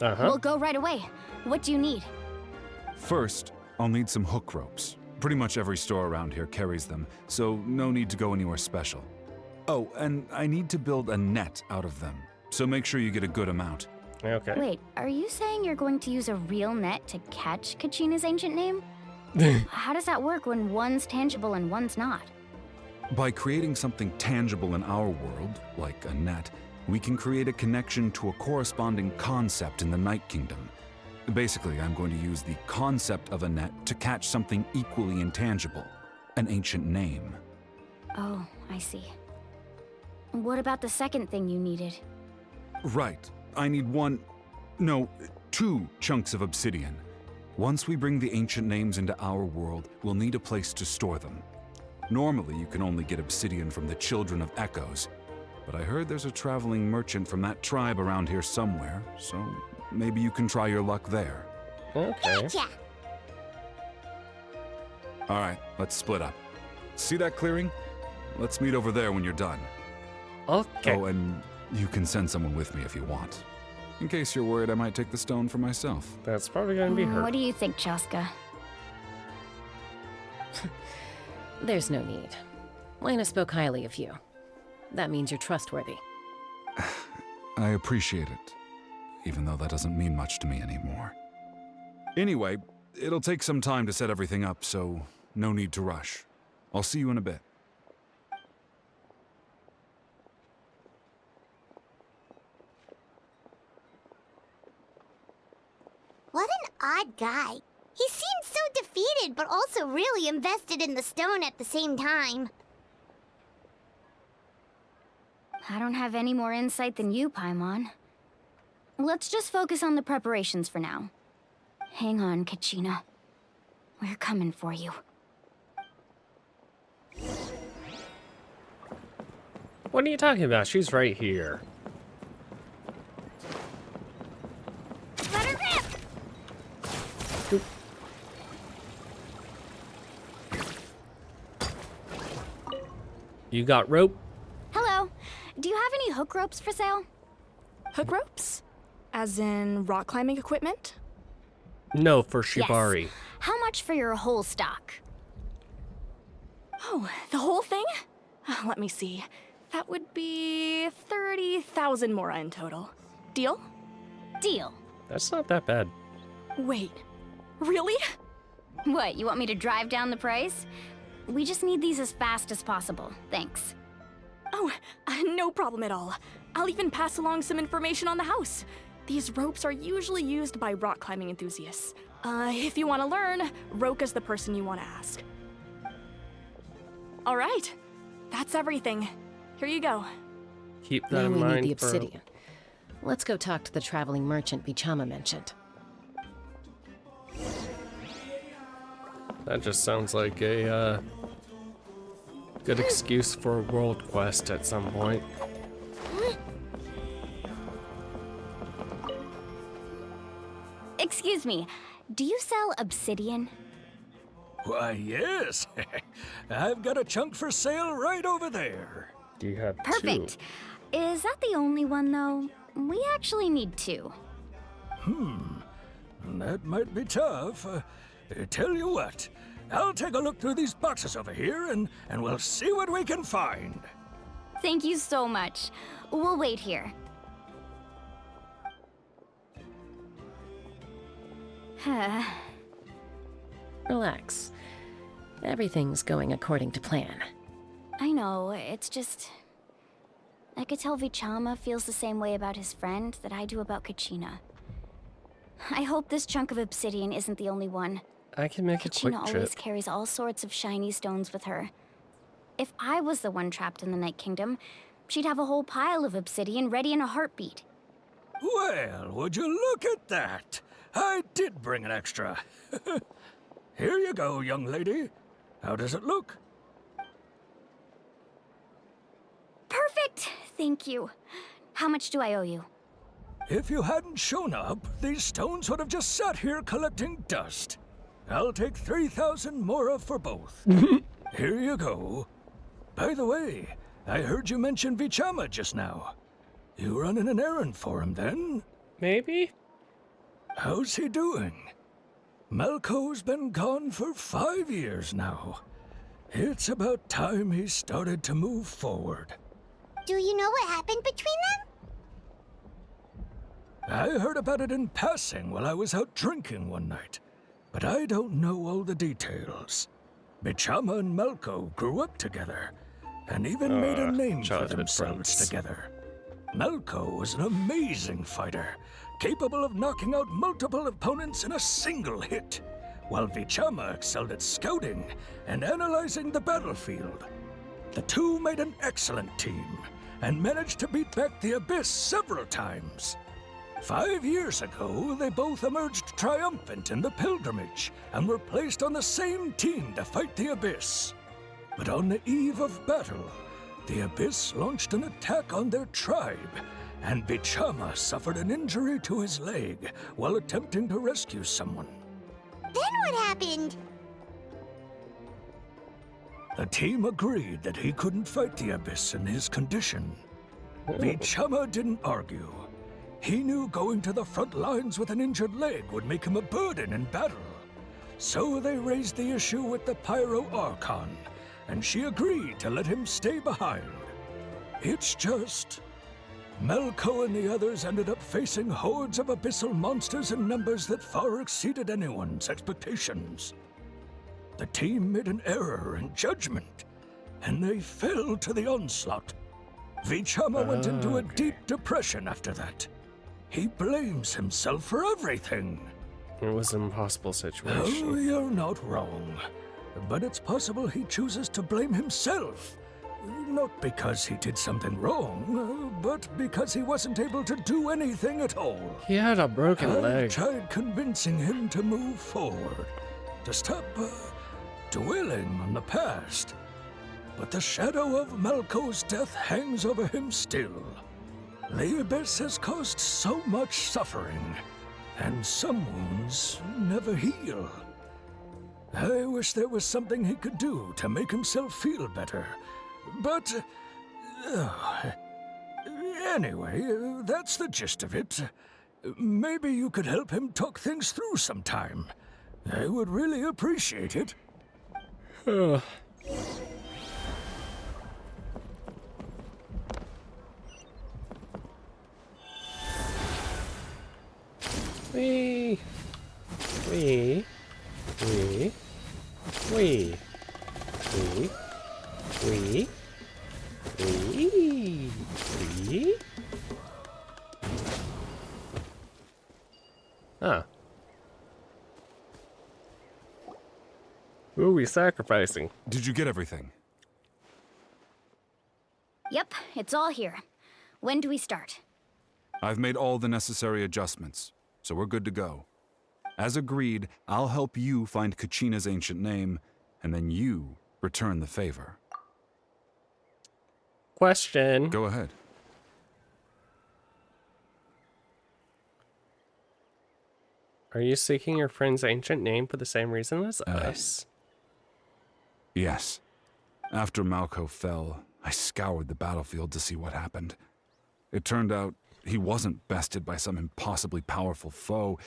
We'll go right away. What do you need? First, I'll need some hook ropes. Pretty much every store around here carries them, so no need to go anywhere special. Oh, and I need to build a net out of them, so make sure you get a good amount. Okay. Wait, are you saying you're going to use a real net to catch Kachina's ancient name? How does that work when one's tangible and one's not? By creating something tangible in our world, like a net, we can create a connection to a corresponding concept in the Night Kingdom. Basically, I'm going to use the concept of a net to catch something equally intangible, an ancient name. Oh, I see. What about the second thing you needed? Right. I need 2 chunks of obsidian. Once we bring the ancient names into our world, we'll need a place to store them. Normally, you can only get obsidian from the Children of Echoes, but I heard there's a traveling merchant from that tribe around here somewhere, so maybe you can try your luck there. Okay. Gotcha. All right, let's split up. See that clearing? Let's meet over there when you're done. Okay. Oh, and you can send someone with me if you want. In case you're worried I might take the stone for myself. That's probably gonna be her. What do you think, Chaska? There's no need. Lena spoke highly of you. That means you're trustworthy. I appreciate it, even though that doesn't mean much to me anymore. Anyway, it'll take some time to set everything up, so no need to rush. I'll see you in a bit. What an odd guy. He seemed so defeated, but also really invested in the stone at the same time. I don't have any more insight than you, Paimon. Let's just focus on the preparations for now. Hang on, Kachina. We're coming for you. What are you talking about? She's right here. Let her rip! You got rope? Hello. Do you have any hook ropes for sale? Hook ropes? As in rock climbing equipment? No, for Shibari. Yes. How much for your whole stock? Oh, the whole thing? Let me see. That would be 30,000 mora in total. Deal? Deal. That's not that bad. Wait, really? What, you want me to drive down the price? We just need these as fast as possible. Thanks. Oh, no problem at all. I'll even pass along some information on the house. These ropes are usually used by rock climbing enthusiasts. If you want to learn, Roka's the person you want to ask. All right, that's everything. Here you go. Keep that Now in we mind. need the obsidian. Let's go talk to the traveling merchant Vichama mentioned. That just sounds like a good excuse for a world quest at some point. Excuse me, do you sell obsidian? Why, yes. I've got a chunk for sale right over there. Do you have Perfect. Is that the only one, though? We actually need two. That might be tough. Tell you what, I'll take a look through these boxes over here and we'll see what we can find. Thank you so much. We'll wait here. Relax. Everything's going according to plan. I know, it's just... I could tell Vichama feels the same way about his friend that I do about Kachina. I hope this chunk of obsidian isn't the only one. I can make a quick Kachina trip. always carries all sorts of shiny stones with her. If I was the one trapped in the Night Kingdom, she'd have a whole pile of obsidian ready in a heartbeat. Well, would you look at that? I did bring an extra. Here you go, young lady. How does it look? Perfect! Thank you. How much do I owe you? If you hadn't shown up, these stones would have just sat here collecting dust. I'll take 3,000 mora for both. Here you go. By the way, I heard you mention Vichama just now. You running an errand for him, then? Maybe? How's he doing? Malco's been gone for 5 years now. It's about time he started to move forward. Do you know what happened between them? I heard about it in passing while I was out drinking one night, but I don't know all the details. Vichama and Malco grew up together, and even made a name for themselves together. Malco was an amazing fighter, capable of knocking out multiple opponents in a single hit, while Vichama excelled at scouting and analyzing the battlefield. The two made an excellent team, and managed to beat back the Abyss several times. 5 years ago, they both emerged triumphant in the pilgrimage, and were placed on the same team to fight the Abyss. But on the eve of battle, the Abyss launched an attack on their tribe, and Vichama suffered an injury to his leg while attempting to rescue someone. Then what happened? The team agreed that he couldn't fight the Abyss in his condition. Vichama didn't argue. He knew going to the front lines with an injured leg would make him a burden in battle. So they raised the issue with the Pyro Archon, and she agreed to let him stay behind. It's just... Malco and the others ended up facing hordes of abyssal monsters in numbers that far exceeded anyone's expectations. The team made an error in judgment, and they fell to the onslaught. Vichama went into a deep depression after that. He blames himself for everything. It was an impossible situation. Oh, you're not wrong. But it's possible he chooses to blame himself. Not because he did something wrong, but because he wasn't able to do anything at all. He had a broken leg. I tried convincing him to move forward, to stop dwelling on the past. But the shadow of Malco's death hangs over him still. The Abyss has caused so much suffering, and some wounds never heal. I wish there was something he could do to make himself feel better. But... anyway, that's the gist of it. Maybe you could help him talk things through sometime. I would really appreciate it. Wee. Who are we sacrificing? Did you get everything? Yep, it's all here. When do we start? I've made all the necessary adjustments, so we're good to go. As agreed, I'll help you find Kachina's ancient name, and then you return the favor. Question. Go ahead. Are you seeking your friend's ancient name for the same reason as us? Yes. After Malko fell, I scoured the battlefield to see what happened. It turned out he wasn't bested by some impossibly powerful foe.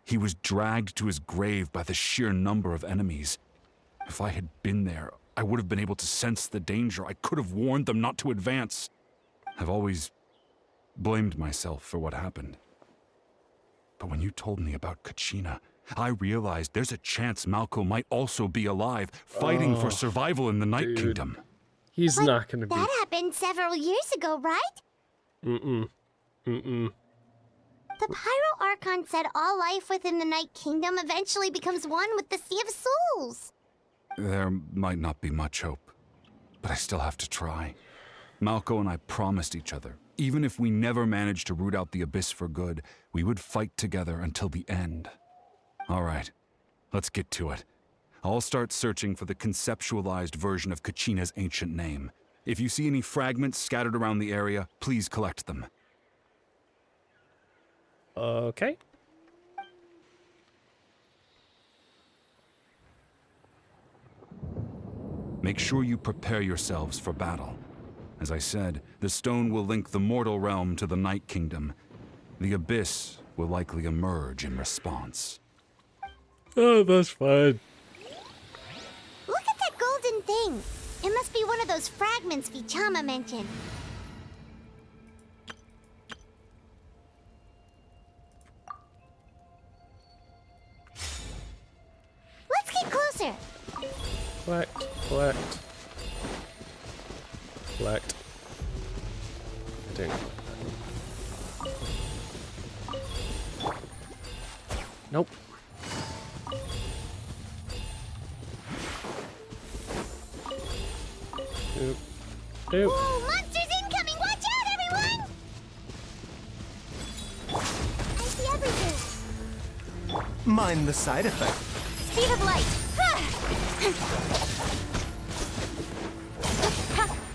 He was dragged to his grave by the sheer number of enemies. If I had been there, I would have been able to sense the danger. I could have warned them not to advance. I've always blamed myself for what happened. But when you told me about Kachina, I realized there's a chance Malko might also be alive, fighting for survival in the Night Kingdom. He's not gonna be. That happened several years ago, right? Mm-mm. Mm-mm. The Pyro Archon said all life within the Night Kingdom eventually becomes one with the Sea of Souls. There might not be much hope, but I still have to try. Malko and I promised each other, even if we never managed to root out the Abyss for good, we would fight together until the end. All right, let's get to it. I'll start searching for the conceptualized version of Kachina's ancient name. If you see any fragments scattered around the area, please collect them. Okay. Make sure you prepare yourselves for battle. As I said, the stone will link the mortal realm to the Night Kingdom. The Abyss will likely emerge in response. Oh, that's fine. Look at that golden thing. It must be one of those fragments Vichama mentioned. Let's get closer. Collect, collect. Collect. I didn't. Nope. Oop. Oop. Whoa, monsters incoming! Watch out, everyone! I see everything. Mind the side effect. Speed of light.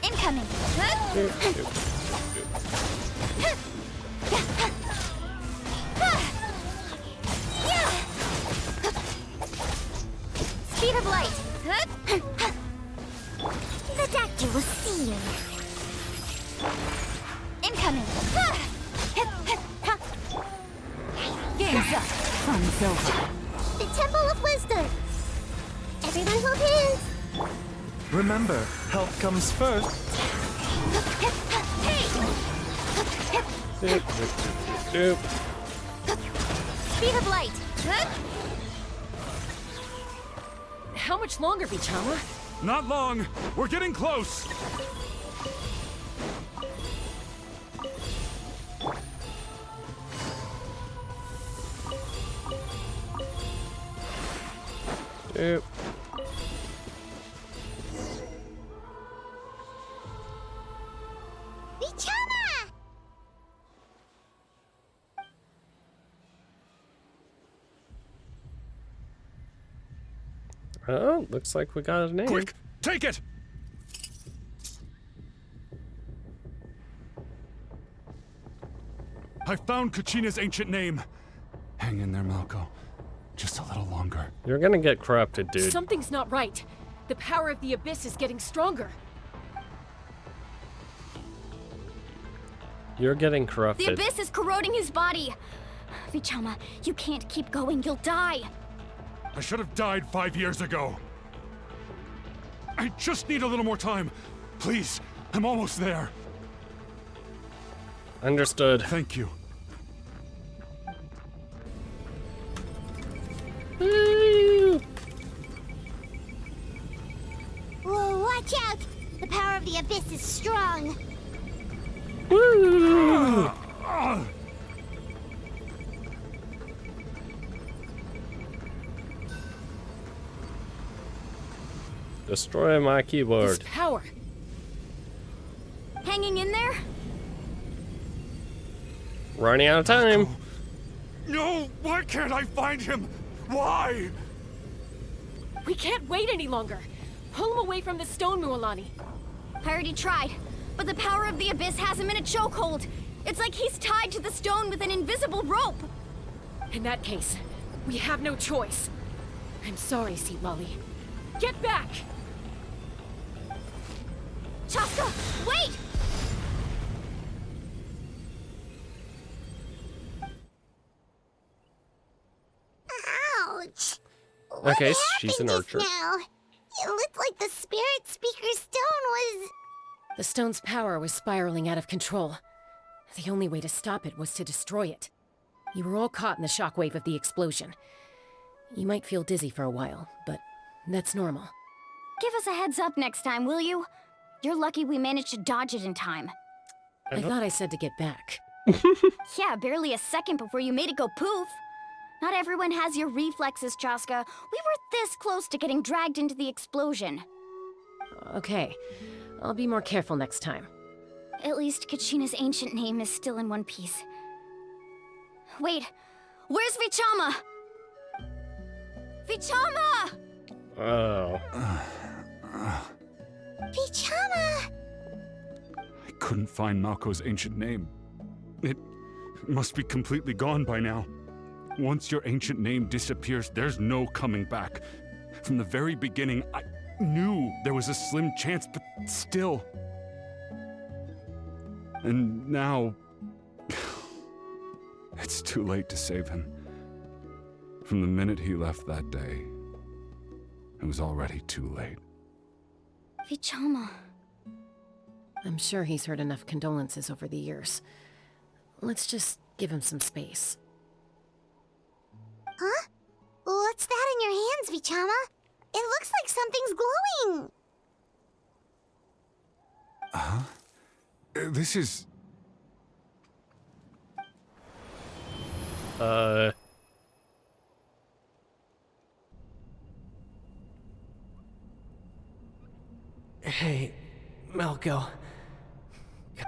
Incoming. Speed of light. The doctor will see you. Incoming. Game's up. Fun's over. The Temple of Wisdom. Everyone hold hands. Remember, health comes first. Doop, doop, doop. Speed of light. How much longer, Vichama? Not long. We're getting close. Doop. Vichama! Oh, looks like we got a name. Quick, take it! I found Kachina's ancient name. Hang in there, Malko. Just a little longer. You're gonna get corrupted, dude. Something's not right. The power of the Abyss is getting stronger. You're getting corrupted. The Abyss is corroding his body. Vichama, you can't keep going. You'll die. I should have died 5 years ago. I just need a little more time. Please, I'm almost there. Understood. Thank you. Whoa, watch out! The power of the Abyss is strong. Woo! Destroy my This keyboard. power. Hanging in there? Running out of time. No! Why can't I find him? Why? We can't wait any longer. Pull him away from the stone, Mualani. I already tried, but the power of the abyss has him in a chokehold. It's like he's tied to the stone with an invisible rope. In that case, we have no choice. I'm sorry, Sea Lolly. Get back! Chaska, wait! Ouch! Okay, What she's an happened archer. just now? It looked like the Spirit Speaker's stone was... The stone's power was spiraling out of control. The only way to stop it was to destroy it. You were all caught in the shockwave of the explosion. You might feel dizzy for a while, but that's normal. Give us a heads up next time, will you? You're lucky we managed to dodge it in time. I thought I said to get back. Yeah, barely a second before you made it go poof. Not everyone has your reflexes, Chaska. We were this close to getting dragged into the explosion. Okay, I'll be more careful next time. At least Kachina's ancient name is still in one piece. Wait, where's Vichama? Vichama! Oh. Vichama! I couldn't find Malko's ancient name. It must be completely gone by now. Once your ancient name disappears, there's no coming back. From the very beginning, I knew there was a slim chance, but still. And now... it's too late to save him. From the minute he left that day, it was already too late. Vichama. I'm sure he's heard enough condolences over the years. Let's just give him some space. Huh? What's that in your hands, Vichama? It looks like something's glowing! Huh? This is... Hey, Malco.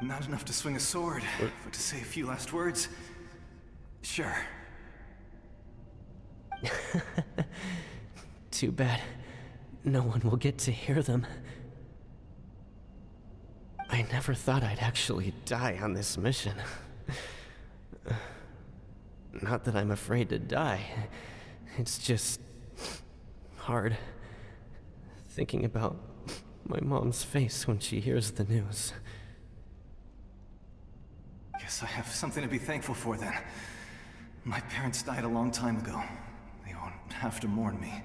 Not enough to swing a sword, but to say a few last words. Sure. Too bad. No one will get to hear them. I never thought I'd actually die on this mission. Not that I'm afraid to die. It's just hard thinking about my mom's face when she hears the news. Guess I have something to be thankful for then. My parents died a long time ago. They won't have to mourn me.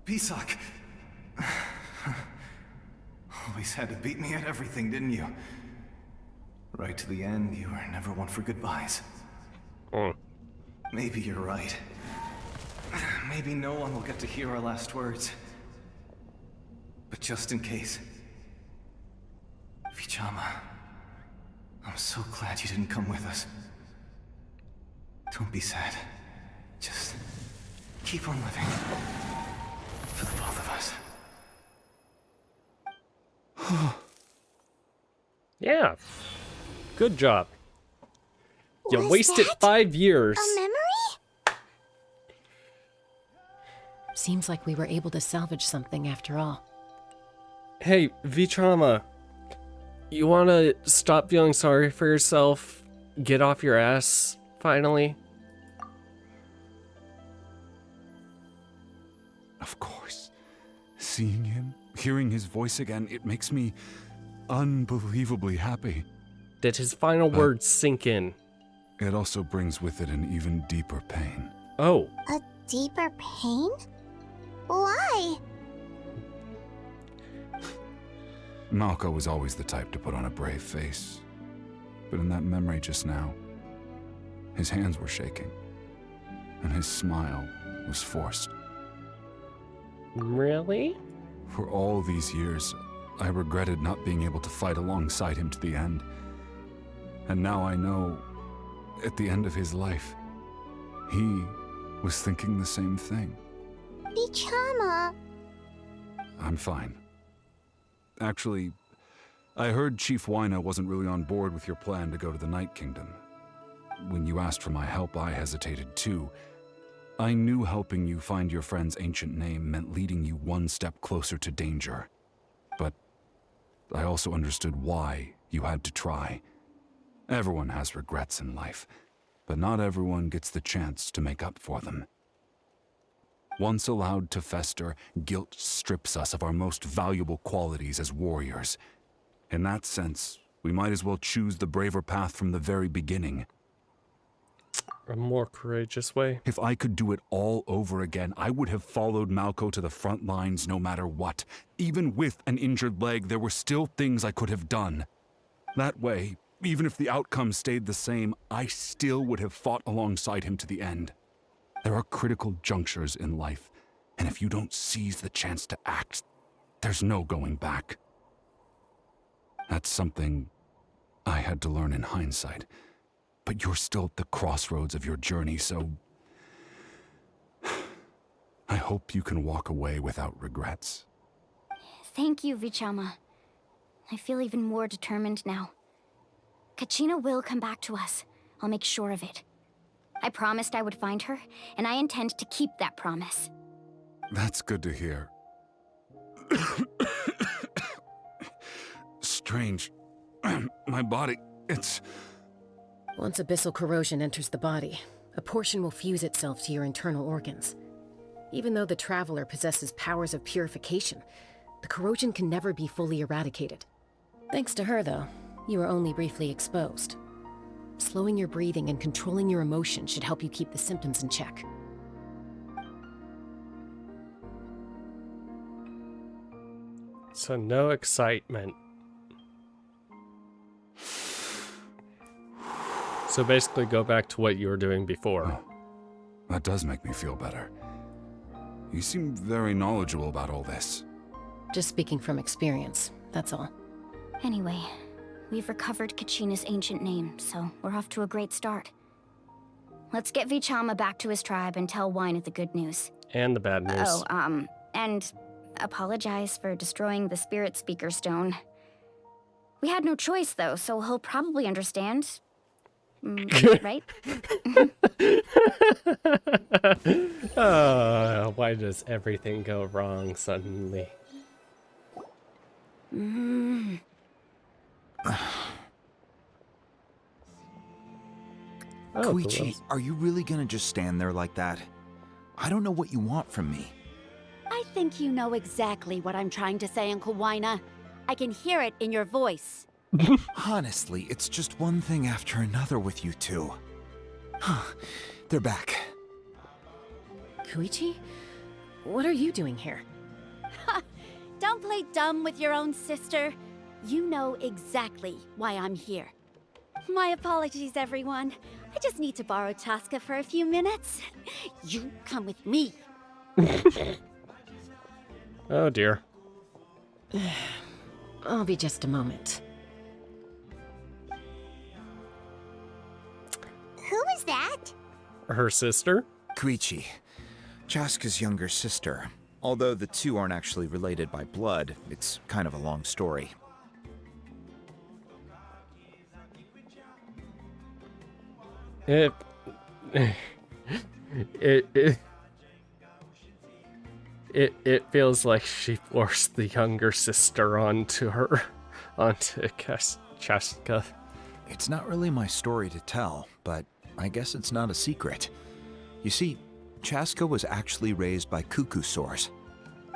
Pisak! Always had to beat me at everything, didn't you? Right to the end, you were never one for goodbyes. Maybe you're right. Maybe no one will get to hear our last words. But just in case... Vichama, I'm so glad you didn't come with us. Don't be sad. Just keep on living. For the both of us. Yeah. Good job. You Was wasted that 5 years. A memory? Seems like we were able to salvage something after all. Hey, Vichama. You wanna stop feeling sorry for yourself? Get off your ass, finally? Of course. Seeing him, hearing his voice again, it makes me unbelievably happy. Did his final words sink in? It also brings with it an even deeper pain. Oh. A deeper pain? Why? Malco was always the type to put on a brave face. But in that memory just now, his hands were shaking, and his smile was forced. Really? For all these years, I regretted not being able to fight alongside him to the end. And now I know, at the end of his life, he was thinking the same thing. Vichama. I'm fine. Actually, I heard Chief Wyna wasn't really on board with your plan to go to the Night Kingdom. When you asked for my help, I hesitated too. I knew helping you find your friend's ancient name meant leading you one step closer to danger. But I also understood why you had to try. Everyone has regrets in life, but not everyone gets the chance to make up for them. Once allowed to fester, guilt strips us of our most valuable qualities as warriors. In that sense, we might as well choose the braver path from the very beginning. A more courageous way. If I could do it all over again, I would have followed Malco to the front lines no matter what. Even with an injured leg, there were still things I could have done. That way, even if the outcome stayed the same, I still would have fought alongside him to the end. There are critical junctures in life, and if you don't seize the chance to act, there's no going back. That's something I had to learn in hindsight. But you're still at the crossroads of your journey, so I hope you can walk away without regrets. Thank you, Vichama. I feel even more determined now. Kachina will come back to us. I'll make sure of it. I promised I would find her, and I intend to keep that promise. That's good to hear. Strange. My body, it's... Once abyssal corrosion enters the body, a portion will fuse itself to your internal organs. Even though the Traveler possesses powers of purification, the corrosion can never be fully eradicated. Thanks to her, though, you are only briefly exposed. Slowing your breathing and controlling your emotions should help you keep the symptoms in check. So no excitement. So basically go back to what you were doing before. That does make me feel better. You seem very knowledgeable about all this. Just speaking from experience, that's all. Anyway, we've recovered Kachina's ancient name, so we're off to a great start. Let's get Vichama back to his tribe and tell Wyna the good news. And the bad news. And apologize for destroying the Spirit Speaker Stone. We had no choice, though, so he'll probably understand. Right? Why does everything go wrong suddenly? Koichi, are you really gonna just stand there like that? I don't know what you want from me. I think you know exactly what I'm trying to say, Uncle Wyna. I can hear it in your voice. Honestly, it's just one thing after another with you two. They're back. Koichi? What are you doing here? Don't play dumb with your own sister. You know exactly why I'm here. My apologies, everyone. I just need to borrow Chaska for a few minutes. You come with me. Oh dear. I'll be just a moment. Who was that? Her sister? Koichi, Chaska's younger sister. Although the two aren't actually related by blood, it's kind of a long story. It feels like she forced the younger sister onto Chaska. It's not really my story to tell, but I guess it's not a secret. You see, Chaska was actually raised by Cuckoosaurs.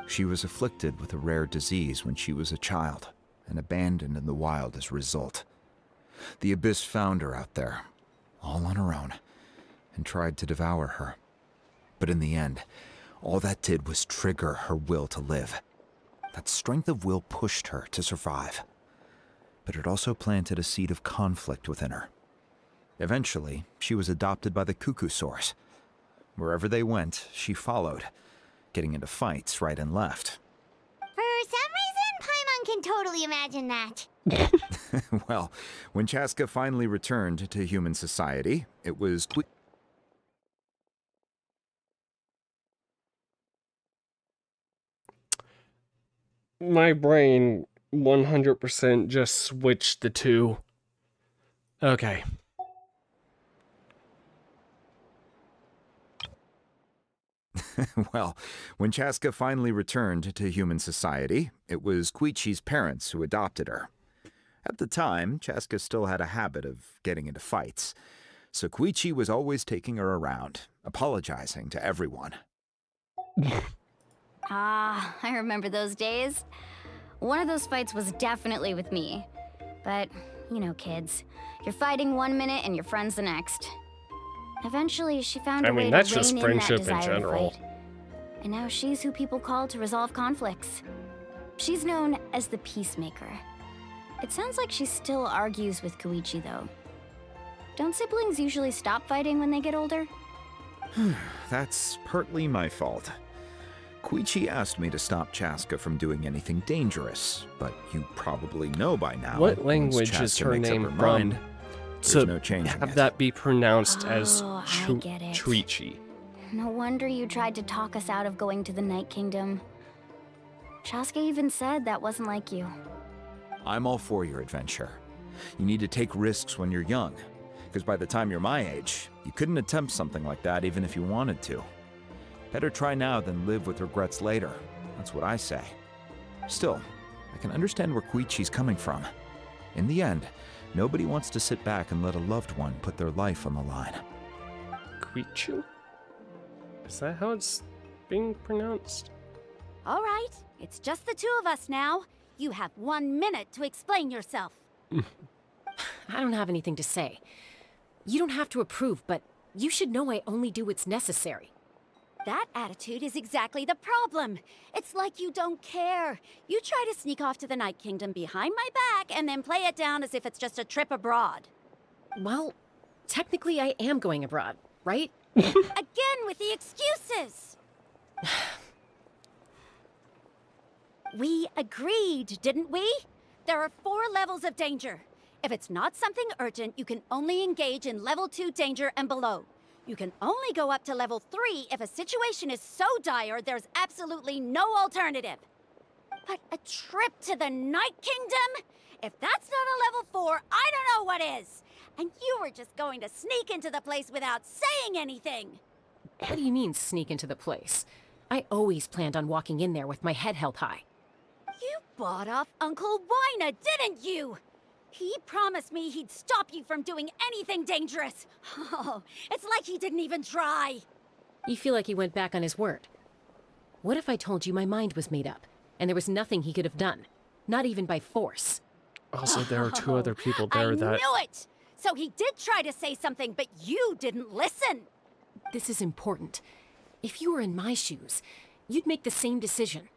She was afflicted with a rare disease when she was a child, and abandoned in the wild as a result. The Abyss found her out there, all on her own, and tried to devour her. But in the end, all that did was trigger her will to live. That strength of will pushed her to survive. But it also planted a seed of conflict within her. Eventually, she was adopted by the Cuckoosaurs. Wherever they went, she followed, getting into fights right and left. For some reason, Paimon can totally imagine that. Well, when Chaska finally returned to human society, it was My brain 100% just switched the two. Okay. Well, when Chaska finally returned to human society, it was Koichi's parents who adopted her. At the time, Chaska still had a habit of getting into fights, so Koichi was always taking her around, apologizing to everyone. Ah, I remember those days. One of those fights was definitely with me. But, you know, kids. You're fighting one minute and your friend's the next. Eventually, she found a way that's to just rein in friendship that in desire to general. fight. And now she's who people call to resolve conflicts. She's known as the Peacemaker. It sounds like she still argues with Koichi, though. Don't siblings usually stop fighting when they get older? That's partly my fault. Koichi asked me to stop Chaska from doing anything dangerous, but you probably know by now. What once language is Chaska her makes up name her from? mind, there's To no changing have it. that be pronounced as Oh, I get it. Chuichi. No wonder you tried to talk us out of going to the Night Kingdom. Chaska even said that wasn't like you. I'm all for your adventure. You need to take risks when you're young, because by the time you're my age, you couldn't attempt something like that even if you wanted to. Better try now than live with regrets later. That's what I say. Still, I can understand where Koichi's coming from. In the end, nobody wants to sit back and let a loved one put their life on the line. Koichu? Is that how it's being pronounced? All right, it's just the two of us now. You have 1 minute to explain yourself. I don't have anything to say. You don't have to approve, but you should know I only do what's necessary. That attitude is exactly the problem. It's like you don't care. You try to sneak off to the Night Kingdom behind my back and then play it down as if it's just a trip abroad. Well, technically I am going abroad, right? Again with the excuses! We agreed, didn't we? There are 4 levels of danger. If it's not something urgent, you can only engage in level 2 danger and below. You can only go up to level 3 if a situation is so dire there's absolutely no alternative. But a trip to the Night Kingdom? If that's not a level 4, I don't know what is. And you were just going to sneak into the place without saying anything. What do you mean, sneak into the place? I always planned on walking in there with my head held high. You bought off Uncle Wina, didn't you? He promised me he'd stop you from doing anything dangerous. Oh, it's like he didn't even try. You feel like he went back on his word. What if I told you my mind was made up, and there was nothing he could have done? Not even by force. Also, there are 2 other people there I that... knew it! So he did try to say something, but you didn't listen. This is important. If you were in my shoes, you'd make the same decision.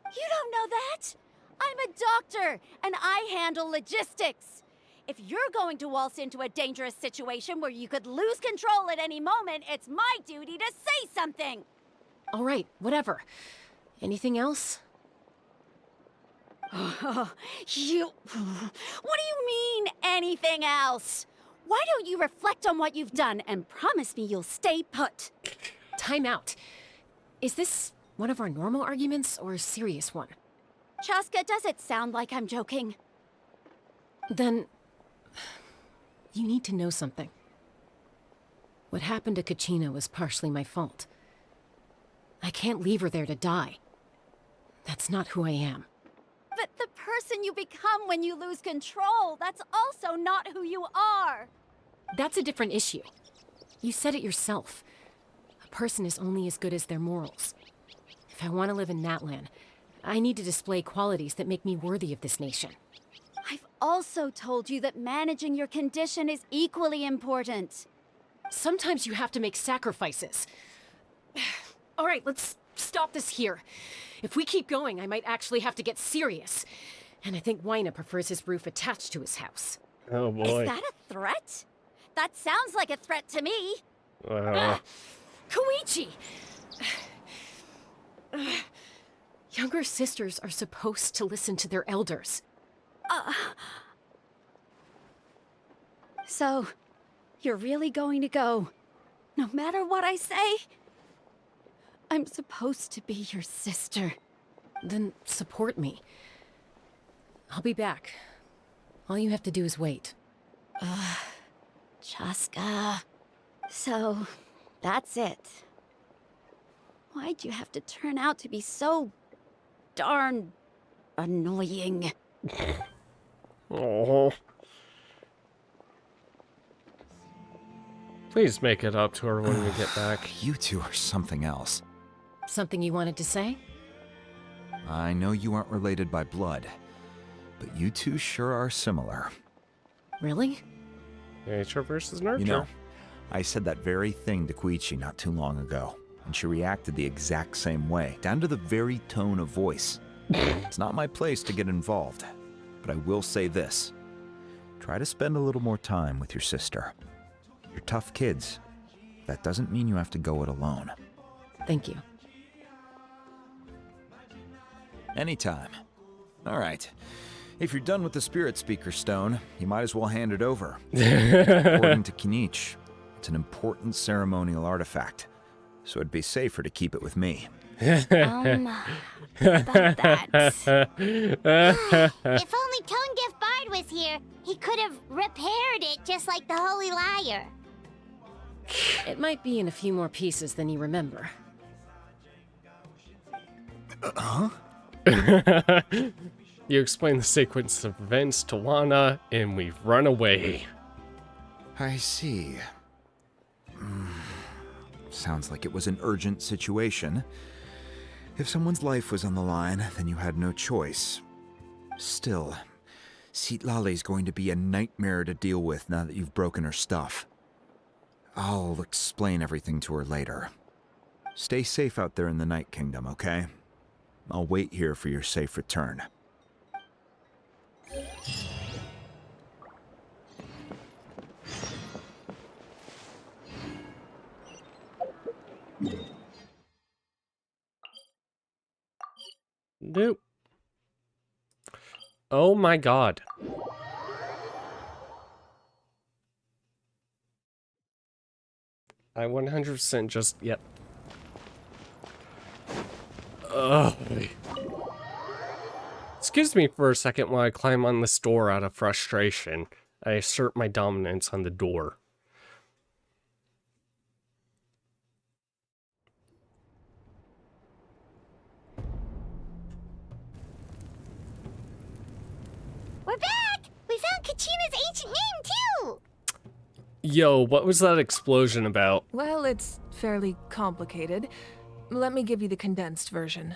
You don't know that? I'm a doctor, and I handle logistics. If you're going to waltz into a dangerous situation where you could lose control at any moment, it's my duty to say something. All right, whatever. Anything else? You... What do you mean, anything else? Why don't you reflect on what you've done and promise me you'll stay put? Time out. Is this one of our normal arguments or a serious one? Chaska, does it sound like I'm joking? Then... you need to know something. What happened to Kachina was partially my fault. I can't leave her there to die. That's not who I am. But the person you become when you lose control, that's also not who you are. That's a different issue. You said it yourself. A person is only as good as their morals. If I want to live in Natlan, I need to display qualities that make me worthy of this nation. I've also told you that managing your condition is equally important. Sometimes you have to make sacrifices. All right, let's stop this here. If we keep going, I might actually have to get serious. And I think Wina prefers his roof attached to his house. Oh boy. Is that a threat? That sounds like a threat to me. Koichi! Younger sisters are supposed to listen to their elders. So, you're really going to go, no matter what I say? I'm supposed to be your sister. Then support me. I'll be back. All you have to do is wait. Chaska. So, that's it. Why'd you have to turn out to be so darn annoying? Oh. Please make it up to her when we get back. You two are something else. Something you wanted to say? I know you aren't related by blood, but you two sure are similar. Really? Nature versus nurture. You know, I said that very thing to Koichi not too long ago, and she reacted the exact same way, down to the very tone of voice. It's not my place to get involved, but I will say this. Try to spend a little more time with your sister. You're tough kids. That doesn't mean you have to go it alone. Thank you. Anytime. All right. If you're done with the Spirit Speaker Stone, you might as well hand it over. According to Kinich, it's an important ceremonial artifact, so it'd be safer to keep it with me. About that. If only Tonegif Bard was here, he could have repaired it just like the Holy Liar. It might be in a few more pieces than you remember. Huh? You explain the sequence of events to Wana, and we run away. I see. Sounds like it was an urgent situation. If someone's life was on the line, then you had no choice. Still, Citlali's going to be a nightmare to deal with now that you've broken her stuff. I'll explain everything to her later. Stay safe out there in the Night Kingdom, okay? I'll wait here for your safe return. Nope. Oh my god. I 100% just, yep. Ugh. Excuse me for a second while I climb on this door out of frustration. I assert my dominance on the door. We're back! We found Kachina's ancient name, too! Yo, what was that explosion about? Well, it's fairly complicated. Let me give you the condensed version.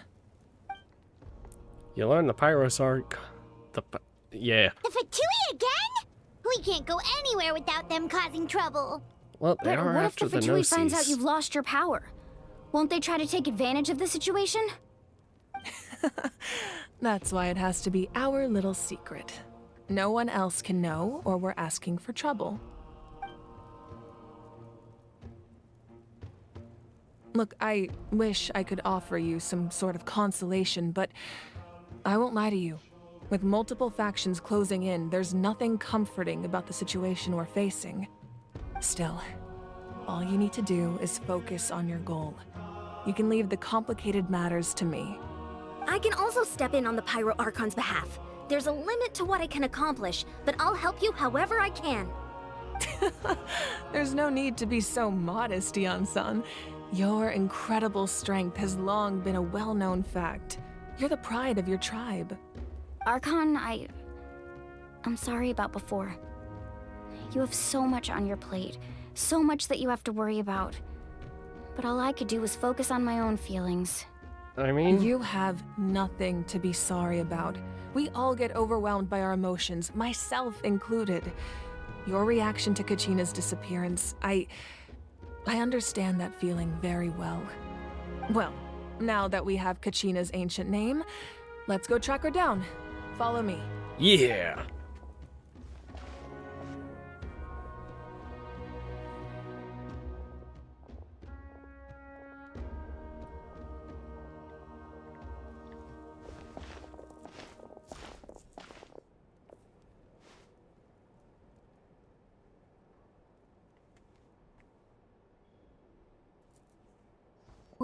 You learned the Pyros arc. Yeah. The Fatui again? We can't go anywhere without them causing trouble. Well, they But are what if after the the Fatui finds out Gnosis. you've lost your power? Won't they try to take advantage of the situation? That's why it has to be our little secret. No one else can know, or we're asking for trouble. Look, I wish I could offer you some sort of consolation, but I won't lie to you. With multiple factions closing in, there's nothing comforting about the situation we're facing. Still, all you need to do is focus on your goal. You can leave the complicated matters to me. I can also step in on the Pyro Archon's behalf. There's a limit to what I can accomplish, but I'll help you however I can. There's no need to be so modest, Dion-san. Your incredible strength has long been a well-known fact. You're the pride of your tribe. Archon, I'm sorry about before. You have so much on your plate, so much that you have to worry about. But all I could do was focus on my own feelings. I mean... You have nothing to be sorry about. We all get overwhelmed by our emotions, myself included. Your reaction to Kachina's disappearance, I understand that feeling very well. Well, now that we have Kachina's ancient name, let's go track her down. Follow me. Yeah.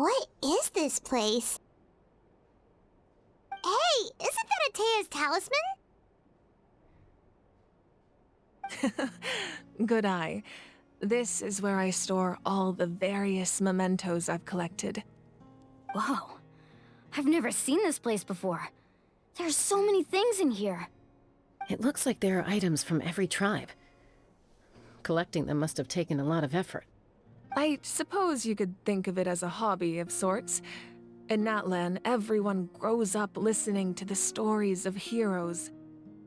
What is this place? Hey, isn't that Atea's talisman? Good eye. This is where I store all the various mementos I've collected. Whoa. I've never seen this place before. There's so many things in here. It looks like there are items from every tribe. Collecting them must have taken a lot of effort. I suppose you could think of it as a hobby of sorts. In Natlan, everyone grows up listening to the stories of heroes,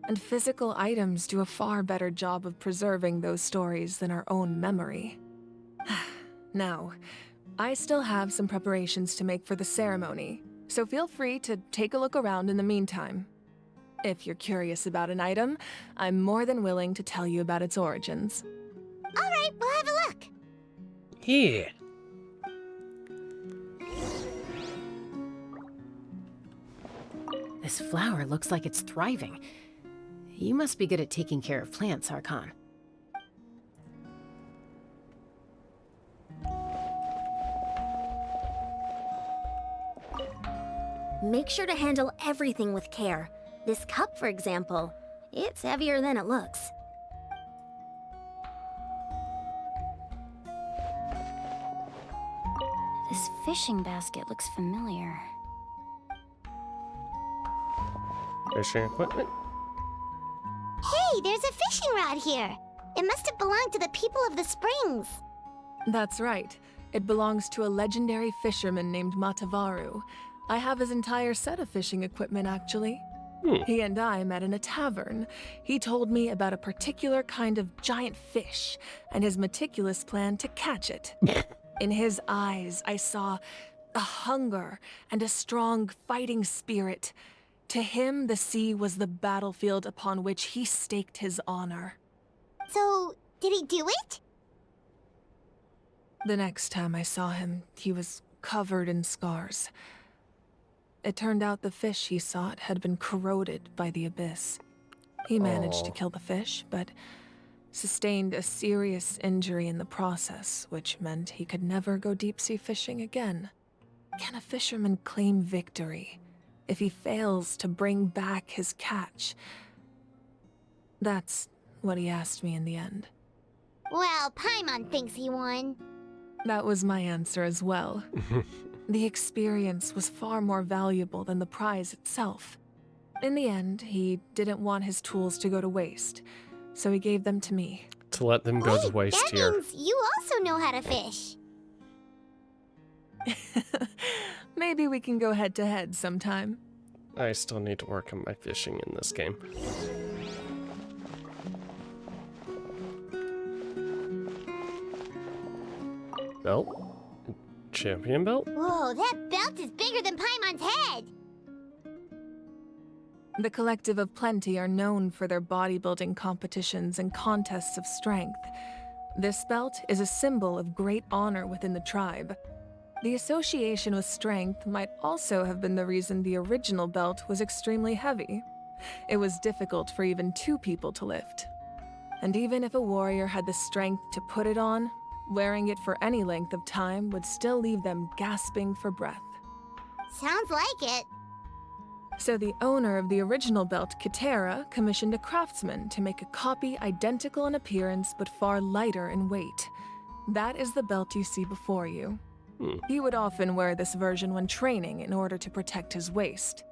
and physical items do a far better job of preserving those stories than our own memory. Now, I still have some preparations to make for the ceremony, so feel free to take a look around in the meantime. If you're curious about an item, I'm more than willing to tell you about its origins. All right, we'll have a look. Yeah. This flower looks like it's thriving. You must be good at taking care of plants, Archon. Make sure to handle everything with care. This cup, for example, it's heavier than it looks. This fishing basket looks familiar. Fishing equipment? Hey, there's a fishing rod here. It must have belonged to the people of the springs. That's right. It belongs to a legendary fisherman named Matavaru. I have his entire set of fishing equipment, actually. He and I met in a tavern. He told me about a particular kind of giant fish and his meticulous plan to catch it. In his eyes, I saw a hunger and a strong fighting spirit. To him, the sea was the battlefield upon which he staked his honor. So, did he do it? The next time I saw him, he was covered in scars. It turned out the fish he sought had been corroded by the abyss. He managed to kill the fish, but sustained a serious injury in the process, which meant he could never go deep-sea fishing again. Can a fisherman claim victory if he fails to bring back his catch? That's what he asked me in the end. Well, Paimon thinks he won. That was my answer as well. The experience was far more valuable than the prize itself. In the end, he didn't want his tools to go to waste, so he gave them to me. To let them go to waste That here. means you also know how to fish. Maybe we can go head-to-head sometime. I still need to work on my fishing in this game. Belt? Champion belt? Whoa, that belt is bigger than Paimon's head! The Collective of Plenty are known for their bodybuilding competitions and contests of strength. This belt is a symbol of great honor within the tribe. The association with strength might also have been the reason the original belt was extremely heavy. It was difficult for even two people to lift. And even if a warrior had the strength to put it on, wearing it for any length of time would still leave them gasping for breath. Sounds like it. So the owner of the original belt, Katera, commissioned a craftsman to make a copy identical in appearance but far lighter in weight. That is the belt you see before you. He would often wear this version when training in order to protect his waist.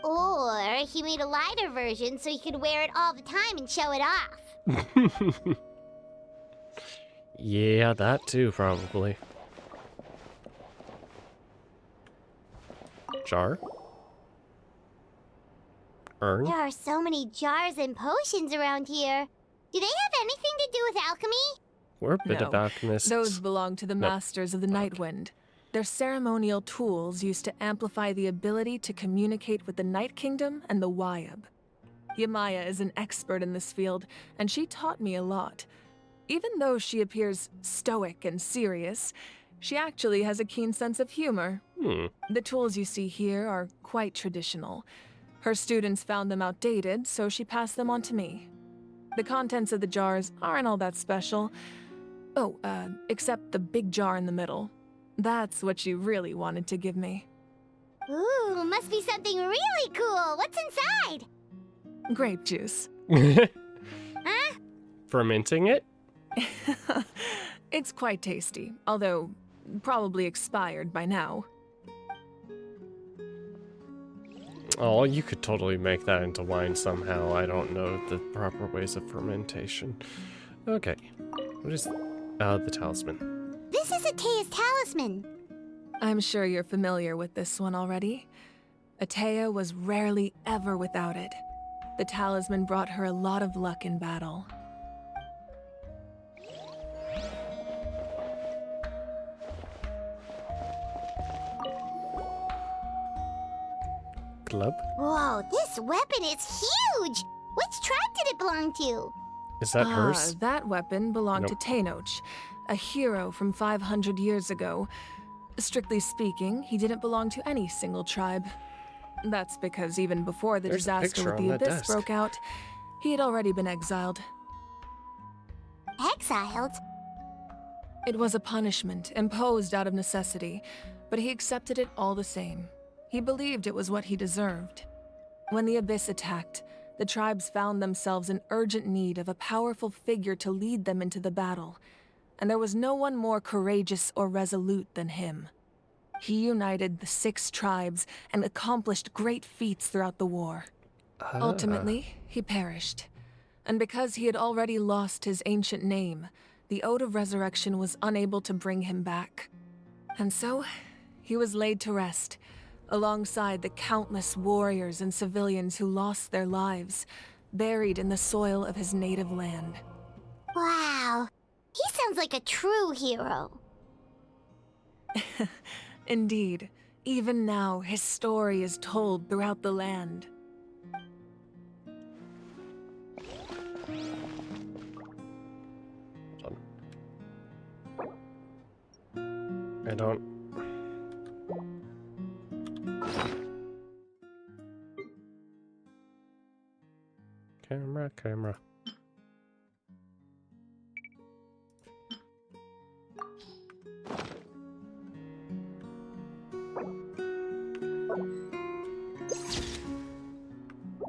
Or he made a lighter version so he could wear it all the time and show it off. Yeah, that too, probably. Jar? Urn? There are so many jars and potions around here. Do they have anything to do with alchemy? We're a bit of No, alchemists. those belong to the Masters of the Nightwind. They're ceremonial tools used to amplify the ability to communicate with the Night Kingdom and the Wyab. Yamaya is an expert in this field, and she taught me a lot. Even though she appears stoic and serious, she actually has a keen sense of humor. The tools you see here are quite traditional. Her students found them outdated, so she passed them on to me. The contents of the jars aren't all that special. Oh, except the big jar in the middle. That's what you really wanted to give me. Ooh, must be something really cool. What's inside? Grape juice. Huh? Fermenting it? It's quite tasty, although probably expired by now. Oh, you could totally make that into wine somehow. I don't know the proper ways of fermentation. Okay. What is... the talisman. This is Atea's talisman. I'm sure you're familiar with this one already. Atea was rarely ever without it. The talisman brought her a lot of luck in battle. Club? Whoa, this weapon is huge! Which tribe did it belong to? Is that hers? That weapon belonged Nope. to Tenoch, a hero from 500 years ago. Strictly speaking, he didn't belong to any single tribe. That's because even before the There's a disaster picture with on the that Abyss desk. broke out, he had already been exiled. Exiled? It was a punishment imposed out of necessity, but he accepted it all the same. He believed it was what he deserved. When the Abyss attacked, the tribes found themselves in urgent need of a powerful figure to lead them into the battle, and there was no one more courageous or resolute than him. He united the 6 tribes and accomplished great feats throughout the war. Ultimately, he perished. And because he had already lost his ancient name, the Ode of Resurrection was unable to bring him back. And so, he was laid to rest, alongside the countless warriors and civilians who lost their lives, buried in the soil of his native land. Wow. He sounds like a true hero. Indeed, even now his story is told throughout the land. I don't... Camera.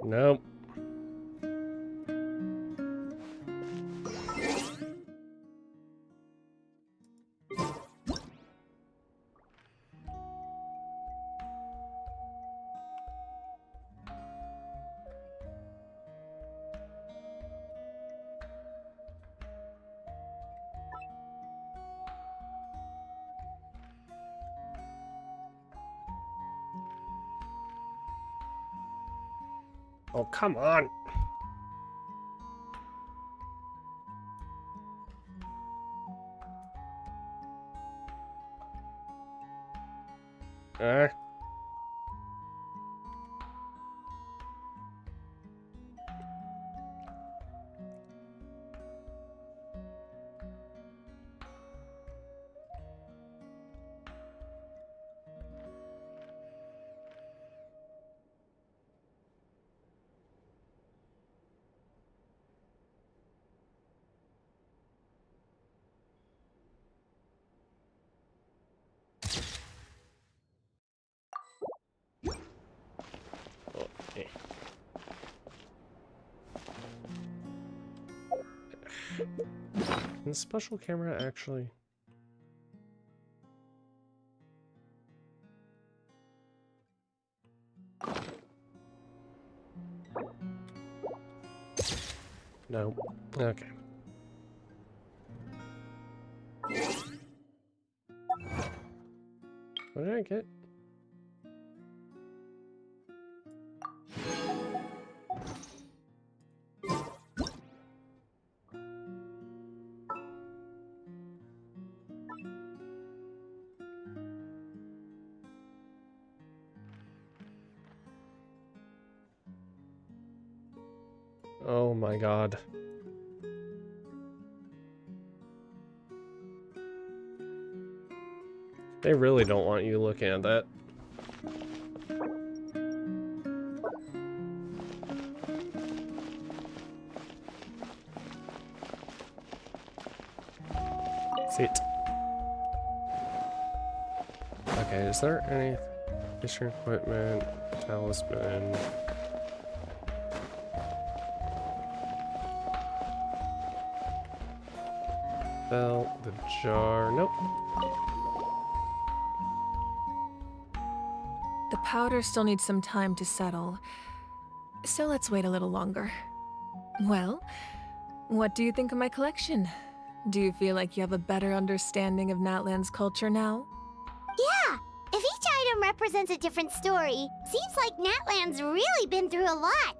Nope. Oh, come on. Okay. Can the special camera actually... No. Okay. What did I get? Oh my god. They really don't want you looking at that. Sit. Okay, is there any fishing equipment, talisman? Belt, the jar, nope. The powder still needs some time to settle, so let's wait a little longer. Well, what do you think of my collection? Do you feel like you have a better understanding of Natlan's culture now? Yeah! If each item represents a different story, seems like Natlan's really been through a lot.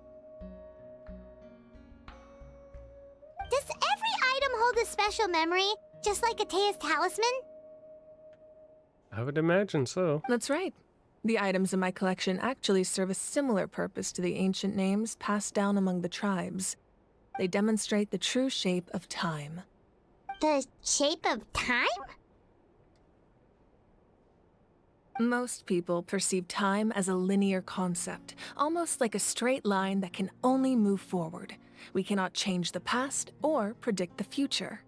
Does every item hold a special memory, just like Atea's talisman? I would imagine so. That's right. The items in my collection actually serve a similar purpose to the ancient names passed down among the tribes. They demonstrate the true shape of time. The shape of time? Most people perceive time as a linear concept, almost like a straight line that can only move forward. We cannot change the past or predict the future.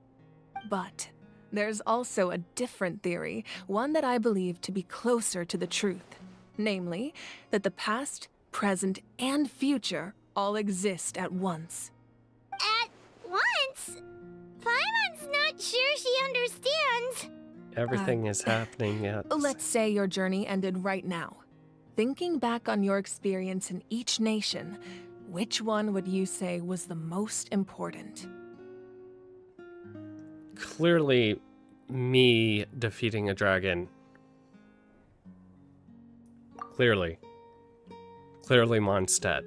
But there's also a different theory, one that I believe to be closer to the truth. Namely, that the past, present, and future all exist at once. At once? Paimon's not sure she understands. Everything is happening at... Let's say your journey ended right now. Thinking back on your experience in each nation, which one would you say was the most important? Clearly, me defeating a dragon. Clearly Mondstadt.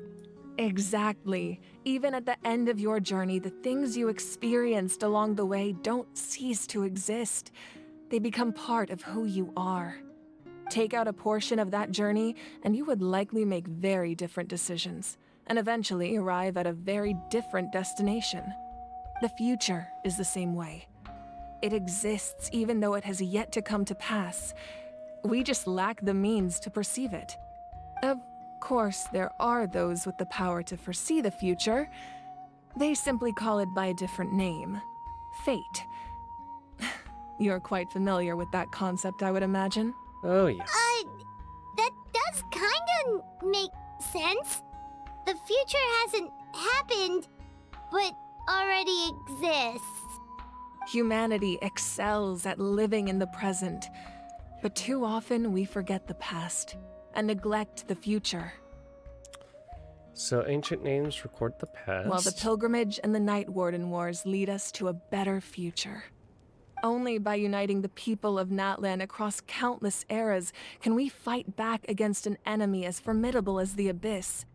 Exactly. Even at the end of your journey, the things you experienced along the way don't cease to exist. They become part of who you are. Take out a portion of that journey, and you would likely make very different decisions, and eventually arrive at a very different destination. The future is the same way. It exists even though it has yet to come to pass. We just lack the means to perceive it. Of course, there are those with the power to foresee the future. They simply call it by a different name. Fate. You're quite familiar with that concept, I would imagine. Oh, yes. That does kinda make sense. The future hasn't happened, but already exists. Humanity excels at living in the present, but too often we forget the past and neglect the future. So ancient names record the past. While the pilgrimage and the Night Warden Wars lead us to a better future. Only by uniting the people of Natlan across countless eras can we fight back against an enemy as formidable as the Abyss.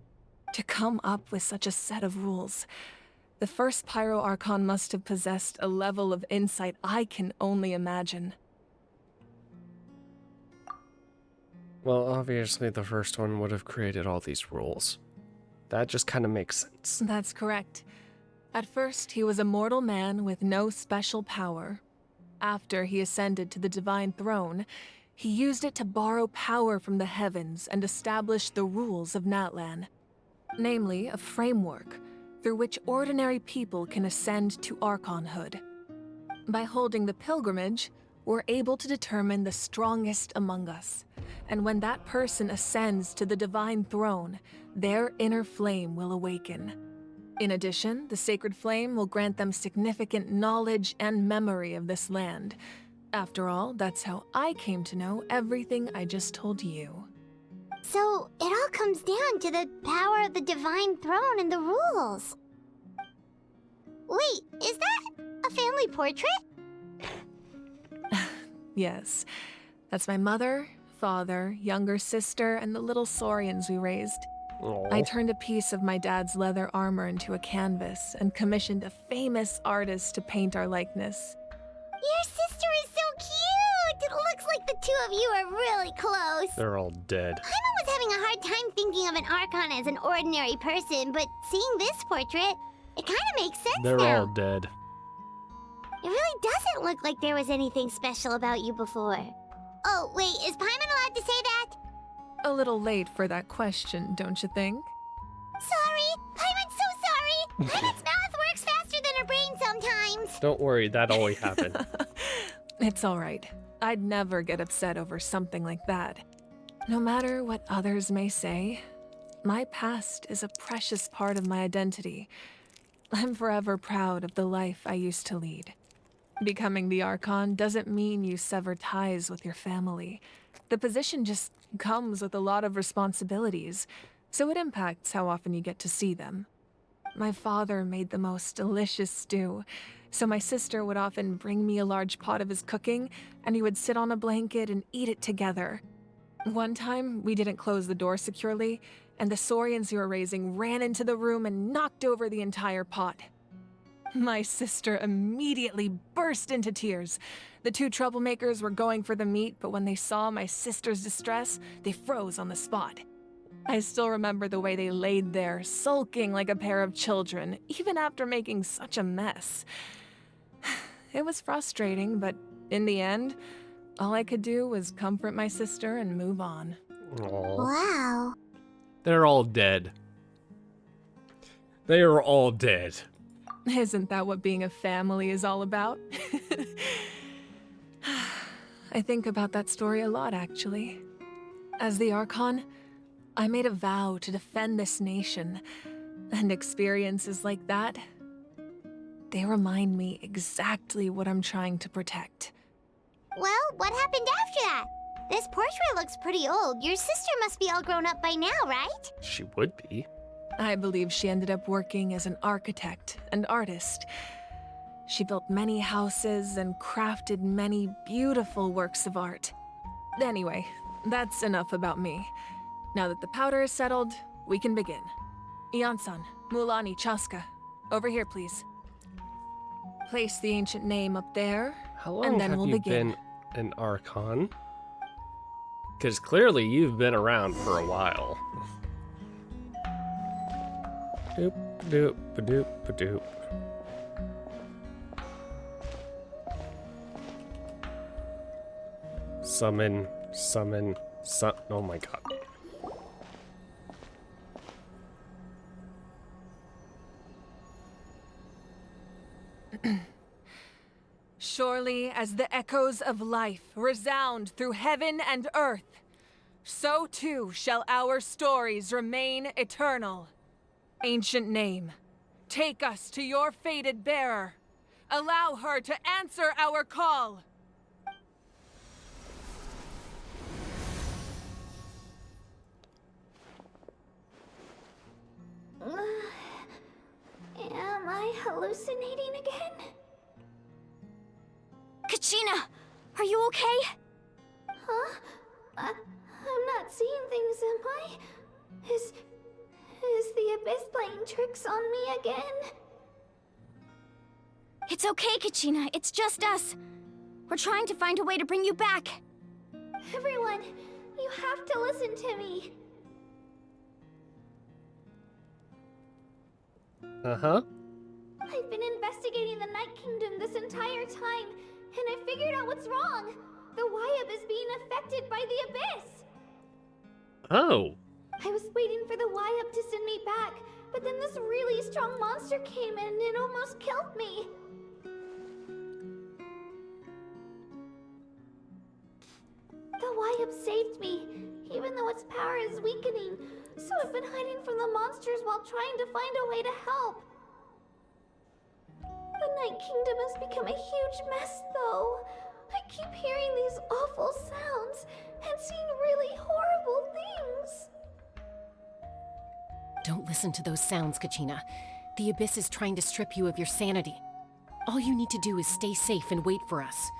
To come up with such a set of rules, the first Pyro Archon must have possessed a level of insight I can only imagine. Well, obviously the first one would have created all these rules. That just kind of makes sense. That's correct. At first, he was a mortal man with no special power. After he ascended to the Divine Throne, he used it to borrow power from the heavens and establish the rules of Natlan. Namely, a framework through which ordinary people can ascend to Archonhood. By holding the pilgrimage, we're able to determine the strongest among us. And when that person ascends to the Divine Throne, their inner flame will awaken. In addition, the Sacred Flame will grant them significant knowledge and memory of this land. After all, that's how I came to know everything I just told you. So, it all comes down to the power of the Divine Throne and the rules. Wait, is that a family portrait? Yes, that's my mother, father, younger sister, and the little saurians we raised. Aww. I turned a piece of my dad's leather armor into a canvas and commissioned a famous artist to paint our likeness. Your sister is so cute! It looks like the two of you are really close. They're all dead. Paimon was having a hard time thinking of an Archon as an ordinary person, but seeing this portrait, it kind of makes sense They're now. all dead. It really doesn't look like there was anything special about you before. Oh, wait, is Paimon allowed to say that? A little late for that question, don't you think? Sorry! Paimon's so sorry! Paimon's mouth works faster than her brain sometimes! Don't worry, that always happened. It's all right. I'd never get upset over something like that. No matter what others may say, my past is a precious part of my identity. I'm forever proud of the life I used to lead. Becoming the Archon doesn't mean you sever ties with your family. The position just comes with a lot of responsibilities, so it impacts how often you get to see them. My father made the most delicious stew, so my sister would often bring me a large pot of his cooking, and we would sit on a blanket and eat it together. One time, we didn't close the door securely, and the Saurians we were raising ran into the room and knocked over the entire pot. My sister immediately burst into tears. The two troublemakers were going for the meat, but when they saw my sister's distress, they froze on the spot. I still remember the way they laid there, sulking like a pair of children, even after making such a mess. It was frustrating, but in the end, all I could do was comfort my sister and move on. Aww. Wow. They're all dead. They are all dead. Isn't that what being a family is all about? I think about that story a lot, actually. As the Archon, I made a vow to defend this nation, and experiences like that, they remind me exactly what I'm trying to protect. Well, what happened after that? This portrait looks pretty old. Your sister must be all grown up by now, right? She would be. I believe she ended up working as an architect and artist. She built many houses and crafted many beautiful works of art. Anyway, that's enough about me. Now that the powder is settled, we can begin. Ian-san, Mualani, Chaska, over here, please. Place the ancient name up there, How long and then have we'll you begin. been an Archon? Because clearly you've been around for a while. Doop, doop, doop, doop. Summon, oh my god. Surely as the echoes of life resound through heaven and earth, so too shall our stories remain eternal. Ancient name, take us to your fated bearer. Allow her to answer our call. Am I hallucinating again? Kachina, are you okay? Huh? I'm not seeing things, am I? Is the Abyss playing tricks on me again? It's okay, Kachina. It's just us. We're trying to find a way to bring you back. Everyone, you have to listen to me. Uh-huh. I've been investigating the Night Kingdom this entire time, and I figured out what's wrong. The Wyab is being affected by the Abyss. Oh. I was waiting for the Wyab to send me back, but then this really strong monster came in and it almost killed me. The Wyab saved me, even though its power is weakening, so I've been hiding from the monsters while trying to find a way to help. The Night Kingdom has become a huge mess, though. I keep hearing these awful sounds and seeing really horrible things. Don't listen to those sounds, Kachina. The Abyss is trying to strip you of your sanity. All you need to do is stay safe and wait for us.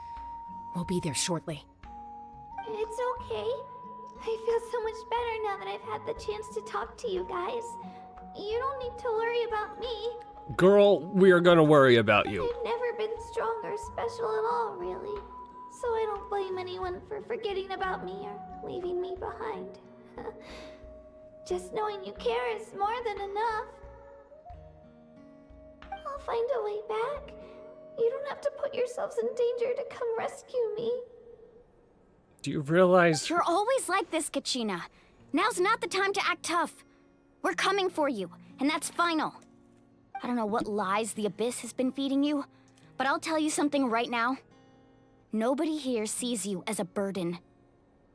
We'll be there shortly. It's okay. I feel so much better now that I've had the chance to talk to you guys. You don't need to worry about me. Girl, we are gonna worry about you. I've never been strong or special at all, really. So I don't blame anyone for forgetting about me or leaving me behind. Just knowing you care is more than enough. I'll find a way back. You don't have to put yourselves in danger to come rescue me. Do you realize? You're always like this, Kachina. Now's not the time to act tough. We're coming for you, and that's final. I don't know what lies the Abyss has been feeding you, but I'll tell you something right now. Nobody here sees you as a burden.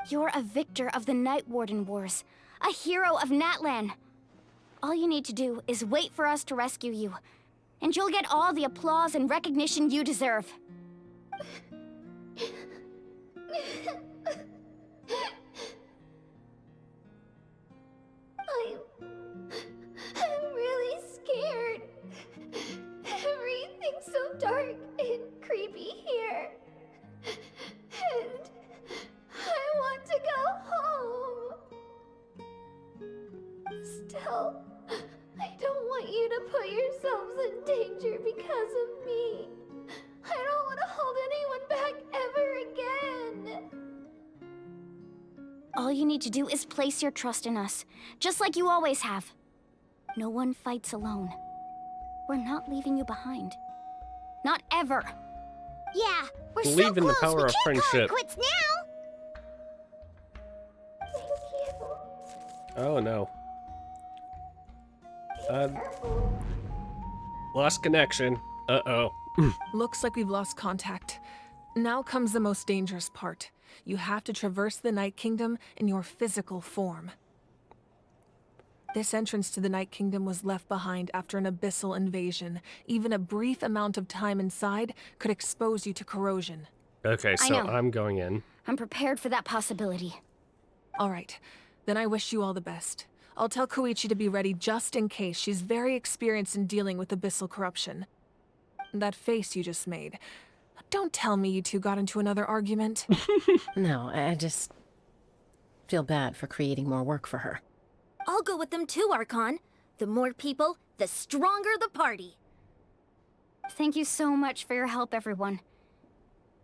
You're a victor of the Night Warden Wars, a hero of Natlan. All you need to do is wait for us to rescue you, and you'll get all the applause and recognition you deserve. I'm really scared. Everything's so dark and creepy here. And I want to go home. Still, I don't want you to put yourselves in danger because of me. I don't want to hold anyone back ever again. All you need to do is place your trust in us, just like you always have. No one fights alone. We're not leaving you behind. Not ever. Yeah, we're Believe so in the close. power We of can't call friendship. it quits now. Oh no. Lost connection. Uh-oh. Looks like we've lost contact. Now comes the most dangerous part. You have to traverse the Night Kingdom in your physical form. This entrance to the Night Kingdom was left behind after an abyssal invasion. Even a brief amount of time inside could expose you to corrosion. Okay, I so know. I'm going in. I'm prepared for that possibility. All right, then I wish you all the best. I'll tell Koichi to be ready just in case. She's very experienced in dealing with abyssal corruption. That face you just made. Don't tell me you two got into another argument. No, I just feel bad for creating more work for her. I'll go with them too, Archon. The more people, the stronger the party. Thank you so much for your help, everyone.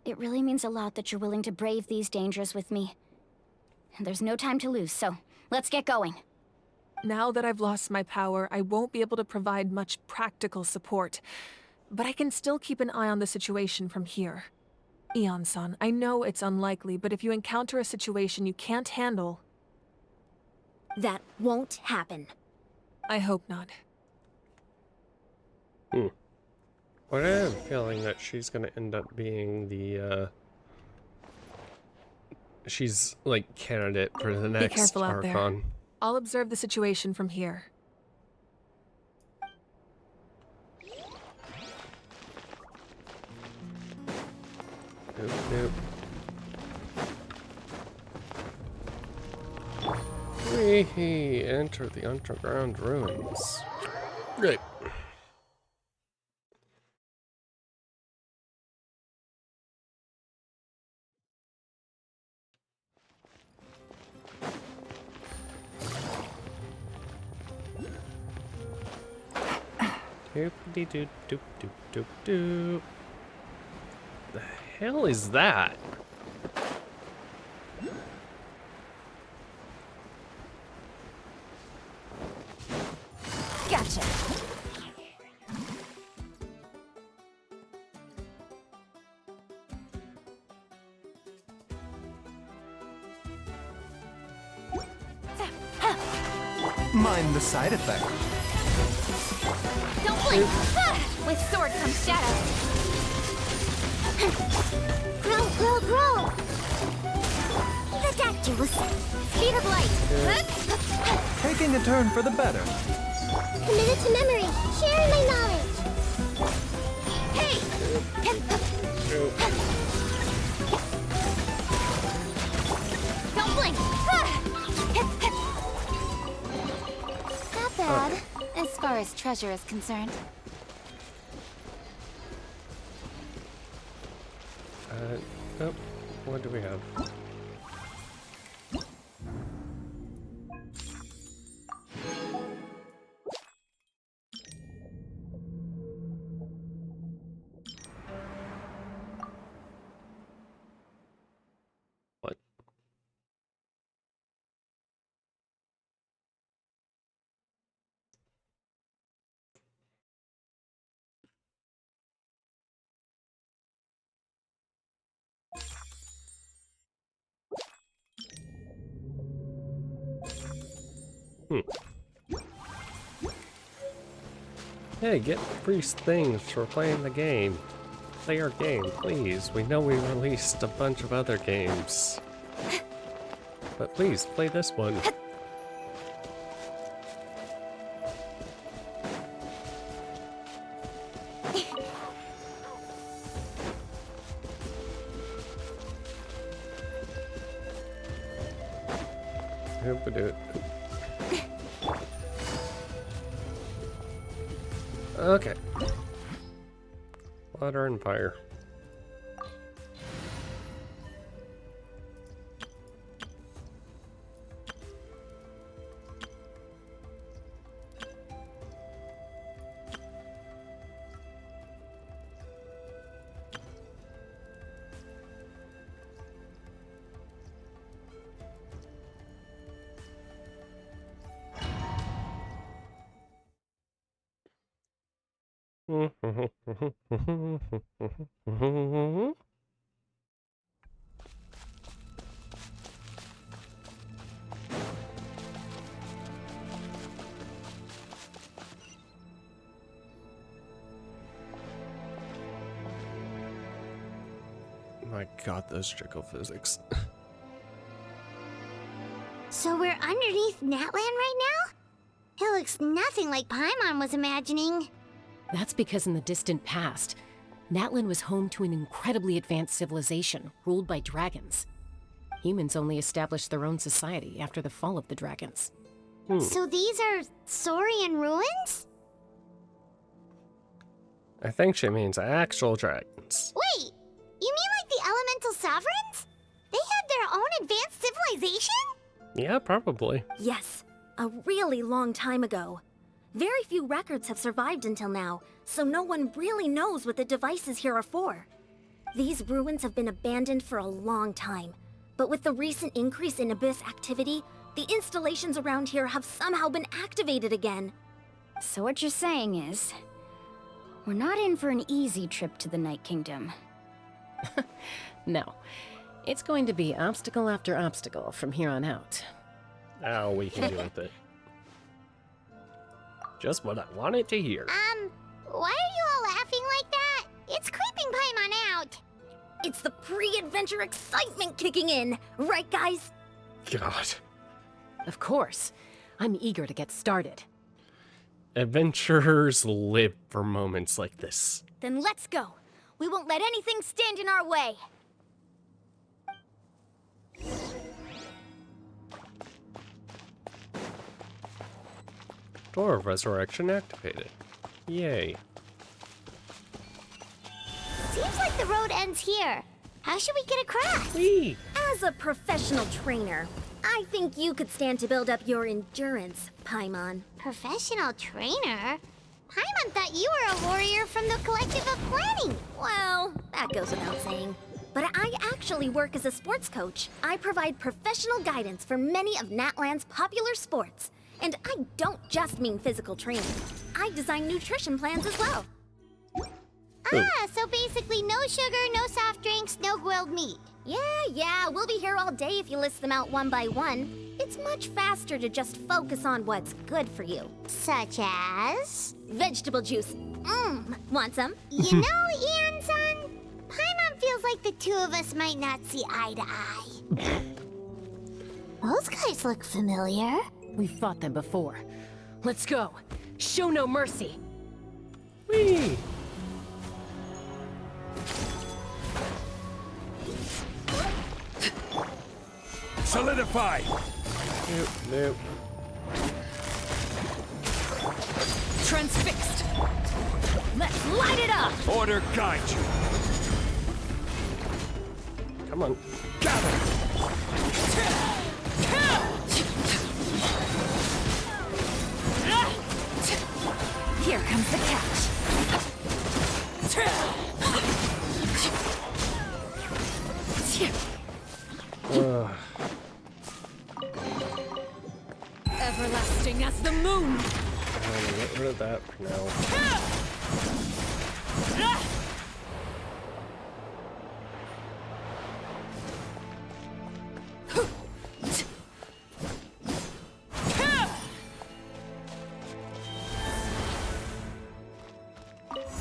It really means a lot that you're willing to brave these dangers with me. And there's no time to lose, so let's get going. Now that I've lost my power, I won't be able to provide much practical support. But I can still keep an eye on the situation from here. Eon-san, I know it's unlikely, but if you encounter a situation you can't handle... That won't happen. I hope not. But I have a feeling that she's gonna end up being the, she's, like, candidate for the next Be careful out there. Archon. I'll observe the situation from here. Nope, nope. We enter the underground ruins. Great. Doop doop doop doop doop doop. The hell is that? Gotcha. Mind the side effect. Don't blink! With sword comes shadow. Grow, grow, grow! Ridiculous! Speed of light! Taking a turn for the better. Committed to memory! Sharing my knowledge! Hey! Don't blink! Not bad, as far as treasure is concerned. Nope. What do we have? What? Hey, get free things for playing the game. Play our game, please. We know we released a bunch of other games. But please, play this one. Hope we do it. Okay. Water and fire. My god, those trickle physics. So we're underneath Natlan right now? It looks nothing like Paimon was imagining. That's because in the distant past, Natlan was home to an incredibly advanced civilization ruled by dragons. Humans only established their own society after the fall of the dragons. So these are Saurian ruins? I think she means actual dragons. Wait, you mean like the elemental sovereigns? They had their own advanced civilization? Yeah, probably. Yes, a really long time ago. Very few records have survived until now, so no one really knows what the devices here are for. These ruins have been abandoned for a long time, but with the recent increase in Abyss activity, the installations around here have somehow been activated again. So what you're saying is, we're not in for an easy trip to the Night Kingdom. No. It's going to be obstacle after obstacle from here on out. Oh, we can deal with it. Just what I wanted to hear. Why are you all laughing like that? It's creeping Paimon out. It's the pre-adventure excitement kicking in, right guys? God. Of course. I'm eager to get started. Adventurers live for moments like this. Then let's go. We won't let anything stand in our way. Door of Resurrection activated. Yay. Seems like the road ends here. How should we get across? As a professional trainer, I think you could stand to build up your endurance, Paimon. Professional trainer? Paimon thought you were a warrior from the Collective of Planning. Well, that goes without saying. But I actually work as a sports coach. I provide professional guidance for many of Natlan's popular sports. And I don't just mean physical training. I design nutrition plans as well. So basically no sugar, no soft drinks, no grilled meat. Yeah, we'll be here all day if you list them out one by one. It's much faster to just focus on what's good for you. Such as? Vegetable juice. Want some? You know, Ian-san, Paimon feels like the two of us might not see eye to eye. Those guys look familiar. We've fought them before. Let's go. Show no mercy. Whee! Solidify! Nope. Transfixed. Let's light it up! Order guide you. Come on. Gather! Here comes the catch. Everlasting as the moon. I'm gonna get rid of that for now.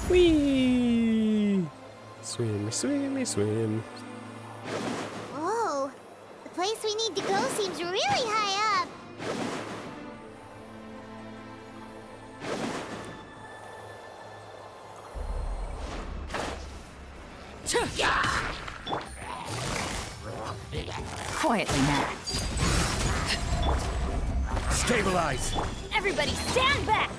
Whee! Swimmy, swimmy, swim. Whoa, the place we need to go seems really high up. Quietly now. Stabilize! Everybody stand back!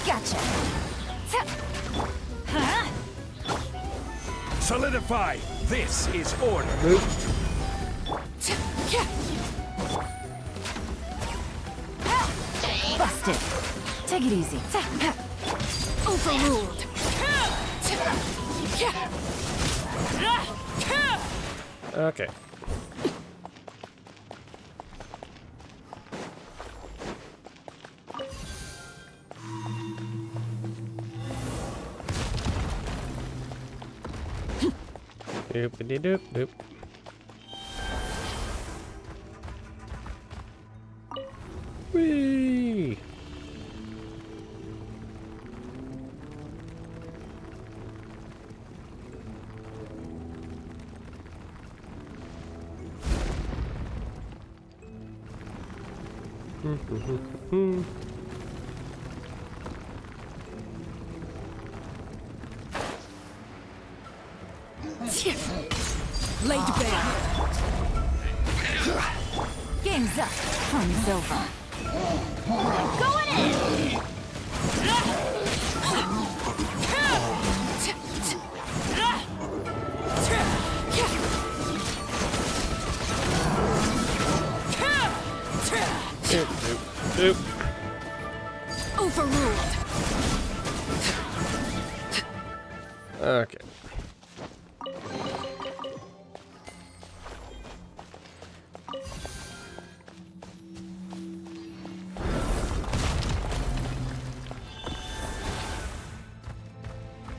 Gotcha. Solidify! This is order! Busted. Take it easy. Overruled. Okay. Doopity doop doop. Whee! Laid bare. Game's up. Fun is over. Going in! Doop doop doop. Overruled. Okay.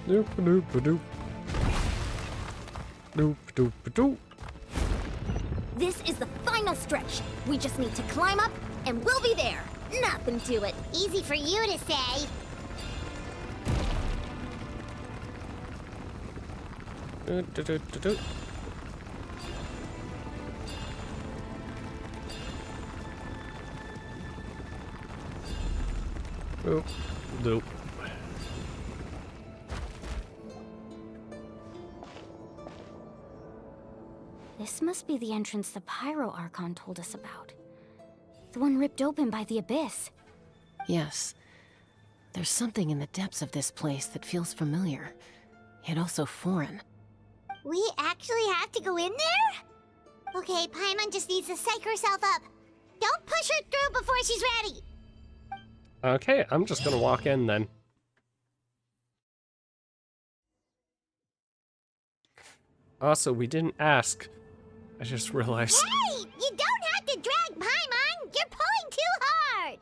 Doop doop doop. Doop doop doop. This is the final stretch. We just need to climb up, and we'll be there. Nothing to it. Easy for you to say. Doop doop doop doop. Doop doop. This must be the entrance the Pyro Archon told us about. The one ripped open by the Abyss. Yes. There's something in the depths of this place that feels familiar, yet also foreign. We actually have to go in there? Okay, Paimon just needs to psych herself up. Don't push her through before she's ready. Okay, I'm just gonna walk in then. Also, we didn't ask. I just realized. Hey! You don't have to drag Paimon! You're pulling too hard!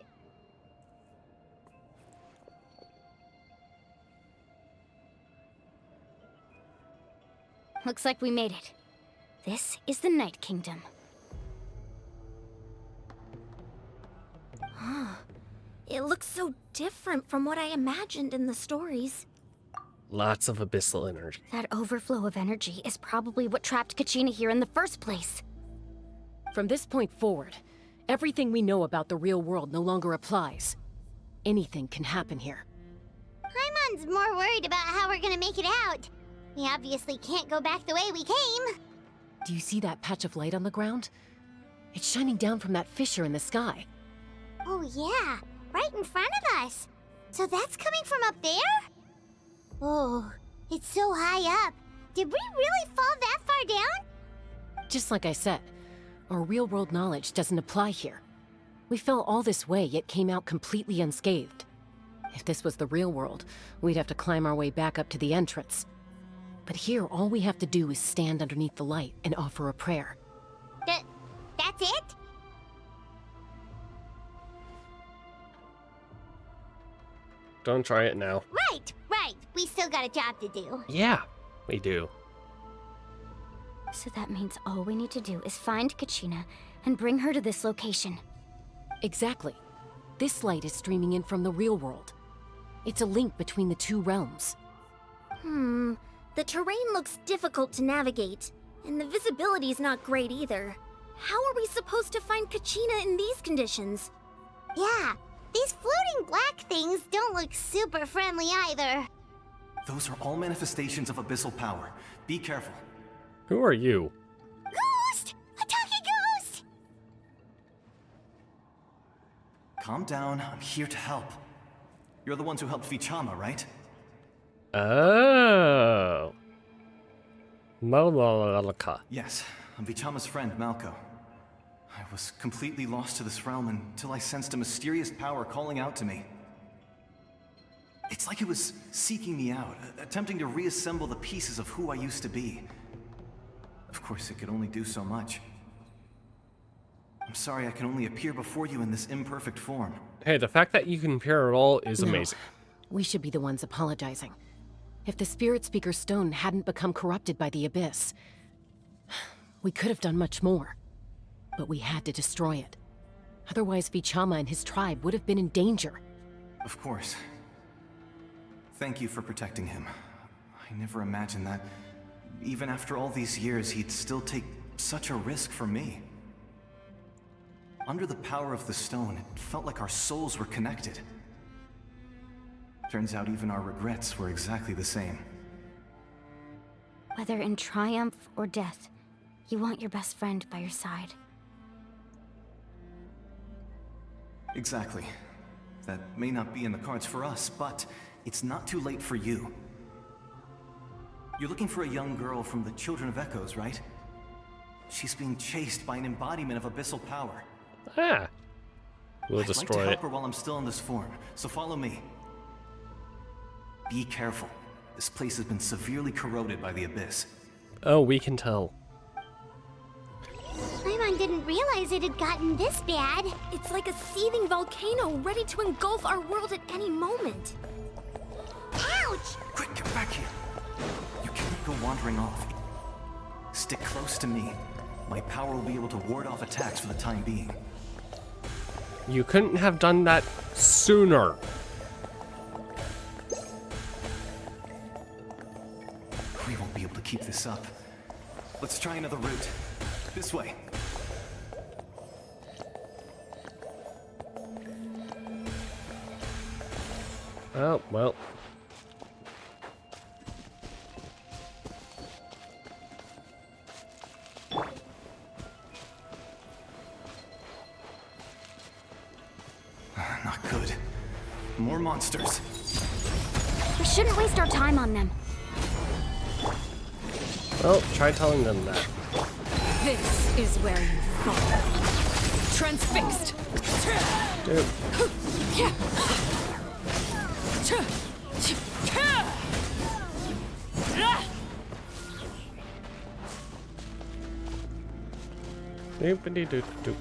Looks like we made it. This is the Night Kingdom. It looks so different from what I imagined in the stories. Lots of abyssal energy. That overflow of energy is probably what trapped Kachina here in the first place. From this point forward, everything we know about the real world no longer applies. Anything can happen here. Paimon's more worried about how we're gonna make it out. We obviously can't go back the way we came. Do you see that patch of light on the ground? It's shining down from that fissure in the sky. Oh yeah, right in front of us. So that's coming from up there? Oh, it's so high up. Did we really fall that far down? Just like I said, our real-world knowledge doesn't apply here. We fell all this way, yet came out completely unscathed. If this was the real world, we'd have to climb our way back up to the entrance. But here, all we have to do is stand underneath the light and offer a prayer. That's it? Don't try it now. Right. We still got a job to do. Yeah, we do. So that means all we need to do is find Kachina, and bring her to this location. Exactly. This light is streaming in from the real world. It's a link between the two realms. The terrain looks difficult to navigate, and the visibility's not great either. How are we supposed to find Kachina in these conditions? Yeah, these floating black things don't look super friendly either. Those are all manifestations of abyssal power. Be careful. Who are you? Ghost! Attacking ghost! Calm down, I'm here to help. You're the ones who helped Vichama, right? Oh. Molalaka. Yes, I'm Vichama's friend, Malko. I was completely lost to this realm until I sensed a mysterious power calling out to me. It's like it was seeking me out, attempting to reassemble the pieces of who I used to be. Of course, it could only do so much. I'm sorry I can only appear before you in this imperfect form. Hey, the fact that you can appear at all is amazing. We should be the ones apologizing. If the Spirit Speaker Stone hadn't become corrupted by the Abyss, we could have done much more. But we had to destroy it. Otherwise, Vichama and his tribe would have been in danger. Of course. Thank you for protecting him. I never imagined that, even after all these years, he'd still take such a risk for me. Under the power of the stone, it felt like our souls were connected. Turns out even our regrets were exactly the same. Whether in triumph or death, you want your best friend by your side. Exactly. That may not be in the cards for us, but it's not too late for you. You're looking for a young girl from the Children of Echoes, right? She's being chased by an embodiment of abyssal power. Ah. We'll I'd destroy like to it. help her while I'm still in this form, so follow me. Be careful. This place has been severely corroded by the Abyss. Oh, we can tell. Paimon didn't realize it had gotten this bad. It's like a seething volcano ready to engulf our world at any moment. Ouch! Quick, get back here! You can't go wandering off. Stick close to me. My power will be able to ward off attacks for the time being. You couldn't have done that sooner. We won't be able to keep this up. Let's try another route. This way. Oh, well. Not good. More monsters. We shouldn't waste our time on them. Well, try telling them that. This is where you fall. Transfixed. Dude. Doopity-doop-doop.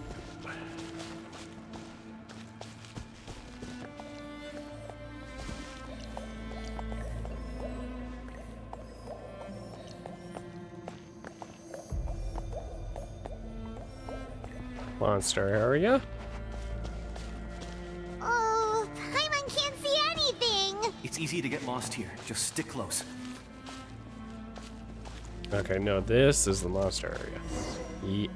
Monster area. Oh, Paimon can't see anything! It's easy to get lost here. Just stick close. Okay, no, this is the monster area. Ye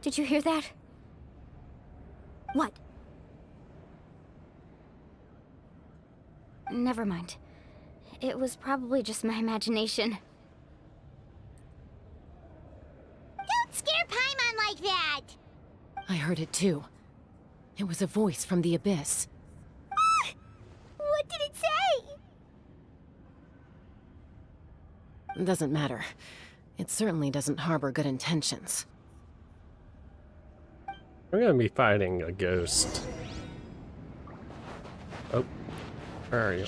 Did you hear that? What? Never mind. It was probably just my imagination. Don't scare Paimon like that! I heard it too. It was a voice from the Abyss. What did it say? Doesn't matter. It certainly doesn't harbor good intentions. We're gonna be fighting a ghost. Oh, where are you?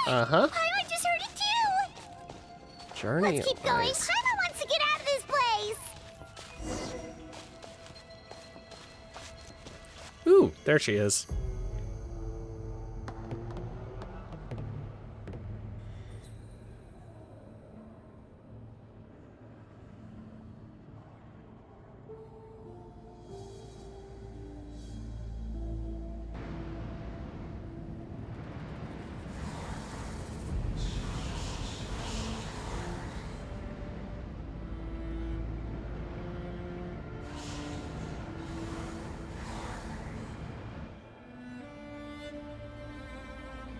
Uh-huh. Paimon just heard it too! Journey Let's keep going. advice. Paimon wants to get out of this place! Ooh, there she is.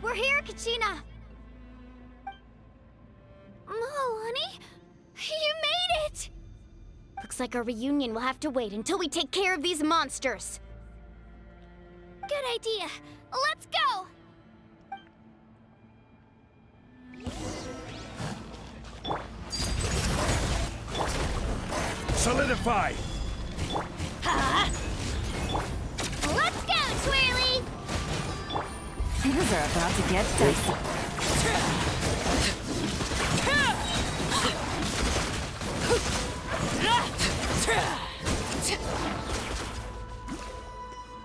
We're here, Kachina! Oh, honey? You made it! Looks like our reunion will have to wait until we take care of these monsters. Good idea. Let's go! Solidify! Let's go, Twirly! Things are about to get dicey.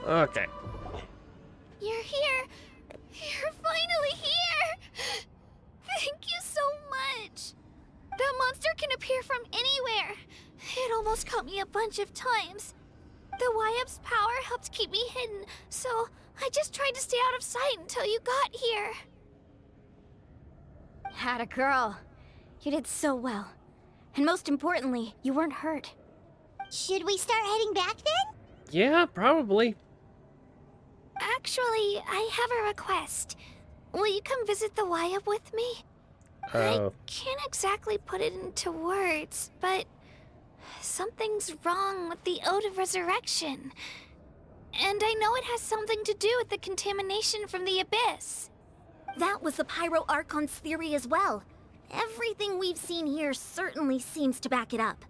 Okay. You're here. You're finally here. Thank you so much. That monster can appear from anywhere. It almost caught me a bunch of times. The Wyab's power helped keep me hidden, so I just tried to stay out of sight until you got here. Had a girl. You did so well. And most importantly, you weren't hurt. Should we start heading back then? Yeah, probably. Actually, I have a request. Will you come visit the Wyab with me? I can't exactly put it into words, but something's wrong with the Ode of Resurrection. And I know it has something to do with the contamination from the Abyss. That was the Pyro Archon's theory as well. Everything we've seen here certainly seems to back it up.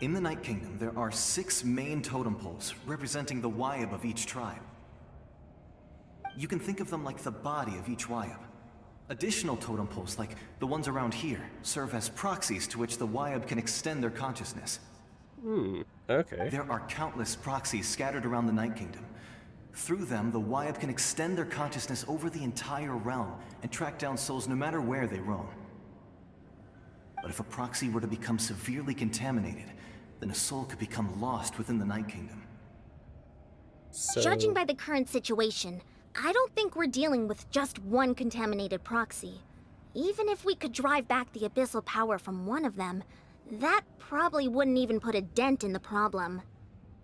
In the Night Kingdom, there are 6 main totem poles representing the Wyab of each tribe. You can think of them like the body of each Wyab. Additional totem poles, like the ones around here, serve as proxies to which the Wyab can extend their consciousness. Okay. There are countless proxies scattered around the Night Kingdom. Through them, the Wyab can extend their consciousness over the entire realm and track down souls no matter where they roam. But if a proxy were to become severely contaminated, then a soul could become lost within the Night Kingdom. Judging by the current situation, I don't think we're dealing with just one contaminated proxy. Even if we could drive back the abyssal power from one of them, that probably wouldn't even put a dent in the problem.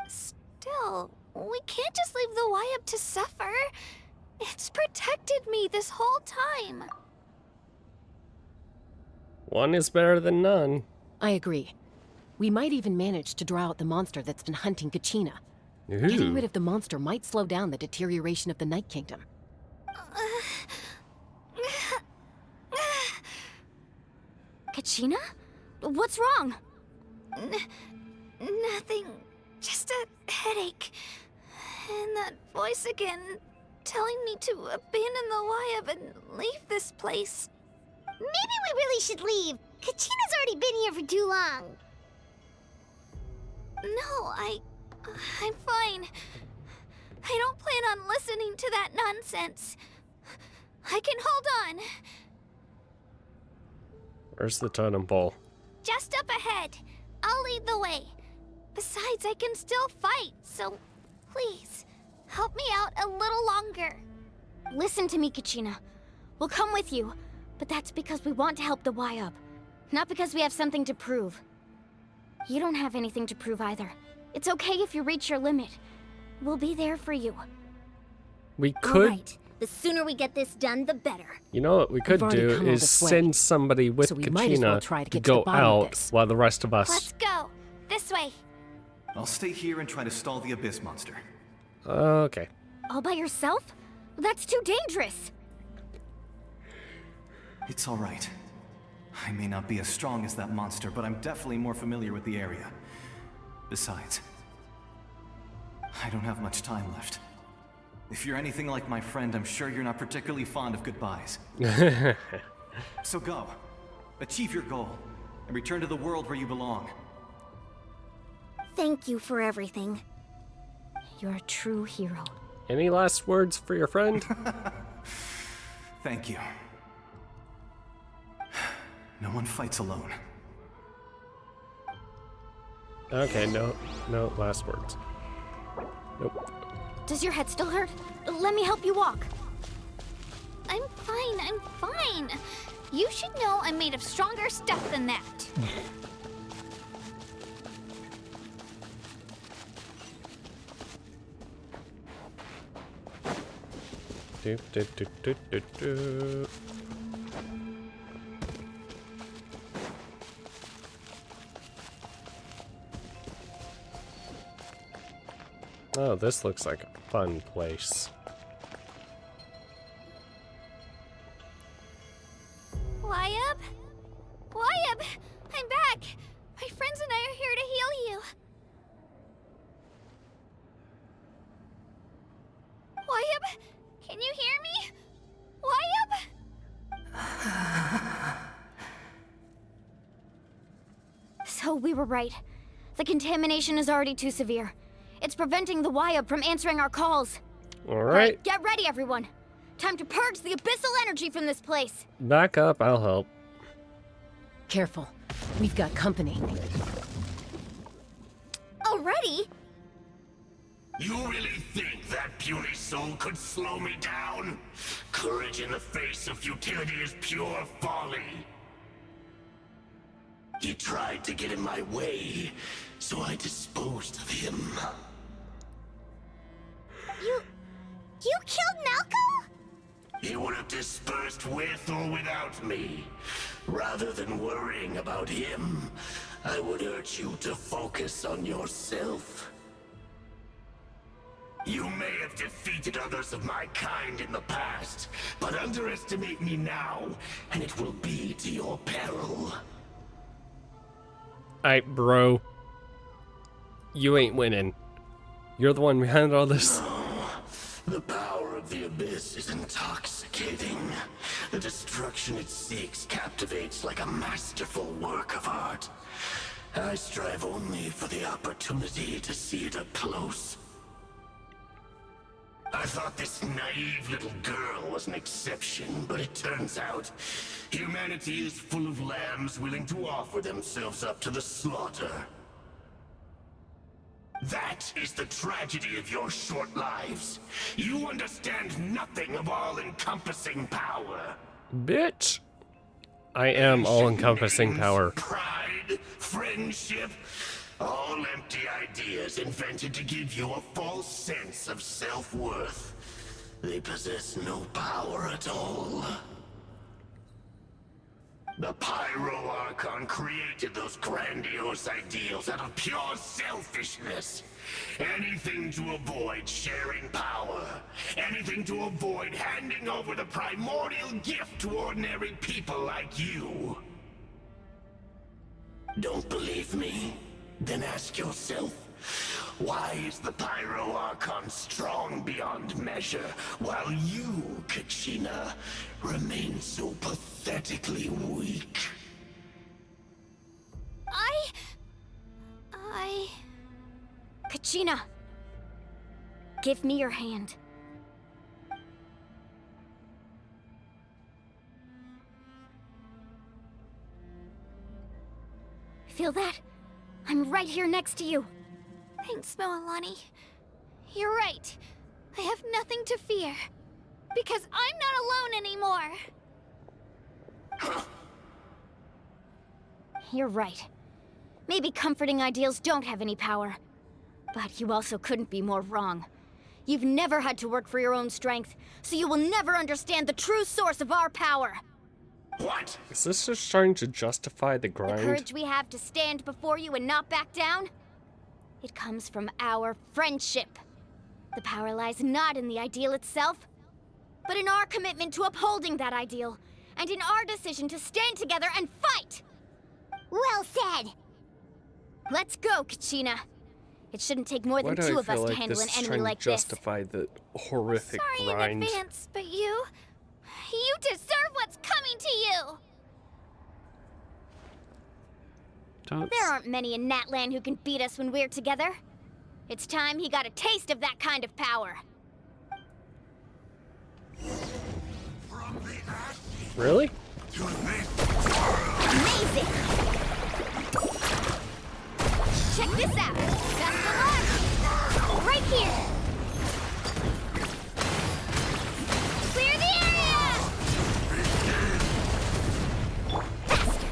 Still, we can't just leave the Wyab to suffer. It's protected me this whole time. One is better than none. I agree. We might even manage to draw out the monster that's been hunting Kachina. Ooh. Getting rid of the monster might slow down the deterioration of the Night Kingdom. Kachina? What's wrong? Nothing. Just a headache. And that voice again, telling me to abandon the Wyab and leave this place. Maybe we really should leave. Kachina's already been here for too long. No, I'm fine. I don't plan on listening to that nonsense. I can hold on. Where's the totem pole? Just up ahead. I'll lead the way. Besides, I can still fight, so please, help me out a little longer. Listen to me, Kachina. We'll come with you, but that's because we want to help the Wyab, not because we have something to prove. You don't have anything to prove either. It's okay if you reach your limit. We'll be there for you. We could... Alright, the sooner we get this done, the better. You know what we could We've already do come all is this way, send somebody with so we might as well Kachina try to to get to the go bottom of out this. while the rest of us... Let's go. This way. I'll stay here and try to stall the Abyss monster. Okay. All by yourself? That's too dangerous. It's all right. I may not be as strong as that monster, but I'm definitely more familiar with the area. Besides, I don't have much time left. If you're anything like my friend, I'm sure you're not particularly fond of goodbyes. So go. Achieve your goal. And return to the world where you belong. Thank you for everything. You're a true hero. Any last words for your friend? Thank you. No one fights alone. Okay, no last words. Nope. Does your head still hurt? Let me help you walk. I'm fine. You should know I'm made of stronger stuff than that. Do, do, do, do, do, do. Oh, this looks like a fun place. Wyabb? Wyabb! I'm back! My friends and I are here to heal you. Wyabb? Can you hear me? Wyabb? So we were right. The contamination is already too severe. It's preventing the Wyabb from answering our calls. Alright. Get ready, everyone. Time to purge the abyssal energy from this place. Back up, I'll help. Careful. We've got company. Already? You really think that puny soul could slow me down? Courage in the face of futility is pure folly. He tried to get in my way, so I disposed of him. You killed Malco? He would have dispersed with or without me. Rather than worrying about him, I would urge you to focus on yourself. You may have defeated others of my kind in the past, but underestimate me now, and it will be to your peril. Aight, bro. You ain't winning. You're the one behind all this. The power of the Abyss is intoxicating. The destruction it seeks captivates like a masterful work of art. I strive only for the opportunity to see it up close. I thought this naive little girl was an exception, but it turns out humanity is full of lambs willing to offer themselves up to the slaughter. That is the tragedy of your short lives. You understand nothing of all-encompassing power. Bitch. I am all-encompassing power. Pride, friendship, all empty ideas invented to give you a false sense of self-worth. They possess no power at all. The Pyro Archon created those grandiose ideals out of pure selfishness. Anything to avoid sharing power. Anything to avoid handing over the primordial gift to ordinary people like you. Don't believe me? Then ask yourself, why is the Pyro Archon strong beyond measure, while you, Kachina, remain so pathetically weak? Kachina, give me your hand. Feel that? I'm right here next to you. Thanks, Moalani. You're right. I have nothing to fear. Because I'm not alone anymore. You're right. Maybe comforting ideals don't have any power. But you also couldn't be more wrong. You've never had to work for your own strength, so you will never understand the true source of our power. What? Is this just trying to justify the grind? The courage we have to stand before you and not back down? It comes from our friendship. The power lies not in the ideal itself, but in our commitment to upholding that ideal, and in our decision to stand together and fight! Well said! Let's go, Kachina. It shouldn't take more Why than do two I of us feel to like handle this an is enemy trying like to this. justify the horrific Sorry in grind? advance, but you deserve what's coming to you. There aren't many in Natlan who can beat us when we're together. It's time he got a taste of that kind of power. Really? Amazing! Check this out. Best of luck. Right here. Clear the area. Faster.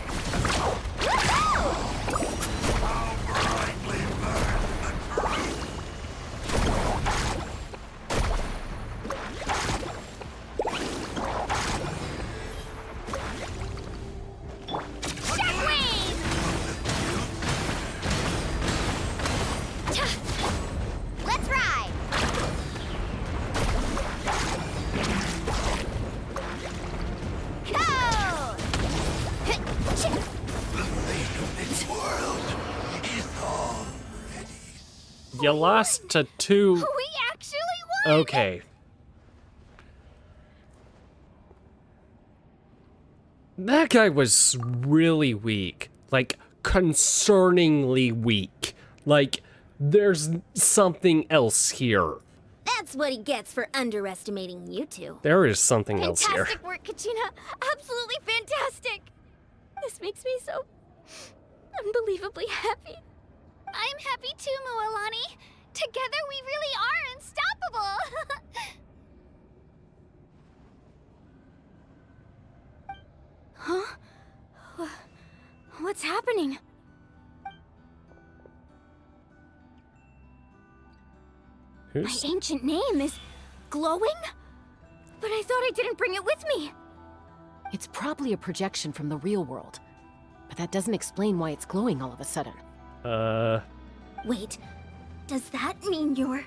Woohoo! Let's ride! Go! You lost to two. We actually won! Okay. That guy was really weak. Like, concerningly weak. Like, there's something else here. That's what he gets for underestimating you two. There is something else here. Fantastic work, Kachina. Absolutely fantastic. This makes me so unbelievably happy. I'm happy too, Mualani. Together we really are unstoppable. Huh? What's happening? My ancient name is glowing? But I thought I didn't bring it with me. It's probably a projection from the real world, but that doesn't explain why it's glowing all of a sudden. Wait, does that mean you're...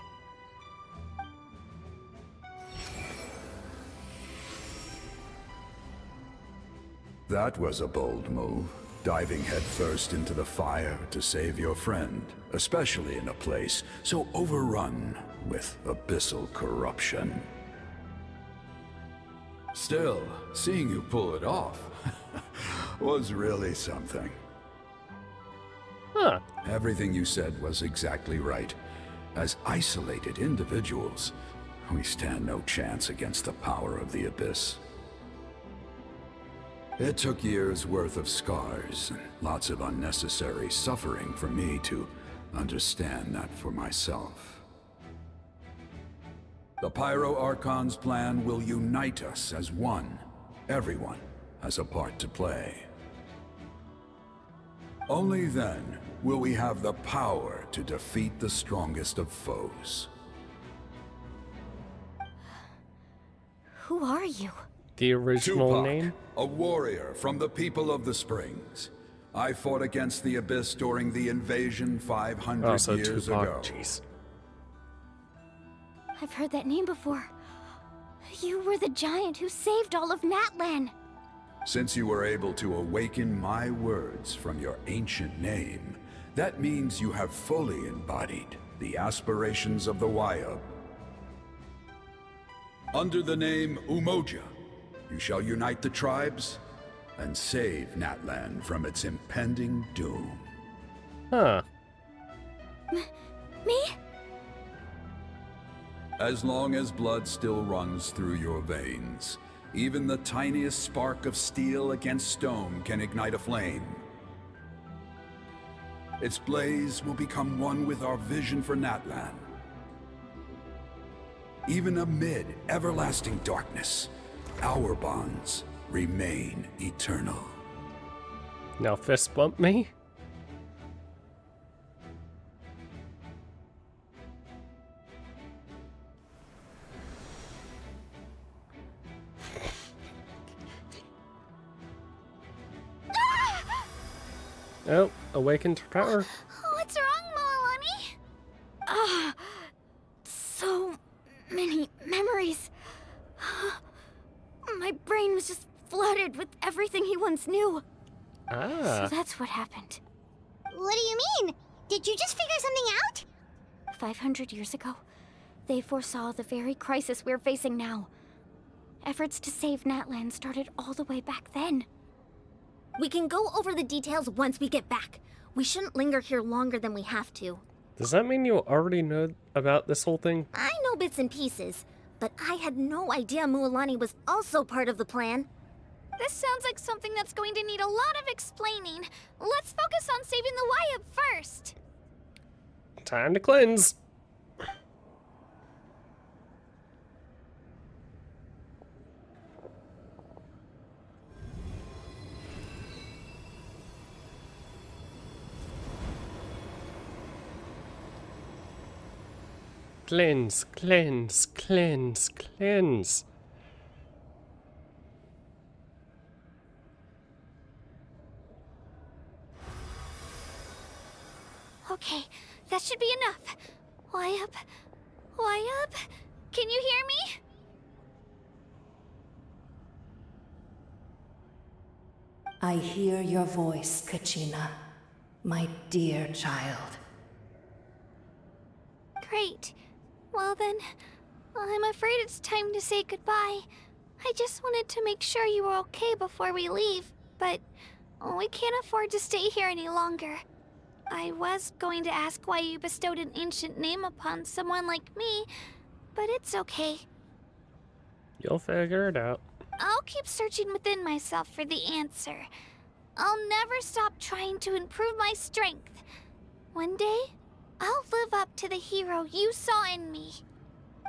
That was a bold move, diving headfirst into the fire to save your friend, especially in a place so overrun with abyssal corruption. Still, seeing you pull it off was really something. Huh. Everything you said was exactly right. As isolated individuals, we stand no chance against the power of the Abyss. It took years' worth of scars and lots of unnecessary suffering for me to understand that for myself. The Pyro Archon's plan will unite us as one. Everyone has a part to play. Only then will we have the power to defeat the strongest of foes. Who are you? The original Tupac, name? a warrior from the people of the Springs. I fought against the Abyss during the invasion 500 years ago. Jeez. I've heard that name before. You were the giant who saved all of Natlan. Since you were able to awaken my words from your ancient name, that means you have fully embodied the aspirations of the Wayub. Under the name Umoja, you shall unite the tribes and save Natlan from its impending doom. Huh. Me? As long as blood still runs through your veins, even the tiniest spark of steel against stone can ignite a flame. Its blaze will become one with our vision for Natlan. Even amid everlasting darkness, our bonds remain eternal. Now fist bump me? Oh, awakened power. What's wrong, Mualani? So many memories. My brain was just flooded with everything he once knew. So that's what happened. What do you mean? Did you just figure something out? 500 years ago, they foresaw the very crisis we're facing now. Efforts to save Natlan started all the way back then. We can go over the details once we get back. We shouldn't linger here longer than we have to. Does that mean you already know about this whole thing? I know bits and pieces, but I had no idea Mualani was also part of the plan. This sounds like something that's going to need a lot of explaining. Let's focus on saving the Wyatt first. Time to cleanse. Cleanse, cleanse, cleanse, cleanse. Okay, that should be enough. Wyatt? Wyatt? Can you hear me? I hear your voice, Kachina, my dear child. Great. Well then, I'm afraid it's time to say goodbye. I just wanted to make sure you were okay before we leave, but we can't afford to stay here any longer. I was going to ask why you bestowed an ancient name upon someone like me, but it's okay. You'll figure it out. I'll keep searching within myself for the answer. I'll never stop trying to improve my strength. One day, I'll live up to the hero you saw in me.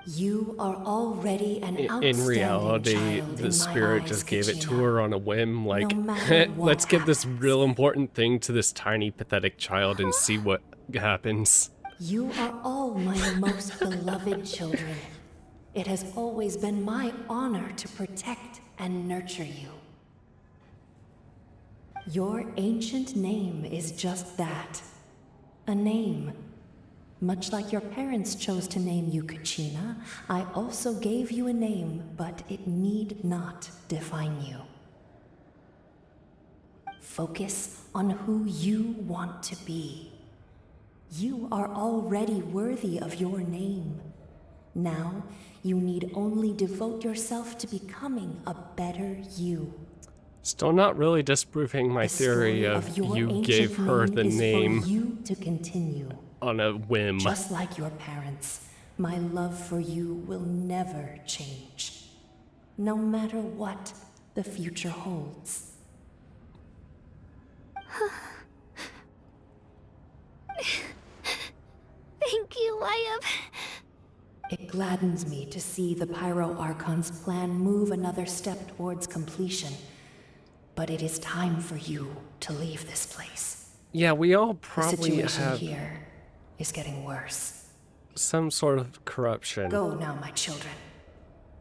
You are already an outstanding In reality, child the in spirit my eyes, just gave it to Kachina. her on a whim, like, No matter what let's give this real important thing to this tiny, pathetic child and see what happens. You are all my most beloved children. It has always been my honor to protect and nurture you. Your ancient name is just that. A name. Much like your parents chose to name you Kachina, I also gave you a name, but it need not define you. Focus on who you want to be. You are already worthy of your name. Now, you need only devote yourself to becoming a better you. Still not really disproving my theory of your you ancient gave her the is name for you to continue. on a whim. Just like your parents, my love for you will never change. No matter what the future holds. Thank you, Wyatt. It gladdens me to see the Pyro Archon's plan move another step towards completion. But it is time for you to leave this place. Yeah, we all The probably situation have here is getting worse. some sort of corruption. Go now, my children.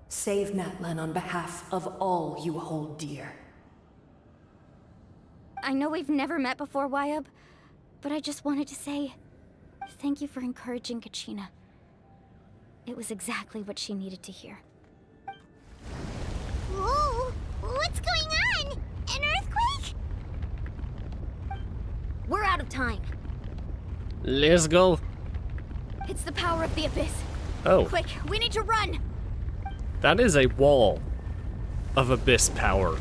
Save Natlan on behalf of all you hold dear. I know we've never met before, Wyatt, but I just wanted to say thank you for encouraging Kachina. It was exactly what she needed to hear. Whoa! What's going on? An earthquake? We're out of time. Let's go. It's the power of the Abyss. Oh. Quick, we need to run! That is a wall of abyss power.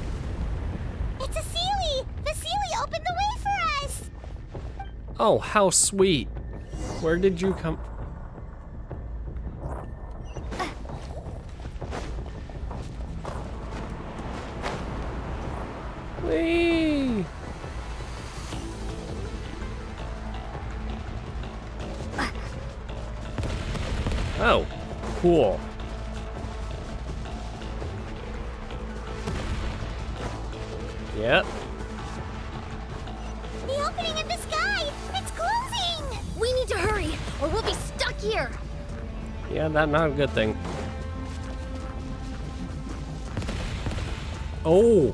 It's a Seelie! The Seelie opened the way for us! Oh, how sweet. Where did you come? Whee! Oh, cool. Yep. The opening in the sky! It's closing! We need to hurry, or we'll be stuck here! Yeah, that's not a good thing. Oh,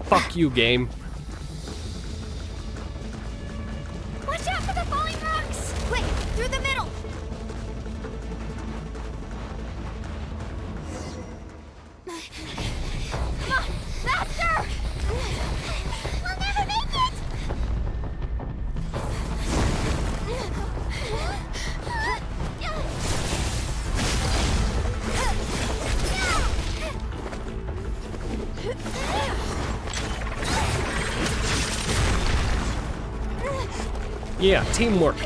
fuck you, game. Watch out for the falling rocks! Quick, through the middle! Come on, faster! We'll never make it! Yeah, teamwork.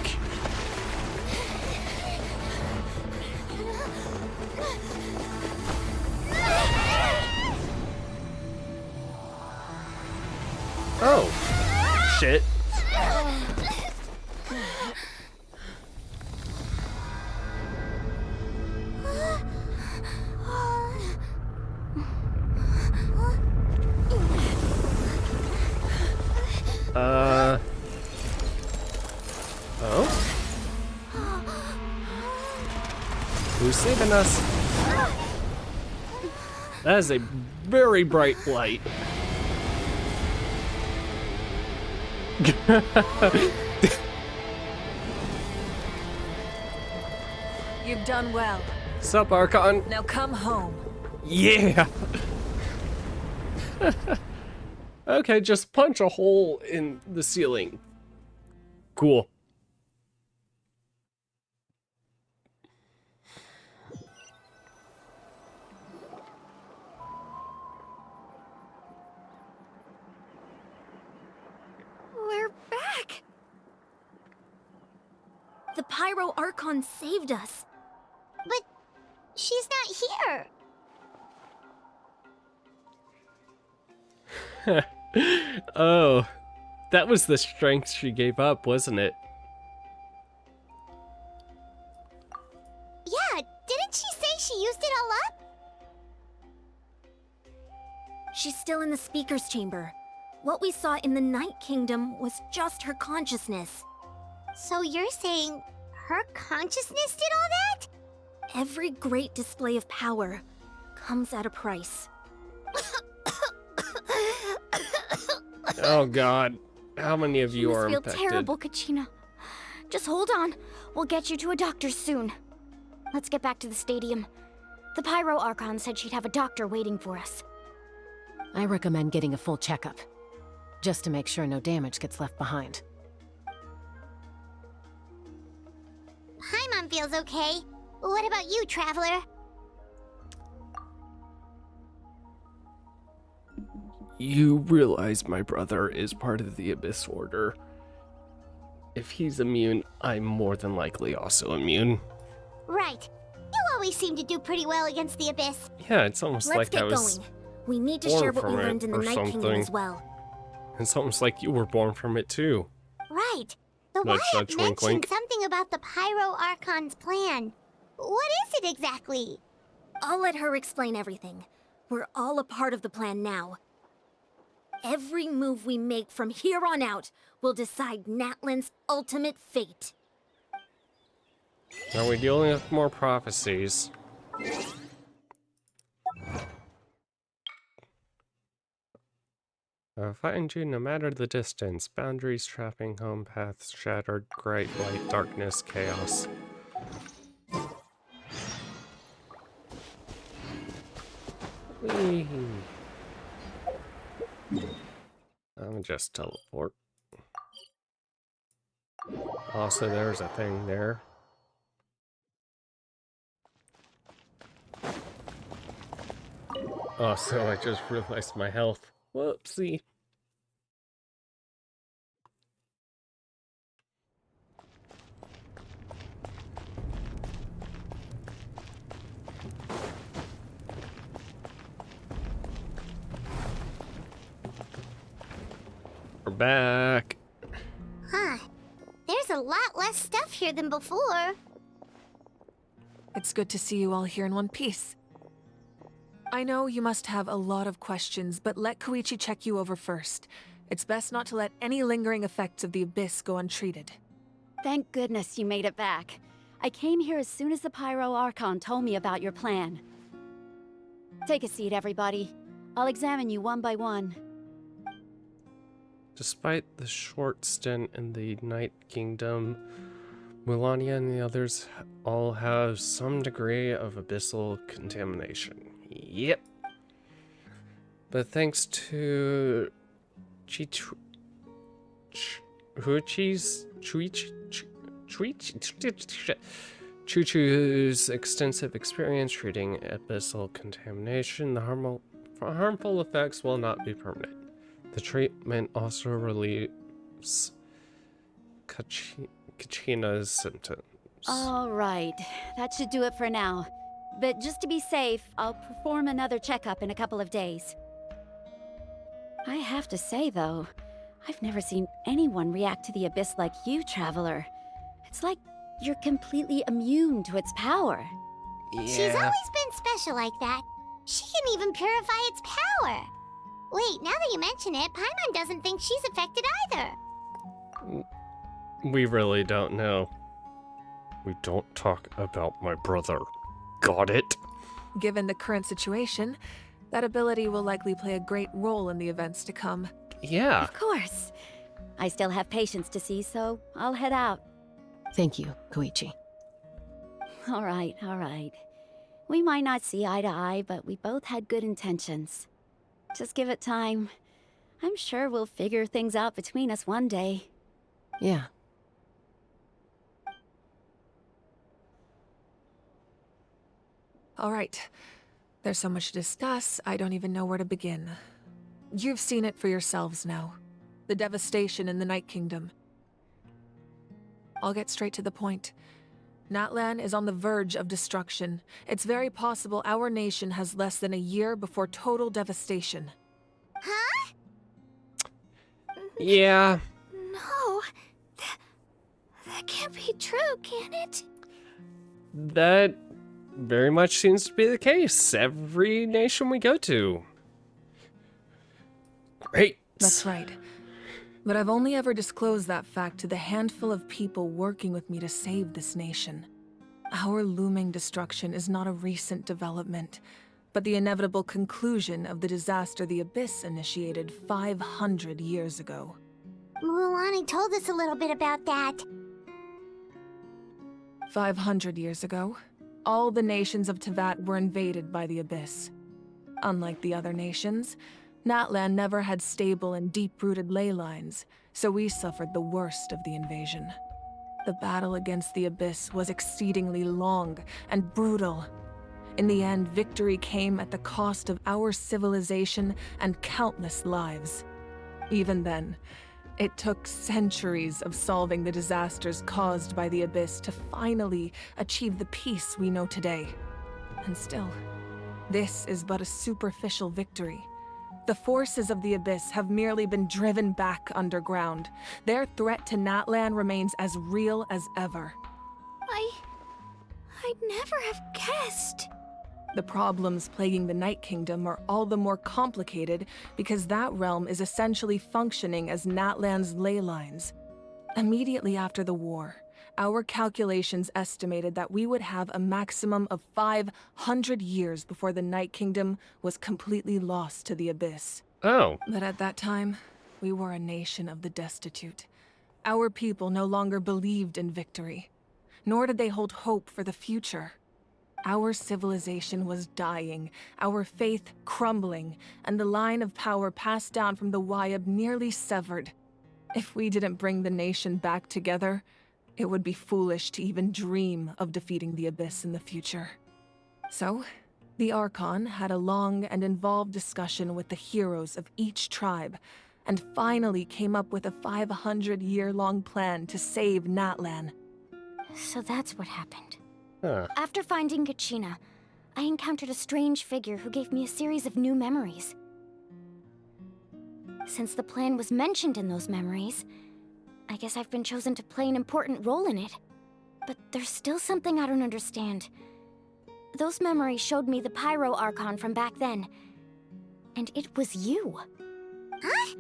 Oh, shit. Oh? Who's saving us? That is a very bright light. You've done well. Sup, Archon? Now come home. Yeah! Okay, just punch a hole in the ceiling. Cool. We're back! The Pyro Archon saved us. But she's not here. Oh, that was the strength she gave up, wasn't it? Yeah, didn't she say she used it all up? She's still in the Speaker's Chamber. What we saw in the Night Kingdom was just her consciousness. So you're saying her consciousness did all that? Every great display of power comes at a price. Oh god, how many of you are feel infected? terrible, Kachina. Just hold on. We'll get you to a doctor soon. Let's get back to the stadium. The Pyro Archon said she'd have a doctor waiting for us. I recommend getting a full checkup, just to make sure no damage gets left behind. Paimon feels okay. What about you, Traveler? You realize my brother is part of the Abyss Order. If he's immune, I'm more than likely also immune. Right. You always seem to do pretty well against the Abyss. Yeah, it's almost Let's like get I was going. We need to born share what we from it learned in the or Night Kingdom something. as well. It's almost like you were born from it too. Right. The Nudge, Wyatt nudge, wink, mentioned wink. something about the Pyro Archon's plan. What is it exactly? I'll let her explain everything. We're all a part of the plan now. Every move we make from here on out will decide Natlan's ultimate fate. Are we dealing with more prophecies? I'll find you no matter the distance. Boundaries, trapping, home paths, shattered, bright light, darkness, chaos. Whee! I'm just teleport. Also, there's a thing there. Also, I just realized my health. Whoopsie. We're back. Huh. There's a lot less stuff here than before. It's good to see you all here in one piece. I know you must have a lot of questions, but let Koichi check you over first. It's best not to let any lingering effects of the Abyss go untreated. Thank goodness you made it back. I came here as soon as the Pyro Archon told me about your plan. Take a seat, everybody. I'll examine you one by one. Despite the short stint in the Night Kingdom, Mulania and the others all have some degree of abyssal contamination. Yep. But thanks to Chuchu's extensive experience treating abyssal contamination, the harmful effects will not be permanent. The treatment also relieves Kachina's symptoms. All right, that should do it for now. But just to be safe, I'll perform another checkup in a couple of days. I have to say, though, I've never seen anyone react to the Abyss like you, Traveler. It's like you're completely immune to its power. She's always been special like that. She can even purify its power. Wait, now that you mention it, Paimon doesn't think she's affected either. We really don't know. We don't talk about my brother. Got it? Given the current situation, that ability will likely play a great role in the events to come. Yeah. Of course. I still have patients to see, so I'll head out. Thank you, Koichi. All right, all right. We might not see eye to eye, but we both had good intentions. Just give it time. I'm sure we'll figure things out between us one day. Yeah. All right. There's so much to discuss, I don't even know where to begin. You've seen it for yourselves now. The devastation in the Night Kingdom. I'll get straight to the point. Natlan is on the verge of destruction. It's very possible our nation has less than a year before total devastation. Huh? Yeah. No. That can't be true, can it? That very much seems to be the case. Every nation we go to. Great. That's right. But I've only ever disclosed that fact to the handful of people working with me to save this nation. Our looming destruction is not a recent development, but the inevitable conclusion of the disaster the Abyss initiated 500 years ago. Mualani told us a little bit about that. 500 years ago, all the nations of Teyvat were invaded by the Abyss. Unlike the other nations, Natlan never had stable and deep-rooted ley lines, so we suffered the worst of the invasion. The battle against the Abyss was exceedingly long and brutal. In the end, victory came at the cost of our civilization and countless lives. Even then, it took centuries of solving the disasters caused by the Abyss to finally achieve the peace we know today. And still, this is but a superficial victory. The forces of the Abyss have merely been driven back underground. Their threat to Natlan remains as real as ever. I'd never have guessed. The problems plaguing the Night Kingdom are all the more complicated because that realm is essentially functioning as Natlan's ley lines. Immediately after the war, our calculations estimated that we would have a maximum of 500 years before the Night Kingdom was completely lost to the Abyss. Oh. But at that time, we were a nation of the destitute. Our people no longer believed in victory, nor did they hold hope for the future. Our civilization was dying, our faith crumbling, and the line of power passed down from the Wayab nearly severed. If we didn't bring the nation back together, it would be foolish to even dream of defeating the Abyss in the future. So, the Archon had a long and involved discussion with the heroes of each tribe, and finally came up with a 500-year-long plan to save Natlan. So that's what happened. Huh. After finding Kachina, I encountered a strange figure who gave me a series of new memories. Since the plan was mentioned in those memories, I guess I've been chosen to play an important role in it. But there's still something I don't understand. Those memories showed me the Pyro Archon from back then. And it was you. Huh?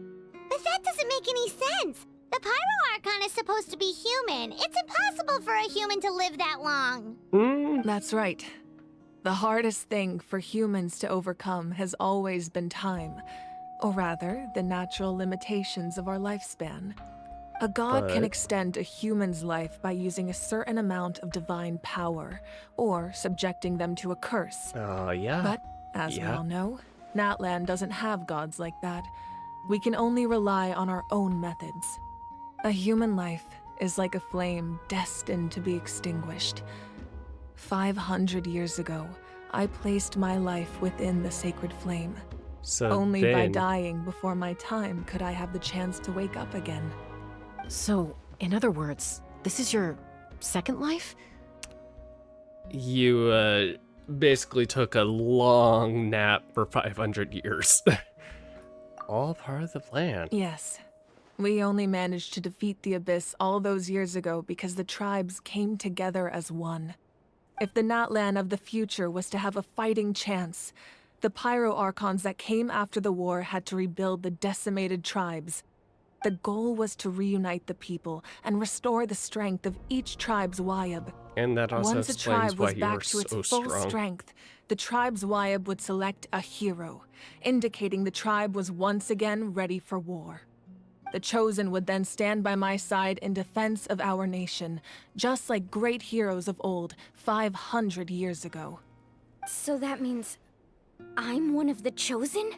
But that doesn't make any sense. The Pyro Archon is supposed to be human. It's impossible for a human to live that long. That's right. The hardest thing for humans to overcome has always been time. Or rather, the natural limitations of our lifespan. A god can extend a human's life by using a certain amount of divine power, or subjecting them to a curse. Yeah. But, as we all know, Natlan doesn't have gods like that. We can only rely on our own methods. A human life is like a flame destined to be extinguished. 500 years ago, I placed my life within the sacred flame. So Only by then- dying before my time could I have the chance to wake up again. So, In other words, this is your second life? You, basically took a long nap for 500 years. All part of the plan. Yes. We only managed to defeat the Abyss all those years ago because the tribes came together as one. If the Natlan of the future was to have a fighting chance, the Pyro Archons that came after the war had to rebuild the decimated tribes. The goal was to reunite the people and restore the strength of each tribe's Wyab. And that also Once a explains tribe why was you back were to its so full strong. strength, the tribe's Wyab would select a hero, indicating the tribe was once again ready for war. The Chosen would then stand by my side in defense of our nation, just like great heroes of old 500 years ago. So that means I'm one of the Chosen?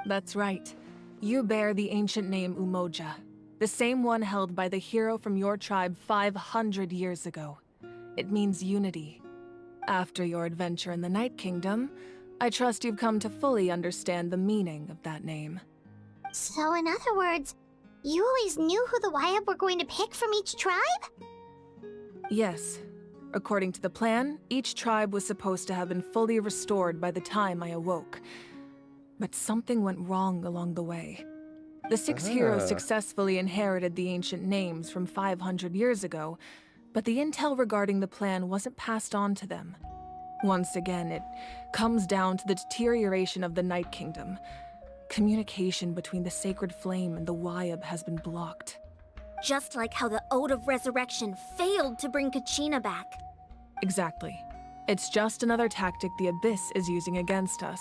That's right. You bear the ancient name Umoja, the same one held by the hero from your tribe 500 years ago. It means unity. After your adventure in the Night Kingdom, I trust you've come to fully understand the meaning of that name. So in other words, you always knew who the Wyab were going to pick from each tribe? Yes. According to the plan, each tribe was supposed to have been fully restored by the time I awoke. But something went wrong along the way. The 6 heroes successfully inherited the ancient names from 500 years ago, but the intel regarding the plan wasn't passed on to them. Once again, it comes down to the deterioration of the Night Kingdom. Communication between the Sacred Flame and the Wyab has been blocked. Just like how the Ode of Resurrection failed to bring Kachina back. Exactly. It's just another tactic the Abyss is using against us.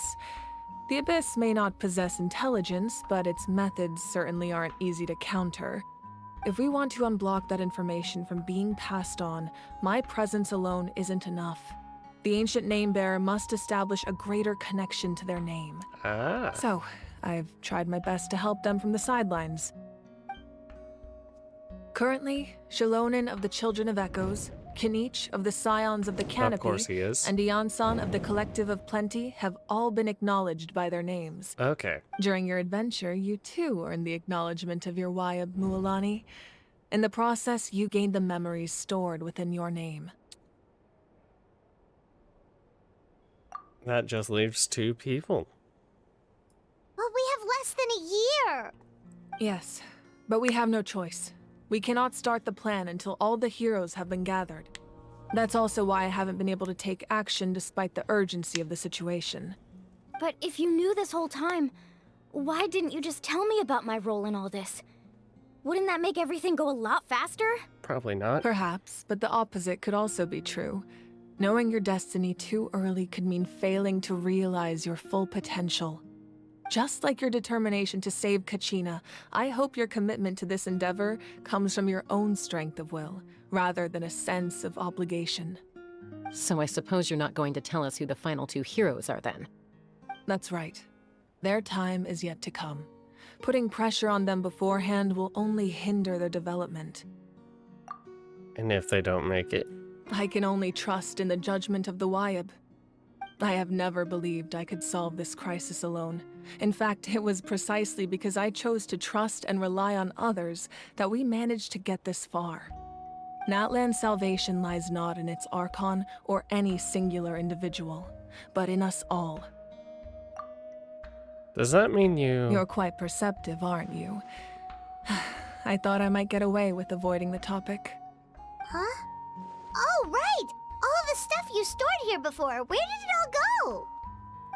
The Abyss may not possess intelligence, but its methods certainly aren't easy to counter. If we want to unblock that information from being passed on, my presence alone isn't enough. The ancient name-bearer must establish a greater connection to their name. So, I've tried my best to help them from the sidelines. Currently, Shalonen of the Children of Echoes, Kinich of the Scions of the Canopy, Of course he is. and Iansan of the Collective of Plenty have all been acknowledged by their names. Okay. During your adventure, you too earned the acknowledgement of your Wyab, Mualani. In the process, you gained the memories stored within your name. That just leaves 2 people. But we have less than a year! Yes, but we have no choice. We cannot start the plan until all the heroes have been gathered. That's also why I haven't been able to take action despite the urgency of the situation. But if you knew this whole time, why didn't you just tell me about my role in all this? Wouldn't that make everything go a lot faster? Probably not. Perhaps, but the opposite could also be true. Knowing your destiny too early could mean failing to realize your full potential. Just like your determination to save Kachina, I hope your commitment to this endeavor comes from your own strength of will, rather than a sense of obligation. So I suppose you're not going to tell us who the final 2 heroes are then? That's right. Their time is yet to come. Putting pressure on them beforehand will only hinder their development. And if they don't make it? I can only trust in the judgment of the Wyab. I have never believed I could solve this crisis alone. In fact, it was precisely because I chose to trust and rely on others that we managed to get this far. Natlan's salvation lies not in its Archon or any singular individual, but in us all. Does that mean You're quite perceptive, aren't you? I thought I might get away with avoiding the topic. Huh? Oh, right! All the stuff you stored here before, where did it all go?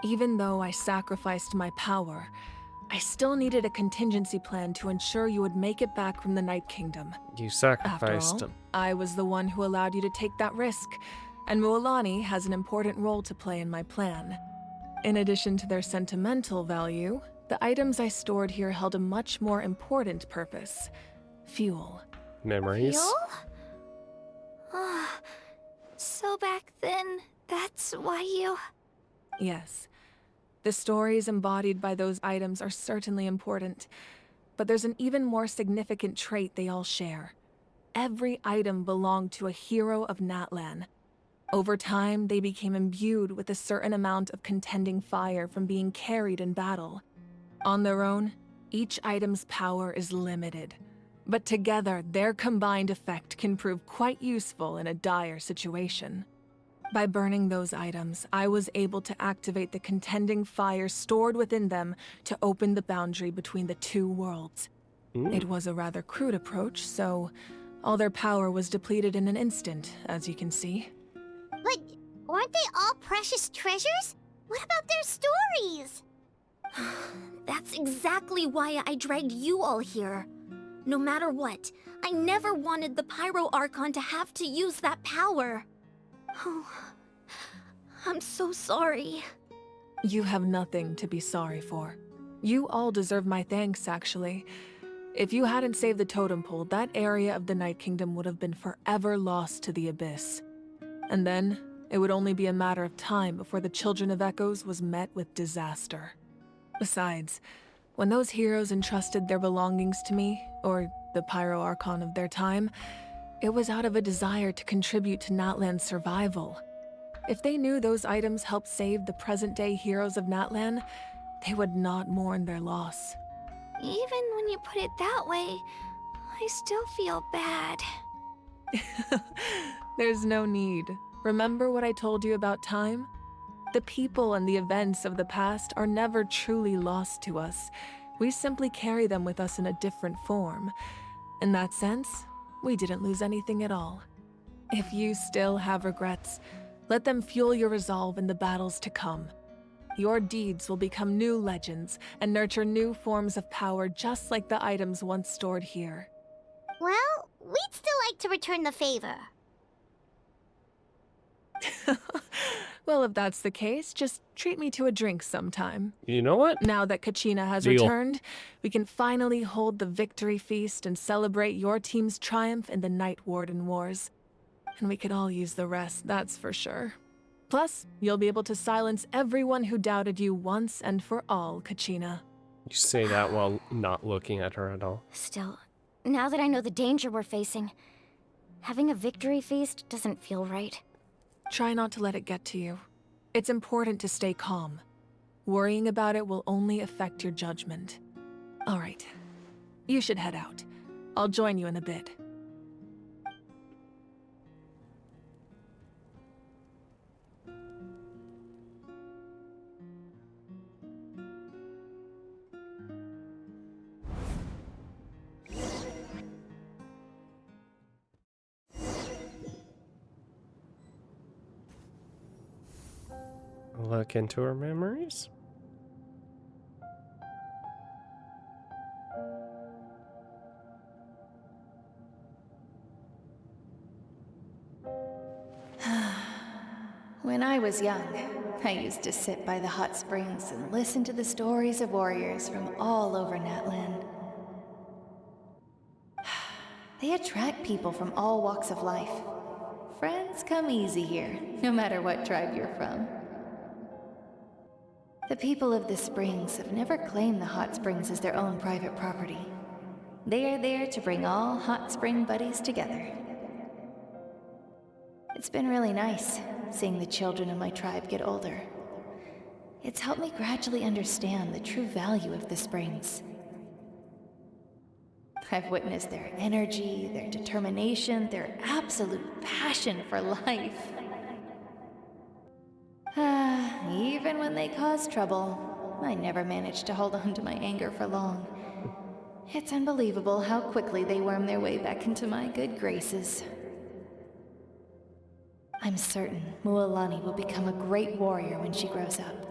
Even though I sacrificed my power, I still needed a contingency plan to ensure you would make it back from the Night Kingdom. You After sacrificed all, I was the one who allowed you to take that risk, and Mualani has an important role to play in my plan. In addition to their sentimental value, the items I stored here held a much more important purpose: fuel. memories. Ah, so back then, that's why you... Yes. The stories embodied by those items are certainly important, but there's an even more significant trait they all share. Every item belonged to a hero of Natlan. Over time, they became imbued with a certain amount of contending fire from being carried in battle. On their own, each item's power is limited. But together, their combined effect can prove quite useful in a dire situation. By burning those items, I was able to activate the contending fire stored within them to open the boundary between the two worlds. It was a rather crude approach, so all their power was depleted in an instant, as you can see. But weren't they all precious treasures? What about their stories? That's exactly why I dragged you all here. No matter what, I never wanted the Pyro Archon to have to use that power. Oh, I'm so sorry. You have nothing to be sorry for. You all deserve my thanks, actually. If you hadn't saved the totem pole, that area of the Night Kingdom would have been forever lost to the Abyss. And then, it would only be a matter of time before the Children of Echoes was met with disaster. Besides, when those heroes entrusted their belongings to me, or the Pyro Archon of their time, it was out of a desire to contribute to Natlan's survival. If they knew those items helped save the present-day heroes of Natlan, they would not mourn their loss. Even when you put it that way, I still feel bad. There's no need. Remember what I told you about time? The people and the events of the past are never truly lost to us. We simply carry them with us in a different form. In that sense, we didn't lose anything at all. If you still have regrets, let them fuel your resolve in the battles to come. Your deeds will become new legends and nurture new forms of power just like the items once stored here. Well, we'd still like to return the favor. Well, if that's the case, just treat me to a drink sometime. You know what? Now that Kachina has Deal. returned, we can finally hold the victory feast and celebrate your team's triumph in the Night Warden Wars. And we could all use the rest, that's for sure. Plus, you'll be able to silence everyone who doubted you once and for all, Kachina. You say that while not looking at her at all. Still, now that I know the danger we're facing, having a victory feast doesn't feel right. Try not to let it get to you. It's important to stay calm. Worrying about it will only affect your judgment. All right. You should head out. I'll join you in a bit. Look into her memories. When I was young, I used to sit by the hot springs and listen to the stories of warriors from all over Natlan. They attract people from all walks of life. Friends come easy here, no matter what tribe you're from. The people of the springs have never claimed the hot springs as their own private property. They are there to bring all hot spring buddies together. It's been really nice, seeing the children of my tribe get older. It's helped me gradually understand the true value of the springs. I've witnessed their energy, their determination, their absolute passion for life. Even when they cause trouble, I never managed to hold on to my anger for long. It's unbelievable how quickly they worm their way back into my good graces. I'm certain Mualani will become a great warrior when she grows up.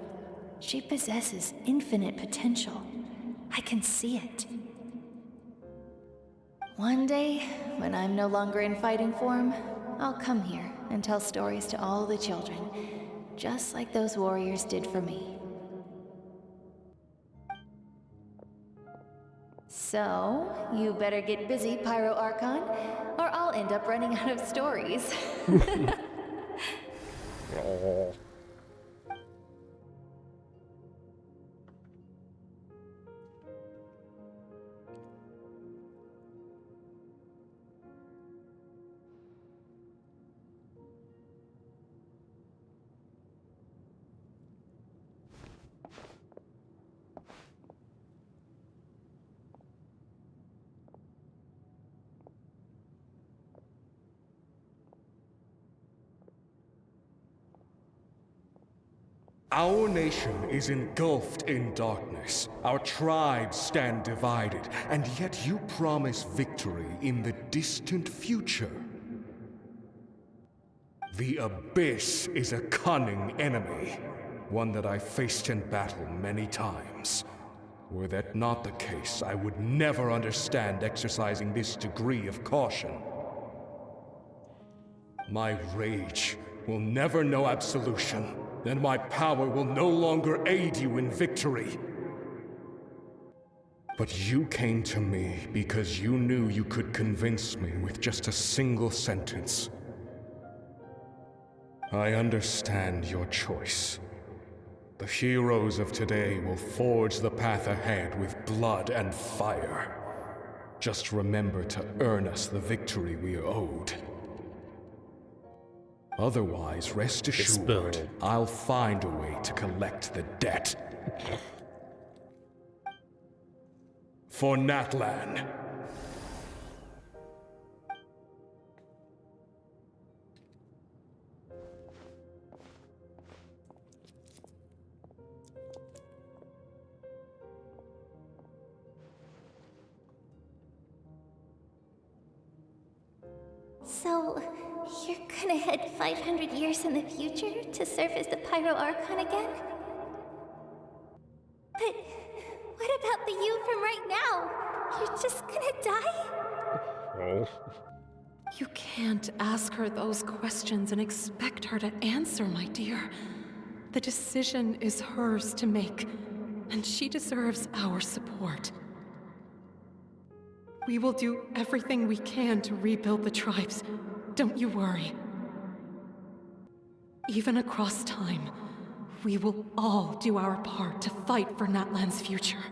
She possesses infinite potential. I can see it. One day, when I'm no longer in fighting form, I'll come here and tell stories to all the children, just like those warriors did for me. So, you better get busy, Pyro Archon, or I'll end up running out of stories. Oh. Our nation is engulfed in darkness. Our tribes stand divided, and yet you promise victory in the distant future. The Abyss is a cunning enemy, one that I faced in battle many times. Were that not the case, I would never understand exercising this degree of caution. My rage will never know absolution, and my power will no longer aid you in victory. But you came to me because you knew you could convince me with just a single sentence. I understand your choice. The heroes of today will forge the path ahead with blood and fire. Just remember to earn us the victory we are owed. Otherwise, rest assured, I'll find a way to collect the debt. For Natlan. So, you're gonna head 500 years in the future to serve as the Pyro Archon again? But what about the you from right now? You're just gonna die? Oh. You can't ask her those questions and expect her to answer, my dear. The decision is hers to make, and she deserves our support. We will do everything we can to rebuild the tribes. Don't you worry. Even across time, we will all do our part to fight for Natlan's future.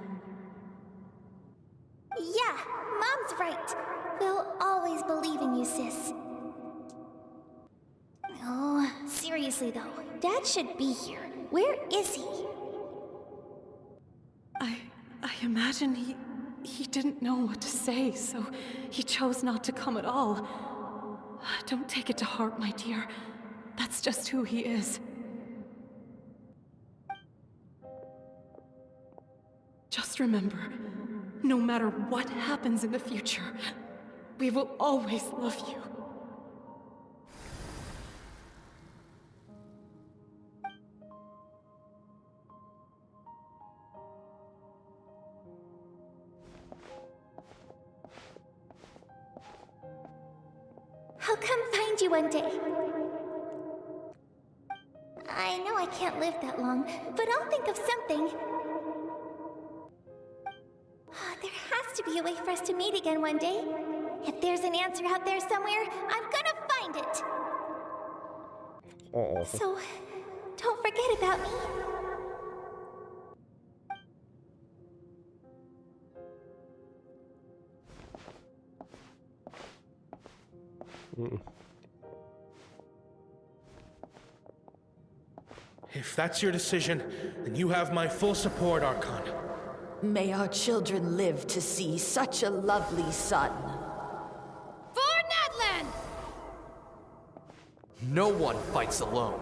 Yeah, Mom's right. We'll always believe in you, sis. Oh, seriously though, Dad should be here. Where is he? I imagine he didn't know what to say, so he chose not to come at all. Don't take it to heart, my dear. That's just who he is. Just remember, no matter what happens in the future, we will always love you. I'll come find you one day. I know I can't live that long, but I'll think of something. There has to be a way for us to meet again one day. If there's an answer out there somewhere, I'm gonna find it. Oh. So, don't forget about me. If that's your decision, then you have my full support, Archon. May our children live to see such a lovely son. For Natlan! No one fights alone.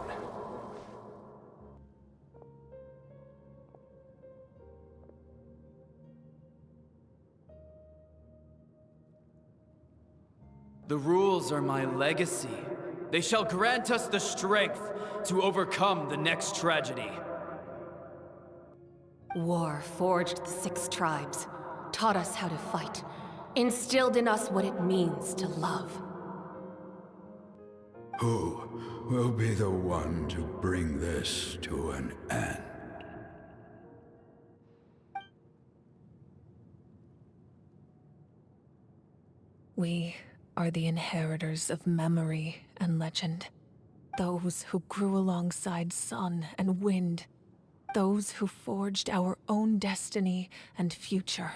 The rules are my legacy. They shall grant us the strength to overcome the next tragedy. War forged the 6 tribes, taught us how to fight, instilled in us what it means to love. Who will be the one to bring this to an end? We are the inheritors of memory and legend. Those who grew alongside sun and wind. Those who forged our own destiny and future.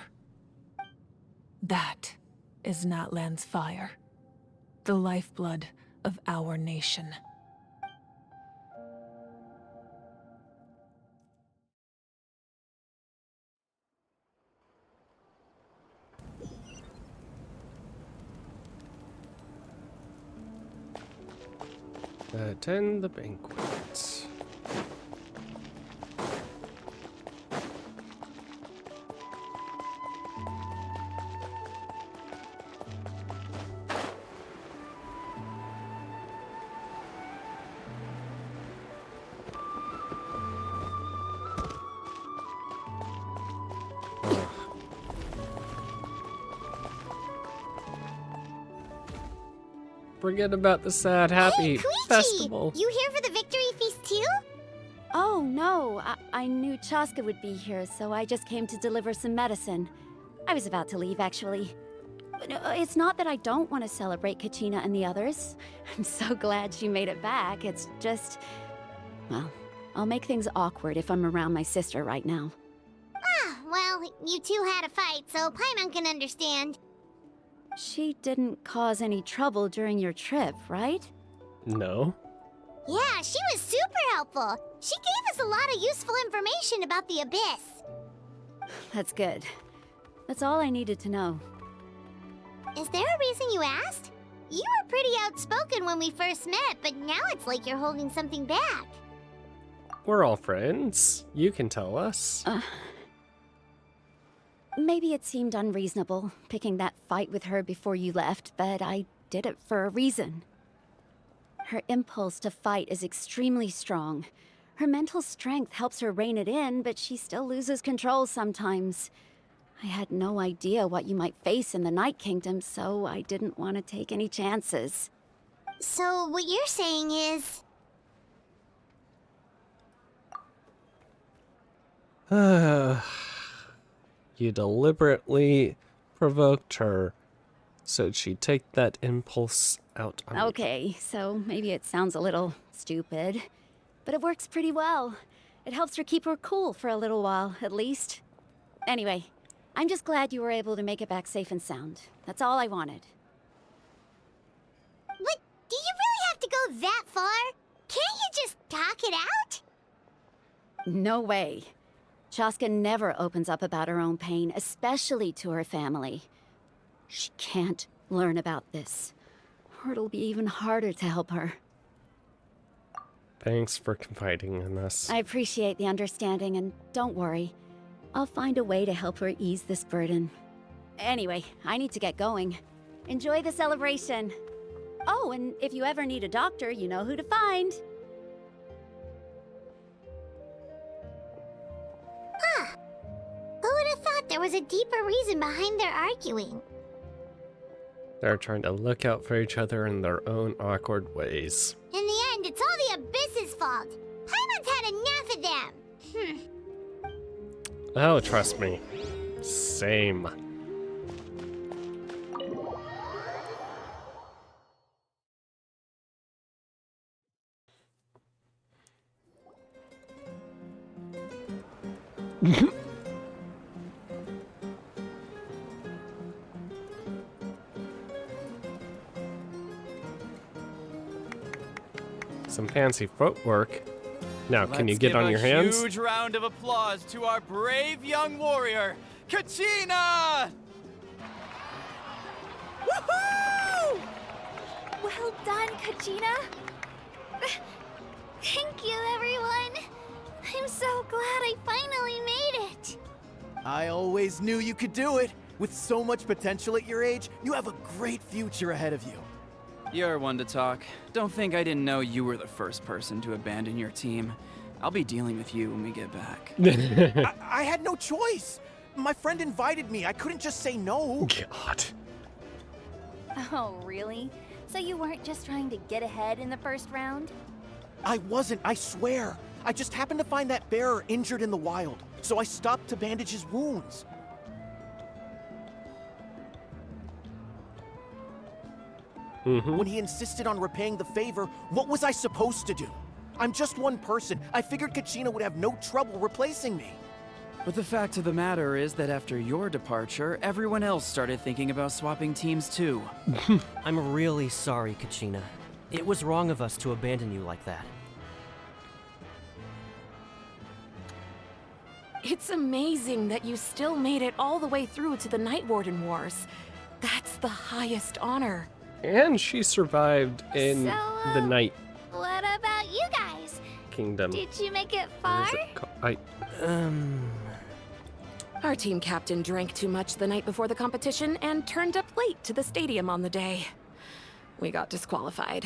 That is Natlan's fire. The lifeblood of our nation. Attend the banquet. Forget about the sad, happy Hey, Koichi! festival. You here for the victory feast too? Oh, no. I knew Chaska would be here, so I just came to deliver some medicine. I was about to leave, actually. No, it's not that I don't want to celebrate Kachina and the others. I'm so glad she made it back. It's just... Well, I'll make things awkward if I'm around my sister right now. Ah, well, you two had a fight, so Paimon can understand. She didn't cause any trouble during your trip, right? No. Yeah, she was super helpful. She gave us a lot of useful information about the Abyss. That's good. That's all I needed to know. Is there a reason you asked? You were pretty outspoken when we first met, but now it's like you're holding something back. We're all friends. You can tell us. Maybe it seemed unreasonable, picking that fight with her before you left, but I did it for a reason. Her impulse to fight is extremely strong. Her mental strength helps her rein it in, but she still loses control sometimes. I had no idea what you might face in the Night Kingdom, so I didn't want to take any chances. So what you're saying is... You deliberately provoked her so she'd take that impulse out on you. Okay, so maybe it sounds a little stupid, but it works pretty well. It helps her keep her cool for a little while, at least. Anyway, I'm just glad you were able to make it back safe and sound. That's all I wanted. But do you really have to go that far? Can't you just talk it out? No way. Chaska never opens up about her own pain, especially to her family. She can't learn about this, or it'll be even harder to help her. Thanks for confiding in us. I appreciate the understanding, and don't worry. I'll find a way to help her ease this burden. Anyway, I need to get going. Enjoy the celebration. Oh, and if you ever need a doctor, you know who to find. Huh. Who would have thought there was a deeper reason behind their arguing? They're trying to look out for each other in their own awkward ways. In the end, it's all the Abyss's fault. Paimon's had enough of them. Oh, trust me. Same. Some fancy footwork. Now, can you get on your hands? Let's give a huge round of applause to our brave young warrior, Kachina! Woohoo! Well done, Kachina. Thank you, everyone. I'm so glad I finally made it. I always knew you could do it. With so much potential at your age, you have a great future ahead of you. You're one to talk. Don't think I didn't know you were the first person to abandon your team. I'll be dealing with you when we get back. I had no choice. My friend invited me. I couldn't just say no. God. Oh, really? So you weren't just trying to get ahead in the first round? I wasn't, I swear. I just happened to find that bearer injured in the wild, so I stopped to bandage his wounds. When he insisted on repaying the favor, what was I supposed to do? I'm just one person. I figured Kachina would have no trouble replacing me. But the fact of the matter is that after your departure, everyone else started thinking about swapping teams too. I'm really sorry, Kachina. It was wrong of us to abandon you like that. It's amazing that you still made it all the way through to the Night Warden Wars. That's the highest honor. And she survived in the Night What about you guys? Kingdom. Did you make it What far? is it called? Our team captain drank too much the night before the competition and turned up late to the stadium on the day. We got disqualified.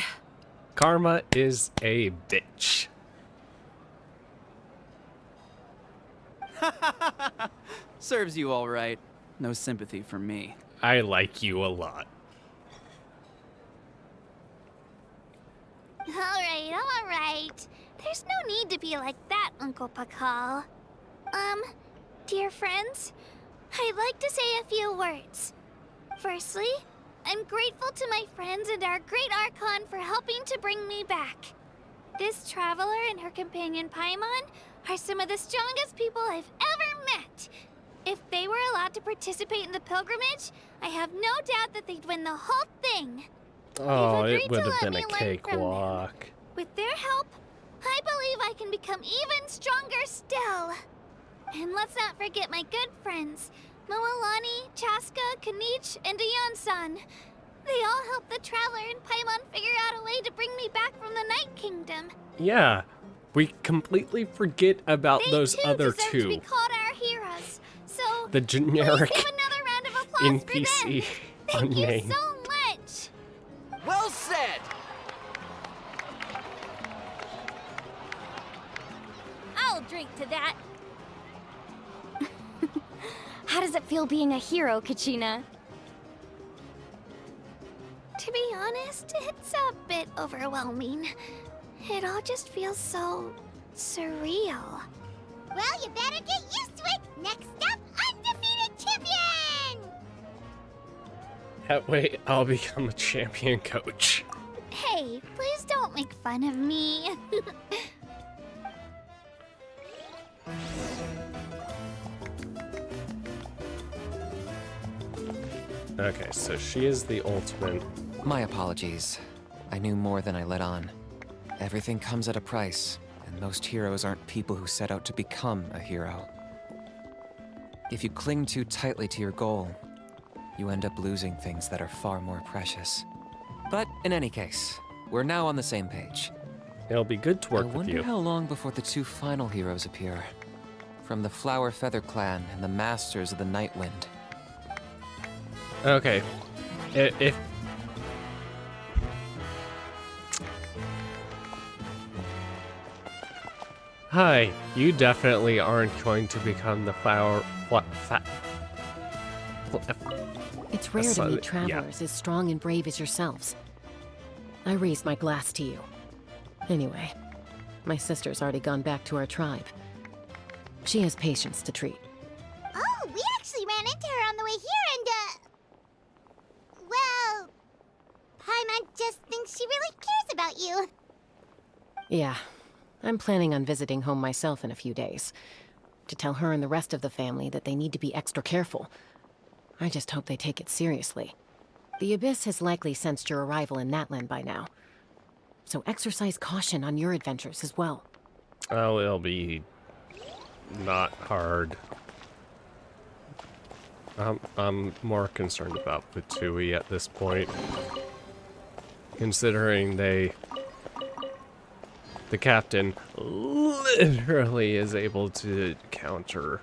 Karma is a bitch. Serves you all right. No sympathy from me. I like you a lot. Alright. There's no need to be like that, Uncle Pakal. Dear friends, I'd like to say a few words. Firstly, I'm grateful to my friends and our great Archon for helping to bring me back. This traveler and her companion Paimon are some of the strongest people I've ever met. If they were allowed to participate in the pilgrimage, I have no doubt that they'd win the whole thing. Oh, They've it agreed would to have let been me a learn cakewalk. With their help, I believe I can become even stronger still. And let's not forget my good friends, Moalani, Chaska, Kanich, and Ayan-san. They all helped the Traveler and Paimon figure out a way to bring me back from the Night Kingdom. Yeah, we completely forget about those other deserve two. to be called our heroes. So The generic please give another round of applause for NPC them. Thank you unnamed. so much. Well said! I'll drink to that. How does it feel being a hero, Kachina? To be honest, it's a bit overwhelming. It all just feels so surreal. Well, you better get used to it. Next up, undefeated champion! That way, I'll become a champion coach. Hey, please don't make fun of me. Okay, so she is the ultimate. My apologies. I knew more than I let on. Everything comes at a price, and most heroes aren't people who set out to become a hero. If you cling too tightly to your goal, you end up losing things that are far more precious. But in any case, we're now on the same page. It'll be good to work with I wonder you. how long before the two final heroes appear. From the Flower Feather Clan and the Masters of the Night Wind. Okay, if Hi, you definitely aren't going to become the flower. What? It's rare to meet travelers as strong and brave as yourselves. I raise my glass to you. Anyway, my sister's already gone back to our tribe. She has patients to treat. Oh, we actually ran into her on the way here and, well, Paimon just thinks she really cares about you. Yeah, I'm planning on visiting home myself in a few days. To tell her and the rest of the family that they need to be extra careful. I just hope they take it seriously. The Abyss has likely sensed your arrival in Natlan by now. So exercise caution on your adventures as well. Oh, it'll be not hard. I'm more concerned about Fatui at this point. Considering the captain literally is able to counter.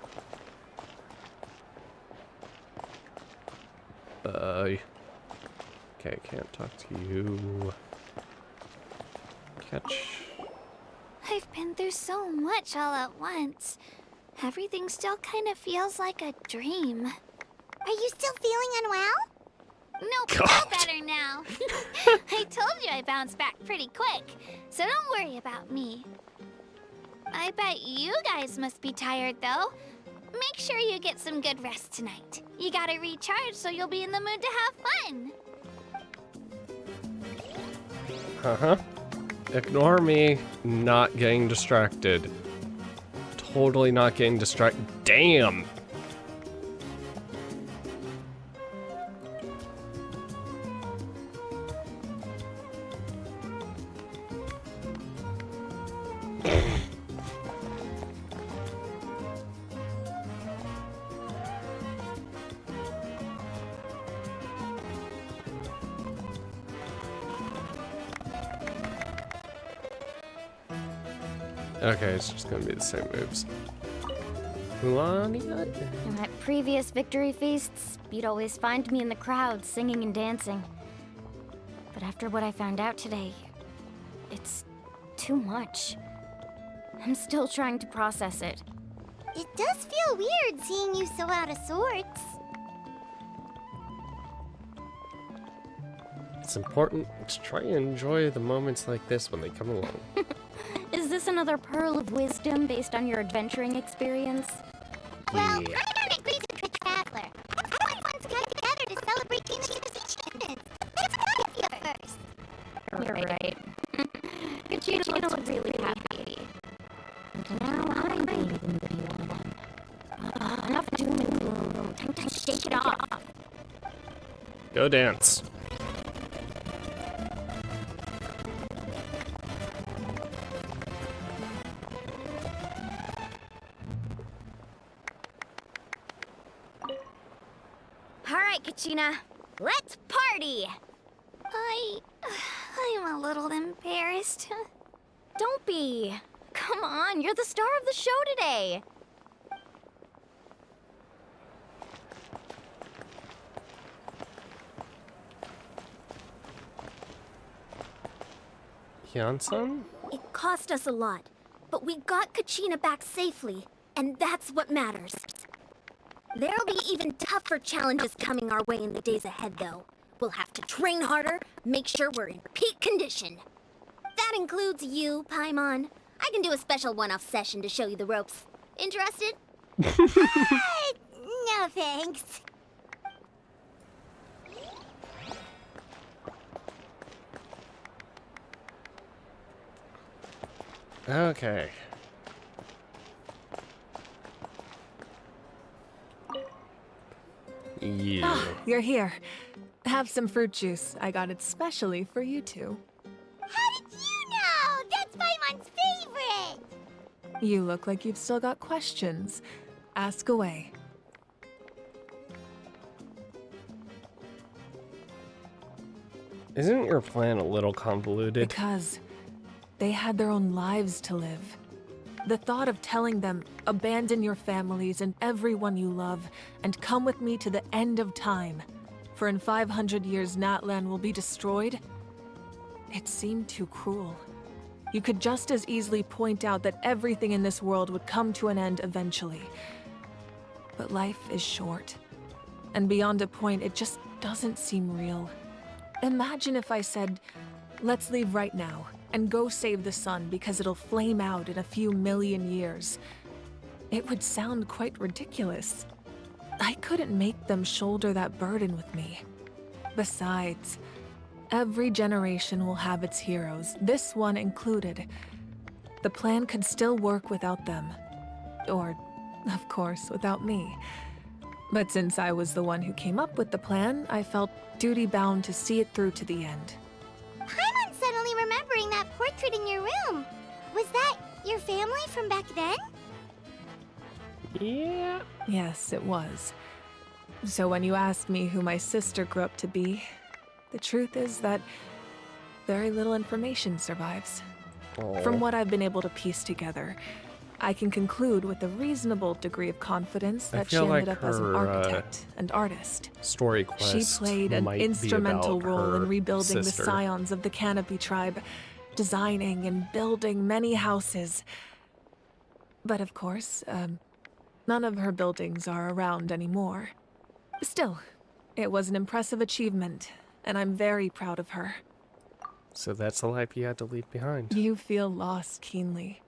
Okay, can't talk to you. Catch. I've been through so much all at once. Everything still kind of feels like a dream. Are you still feeling unwell? Nope, feel better now. I told you I bounced back pretty quick, so don't worry about me. I bet you guys must be tired, though. Make sure you get some good rest tonight. You gotta recharge so you'll be in the mood to have fun. Uh-huh. Ignore me not getting distracted. Totally not getting distracted. Damn! Okay, it's just gonna be the same moves. At previous victory feasts, you'd always find me in the crowd singing and dancing. But after what I found out today, it's too much. I'm still trying to process it. It does feel weird seeing you so out of sorts. It's important to try and enjoy the moments like this when they come along. Is this another pearl of wisdom based on your adventuring experience? Well, Paimon agrees with the Traveler. Everyone wants to come together to celebrate Kina's achievements. Let's go first. You're right. Kachina looks really happy. And now I'm being the moody one. Enough doom and gloom. Time to shake it off. Go dance. Alright, Kachina. Let's party! I'm a little embarrassed. Don't be. Come on, you're the star of the show today. Hyun-sun? It cost us a lot, but we got Kachina back safely, and that's what matters. There'll be even tougher challenges coming our way in the days ahead, though. We'll have to train harder, make sure we're in peak condition. That includes you, Paimon. I can do a special one-off session to show you the ropes. Interested? No thanks. Okay. Yeah. Ah, you're here. Have some fruit juice. I got it specially for you two. How did you know? That's Paimon's favorite. You look like you've still got questions. Ask away. Isn't your plan a little convoluted? Because they had their own lives to live. The thought of telling them, abandon your families and everyone you love, and come with me to the end of time, for in 500 years Natlan will be destroyed, it seemed too cruel. You could just as easily point out that everything in this world would come to an end eventually. But life is short, and beyond a point, it just doesn't seem real. Imagine if I said, let's leave right now, and go save the sun because it'll flame out in a few million years. It would sound quite ridiculous. I couldn't make them shoulder that burden with me. Besides, every generation will have its heroes, this one included. The plan could still work without them. Or, of course, without me. But since I was the one who came up with the plan, I felt duty-bound to see it through to the end. Paimon's suddenly remembering that portrait in your room. Was that your family from back then? Yeah. Yes, it was. So when you asked me who my sister grew up to be, the truth is that very little information survives. From what I've been able to piece together, I can conclude with a reasonable degree of confidence that she ended up as an architect and artist. Story quest. She played an might be instrumental about role in her rebuilding sister. the scions of the Canopy tribe, designing and building many houses. But of course, none of her buildings are around anymore. Still, it was an impressive achievement, and I'm very proud of her. So that's the life you had to leave behind. You feel loss keenly.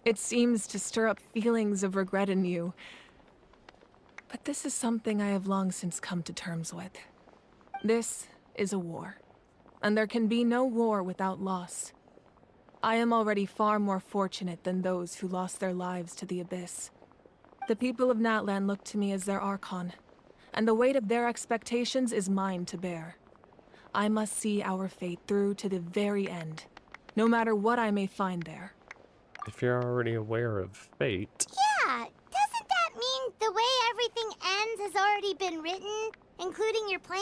It seems to stir up feelings of regret in you. But this is something I have long since come to terms with. This is a war, and there can be no war without loss. I am already far more fortunate than those who lost their lives to the Abyss. The people of Natlan look to me as their Archon, and the weight of their expectations is mine to bear. I must see our fate through to the very end, no matter what I may find there. If you're already aware of fate. Yeah, doesn't that mean the way everything ends has already been written, including your plan?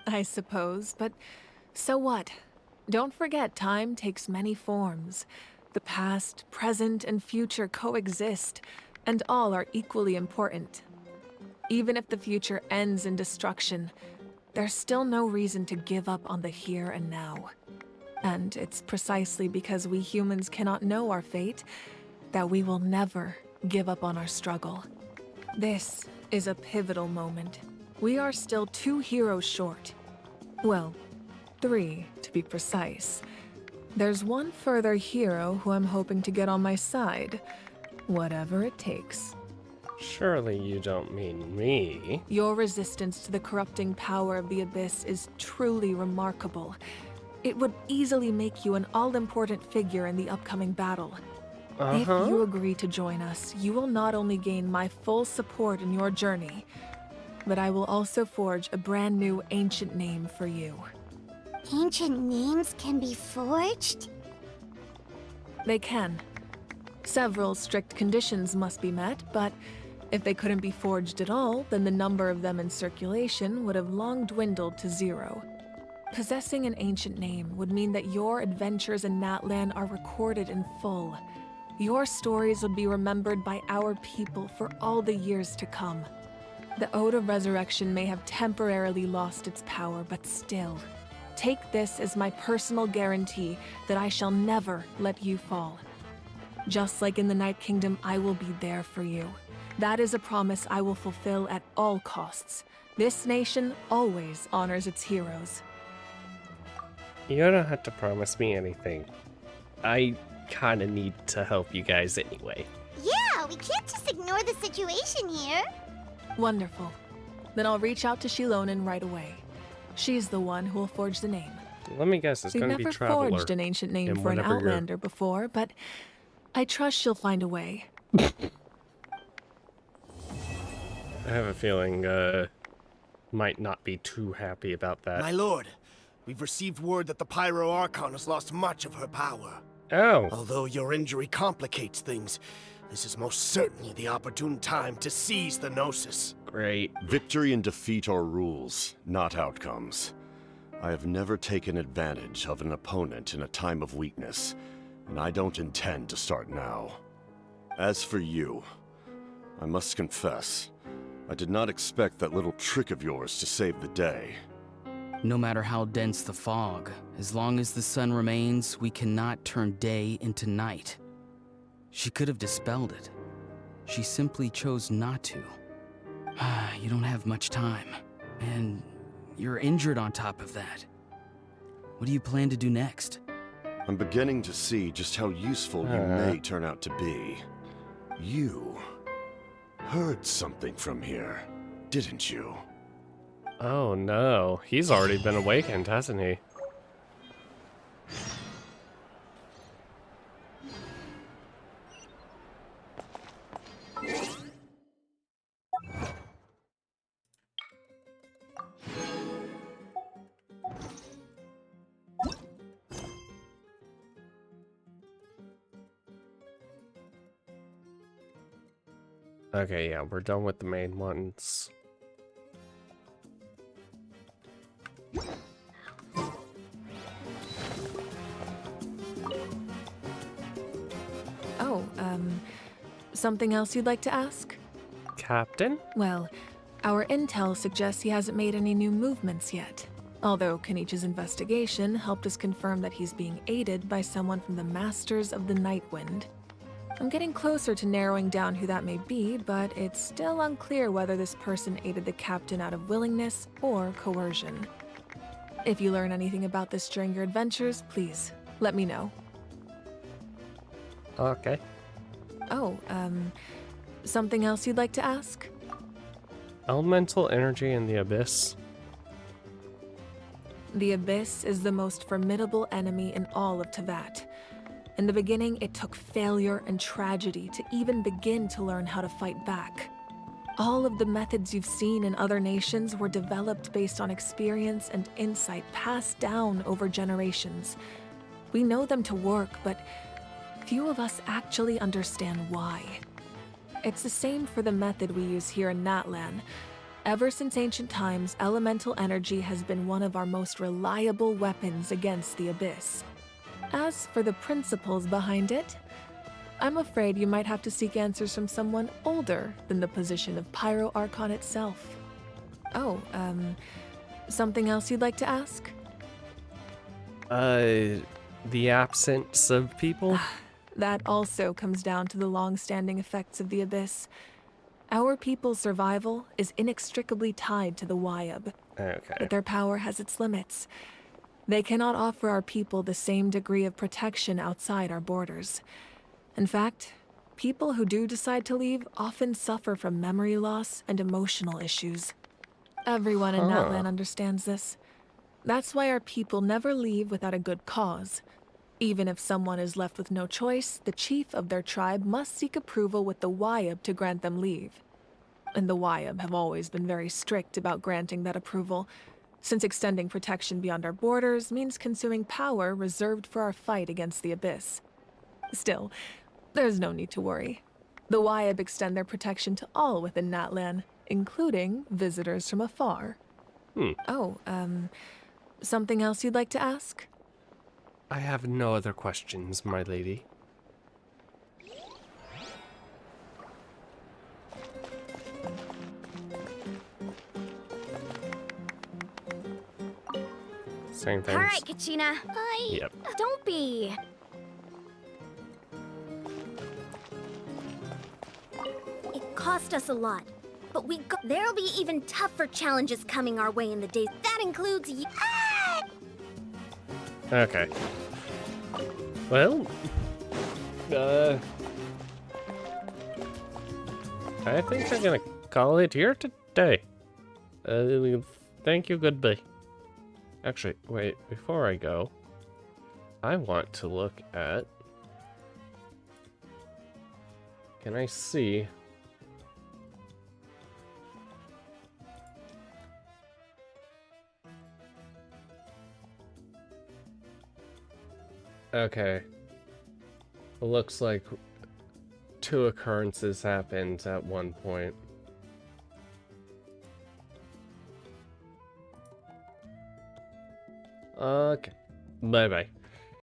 I suppose, but so what? Don't forget, time takes many forms. The past, present, and future coexist, and all are equally important. Even if the future ends in destruction, there's still no reason to give up on the here and now. And it's precisely because we humans cannot know our fate that we will never give up on our struggle. This is a pivotal moment. We are still 2 heroes short. Well, 3, to be precise. There's one further hero who I'm hoping to get on my side, whatever it takes. Surely you don't mean me. Your resistance to the corrupting power of the Abyss is truly remarkable. It would easily make you an all-important figure in the upcoming battle. If you agree to join us, you will not only gain my full support in your journey, but I will also forge a brand new ancient name for you. Ancient names can be forged? They can. Several strict conditions must be met, but if they couldn't be forged at all, then the number of them in circulation would have long dwindled to 0. Possessing an ancient name would mean that your adventures in Natlan are recorded in full. Your stories would be remembered by our people for all the years to come. The Ode of Resurrection may have temporarily lost its power, but still, take this as my personal guarantee that I shall never let you fall. Just like in the Night Kingdom, I will be there for you. That is a promise I will fulfill at all costs. This nation always honors its heroes. You don't have to promise me anything. I kinda need to help you guys anyway. Yeah, we can't just ignore the situation here. Wonderful. Then I'll reach out to Shilonen right away. She's the one who will forge the name. Let me guess, it's We've gonna be never Traveler. forged an ancient name and for an whenever you're- Outlander before, but I trust she'll find a way. I have a feeling, might not be too happy about that. My lord, we've received word that the Pyro Archon has lost much of her power. Oh. Although your injury complicates things, this is most certainly the opportune time to seize the Gnosis. Great. Victory and defeat are rules, not outcomes. I have never taken advantage of an opponent in a time of weakness, and I don't intend to start now. As for you, I must confess, I did not expect that little trick of yours to save the day. No matter how dense the fog, as long as the sun remains, we cannot turn day into night. She could have dispelled it. She simply chose not to. You don't have much time, and you're injured on top of that. What do you plan to do next? I'm beginning to see just how useful you may turn out to be. You heard something from here, didn't you? Oh no, he's already been awakened, hasn't he? Okay, yeah, we're done with the main ones. Oh, something else you'd like to ask? Captain? Well, our intel suggests he hasn't made any new movements yet. Although Kenichi's investigation helped us confirm that he's being aided by someone from the Masters of the Nightwind. I'm getting closer to narrowing down who that may be, but it's still unclear whether this person aided the captain out of willingness or coercion. If you learn anything about this during your adventures, please let me know. Okay. Oh, something else you'd like to ask? Elemental energy in the Abyss. The Abyss is the most formidable enemy in all of Teyvat. In the beginning, it took failure and tragedy to even begin to learn how to fight back. All of the methods you've seen in other nations were developed based on experience and insight passed down over generations. We know them to work, but few of us actually understand why. It's the same for the method we use here in Natlan. Ever since ancient times, elemental energy has been one of our most reliable weapons against the Abyss. As for the principles behind it, I'm afraid you might have to seek answers from someone older than the position of Pyro Archon itself. Oh, something else you'd like to ask? The absence of people? That also comes down to the long-standing effects of the Abyss. Our people's survival is inextricably tied to the Wyab. Okay. But their power has its limits. They cannot offer our people the same degree of protection outside our borders. In fact, people who do decide to leave often suffer from memory loss and emotional issues. Everyone in Natlan understands this. That's why our people never leave without a good cause. Even if someone is left with no choice, the chief of their tribe must seek approval with the Wyab to grant them leave. And the Wyab have always been very strict about granting that approval, since extending protection beyond our borders means consuming power reserved for our fight against the Abyss. Still, there's no need to worry. The Wyab extend their protection to all within Natlan, including visitors from afar. Oh, something else you'd like to ask? I have no other questions, my lady. Same things. All right, Kachina. Yep. Don't be. It cost us a lot, but there'll be even tougher challenges coming our way in the days. That includes Okay. Well, I think I'm gonna call it here today. Thank you, goodbye. Actually, wait, before I go, I want to look at... Can I see... Okay. It looks like 2 occurrences happened at one point. Okay. Bye-bye.